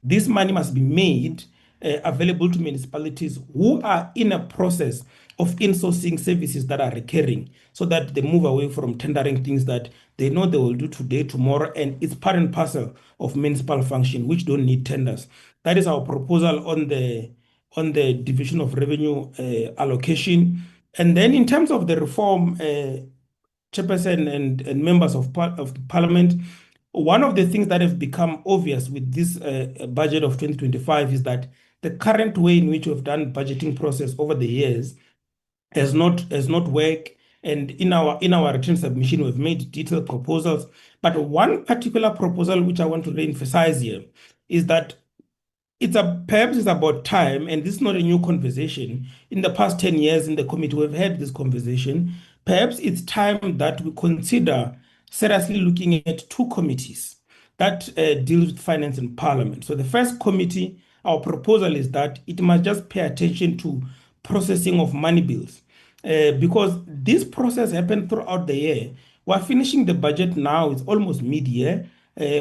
this money must be made available to municipalities who are in a process of insourcing services that are recurring, so that they move away from tendering things that they know they will do today, tomorrow, and it's part and parcel of municipal function, which don't need tenders. That is our proposal on the division of revenue allocation. And then in terms of the reform, Chairperson and members of the Parliament, one of the things that have become obvious with this budget of 2025 is that the current way in which we've done budgeting process over the years has not worked. And in our return submission, we've made detailed proposals. But one particular proposal which I want to re-emphasize here is that perhaps it's about time, and this is not a new conversation. In the past 10 years in the committee, we've had this conversation. Perhaps it's time that we consider seriously looking at two committees that deal with finance and parliament. So the first committee, our proposal is that it must just pay attention to processing of money bills, because this process happened throughout the year. We're finishing the budget now, it's almost mid-year,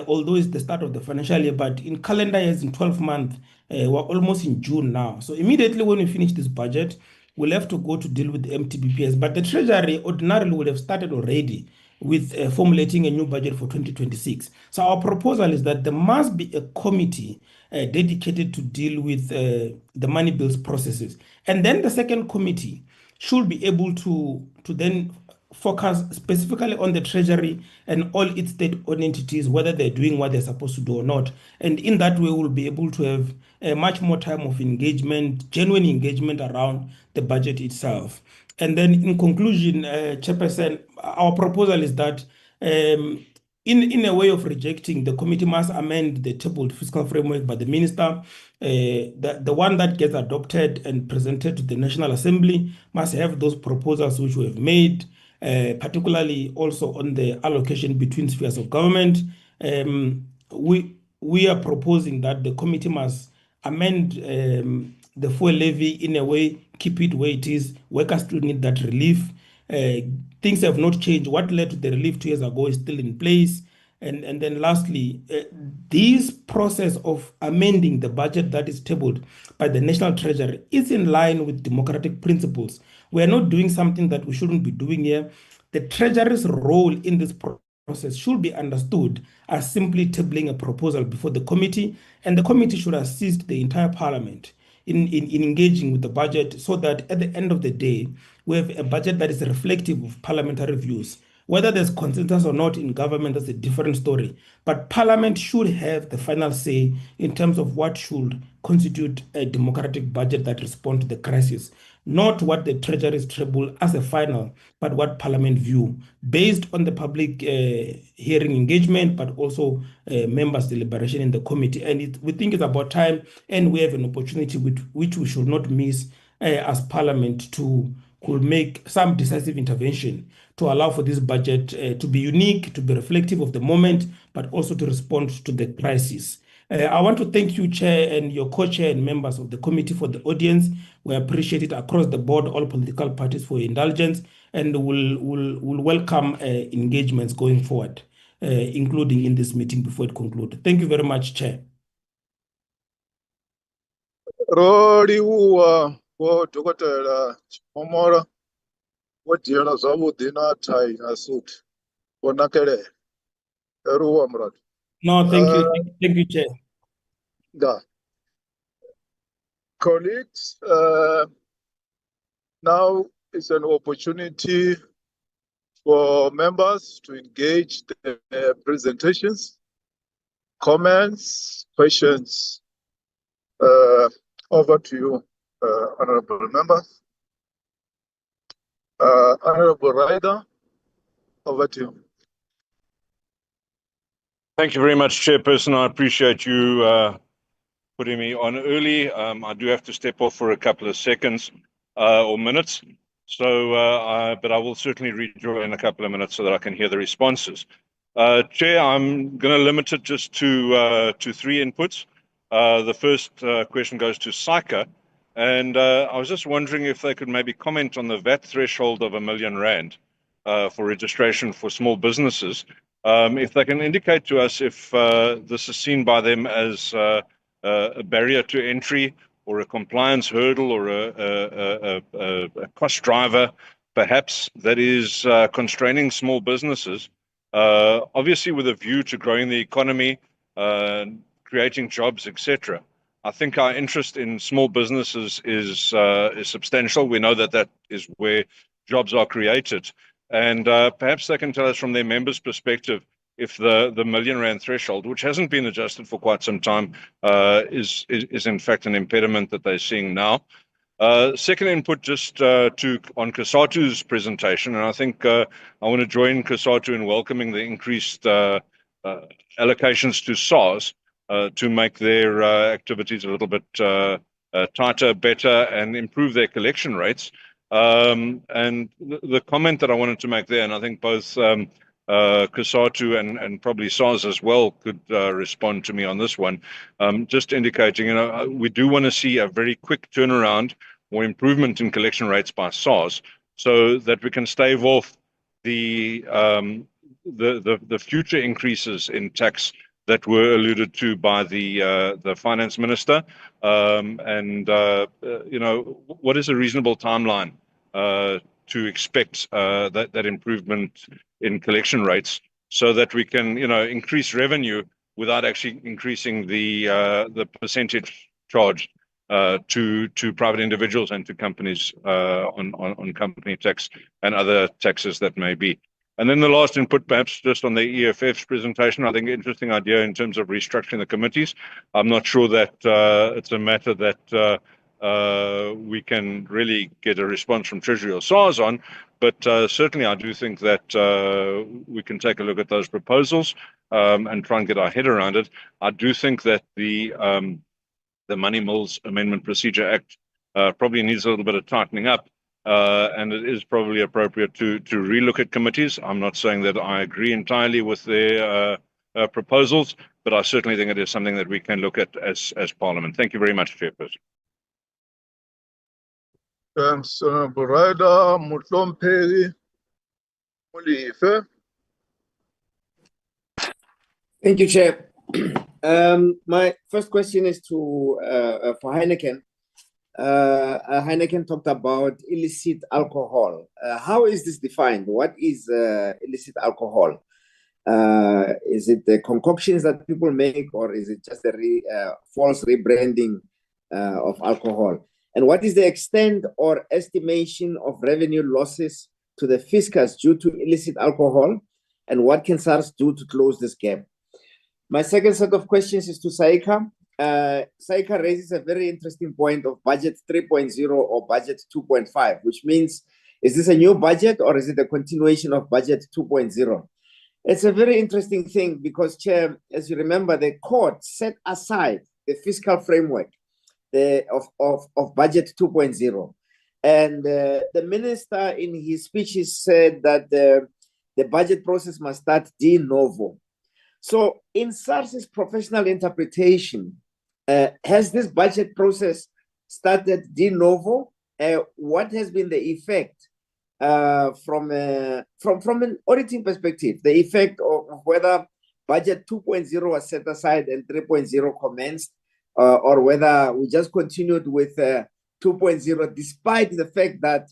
although it's the start of the financial year, but in calendar years, in 12 months, we're almost in June now. So immediately when we finish this budget, we'll have to go to deal with the MTBPS. But the Treasury ordinarily would have started already with formulating a new budget for 2026. So our proposal is that there must be a committee dedicated to deal with the money bills processes. And then the second committee should be able to then focus specifically on the Treasury and all its state-owned entities, whether they're doing what they're supposed to do or not. And in that way, we'll be able to have much more time of engagement, genuine engagement around the budget itself. And then in conclusion, Chairperson, our proposal is that in a way of rejecting, the committee must amend the tabled fiscal framework by the minister. The one that gets adopted and presented to the National Assembly must have those proposals which we have made, particularly also on the allocation between spheres of government. We are proposing that the committee must amend the fuel levy in a way, keep it where it is. Workers still need that relief. Things have not changed. What led to the relief 2 years ago is still in place. And then lastly, this process of amending the budget that is tabled by the National Treasury is in line with democratic principles. We are not doing something that we shouldn't be doing here. The Treasury's role in this process should be understood as simply tabling a proposal before the committee, and the committee should assist the entire Parliament in engaging with the budget, so that at the end of the day, we have a budget that is reflective of parliamentary views. Whether there's consensus or not in government, that's a different story. But Parliament should have the final say in terms of what should constitute a democratic budget that responds to the crisis. Not what the Treasury's treble as a final, but what Parliament view, based on the public hearing engagement, but also members' deliberation in the committee. And we think it's about time, and we have an opportunity which we should not miss as Parliament to could make some decisive intervention to allow for this budget to be unique, to be reflective of the moment, but also to respond to the crisis. I want to thank you, Chair, and your co-chair and members of the committee for the audience. We appreciate it across the board, all political parties, for your indulgence, and we'll welcome engagements going forward, including in this meeting before it concludes. Thank you very much, Chair. Rodi uwa wo Dr. Omora wo diana zawudi na tai na suit wonakele ruwa mrad. No, thank you. Thank you, Chair. Da. Colleagues, now is an opportunity for members to engage the presentations, comments, questions. Over to you, honorable members. Honorable Ryder, over to you. Thank you very much, Chairperson. I appreciate you putting me on early. I do have to step off for a couple of seconds or minutes. So, but I will certainly rejoin in a couple of minutes so that I can hear the responses. Chair, I'm going to limit it just to 3 inputs. The first question goes to SAICA, and I was just wondering if they could maybe comment on the VAT threshold of R1 million for registration for small businesses. If they can indicate to us if this is seen by them as a barrier to entry, or a compliance hurdle or a cost driver, perhaps, that is constraining small businesses, obviously with a view to growing the economy, creating jobs, etc. I think our interest in small businesses is substantial. We know that that is where jobs are created, and perhaps they can tell us from their members' perspective if the £1 million threshold, which hasn't been adjusted for quite some time, is in fact an impediment that they're seeing now. Second input just on Cosatu's presentation, and I think I want to join Cosatu in welcoming the increased allocations to SARS to make their activities a little bit tighter, better, and improve their collection rates. And the comment that I wanted to make there, and I think both Cosatu and probably SARS as well could respond to me on this one, just indicating, we do want to see a very quick turnaround or improvement in collection rates by SARS, so that we can stave off the future increases in tax that were alluded to by the finance minister. What is a reasonable timeline to expect that improvement in collection rates, so that we can increase revenue without actually increasing the percentage charged to private individuals and to companies on company tax and other taxes that may be. And then the last input, perhaps just on the EFF's presentation, I think interesting idea in terms of restructuring the committees. I'm not sure that it's a matter that we can really get a response from Treasury or SARS on, but certainly I do think that we can take a look at those proposals and try and get our head around it. I do think that the Money Mills Amendment Procedure Act probably needs a little bit of tightening up, and it is probably appropriate to relook at committees. I'm not saying that I agree entirely with their proposals, but I certainly think it is something that we can look at as Parliament. Thank you very much, Chairperson. Thanks, Honorable Mutlomperi Mulife. Thank you, Chair. My first question is for Heineken. Heineken talked about illicit alcohol. How is this defined? What is illicit alcohol? Is it the concoctions that people make, or is it just a false rebranding of alcohol? And what is the extent or estimation of revenue losses to the fiscus due to illicit alcohol? And what can SARS do to close this gap? My second set of questions is to Saika. Saika raises a very interesting point of budget 3.0 or budget 2.5, which means, is this a new budget or is it a continuation of budget 2.0? It's a very interesting thing because, Chair, as you remember, the court set aside the fiscal framework of budget 2.0. And the minister in his speeches said that the budget process must start de novo. So in SARS's professional interpretation, has this budget process started de novo? What has been the effect from an auditing perspective, the effect of whether budget 2.0 was set aside and 3.0 commenced, or whether we just continued with 2.0 despite the fact that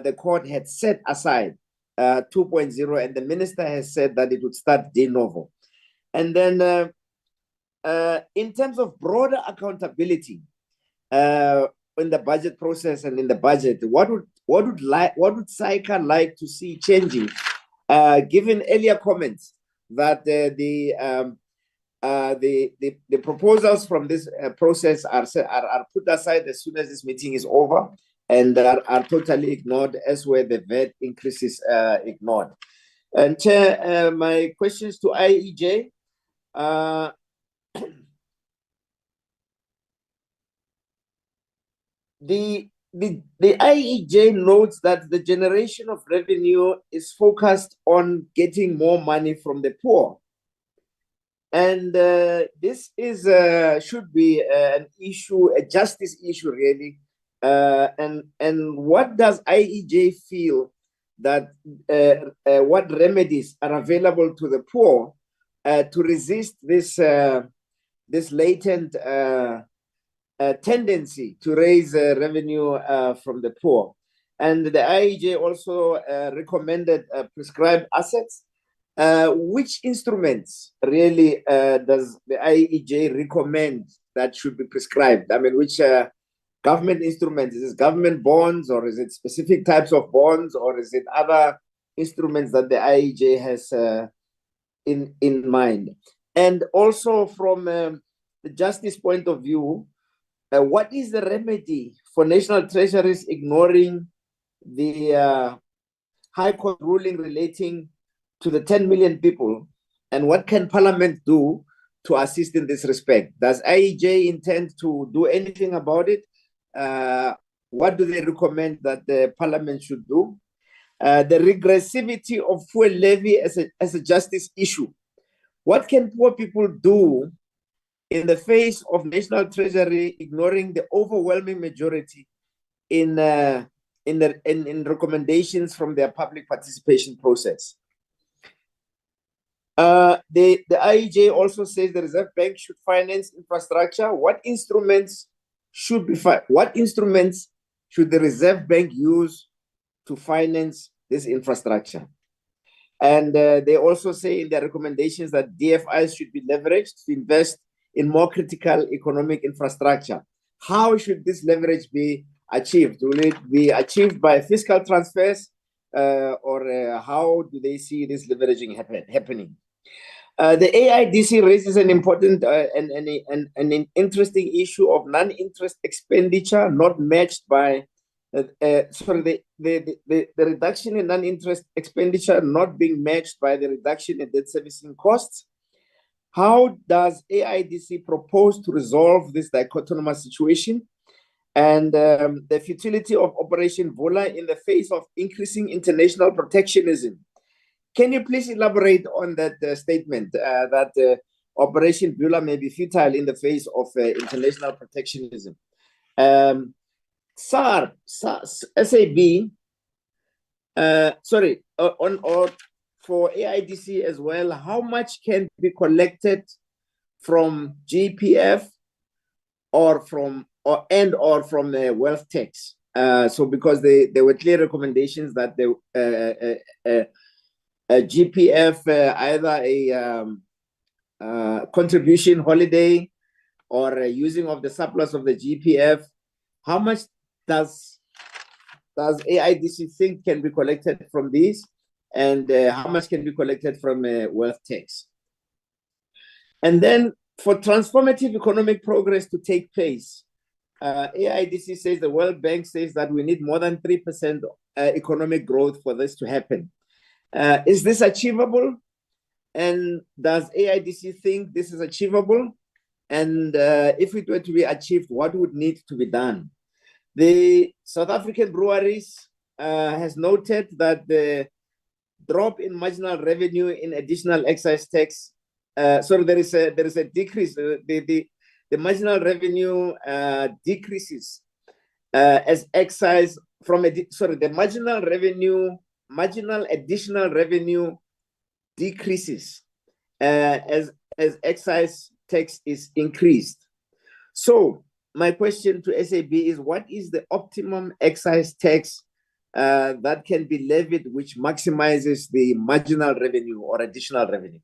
the court had set aside 2.0 and the minister has said that it would start de novo? And then in terms of broader accountability in the budget process and in the budget, what would SAICA like to see changing, given earlier comments that the proposals from this process are put aside as soon as this meeting is over and are totally ignored, as were the VAT increases ignored. And Chair, my questions to IEJ. The IEJ notes that the generation of revenue is focused on getting more money from the poor. And this is should be an issue, a justice issue, really. And what does IEJ feel that what remedies are available to the poor to resist this this latent tendency to raise revenue from the poor. And the IEJ also recommended prescribed assets. Which instruments really does the IEJ recommend that should be prescribed? I mean, which government instruments? Is it government bonds, or is it specific types of bonds, or is it other instruments that the IEJ has in mind? And also from the justice point of view, what is the remedy for national treasuries ignoring the High Court ruling relating to the 10 million people, and what can Parliament do to assist in this respect? Does IEJ intend to do anything about it? What do they recommend that the Parliament should do? The regressivity of fuel levy as a justice issue. What can poor people do in the face of National Treasury ignoring the overwhelming majority in recommendations from their public participation process? The IEJ also says the Reserve Bank should finance infrastructure. What instruments should the Reserve Bank use to finance this infrastructure? And they also say in their recommendations that DFIs should be leveraged to invest in more critical economic infrastructure. How should this leverage be achieved? Will it be achieved by fiscal transfers, or how do they see this leveraging happening? The AIDC raises an important and an interesting issue of non-interest expenditure not matched by the reduction in non-interest expenditure not being matched by the reduction in debt servicing costs. How does AIDC propose to resolve this dichotomous situation? And the futility of Operation Vola in the face of increasing international protectionism. Can you please elaborate on that statement that Operation Vola may be futile in the face of international protectionism? SAB, for AIDC as well, how much can be collected from GPF or from the wealth tax? So because there were clear recommendations that a GPF, either a contribution holiday or a using of the surplus of the GPF, how much does AIDC think can be collected from these, and how much can be collected from wealth tax? And then for transformative economic progress to take place, AIDC says, the World Bank says that we need more than 3% economic growth for this to happen. Is this achievable? And does AIDC think this is achievable? And if it were to be achieved, what would need to be done? The South African Breweries has noted that the drop in marginal revenue in additional excise tax. So there is a decrease. The marginal revenue decreases as excise from the marginal additional revenue decreases as excise tax is increased. So my question to SAB is, what is the optimum excise tax that can be levied which maximizes the marginal revenue or additional revenue?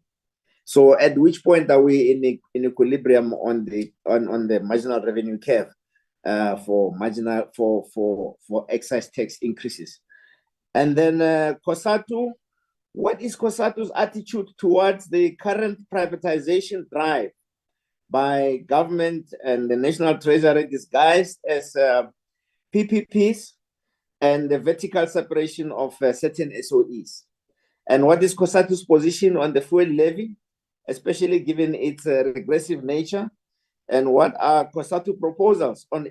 So at which point are we in equilibrium on the marginal revenue curve for excise tax increases? And then COSATU, what is COSATU's attitude towards the current privatization drive by government and the National Treasury disguised as PPPs and the vertical separation of certain SOEs? And what is COSATU's position on the fuel levy, especially given its regressive nature? And what are COSATU proposals on the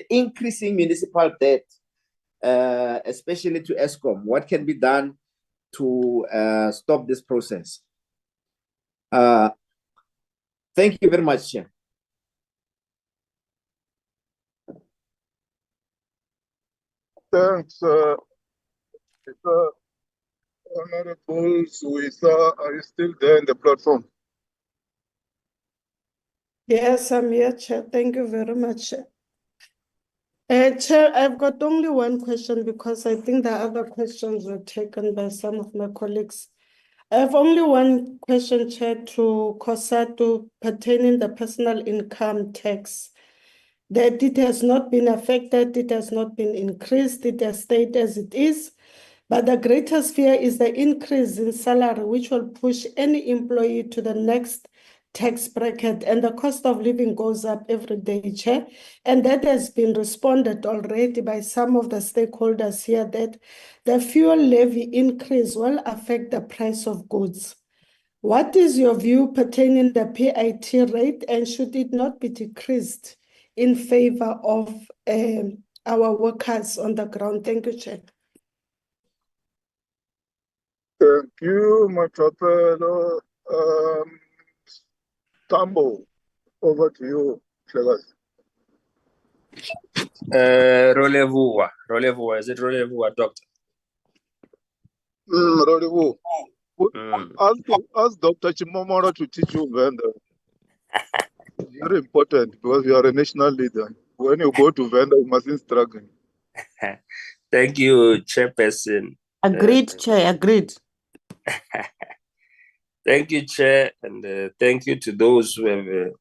increasing municipal debt, especially to Eskom? What can be done to stop this process? Thank you very much, Chair. Thanks, Honorable Suisa. Are you still there in the platform? Yes, I'm here, Chair. Thank you very much. Chair, I've got only one question because I think the other questions were taken by some of my colleagues. I have only one question, Chair, to COSATU pertaining the personal income tax. That it has not been affected, it has not been increased, it has stayed as it is. But the greatest fear is the increase in salary, which will push any employee to the next tax bracket, and the cost of living goes up every day, Chair. And that has been responded already by some of the stakeholders here that the fuel levy increase will affect the price of goods. What is your view pertaining the PIT rate, and should it not be decreased in favor of our workers on the ground? Thank you, Chair. Thank you, Machapelo. Tambo, over to you, Flavors. Rolevua. Is it Rolevua, Doctor? Rolevua. Ask Dr. Chimomoro to teach you Venda. Very important because you are a national leader. When you go to Venda, you mustn't struggle. Thank you, Chairperson. Agreed, Chair, agreed. Thank you, Chair, and thank you to those who have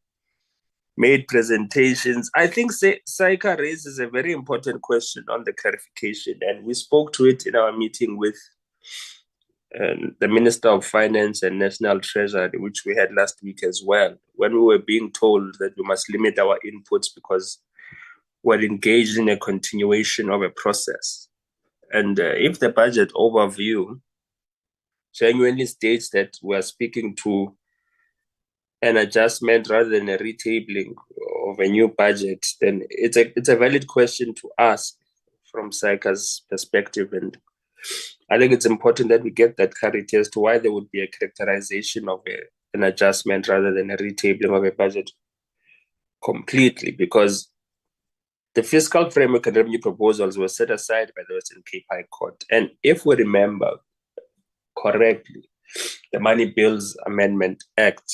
made presentations. I think Saika raises a very important question on the clarification, and we spoke to it in our meeting with the Minister of Finance and National Treasury, which we had last week as well, when we were being told that we must limit our inputs because we're engaged in a continuation of a process. And if the budget overview genuinely states that we're speaking to an adjustment rather than a retabling of a new budget, then it's a valid question to ask from SAICA's perspective. And I think it's important that we get that clarity as to why there would be a characterization of an adjustment rather than a retabling of a budget completely, because the fiscal framework and revenue proposals were set aside by the Western Cape High Court. And if we remember correctly, the Money Bills Amendment Act,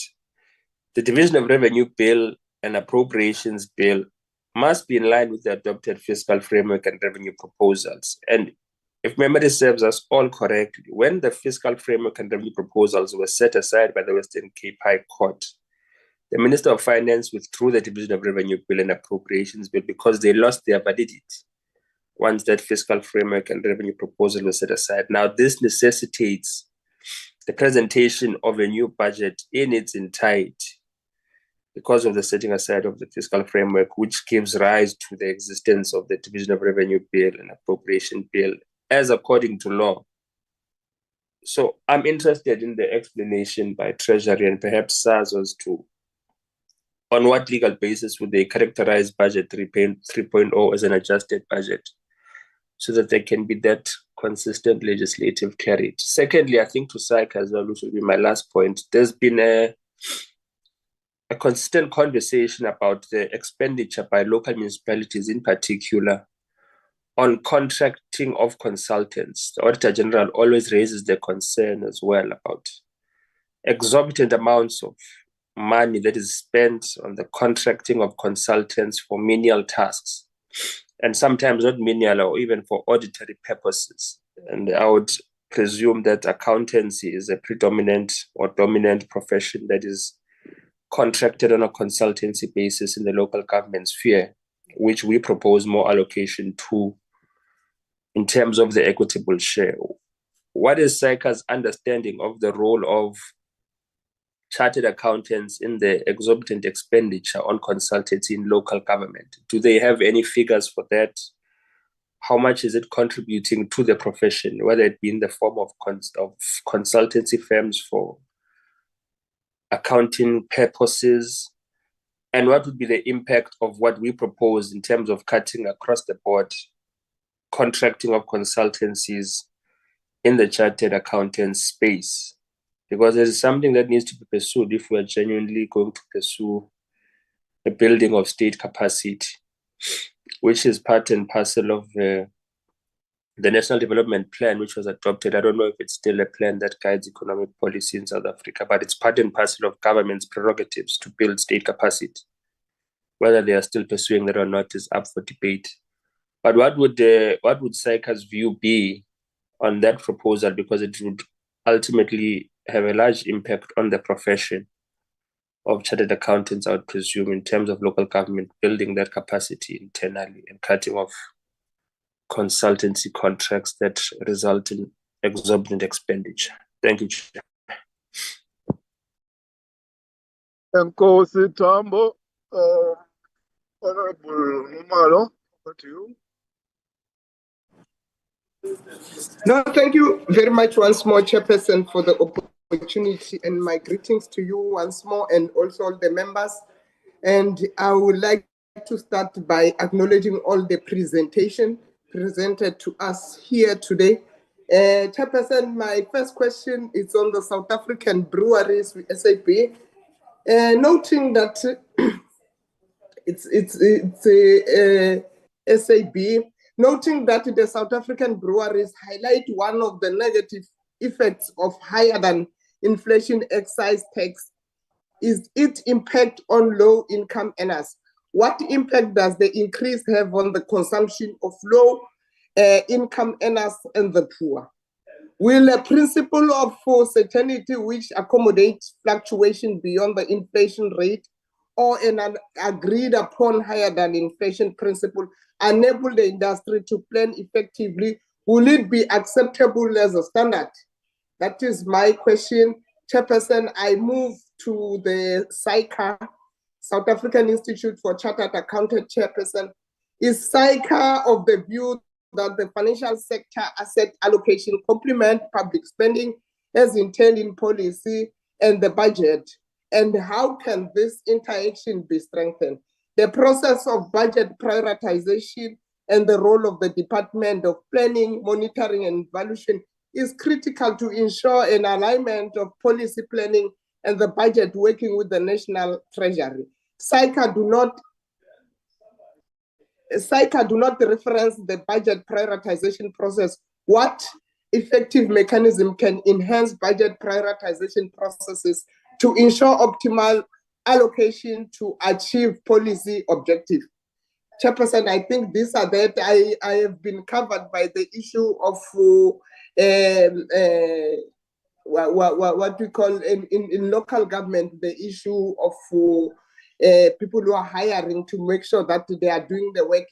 the Division of Revenue Bill and Appropriations Bill must be in line with the adopted fiscal framework and revenue proposals. And if memory serves us all correctly, when the fiscal framework and revenue proposals were set aside by the Western Cape High Court, the Minister of Finance withdrew the Division of Revenue Bill and Appropriations Bill because they lost their validity once that fiscal framework and revenue proposal was set aside. Now, this necessitates the presentation of a new budget in its entirety because of the setting aside of the fiscal framework, which gives rise to the existence of the Division of Revenue Bill and Appropriation Bill as according to law. So I'm interested in the explanation by Treasury and perhaps SARS as to on what legal basis would they characterize budget 3.0 as an adjusted budget so that there can be that consistent legislative clarity. Secondly, I think to SAIC as well, which will be my last point, there's been a consistent conversation about the expenditure by local municipalities in particular on contracting of consultants. The Auditor General always raises the concern as well about exorbitant amounts of money that is spent on the contracting of consultants for menial tasks, and sometimes not menial or even for auditory purposes. And I would presume that accountancy is a predominant or dominant profession that is contracted on a consultancy basis in the local government sphere, which we propose more allocation to in terms of the equitable share. What is SAICA's understanding of the role of chartered accountants in the exorbitant expenditure on consultancy in local government? Do they have any figures for that? How much is it contributing to the profession, whether it be in the form of consultancy firms for accounting purposes? And what would be the impact of what we propose in terms of cutting across the board contracting of consultancies in the chartered accountant space? Because it is something that needs to be pursued if we're genuinely going to pursue the building of state capacity, which is part and parcel of the the National Development Plan, which was adopted, I don't know if it's still a plan that guides economic policy in South Africa, but it's part and parcel of government's prerogatives to build state capacity. Whether they are still pursuing that or not is up for debate. But what would SAICA's view be on that proposal? Because it would ultimately have a large impact on the profession of chartered accountants, I would presume, in terms of local government building that capacity internally and cutting off consultancy contracts that result in exorbitant expenditure. Thank you, Chair. Enkosi Tambo, Honorable Numalo, over to you. No, thank you very much once more, Chairperson, for the opportunity, and my greetings to you once more and also all the members. And I would like to start by acknowledging all the presentation presented to us here today. Chairperson, my first question is on the South African breweries with SAP. Noting that it's SAB, noting that the South African breweries highlight one of the negative effects of higher than inflation excise tax is its impact on low income earners. What impact does the increase have on the consumption of low income earners and the poor? Will a principle of certainty which accommodates fluctuation beyond the inflation rate or an agreed upon higher than inflation principle enable the industry to plan effectively? Will it be acceptable as a standard? That is my question. Chairperson, I move to the SAICA, South African Institute for Chartered Accountant Chairperson. Is SAICA of the view that the financial sector asset allocation complement public spending as entailed in policy and the budget? And how can this interaction be strengthened? The process of budget prioritization and the role of the Department of Planning, Monitoring and Evaluation is critical to ensure an alignment of policy planning and the budget working with the National Treasury. SAICA do not reference the budget prioritization process. What effective mechanism can enhance budget prioritization processes to ensure optimal allocation to achieve policy objectives? Chairperson, I think these are that I have been covered by the issue of what we call in local government, the issue of people who are hiring to make sure that they are doing the work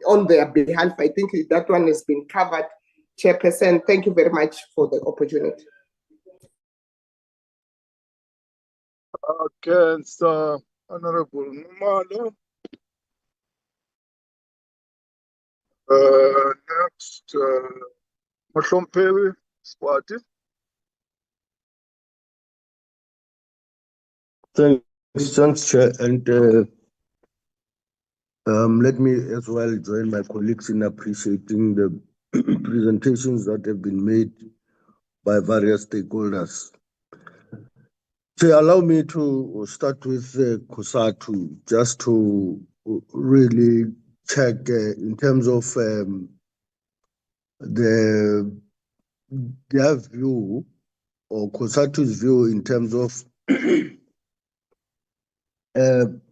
on their behalf. I think that one has been covered, Chairperson. Thank you very much for the opportunity. Okay, so Honorable Numalo. Next, Mahlomphewi Squati. Thanks, Chair. And let me as well join my colleagues in appreciating the presentations that have been made by various stakeholders. So allow me to start with COSATU, just to really check in terms of their view or COSATU's view in terms of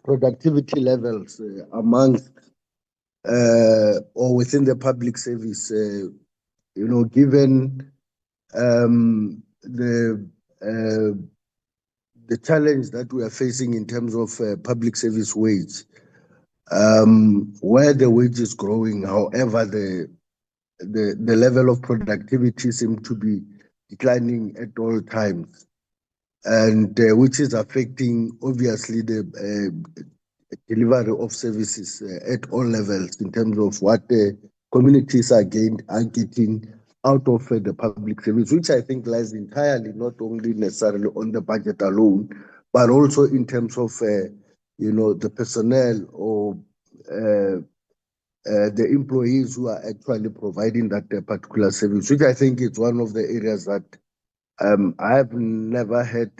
productivity levels amongst or within the public service, given the challenge that we are facing in terms of public service wage, where the wage is growing, however, the level of productivity seems to be declining at all times, and which is affecting, obviously, the delivery of services at all levels in terms of what the communities are getting out of the public service, which I think lies entirely not only necessarily on the budget alone, but also in terms of the personnel or the employees who are actually providing that particular service, which I think is one of the areas that I have never had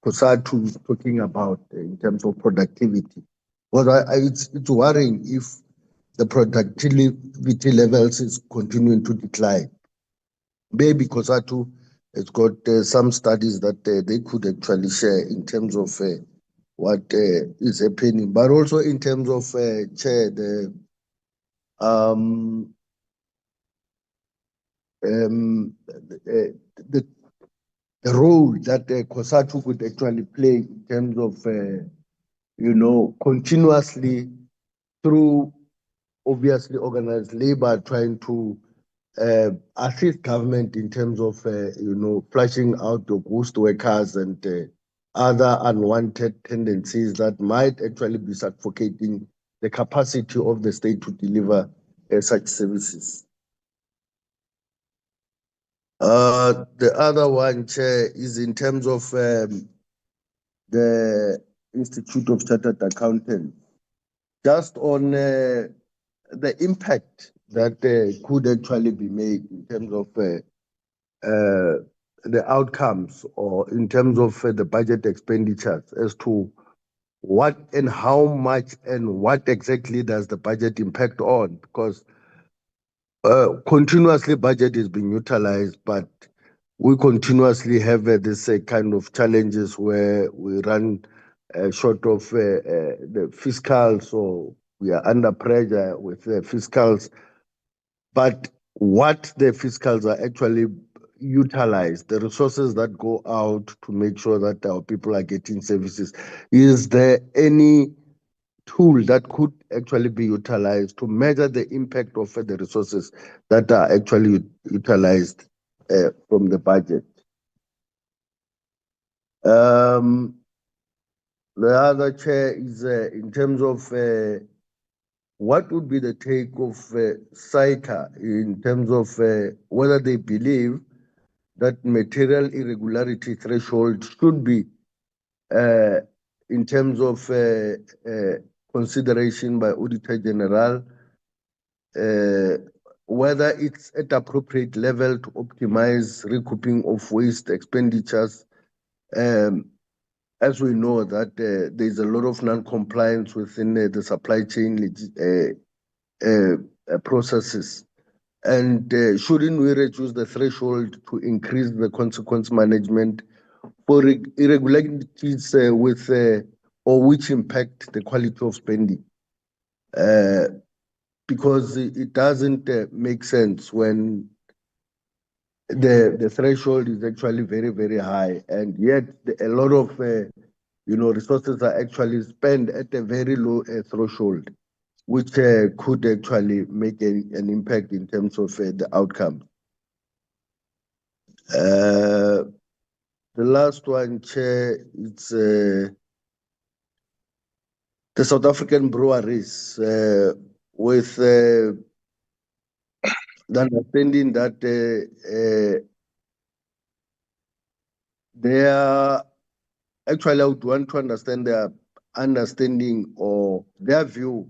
COSATU talking about in terms of productivity. But it's worrying if the productivity levels is continuing to decline. Maybe COSATU has got some studies that they could actually share in terms of what is happening, but also in terms of Chair, the role that COSATU could actually play in terms of continuously through obviously organized labor trying to assist government in terms of flushing out the ghost workers and other unwanted tendencies that might actually be suffocating the capacity of the state to deliver such services. The other one, Chair, is in terms of the Institute of Chartered Accountants, just on the impact that could actually be made in terms of the outcomes or in terms of the budget expenditures as to what and how much and what exactly does the budget impact on, because continuously budget is being utilized, but we continuously have this kind of challenges where we run short of the fiscal, so we are under pressure with the fiscals. But what the fiscals are actually utilized, the resources that go out to make sure that our people are getting services, is there any tool that could actually be utilized to measure the impact of the resources that are actually utilized from the budget? The other, Chair, is in terms of what would be the take of SAICA in terms of whether they believe that material irregularity threshold should be in terms of consideration by Auditor General, whether it's at appropriate level to optimize recouping of waste expenditures. As we know that there's a lot of non-compliance within the supply chain processes. And shouldn't we reduce the threshold to increase the consequence management for irregularities with or which impact the quality of spending? Because it doesn't make sense when the threshold is actually very, very high, and yet a lot of resources are actually spent at a very low threshold, which could actually make an impact in terms of the outcome. The last one, Chair, it's the South African breweries with the understanding that they are actually, I would want to understand their understanding or their view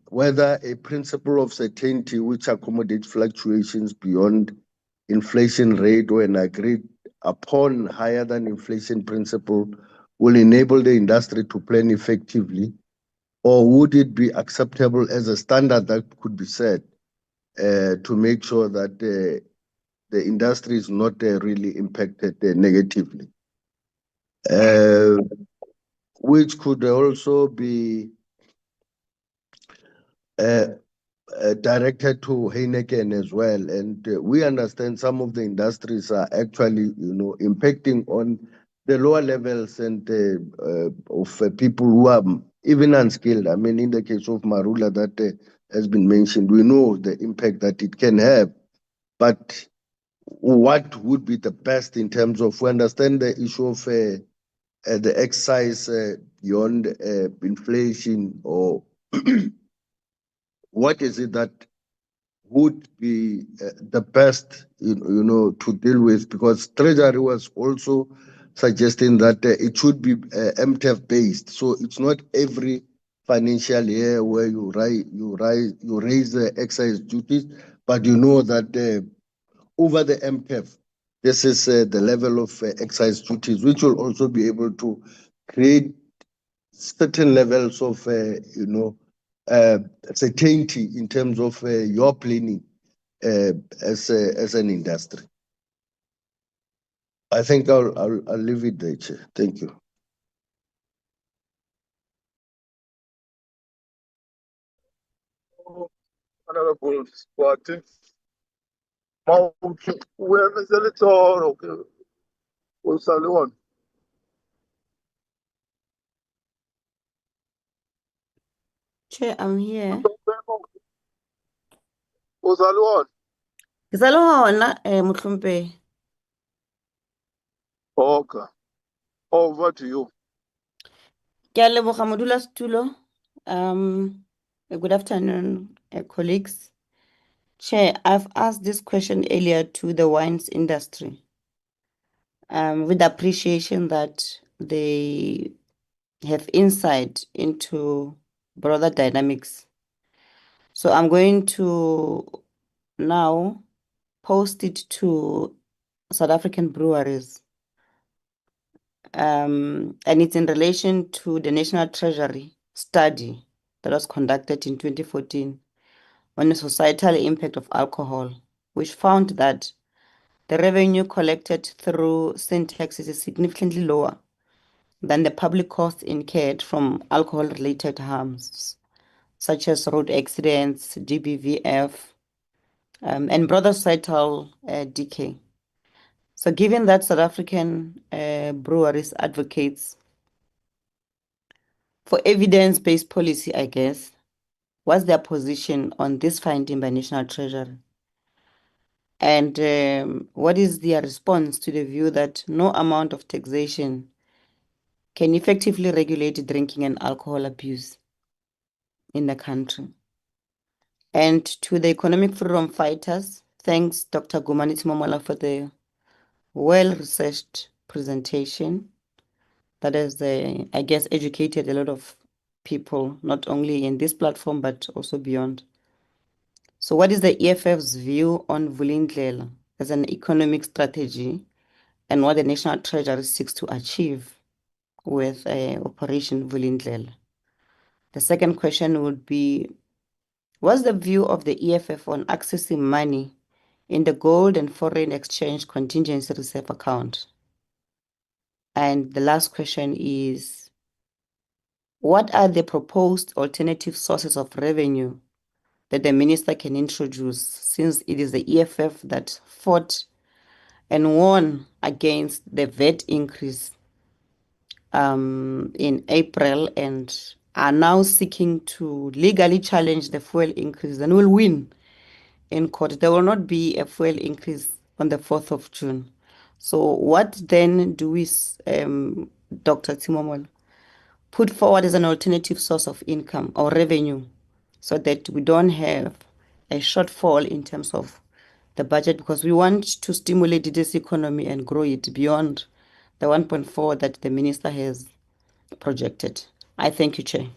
whether a principle of certainty which accommodates fluctuations beyond inflation rate or an agreed upon higher than inflation principle will enable the industry to plan effectively, or would it be acceptable as a standard that could be set to make sure that the industry is not really impacted negatively? Which could also be directed to Heineken as well. And we understand some of the industries are actually, impacting on the lower levels and of people who are even unskilled. I mean, in the case of Marula that has been mentioned, we know the impact that it can have. But what would be the best in terms of, we understand the issue of the excise beyond inflation, or what is it that would be the best, to deal with? Because Treasury was also suggesting that it should be MTF based, so it's not every financial year where you raise the excise duties, but you know that over the MTF, this is the level of excise duties, which will also be able to create certain levels of, certainty in terms of your planning as an industry. I think I'll leave it there, Chair. Thank you. Honorable Party. Whoever is the little, okay. Usaluon. Chair, I'm here. Usaluon. Ngisaluhona Muhlumpe. Okay. Over to you. Ke a leboga modulasetulo. Good afternoon, colleagues. Chair, I've asked this question earlier to the wines industry with appreciation that they have insight into broader dynamics. So I'm going to now post it to South African breweries. And it's in relation to the National Treasury study that was conducted in 2014 on the societal impact of alcohol, which found that the revenue collected through sin taxes is significantly lower than the public costs incurred from alcohol-related harms, such as road accidents, GBVF, and broader societal decay. So given that South African breweries advocates for evidence-based policy, I guess, what's their position on this finding by National Treasury? And what is their response to the view that no amount of taxation can effectively regulate drinking and alcohol abuse in the country? And to the economic freedom fighters, thanks Dr. Gumani Timomola for the well-researched presentation that has, I guess, educated a lot of people, not only in this platform, but also beyond. So what is the EFF's view on Vulindlela as an economic strategy and what the National Treasury seeks to achieve with Operation Vulindlela? The second question would be, what's the view of the EFF on accessing money in the gold and foreign exchange contingency reserve account? And the last question is, what are the proposed alternative sources of revenue that the minister can introduce, since it is the EFF that fought and won against the VAT increase in April and are now seeking to legally challenge the fuel increase and will win in court? There will not be a fuel increase on the 4th of June. So what then do we, Dr. Timomola, put forward as an alternative source of income or revenue so that we don't have a shortfall in terms of the budget, because we want to stimulate this economy and grow it beyond the 1.4 that the minister has projected? I thank you, Chair.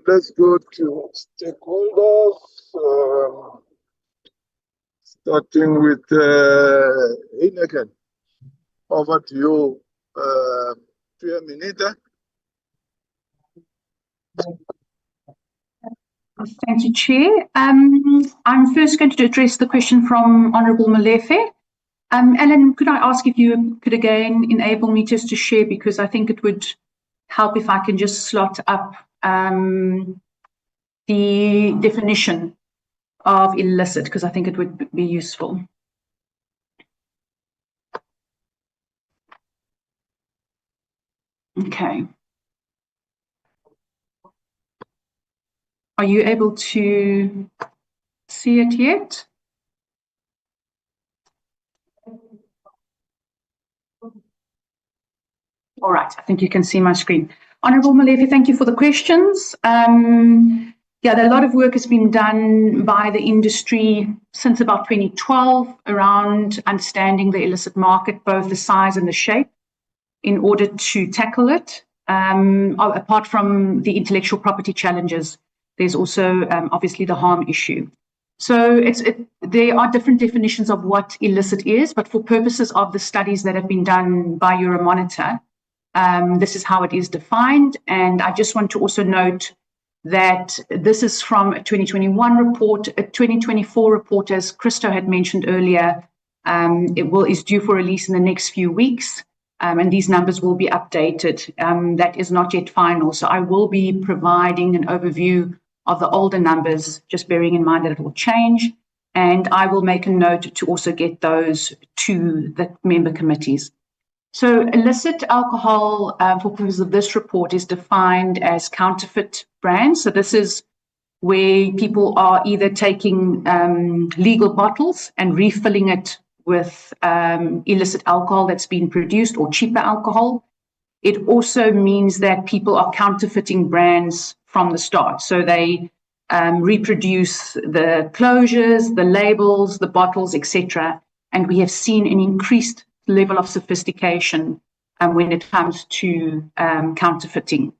Let's go to stakeholders, starting with Heineken. Over to you, Chair Minita. Thank you, Chair. I'm first going to address the question from Honourable Molefe. Alan, could I ask if you could again enable me just to share, because I think it would help if I can just slot up the definition of illicit, because I think it would be useful. Okay. Are you able to see it yet? All right, I think you can see my screen. Honourable Molefe, thank you for the questions. Yeah, a lot of work has been done by the industry since about 2012 around understanding the illicit market, both the size and the shape, in order to tackle it. Apart from the intellectual property challenges, there's also obviously the harm issue. So there are different definitions of what illicit is, but for purposes of the studies that have been done by Euromonitor, this is how it is defined. And I just want to also note that this is from a 2021 report, a 2024 report, as Christo had mentioned earlier, is due for release in the next few weeks. And these numbers will be updated. That is not yet final. So I will be providing an overview of the older numbers, just bearing in mind that it will change. And I will make a note to also get those to the member committees. So illicit alcohol, for purposes of this report, is defined as counterfeit brands. So this is where people are either taking legal bottles and refilling it with illicit alcohol that's been produced or cheaper alcohol. It also means that people are counterfeiting brands from the start. So they reproduce the closures, the labels, the bottles, etc. And we have seen an increased level of sophistication when it comes to counterfeiting.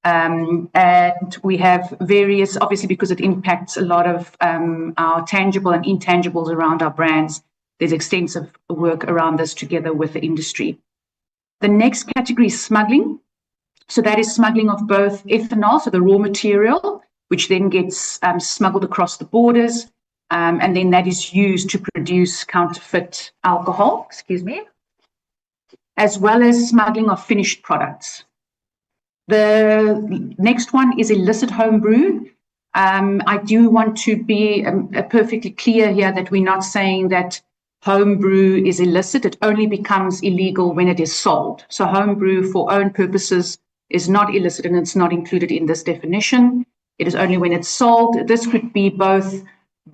And we have various, obviously because it impacts a lot of our tangible and intangibles around our brands, there's extensive work around this together with the industry. The next category is smuggling. So that is smuggling of both ethanol, so the raw material, which then gets smuggled across the borders, and then that is used to produce counterfeit alcohol, as well as smuggling of finished products. The next one is illicit homebrew. I do want to be perfectly clear here that we're not saying that homebrew is illicit. It only becomes illegal when it is sold. So homebrew for own purposes is not illicit and it's not included in this definition. It is only when it's sold. This could be both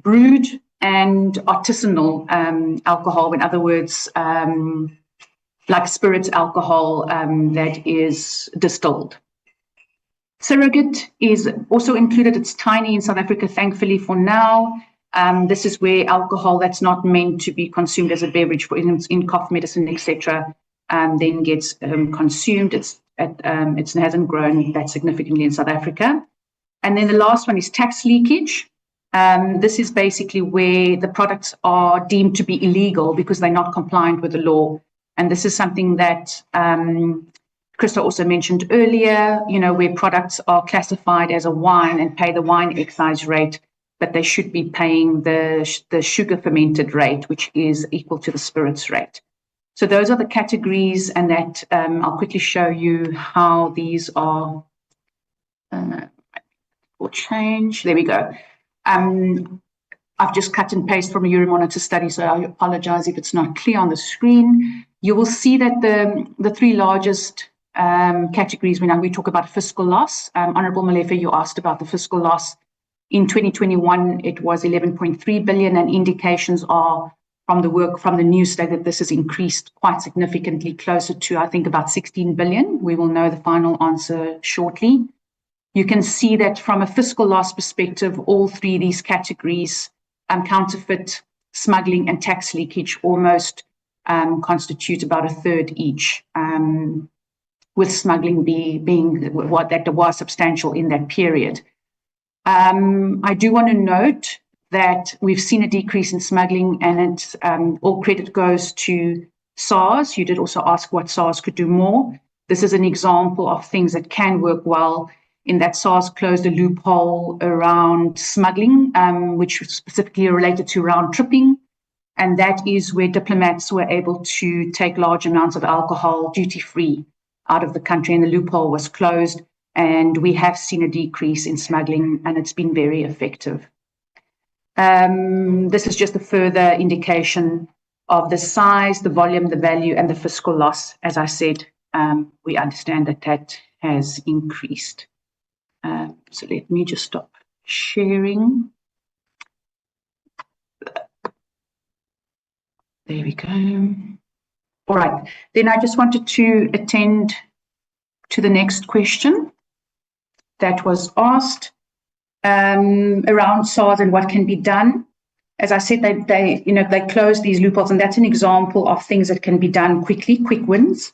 brewed and artisanal alcohol, in other words, like spirits alcohol that is distilled. Surrogate is also included. It's tiny in South Africa, thankfully, for now. This is where alcohol that's not meant to be consumed as a beverage, for instance, in cough medicine, etc., then gets consumed. It hasn't grown that significantly in South Africa. And then the last one is tax leakage. This is basically where the products are deemed to be illegal because they're not compliant with the law. And this is something that Christo also mentioned earlier, where products are classified as a wine and pay the wine excise rate, but they should be paying the sugar fermented rate, which is equal to the spirits rate. So those are the categories, and that I'll quickly show you how these are will change. There we go. I've just cut and pasted from a Euromonitor study, so I apologize if it's not clear on the screen. You will see that the three largest categories, when we talk about fiscal loss, Honourable Molefe, you asked about the fiscal loss. In 2021, it was 11.3 billion, and indications are from the work from the news state that this has increased quite significantly, closer to, I think, about 16 billion. We will know the final answer shortly. You can see that from a fiscal loss perspective, all three of these categories, counterfeit, smuggling, and tax leakage, almost constitute about a third each, with smuggling being what that was substantial in that period. I do want to note that we've seen a decrease in smuggling, and it's all credit goes to SARS. You did also ask what SARS could do more. This is an example of things that can work well, in that SARS closed a loophole around smuggling, which was specifically related to round tripping. And that is where diplomats were able to take large amounts of alcohol duty-free out of the country, and the loophole was closed. And we have seen a decrease in smuggling, and it's been very effective. This is just a further indication of the size, the volume, the value, and the fiscal loss. As I said, we understand that that has increased. So let me just stop sharing. There we go. All right. Then I just wanted to attend to the next question that was asked around SARS and what can be done. As I said, they closed these loopholes, and that's an example of things that can be done quickly, quick wins.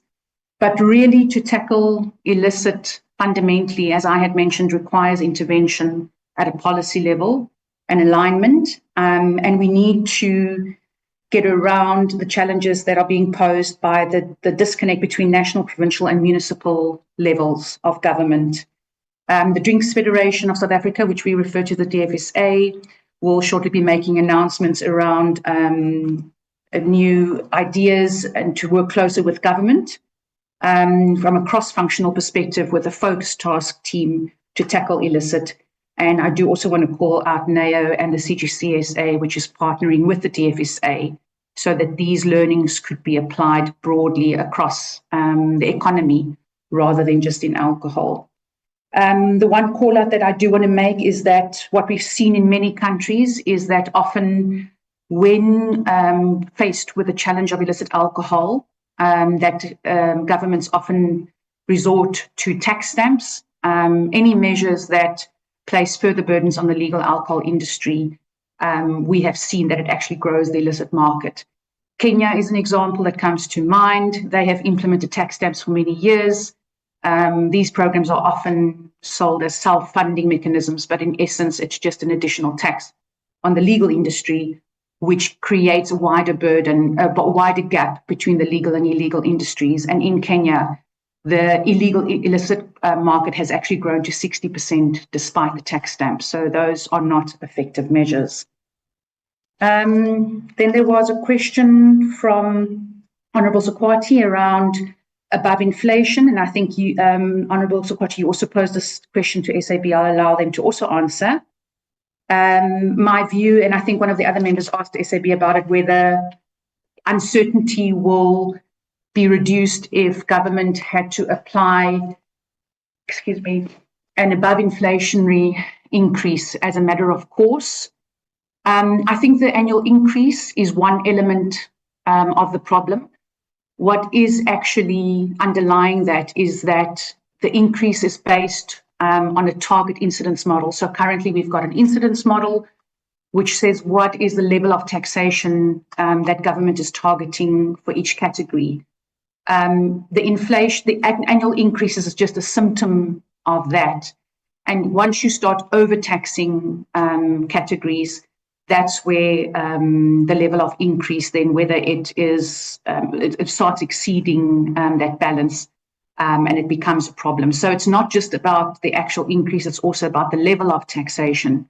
But really, to tackle illicit fundamentally, as I had mentioned, requires intervention at a policy level. and alignment, and we need to get around the challenges that are being posed by the disconnect between national, provincial, and municipal levels of government. The Drinks Federation of South Africa, which we refer to the DFSA, will shortly be making announcements around new ideas and to work closer with government from a cross-functional perspective with a focused task team to tackle illicit. And I do also want to call out NAO and the CGCSA, which is partnering with the DFSA, so that these learnings could be applied broadly across the economy rather than just in alcohol. The one call out that I do want to make is that what we've seen in many countries is that often when faced with the challenge of illicit alcohol, that governments often resort to tax stamps, any measures that place further burdens on the legal alcohol industry. We have seen that it actually grows the illicit market. Kenya is an example that comes to mind. They have implemented tax stamps for many years. These programs are often sold as self-funding mechanisms, but in essence, it's just an additional tax on the legal industry, which creates a wider burden, a wider gap between the legal and illegal industries. And in Kenya, the illicit market has actually grown to 60% despite the tax stamps. So those are not effective measures. Then there was a question from Honourable Sokwati around above inflation. And I think you, Honourable Sokwati, you also posed this question to SAB. I'll allow them to also answer. My view, and I think one of the other members asked SAB about it, whether uncertainty will be reduced if government had to apply, an above inflationary increase as a matter of course. I think the annual increase is one element of the problem. What is actually underlying that is that the increase is based on a target incidence model. So currently we've got an incidence model which says what is the level of taxation that government is targeting for each category. The annual increases is just a symptom of that. And once you start overtaxing categories, that's where the level of increase, then whether it is, it starts exceeding that balance and it becomes a problem. So it's not just about the actual increase, it's also about the level of taxation.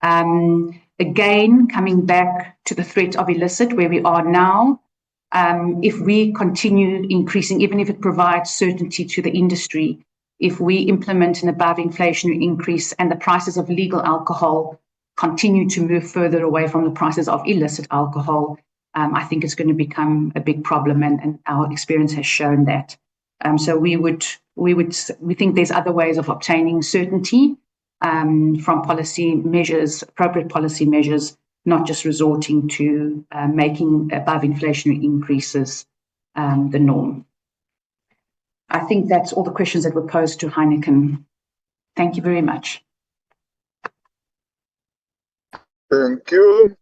Again, coming back to the threat of illicit, where we are now, if we continue increasing, even if it provides certainty to the industry, if we implement an above inflationary increase and the prices of legal alcohol continue to move further away from the prices of illicit alcohol, I think it's going to become a big problem, and our experience has shown that. So we think there's other ways of obtaining certainty from policy measures, appropriate policy measures, not just resorting to making above inflationary increases the norm. I think that's all the questions that were posed to Heineken. Thank you very much. Thank you.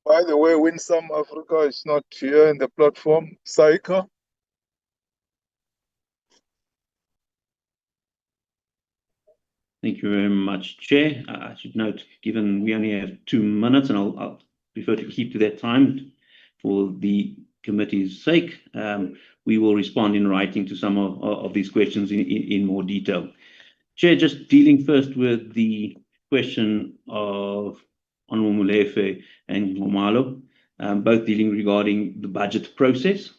By the way, Winsome Africa is not here in the platform. Saika. Thank you very much, Chair. I should note, given we only have 2 minutes, and I'll prefer to keep to that time for the committee's sake, we will respond in writing to some of these questions in more detail. Chair, just dealing first with the question of Honourable Molefe and Momalo, both dealing regarding the budget process.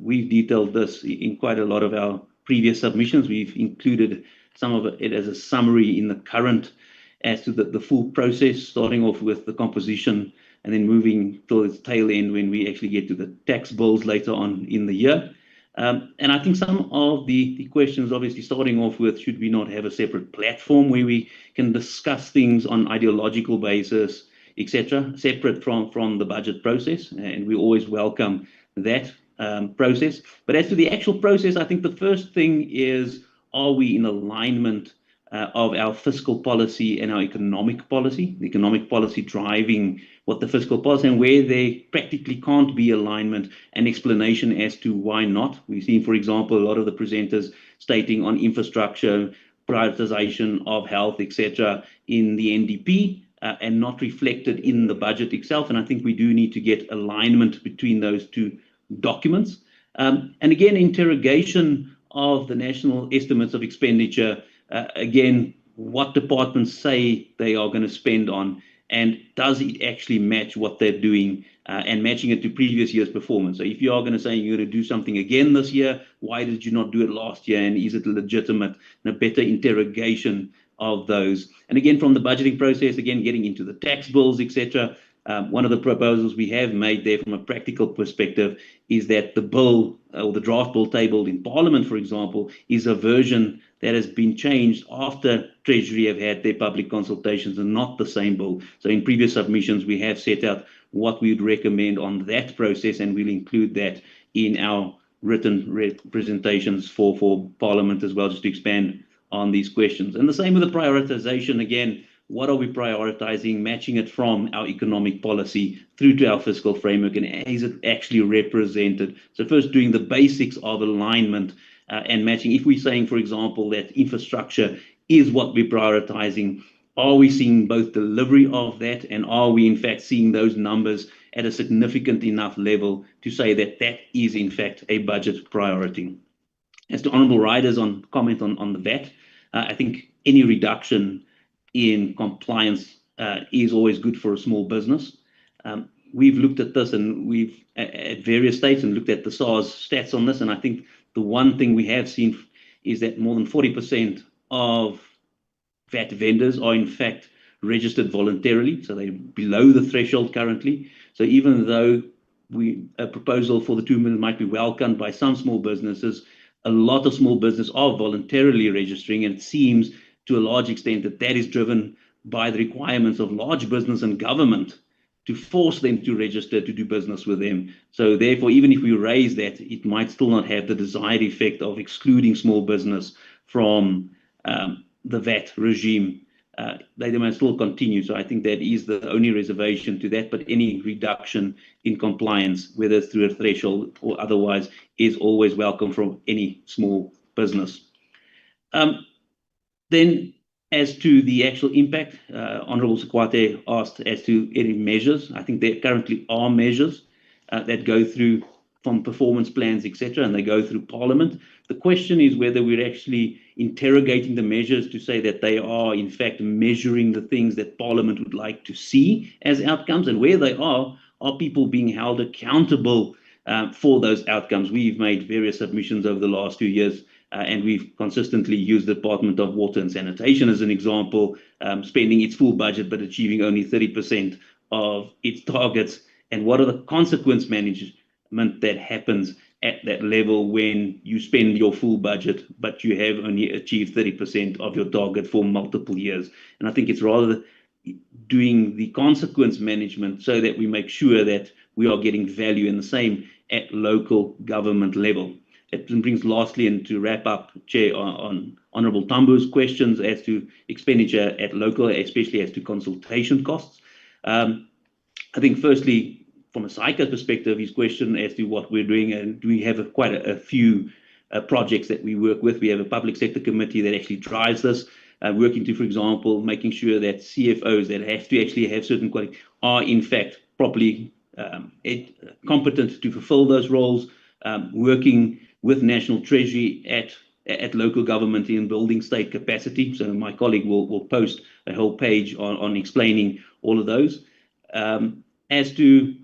We've detailed this in quite a lot of our previous submissions. We've included some of it as a summary in the current as to the full process, starting off with the composition and then moving towards its tail end when we actually get to the tax bills later on in the year. And I think some of the questions, obviously starting off with, should we not have a separate platform where we can discuss things on ideological basis, etc., separate from the budget process? And we always welcome that process. But as to the actual process, I think the first thing is, are we in alignment of our fiscal policy and our economic policy? The economic policy driving what the fiscal policy, and where there practically can't be alignment and explanation as to why not. We've seen, for example, a lot of the presenters stating on infrastructure, prioritization of health, etc., in the NDP and not reflected in the budget itself. And I think we do need to get alignment between those two documents. And again, interrogation of the national estimates of expenditure, again, what departments say they are going to spend on, and does it actually match what they're doing, and matching it to previous year's performance. So if you are going to say you're going to do something again this year, why did you not do it last year, and is it legitimate? And a better interrogation of those. And again, from the budgeting process, again, getting into the tax bills, etc. One of the proposals we have made there from a practical perspective is that the bill or the draft bill tabled in Parliament, for example, is a version that has been changed after Treasury have had their public consultations and not the same bill. So in previous submissions, we have set out what we would recommend on that process, and we'll include that in our written presentations for Parliament as well, just to expand on these questions. And the same with the prioritization. Again, what are we prioritizing, matching it from our economic policy through to our fiscal framework, and is it actually represented? So first doing the basics of alignment and matching. If we're saying, for example, that infrastructure is what we're prioritizing, are we seeing both delivery of that, and are we in fact seeing those numbers at a significant enough level to say that that is in fact a budget priority? As to Honourable Ryder's comment on the VAT, I think any reduction in compliance is always good for a small business. We've looked at this, and we've at various states and looked at the SARS stats on this, and I think the one thing we have seen is that more than 40% of VAT vendors are in fact registered voluntarily, so they're below the threshold currently. So even though a proposal for the 2 million might be welcomed by some small businesses, a lot of small businesses are voluntarily registering, and it seems to a large extent that that is driven by the requirements of large business and government to force them to register to do business with them. So therefore, even if we raise that, it might still not have the desired effect of excluding small business from the VAT regime. They might still continue. So I think that is the only reservation to that, but any reduction in compliance, whether it's through a threshold or otherwise, is always welcome from any small business. Then, as to the actual impact, Honourable Sekwate asked as to any measures. I think there currently are measures that go through from performance plans, etc., and they go through Parliament. The question is whether we're actually interrogating the measures to say that they are, in fact, measuring the things that Parliament would like to see as outcomes, and where they are people being held accountable for those outcomes? We've made various submissions over the last 2 years, and we've consistently used the Department of Water and Sanitation as an example, spending its full budget but achieving only 30% of its targets. And what are the consequence management that happens at that level when you spend your full budget but you have only achieved 30% of your target for multiple years? And I think it's rather doing the consequence management so that we make sure that we are getting value, in the same at local government level. It brings lastly, and to wrap up, Chair, on Honourable Tambu's questions as to expenditure at local, especially as to consultation costs. I think firstly, from a SAICA perspective, his question as to what we're doing, and we have quite a few projects that we work with. We have a public sector committee that actually drives this, working to, for example, making sure that CFOs that have to actually have certain qualities are in fact properly competent to fulfill those roles, working with National Treasury at local government in building state capacity. So my colleague will post a whole page on explaining all of those. As to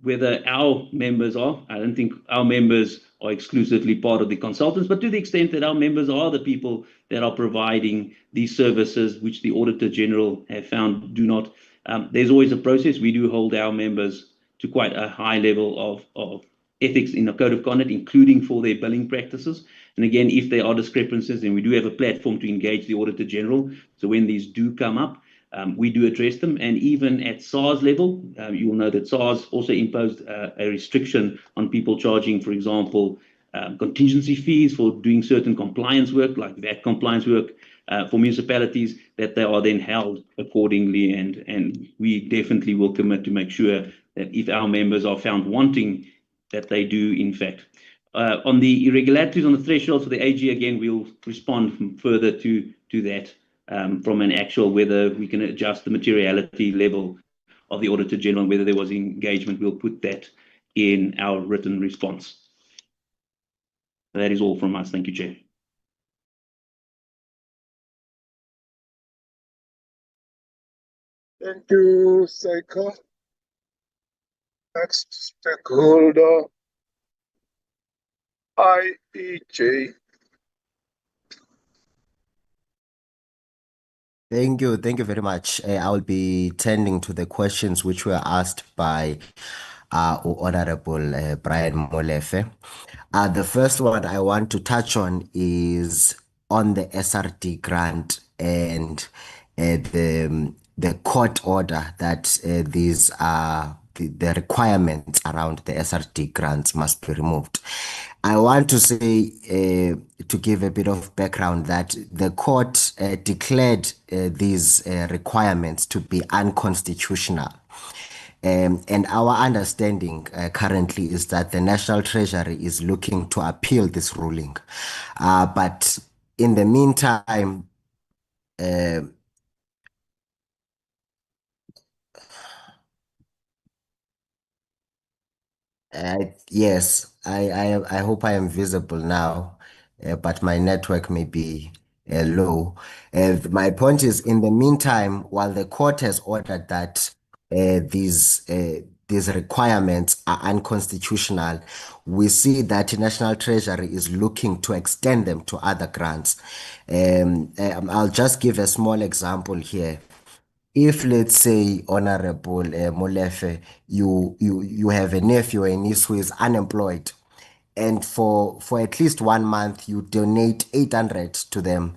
whether our members are, I don't think our members are exclusively part of the consultants, but to the extent that our members are the people that are providing these services, which the Auditor General have found do not, there's always a process. We do hold our members to quite a high level of ethics in a code of conduct, including for their billing practices. And again, if there are discrepancies, then we do have a platform to engage the Auditor General. So when these do come up, we do address them. And even at SARS level, you will know that SARS also imposed a restriction on people charging, for example, contingency fees for doing certain compliance work, like VAT compliance work for municipalities, that they are then held accordingly. And we definitely will commit to make sure that if our members are found wanting, that they do, in fact, On the irregularities on the thresholds for the AG, again, we'll respond further to that from an actual whether we can adjust the materiality level of the Auditor General and whether there was engagement. We'll put that in our written response. That is all from us. Thank you, Chair. Thank you, Saika. Next stakeholder, IEJ. Thank you very much. I will be tending to the questions which were asked by Honorable Brian Molefe. The first one I want to touch on is on the SRD grant and the court order that these are the requirements around the SRD grants must be removed. I want to say, to give a bit of background, that the court declared these requirements to be unconstitutional. And our understanding currently is that the National Treasury is looking to appeal this ruling. But in the meantime, yes, I hope I am visible now, but my network may be low. My point is, in the meantime, while the court has ordered that these requirements are unconstitutional, we see that the National Treasury is looking to extend them to other grants. I'll just give a small example here. If, let's say, Honorable Molefe, you have a nephew or a niece who is unemployed, and for at least 1 month you donate 800 to them,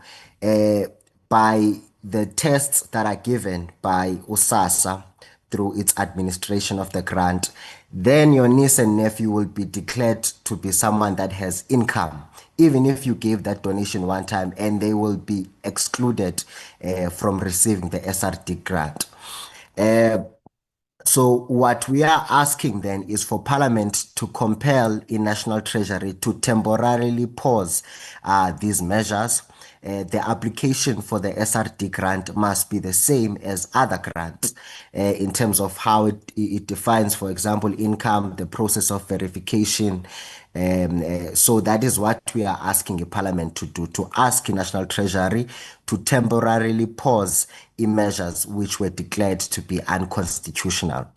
by the tests that are given by USASA through its administration of the grant, then your niece and nephew will be declared to be someone that has income, even if you gave that donation one time, and they will be excluded from receiving the SRD grant. So what we are asking then is for Parliament to compel the National Treasury to temporarily pause these measures. The application for the SRD grant must be the same as other grants in terms of how it defines, for example, income, the process of verification. So that is what we are asking the Parliament to do, to ask the National Treasury to temporarily pause measures which were declared to be unconstitutional.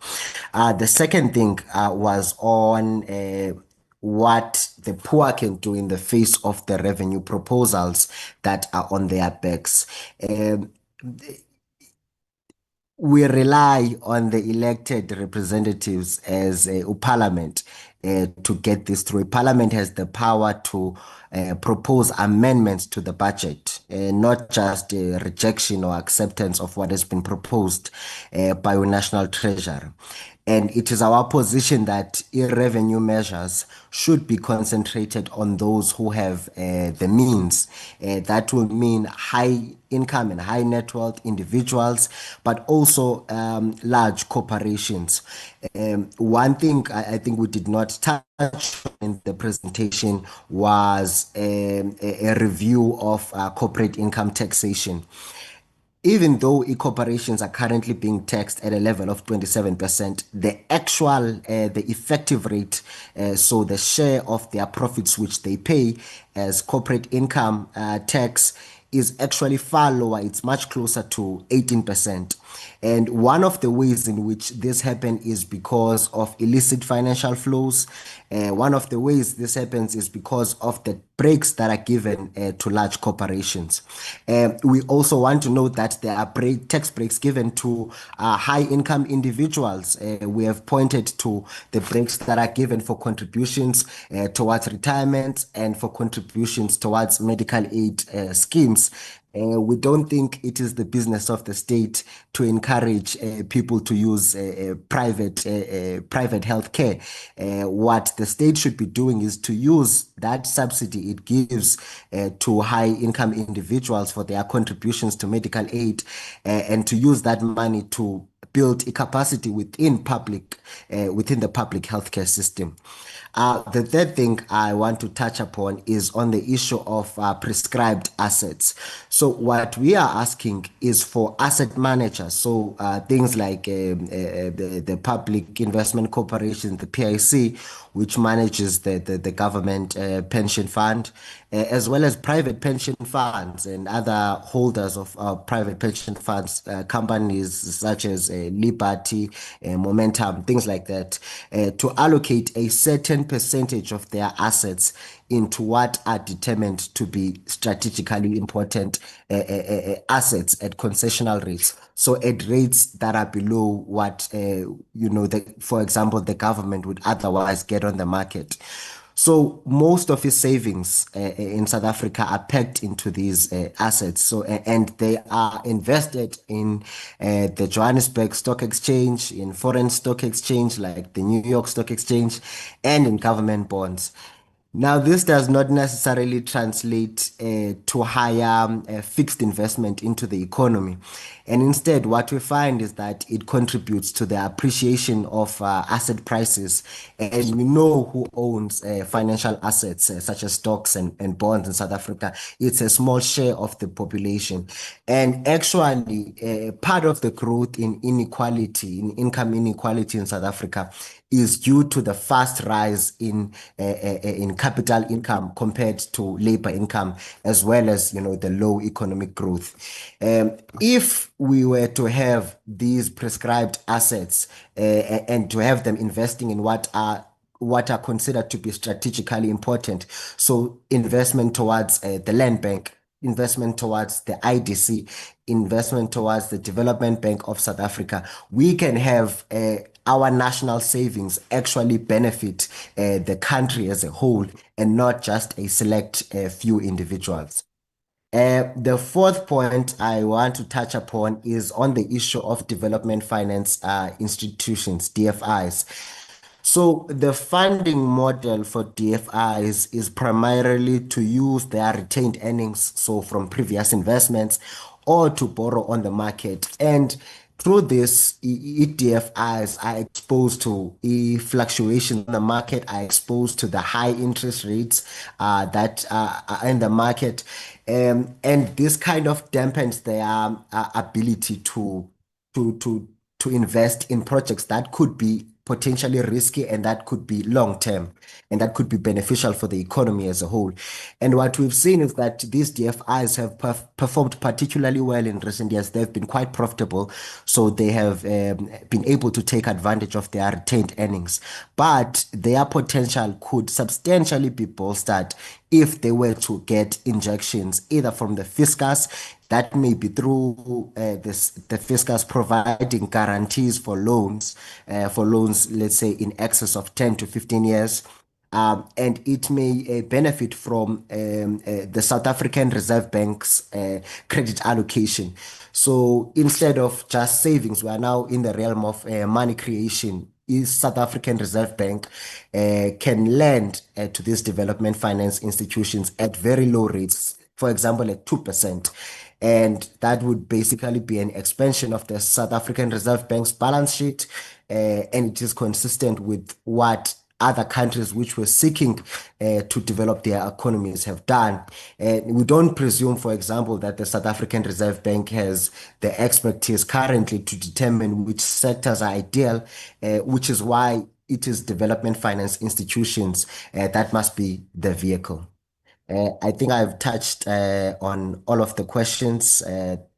The second thing was on what the poor can do in the face of the revenue proposals that are on their backs. We rely on the elected representatives as a Parliament to get this through. Parliament has the power to propose amendments to the budget, not just rejection or acceptance of what has been proposed by the National Treasury. And it is our position that revenue measures should be concentrated on those who have the means. That will mean high income and high net worth individuals, but also large corporations. One thing I think we did not touch in the presentation was a review of corporate income taxation. Even though e-corporations are currently being taxed at a level of 27%, the actual, the effective rate, so the share of their profits which they pay as corporate income tax, is actually far lower. It's much closer to 18%. And one of the ways in which this happens is because of illicit financial flows. One of the ways this happens is because of the breaks that are given to large corporations. We also want to note that there are tax breaks given to high-income individuals. We have pointed to the breaks that are given for contributions towards retirement and for contributions towards medical aid schemes. We don't think it is the business of the state to encourage people to use private health care. What the state should be doing is to use that subsidy it gives to high-income individuals for their contributions to medical aid, and to use that money to build a capacity within the public healthcare system. The third thing I want to touch upon is on the issue of prescribed assets. So what we are asking is for asset managers, so things like the Public Investment Corporation, the PIC, which manages the government pension fund, as well as private pension funds and other holders of private pension funds, companies such as Liberty, Momentum, things like that, to allocate a certain percentage of their assets into what are determined to be strategically important assets at concessional rates. So at rates that are below what, for example, the government would otherwise get on the market. So most of his savings in South Africa are packed into these assets. So and they are invested in the Johannesburg Stock Exchange, in foreign stock exchange like the New York Stock Exchange, and in government bonds. Now, this does not necessarily translate to higher fixed investment into the economy. And instead, what we find is that it contributes to the appreciation of asset prices. And we know who owns financial assets, such as stocks and bonds in South Africa. It's a small share of the population. And actually, part of the growth in inequality, in income inequality in South Africa, is due to the fast rise in capital income compared to labor income, as well as the low economic growth. If we were to have these prescribed assets and to have them investing in what are considered to be strategically important, so investment towards the land bank, investment towards the IDC, investment towards the Development Bank of South Africa, we can have our national savings actually benefit the country as a whole and not just a select few individuals. The fourth point I want to touch upon is on the issue of development finance institutions, DFIs. So the funding model for DFIs is primarily to use their retained earnings, so from previous investments, or to borrow on the market. And through this, DFIs are exposed to fluctuations in the market, are exposed to the high interest rates that are in the market. And this kind of dampens their ability to invest in projects that could be potentially risky and that could be long term and that could be beneficial for the economy as a whole. And what we've seen is that these DFIs have performed particularly well in recent years. They've been quite profitable, so they have been able to take advantage of their retained earnings. But their potential could substantially be bolstered if they were to get injections either from the fiscus, that may be through the fiscus providing guarantees for loans, let's say in excess of 10 to 15 years. And it may benefit from the South African Reserve Bank's credit allocation. So instead of just savings, we are now in the realm of money creation. South African Reserve Bank can lend to these development finance institutions at very low rates, for example, at 2%. And that would basically be an expansion of the South African Reserve Bank's balance sheet. And it is consistent with what other countries which were seeking to develop their economies have done. And we don't presume, for example, that the South African Reserve Bank has the expertise currently to determine which sectors are ideal, which is why it is development finance institutions that must be the vehicle. I think I've touched on all of the questions.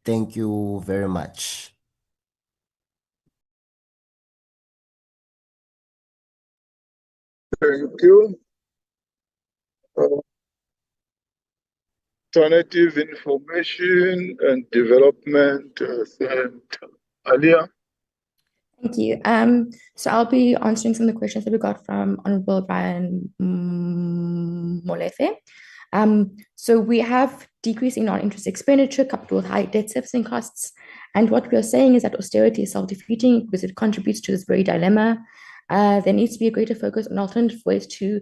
Thank you very much. Thank you. Alternative Information and Development Center. Alia. Thank you. So I'll be answering some of the questions that we got from Honorable Brian Molefe. So we have decreasing non-interest expenditure coupled with high debt servicing costs. And what we are saying is that austerity is self-defeating because it contributes to this very dilemma. There needs to be a greater focus on alternative ways to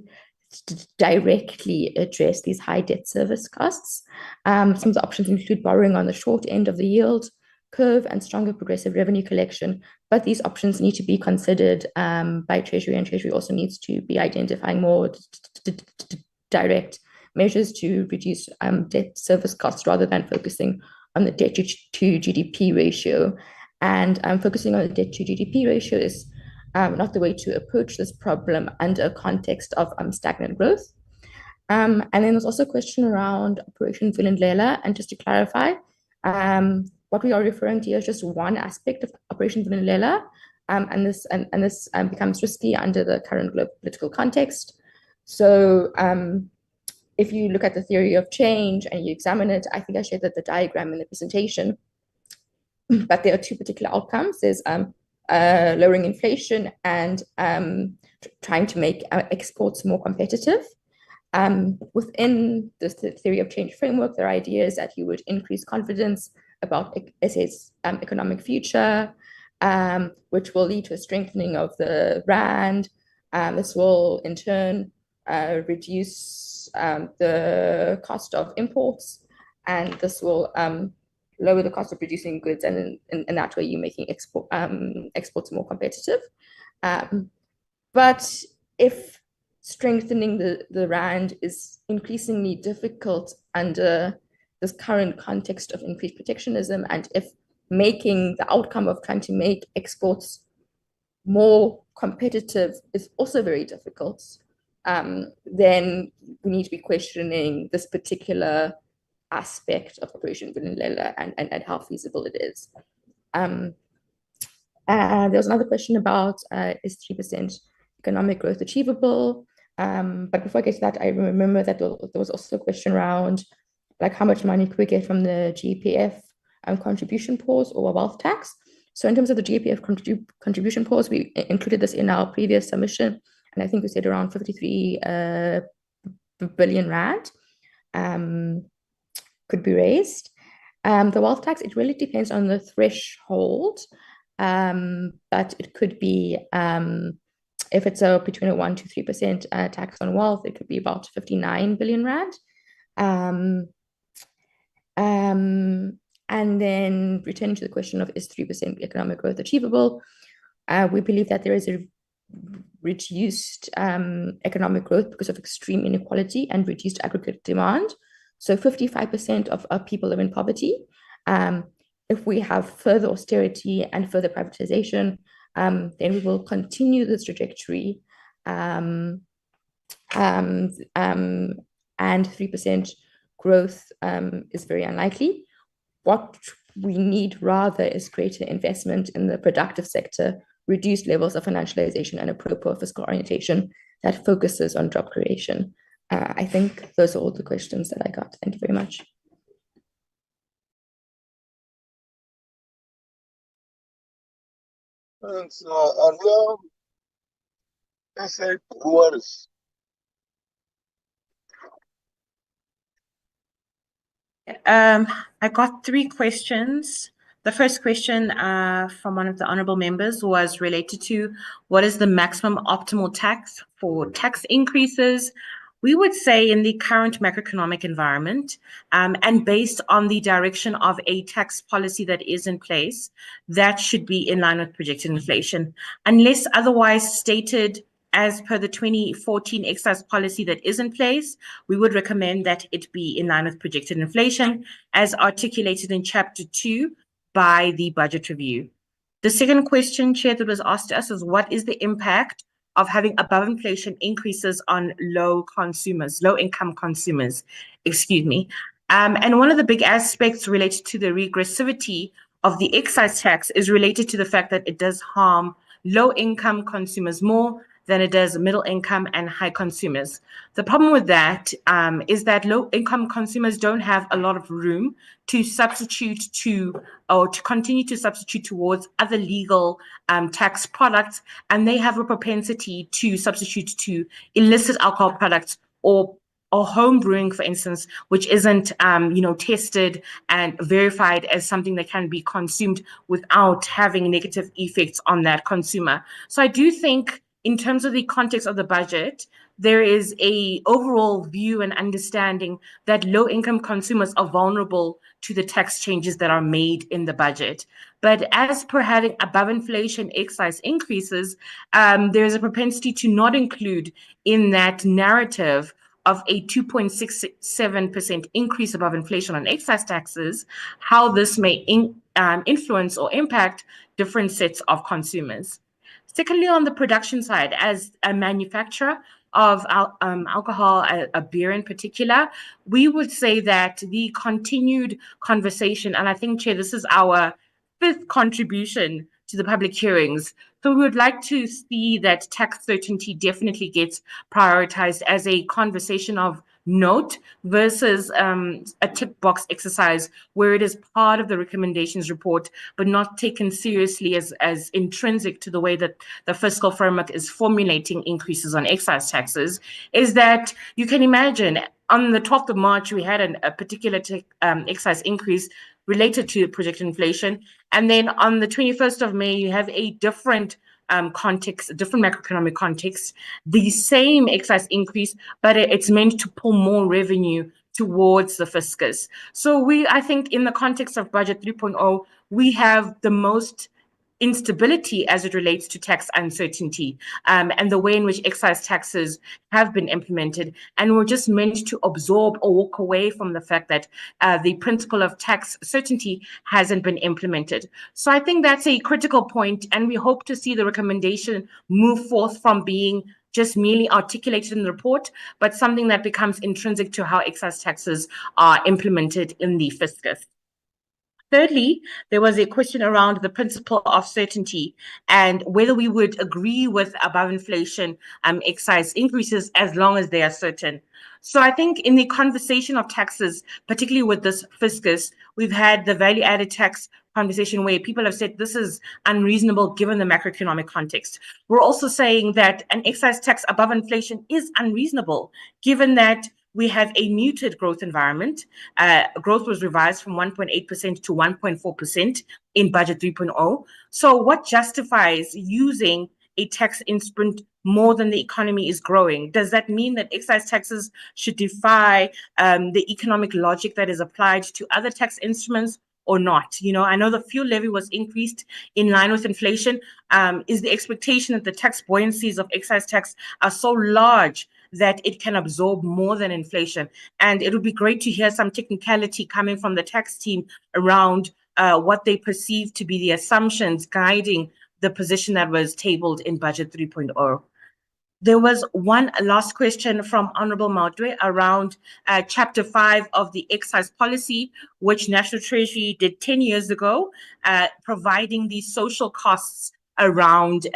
directly address these high debt service costs. Some of the options include borrowing on the short end of the yield curve and stronger progressive revenue collection. But these options need to be considered by Treasury, and Treasury also needs to be identifying more direct measures to reduce debt service costs rather than focusing on the debt to GDP ratio. And focusing on the debt to GDP ratio is not the way to approach this problem under a context of stagnant growth. And then there's also a question around Operation Vulindlela. And just to clarify, what we are referring to here is just one aspect of Operation Vulindlela, and this becomes risky under the current global political context. So if you look at the theory of change and you examine it, I think I shared the diagram in the presentation, but there are two particular outcomes. There's lowering inflation and trying to make exports more competitive. Within the theory of change framework, there are ideas that you would increase confidence about SA's economic future, which will lead to a strengthening of the rand. This will in turn reduce the cost of imports, and this will lower the cost of producing goods, and in that way you're making exports more competitive. But if strengthening the rand is increasingly difficult under this current context of increased protectionism, and if making the outcome of trying to make exports more competitive is also very difficult, then we need to be questioning this particular aspect of Operation Vulindlela and how feasible it is. There was another question about is 3% economic growth achievable? But before I get to that, I remember that there was also a question around like how much money could we get from the GPF contribution pause or wealth tax. So in terms of the GPF contribution pause, we included this in our previous submission, and I think we said around 53 billion rand could be raised. The wealth tax, it really depends on the threshold, but it could be, if it's between a 1% to 3% tax on wealth, it could be about 59 billion rand. And then returning to the question of is 3% economic growth achievable, we believe that there is a reduced economic growth because of extreme inequality and reduced aggregate demand. So 55% of our people live in poverty. If we have further austerity and further privatization, then we will continue this trajectory, and 3% growth is very unlikely. What we need rather is greater investment in the productive sector, reduced levels of financialization, and a proper fiscal orientation that focuses on job creation. I think those are all the questions that I got. Thank you very much. Thanks, Alia. SA Brewers. I got 3 questions. The first question from one of the honorable members was related to what is the maximum optimal tax for tax increases. We would say in the current macroeconomic environment, and based on the direction of a tax policy that is in place, that should be in line with projected inflation. Unless otherwise stated as per the 2014 excise policy that is in place, we would recommend that it be in line with projected inflation as articulated in Chapter 2 by the budget review. The second question, Chair, that was asked to us is what is the impact of having above inflation increases on low income consumers, excuse me. And one of the big aspects related to the regressivity of the excise tax is related to the fact that it does harm low income consumers more than it does middle income and high consumers. The problem with that is that low income consumers don't have a lot of room to substitute to or to continue to substitute towards other legal tax products, and they have a propensity to substitute to illicit alcohol products or home brewing, for instance, which isn't tested and verified as something that can be consumed without having negative effects on that consumer. So I do think in terms of the context of the budget, there is a overall view and understanding that low-income consumers are vulnerable to the tax changes that are made in the budget. But as per having above inflation excise increases, there's a propensity to not include in that narrative of a 2.67% increase above inflation on excise taxes, how this may influence or impact different sets of consumers. Secondly, on the production side, as a manufacturer of alcohol, a beer in particular, we would say that the continued conversation, and I think, Chair, this is our 5th contribution to the public hearings. So we would like to see that tax certainty definitely gets prioritized as a conversation of note versus a tick box exercise where it is part of the recommendations report, but not taken seriously as intrinsic to the way that the fiscal framework is formulating increases on excise taxes, is that you can imagine on the 12th of March, we had a particular excise increase related to projected inflation. And then on the 21st of May, you have a different context, a different macroeconomic context, the same excise increase, but it's meant to pull more revenue towards the fiscus. So I think in the context of Budget 3.0, we have the most instability as it relates to tax uncertainty and the way in which excise taxes have been implemented. And we're just meant to absorb or walk away from the fact that the principle of tax certainty hasn't been implemented. So I think that's a critical point, and we hope to see the recommendation move forth from being just merely articulated in the report, but something that becomes intrinsic to how excise taxes are implemented in the fiscus. Thirdly, there was a question around the principle of certainty and whether we would agree with above inflation excise increases as long as they are certain. So I think in the conversation of taxes, particularly with this fiscus, we've had the value added tax conversation where people have said this is unreasonable given the macroeconomic context. We're also saying that an excise tax above inflation is unreasonable given that we have a muted growth environment. Growth was revised from 1.8% to 1.4% in Budget 3.0. So what justifies using a tax instrument more than the economy is growing? Does that mean that excise taxes should defy the economic logic that is applied to other tax instruments or not? You know, I know the fuel levy was increased in line with inflation. Is the expectation that the tax buoyancies of excise tax are so large that it can absorb more than inflation? And it would be great to hear some technicality coming from the tax team around what they perceive to be the assumptions guiding the position that was tabled in Budget 3.0. There was one last question from Honorable Maudwe around Chapter 5 of the excise policy, which National Treasury did 10 years ago, providing the social costs around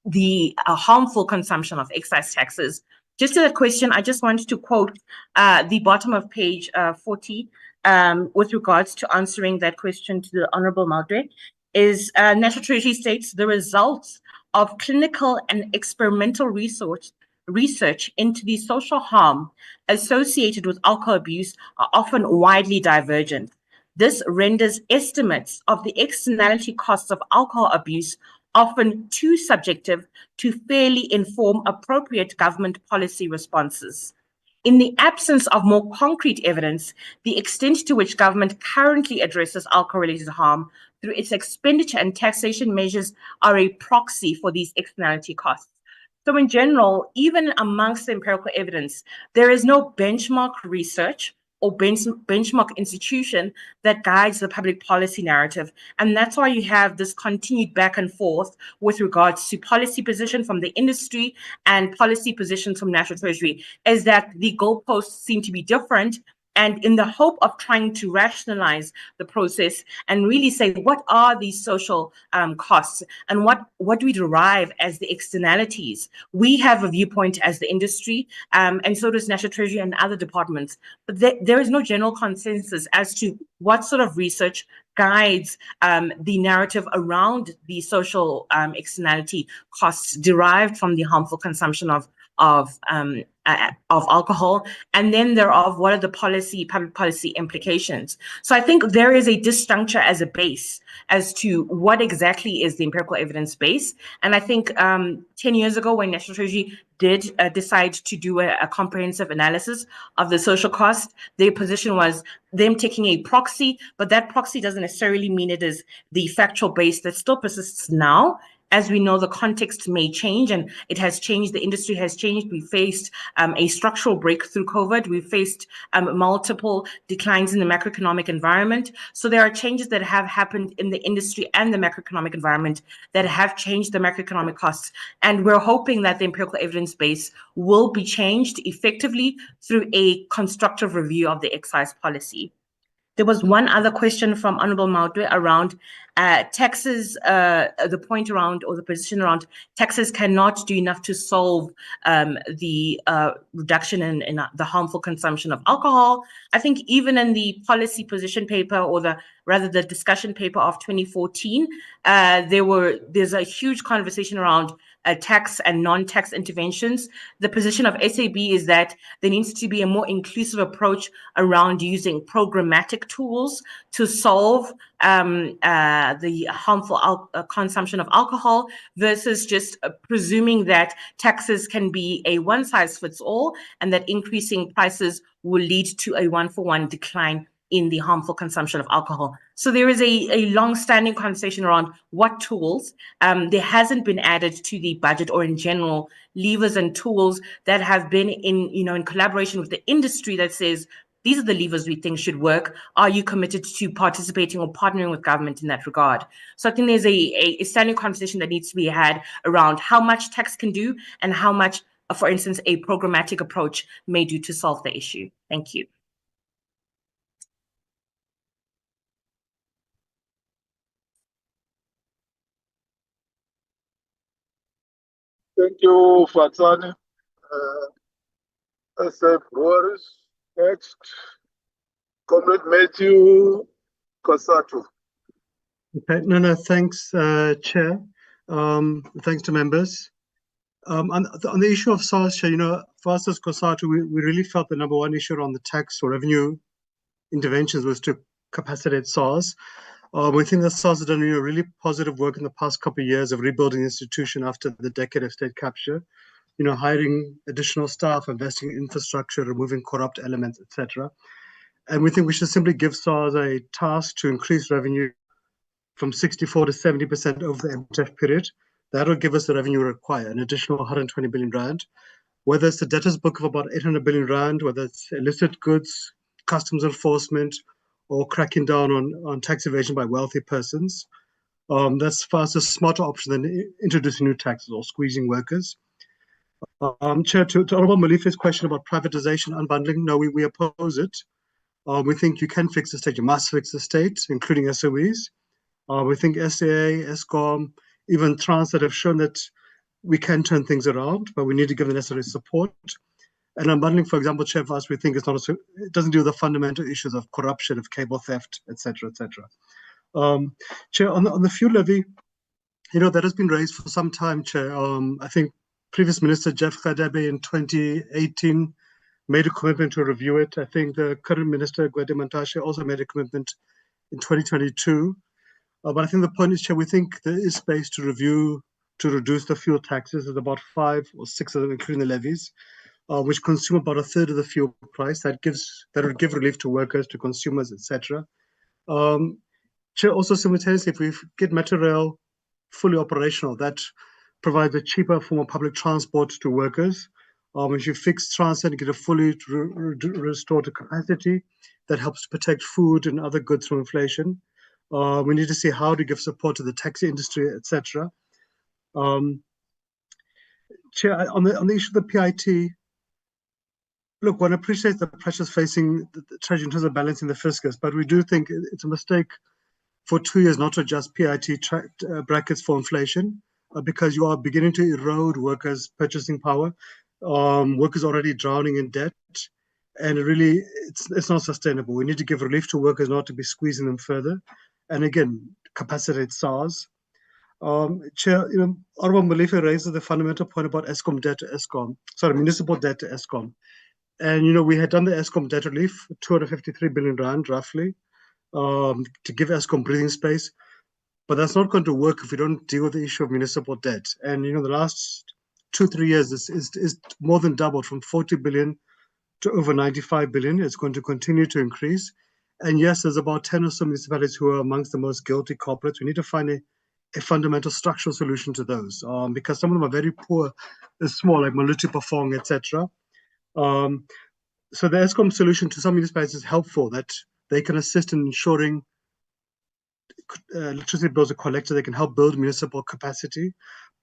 the harmful consumption of excise taxes. Just to that question, I just wanted to quote the bottom of page 40 with regards to answering that question to the Honorable Maudwe, is National Treasury states the results of clinical and experimental research into the social harm associated with alcohol abuse are often widely divergent. This renders estimates of the externality costs of alcohol abuse often too subjective to fairly inform appropriate government policy responses. In the absence of more concrete evidence, the extent to which government currently addresses alcohol-related harm through its expenditure and taxation measures are a proxy for these externality costs. So in general, even amongst the empirical evidence, there is no benchmark research or benchmark institution that guides the public policy narrative. And that's why you have this continued back and forth with regards to policy position from the industry and policy positions from National Treasury, is that the goalposts seem to be different. And in the hope of trying to rationalize the process and really say, what are these social costs and what do we derive as the externalities? We have a viewpoint as the industry, and so does National Treasury and other departments. But there is no general consensus as to what sort of research guides the narrative around the social externality costs derived from the harmful consumption of of alcohol, and then thereof, what are the public policy implications? So I think there is a disjuncture as a base as to what exactly is the empirical evidence base. And I think 10 years ago, when National Treasury did decide to do a comprehensive analysis of the social cost, their position was them taking a proxy, but that proxy doesn't necessarily mean it is the factual base that still persists now. As we know, the context may change, and it has changed. The industry has changed. We faced a structural break through COVID. We faced multiple declines in the macroeconomic environment. So there are changes that have happened in the industry and the macroeconomic environment that have changed the macroeconomic costs. And we're hoping that the empirical evidence base will be changed effectively through a constructive review of the excise policy. There was one other question from Honorable Mautwe around taxes, the point around, or the position around taxes cannot do enough to solve the reduction in the harmful consumption of alcohol. I think even in the policy position paper, or the discussion paper of 2014, there's a huge conversation around tax and non-tax interventions. The position of SAB is that there needs to be a more inclusive approach around using programmatic tools to solve the harmful consumption of alcohol, versus just presuming that taxes can be a one-size-fits-all and that increasing prices will lead to a one-for-one decline in the harmful consumption of alcohol. So there is a long-standing conversation around what tools. There hasn't been added to the budget, or in general, levers and tools that have been in collaboration with the industry that says, these are the levers we think should work. Are you committed to participating or partnering with government in that regard? So I think there's a standing conversation that needs to be had around how much tax can do and how much, for instance, a programmatic approach may do to solve the issue. Thank you. Thank you, Fatsani. SA Brewers, next. Comrade Matthew Kosatu. Okay, no, thanks, Chair. Thanks to members. On the issue of SARS, Chair, for us as COSATU, we really felt the number one issue on the tax or revenue interventions was to capacitate SARS. We think that SARS has done really positive work in the past couple of years of rebuilding the institution after the decade of state capture, hiring additional staff, investing in infrastructure, removing corrupt elements, etc. And we think we should simply give SARS a task to increase revenue from 64 to 70% over the MTF period. That will give us the revenue required, an additional 120 billion rand. Whether it's the debtors book of about 800 billion rand, whether it's illicit goods, customs enforcement, or cracking down on tax evasion by wealthy persons, that's for us a smarter option than introducing new taxes or squeezing workers. Chair, to Honorable Malife's question about privatization, unbundling, no, we oppose it. We think you can fix the state, you must fix the state, including SOEs. We think SAA, ESCOM, even Transnet have shown that we can turn things around, but we need to give the necessary support. And unbundling, for example, Chair, for us, we think it doesn't deal with the fundamental issues of corruption, of cable theft, etc., etc. Chair, on the fuel levy, that has been raised for some time, Chair. I think previous Minister Jeff Gadebe in 2018 made a commitment to review it. I think the current Minister, Gwede Mantashe, also made a commitment in 2022. But I think the point is, Chair, we think there is space to review, to reduce the fuel taxes. There's about 5 or 6 of them, including the levies, which consume about a third of the fuel price. That would give relief to workers, to consumers, etc. Chair, also simultaneously, if we get Metrorail fully operational, that provides a cheaper form of public transport to workers. If you fix Transnet and get a fully restored capacity, that helps to protect food and other goods from inflation. We need to see how to give support to the taxi industry, etc. Chair, on the issue of the PIT, look, one appreciates the pressures facing the Treasury in terms of balancing the fiscus, but we do think it's a mistake for 2 years not to adjust PIT brackets for inflation, because you are beginning to erode workers' purchasing power. Workers already drowning in debt, and really, it's not sustainable. We need to give relief to workers, not to be squeezing them further. And again, capacitate SARS. Chair, Honorable Malife raises the fundamental point about Eskom debt to Eskom, sorry, municipal debt to Eskom. And, we had done the Eskom debt relief, 253 billion rand roughly, to give Eskom breathing space. But that's not going to work if we don't deal with the issue of municipal debt. And, the last 2-3 years is more than doubled from 40 billion to over 95 billion. It's going to continue to increase. And yes, there's about 10 or so municipalities who are amongst the most guilty culprits. We need to find a fundamental structural solution to those, because some of them are very poor and small, like Maluti, Pafong, etc. So the Eskom solution to some municipalities is helpful, that they can assist in ensuring electricity bills are collected. They can help build municipal capacity.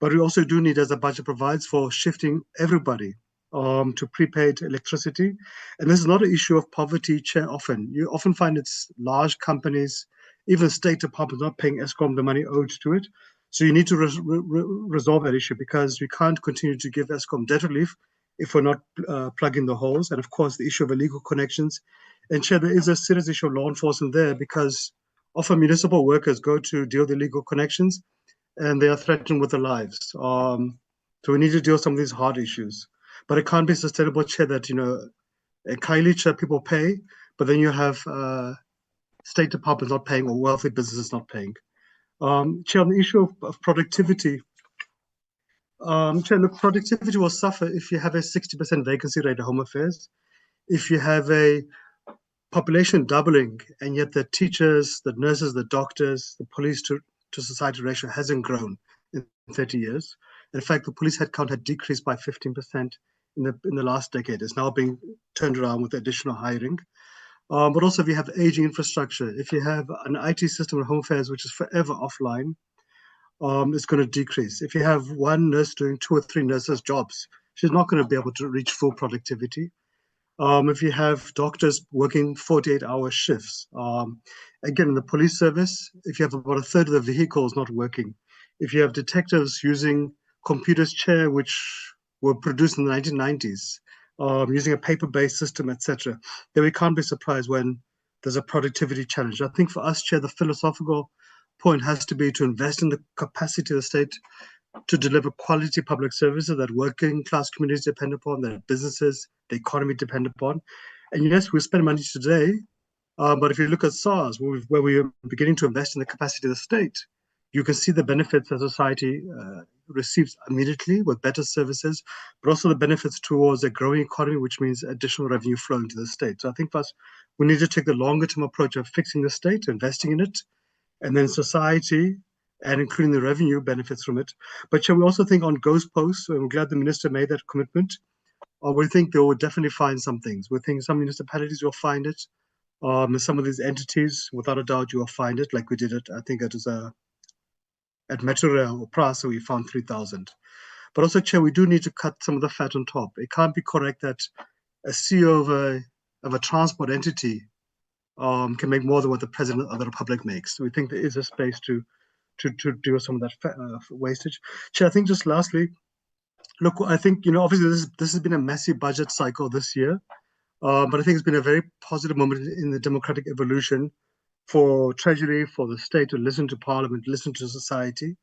But we also do need, as the budget provides, for shifting everybody to prepaid electricity. And this is not an issue of poverty, Chair, often. You often find it's large companies, even state departments not paying Eskom the money owed to it. So you need to resolve that issue, because we can't continue to give Eskom debt relief if we're not plugging the holes. And of course, the issue of illegal connections. And Chair, there is a serious issue of law enforcement there, because often municipal workers go to deal with illegal connections and they are threatened with their lives. So we need to deal with some of these hard issues. But it can't be sustainable, Chair, that, Kylie, people pay, but then you have state departments not paying or wealthy businesses not paying. Chair, on the issue of productivity, Chair, look, productivity will suffer if you have a 60% vacancy rate at Home Affairs, if you have a population doubling, and yet the teachers, the nurses, the doctors, the police to society ratio hasn't grown in 30 years. In fact, the police headcount had decreased by 15% in the last decade. It's now being turned around with additional hiring. But also, if you have aging infrastructure, if you have an IT system at Home Affairs which is forever offline, it's going to decrease. If you have one nurse doing 2 or 3 nurses' jobs, she's not going to be able to reach full productivity. If you have doctors working 48-hour shifts, again, in the police service, if you have about a third of the vehicles not working, if you have detectives using computers, Chair, which were produced in the 1990s, using a paper-based system, etc., then we can't be surprised when there's a productivity challenge. I think for us, Chair, the philosophical point has to be to invest in the capacity of the state to deliver quality public services that working class communities depend upon, that businesses, the economy depend upon. And yes, we spend money today, but if you look at SARS, where we are beginning to invest in the capacity of the state, you can see the benefits that society receives immediately with better services, but also the benefits towards a growing economy, which means additional revenue flowing to the state. So I think for us, we need to take the longer term approach of fixing the state, investing in it, and then society, and including the revenue benefits from it. But shall we also think on ghost posts? I'm glad the minister made that commitment. We think they will definitely find some things. We think some municipalities will find it. Some of these entities, without a doubt, you will find it, like we did it. I think it was at Metro Rail or Prasa, we found 3,000. But also, Chair, we do need to cut some of the fat on top. It can't be correct that a CEO of a transport entity can make more than what the President of the Republic makes. So we think there is a space to do some of that wastage. Chair, I think just lastly, look, I think, obviously this has been a messy budget cycle this year, but I think it's been a very positive moment in the democratic evolution for Treasury, for the state to listen to Parliament, listen to society.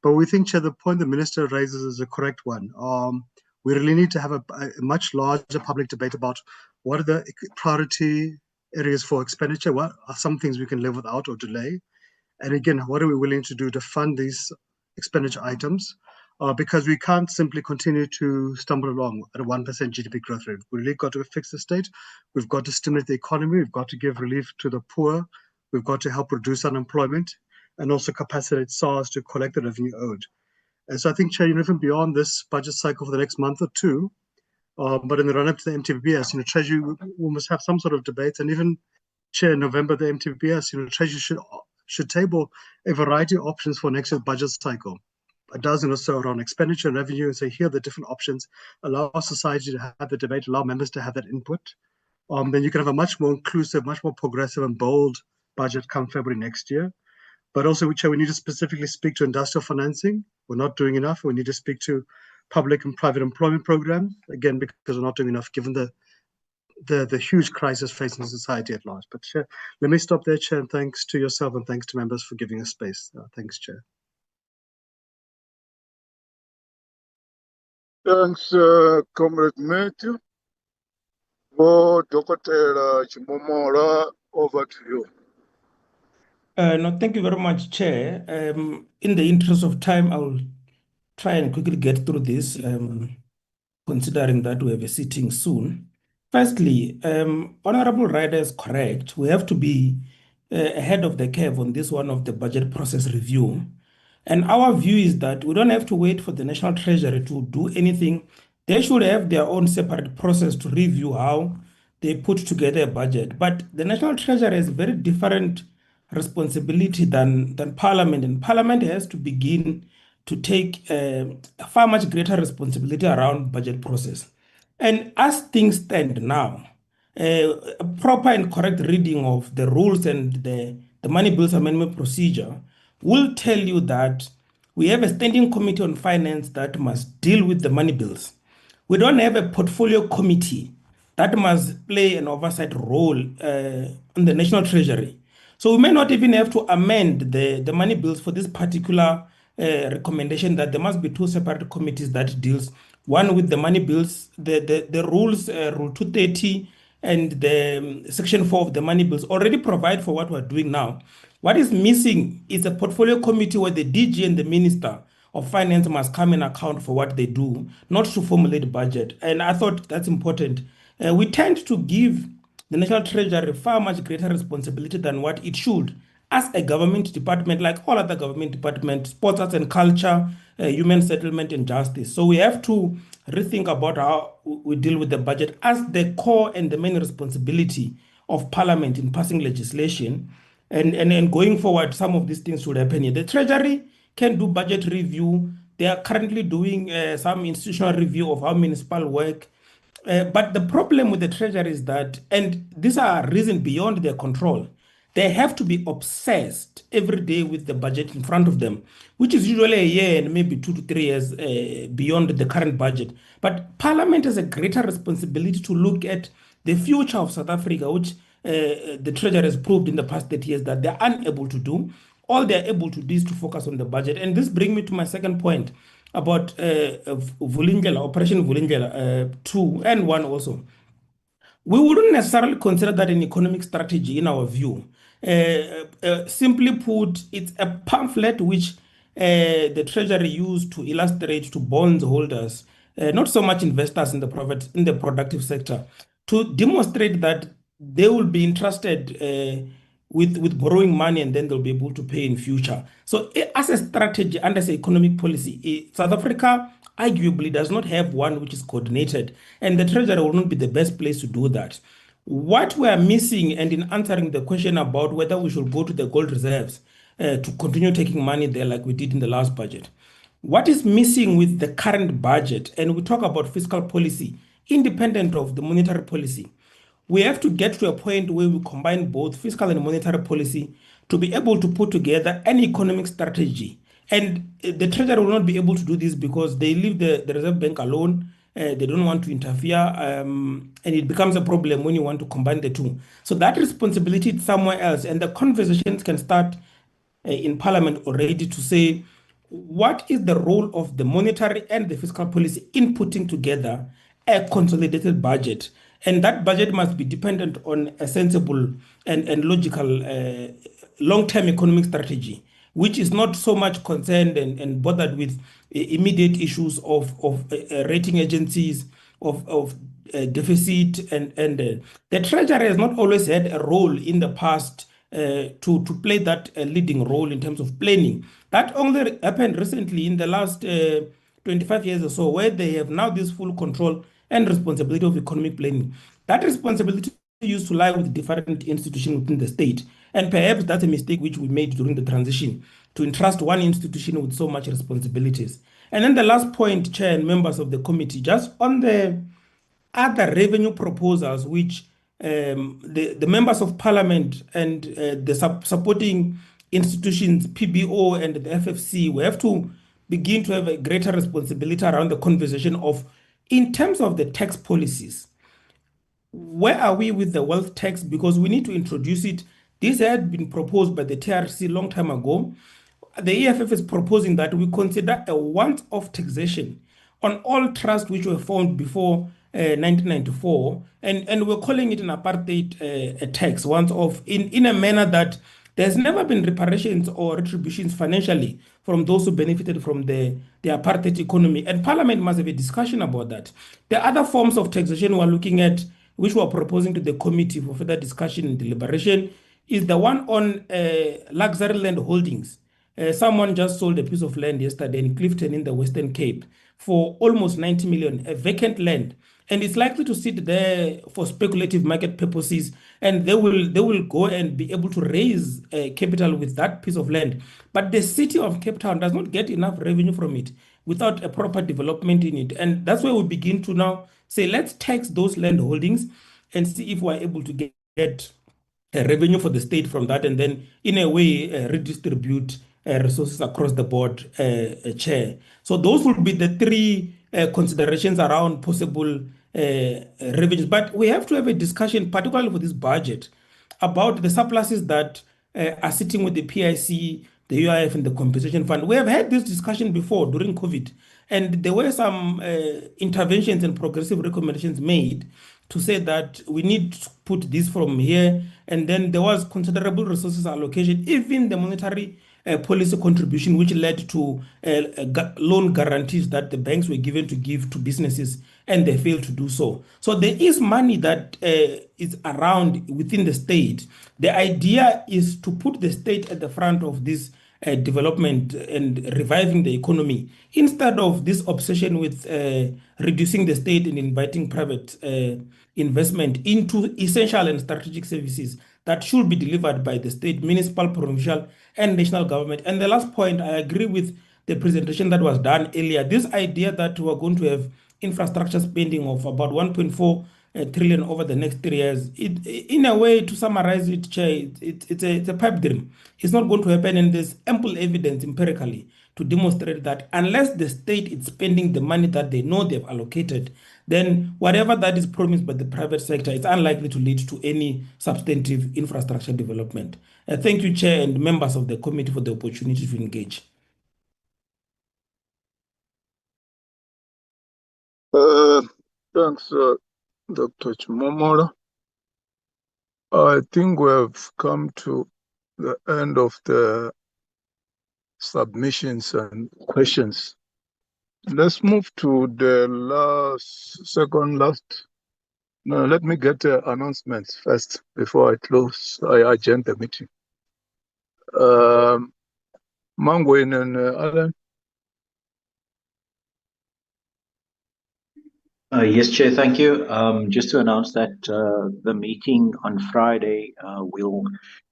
But we think, Chair, the point the Minister raises is a correct one. We really need to have a much larger public debate about what are the priority areas for expenditure, what are some things we can live without or delay, and again, what are we willing to do to fund these expenditure items? Because we can't simply continue to stumble along at a 1% GDP growth rate. We really got to fix the state. We've got to stimulate the economy. We've got to give relief to the poor. We've got to help reduce unemployment and also capacitate SARS to collect the revenue owed. And so I think, Chair, even beyond this budget cycle for the next month or two, but in the run-up to the MTBS, Treasury, we must have some sort of debate. And even, Chair, in November, the MTBS, Treasury should table a variety of options for next year's budget cycle, a dozen or so around expenditure and revenue, and say, here are the different options, allow society to have the debate, allow members to have that input. Then you can have a much more inclusive, much more progressive and bold budget come February next year. But also, Chair, we need to specifically speak to industrial financing. We're not doing enough. We need to speak to public and private employment programs, again, because we're not doing enough given the huge crisis facing society at large. But Chair, let me stop there, Chair, and thanks to yourself and thanks to members for giving us space. Thanks, Chair. Thanks, Comrade Matthew. For Dr. Chimomola, over to you. No, thank you very much, Chair. In the interest of time, I will try and quickly get through this, considering that we have a sitting soon. Firstly, Honorable Ryder is correct. We have to be ahead of the curve on this one of the budget process review. And our view is that we don't have to wait for the National Treasury to do anything. They should have their own separate process to review how they put together a budget. But the National Treasury has very different responsibility than Parliament, and Parliament has to begin to take a far much greater responsibility around budget process. And as things stand now, a proper and correct reading of the rules and the money bills amendment procedure will tell you that we have a standing committee on finance that must deal with the money bills. We don't have a portfolio committee that must play an oversight role on the National Treasury. So we may not even have to amend the money bills for this particular recommendation that there must be two separate committees that deals, one with the money bills, the rules, Rule 230 and the Section 4 of the money bills already provide for what we're doing now. What is missing is a portfolio committee where the DG and the Minister of Finance must come and account for what they do, not to formulate budget. And I thought that's important. We tend to give the National Treasury far much greater responsibility than what it should as a government department, like all other government departments, sports, arts and culture, human settlement and justice. So we have to rethink about how we deal with the budget as the core and the main responsibility of Parliament in passing legislation. And going forward, some of these things should happen here. The Treasury can do budget review. They are currently doing some institutional review of how municipal work. But the problem with the Treasury is that, and these are reasons beyond their control, they have to be obsessed every day with the budget in front of them, which is usually a year and maybe 2 to 3 years beyond the current budget. But Parliament has a greater responsibility to look at the future of South Africa, which the Treasury has proved in the past 30 years that they're unable to do. All they're able to do is to focus on the budget. And this brings me to my second point about Vulindlela, Operation Vulindlela 2 and 1 also. We wouldn't necessarily consider that an economic strategy in our view. Simply put, it's a pamphlet which the Treasury used to illustrate to bondholders, not so much investors in the productive sector, to demonstrate that they will be entrusted with borrowing money and then they'll be able to pay in future. So as a strategy and as an economic policy, South Africa arguably does not have one which is coordinated, and the Treasury will not be the best place to do that. What we are missing, and in answering the question about whether we should go to the gold reserves to continue taking money there like we did in the last budget, what is missing with the current budget, and we talk about fiscal policy, independent of the monetary policy, we have to get to a point where we combine both fiscal and monetary policy to be able to put together an economic strategy. And the Treasury will not be able to do this because they leave the Reserve Bank alone. They don't want to interfere. And it becomes a problem when you want to combine the two. So that responsibility is somewhere else. And the conversations can start in Parliament already to say, what is the role of the monetary and the fiscal policy in putting together a consolidated budget? And that budget must be dependent on a sensible and logical long-term economic strategy, which is not so much concerned and bothered with immediate issues of rating agencies, of deficit. And the Treasury has not always had a role in the past to play that leading role in terms of planning. That only happened recently in the last 25 years or so, where they have now this full control and responsibility of economic planning. That responsibility used to lie with different institutions within the state. And perhaps that's a mistake which we made during the transition, to entrust one institution with so much responsibilities. And then the last point, Chair and members of the committee, just on the other revenue proposals which the members of Parliament and the supporting institutions, PBO and the FFC, we have to begin to have a greater responsibility around the conversation of, in terms of the tax policies, where are we with the wealth tax? Because we need to introduce it. This had been proposed by the TRC a long time ago. The EFF is proposing that we consider a once-off taxation on all trusts which were formed before 1994, and we're calling it an apartheid tax, once off, in a manner that there's never been reparations or retributions financially from those who benefited from the apartheid economy. And Parliament must have a discussion about that. The other forms of taxation we're looking at, which we're proposing to the committee for further discussion and deliberation, is the one on luxury land holdings. Someone just sold a piece of land yesterday in Clifton in the Western Cape for almost 90 million, a vacant land. And it's likely to sit there for speculative market purposes, and they will go and be able to raise capital with that piece of land. But the city of Cape Town does not get enough revenue from it without a proper development in it. And that's where we begin to now say, let's tax those land holdings and see if we're able to get revenue for the state from that, and then in a way redistribute resources across the board, Chair. So those will be the three considerations around possible revenues. But we have to have a discussion, particularly for this budget, about the surpluses that are sitting with the PIC, the UIF, and the compensation fund. We have had this discussion before during COVID, and there were some interventions and progressive recommendations made to say that we need to put this from here, and then there was considerable resources allocation, even the monetary policy contribution, which led to loan guarantees that the banks were given to give to businesses, and they failed to do so. So there is money that is around within the state. The idea is to put the state at the front of this development and reviving the economy, instead of this obsession with reducing the state and inviting private investment into essential and strategic services that should be delivered by the state, municipal, provincial, and national government. And the last point, I agree with the presentation that was done earlier. This idea that we're going to have infrastructure spending of about 1.4 trillion over the next 3 years, in a way, to summarize it, Chair, it's a pipe dream. It's not going to happen, and there's ample evidence empirically to demonstrate that unless the state is spending the money that they know they've allocated, then whatever that is promised by the private sector is unlikely to lead to any substantive infrastructure development. Thank you, Chair, and members of the committee for the opportunity to engage. Thanks, Dr. Chimomora. I think we have come to the end of the submissions and questions. Let's move to the second last. No, let me get announcements first before I adjourn the meeting. Mangwin and Alan. Yes, Chair, thank you. Just to announce that the meeting on Friday, we'll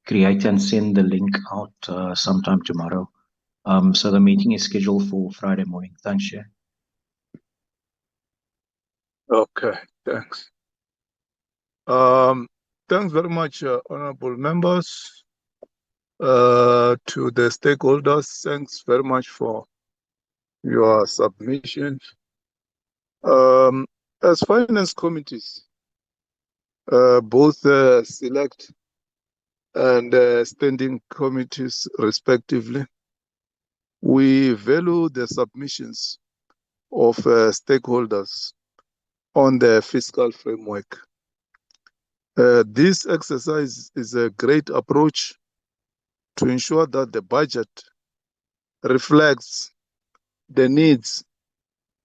create and send the link out sometime tomorrow. So the meeting is scheduled for Friday morning. Thanks, Chair. Okay, thanks. Thanks very much, honorable members. To the stakeholders, thanks very much for your submission. As finance committees, both select and standing committees respectively, we value the submissions of stakeholders on the fiscal framework. This exercise is a great approach to ensure that the budget reflects the needs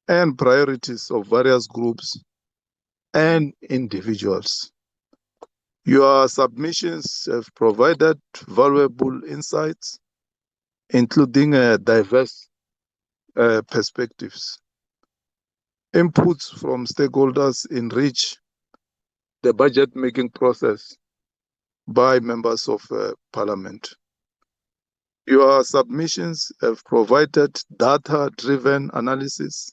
and priorities of various groups and individuals. Your submissions have provided valuable insights, including diverse perspectives. Inputs from stakeholders enrich the budget-making process by members of Parliament. Your submissions have provided data-driven analysis,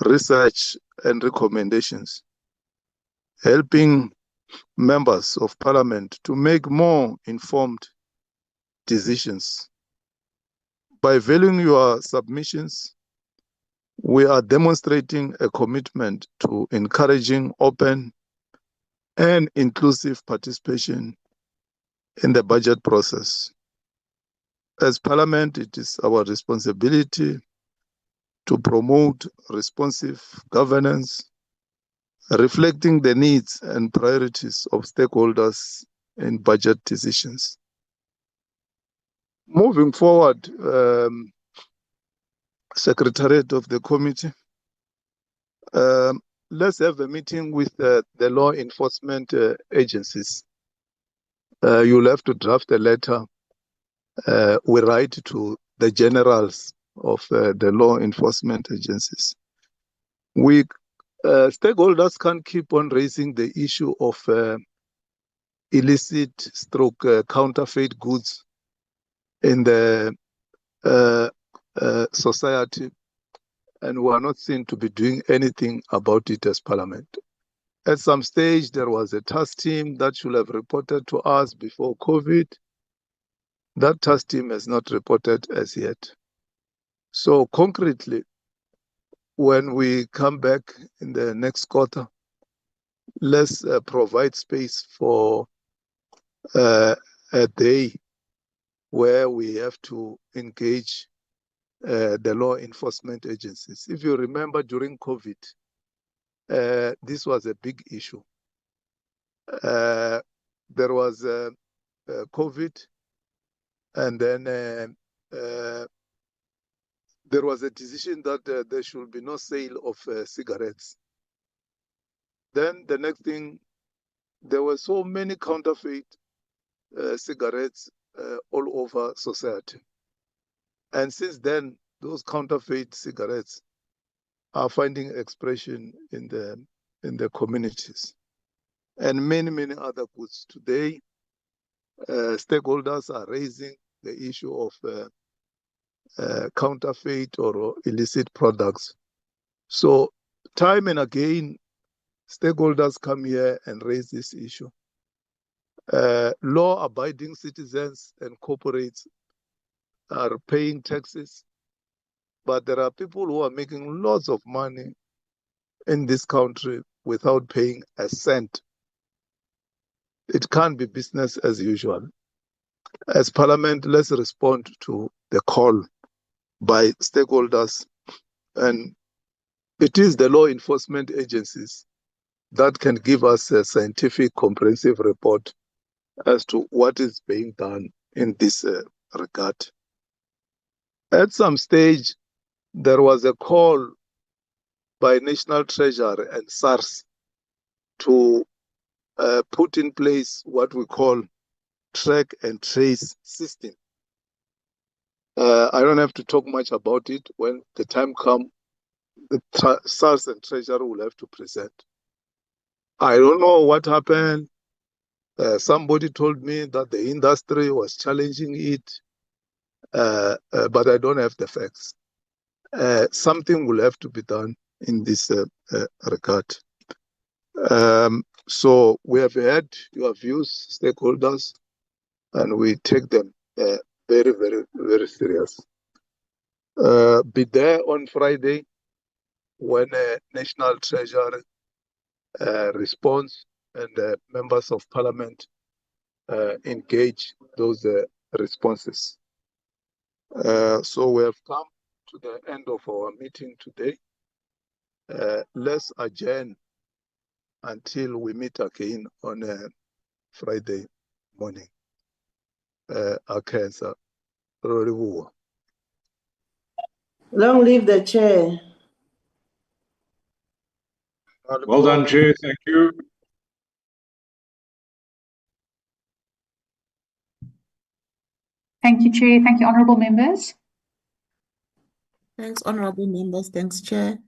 research, and recommendations, helping members of Parliament to make more informed decisions. By valuing your submissions, we are demonstrating a commitment to encouraging open and inclusive participation in the budget process. As Parliament, it is our responsibility to promote responsive governance, reflecting the needs and priorities of stakeholders in budget decisions. Moving forward, Secretariat of the committee, let's have a meeting with the law enforcement agencies. You'll have to draft a letter we write to the generals of the law enforcement agencies. Stakeholders can't keep on raising the issue of illicit counterfeit goods in the society, and we are not seen to be doing anything about it as Parliament. At some stage, there was a task team that should have reported to us before COVID. That task team has not reported as yet. So concretely, when we come back in the next quarter, let's provide space for a day where we have to engage the law enforcement agencies. If you remember, during COVID, this was a big issue. There was COVID, and then there was a decision that there should be no sale of cigarettes. Then the next thing, there were so many counterfeit cigarettes all over society. And since then, those counterfeit cigarettes are finding expression in the communities. And many, many other goods. Today, stakeholders are raising the issue of counterfeit or illicit products. So time and again, stakeholders come here and raise this issue. Law-abiding citizens and corporates are paying taxes, but there are people who are making lots of money in this country without paying a cent. It can't be business as usual. As Parliament, let's respond to the call by stakeholders, and it is the law enforcement agencies that can give us a scientific, comprehensive report as to what is being done in this regard. At some stage, there was a call by National Treasury and SARS to put in place what we call track and trace system. I don't have to talk much about it. When the time comes, the SARS and Treasury will have to present. I don't know what happened. Somebody told me that the industry was challenging it, but I don't have the facts. Something will have to be done in this regard. So we have had your views, stakeholders, and we take them very, very, very serious. Be there on Friday when National Treasury responds and members of Parliament engage those responses. So we have come to the end of our meeting today. Let's adjourn until we meet again on Friday morning. Long live the chair. Well done, Chair. Thank you. Thank you, Chair. Thank you, honourable members. Thanks, honourable members. Thanks, Chair.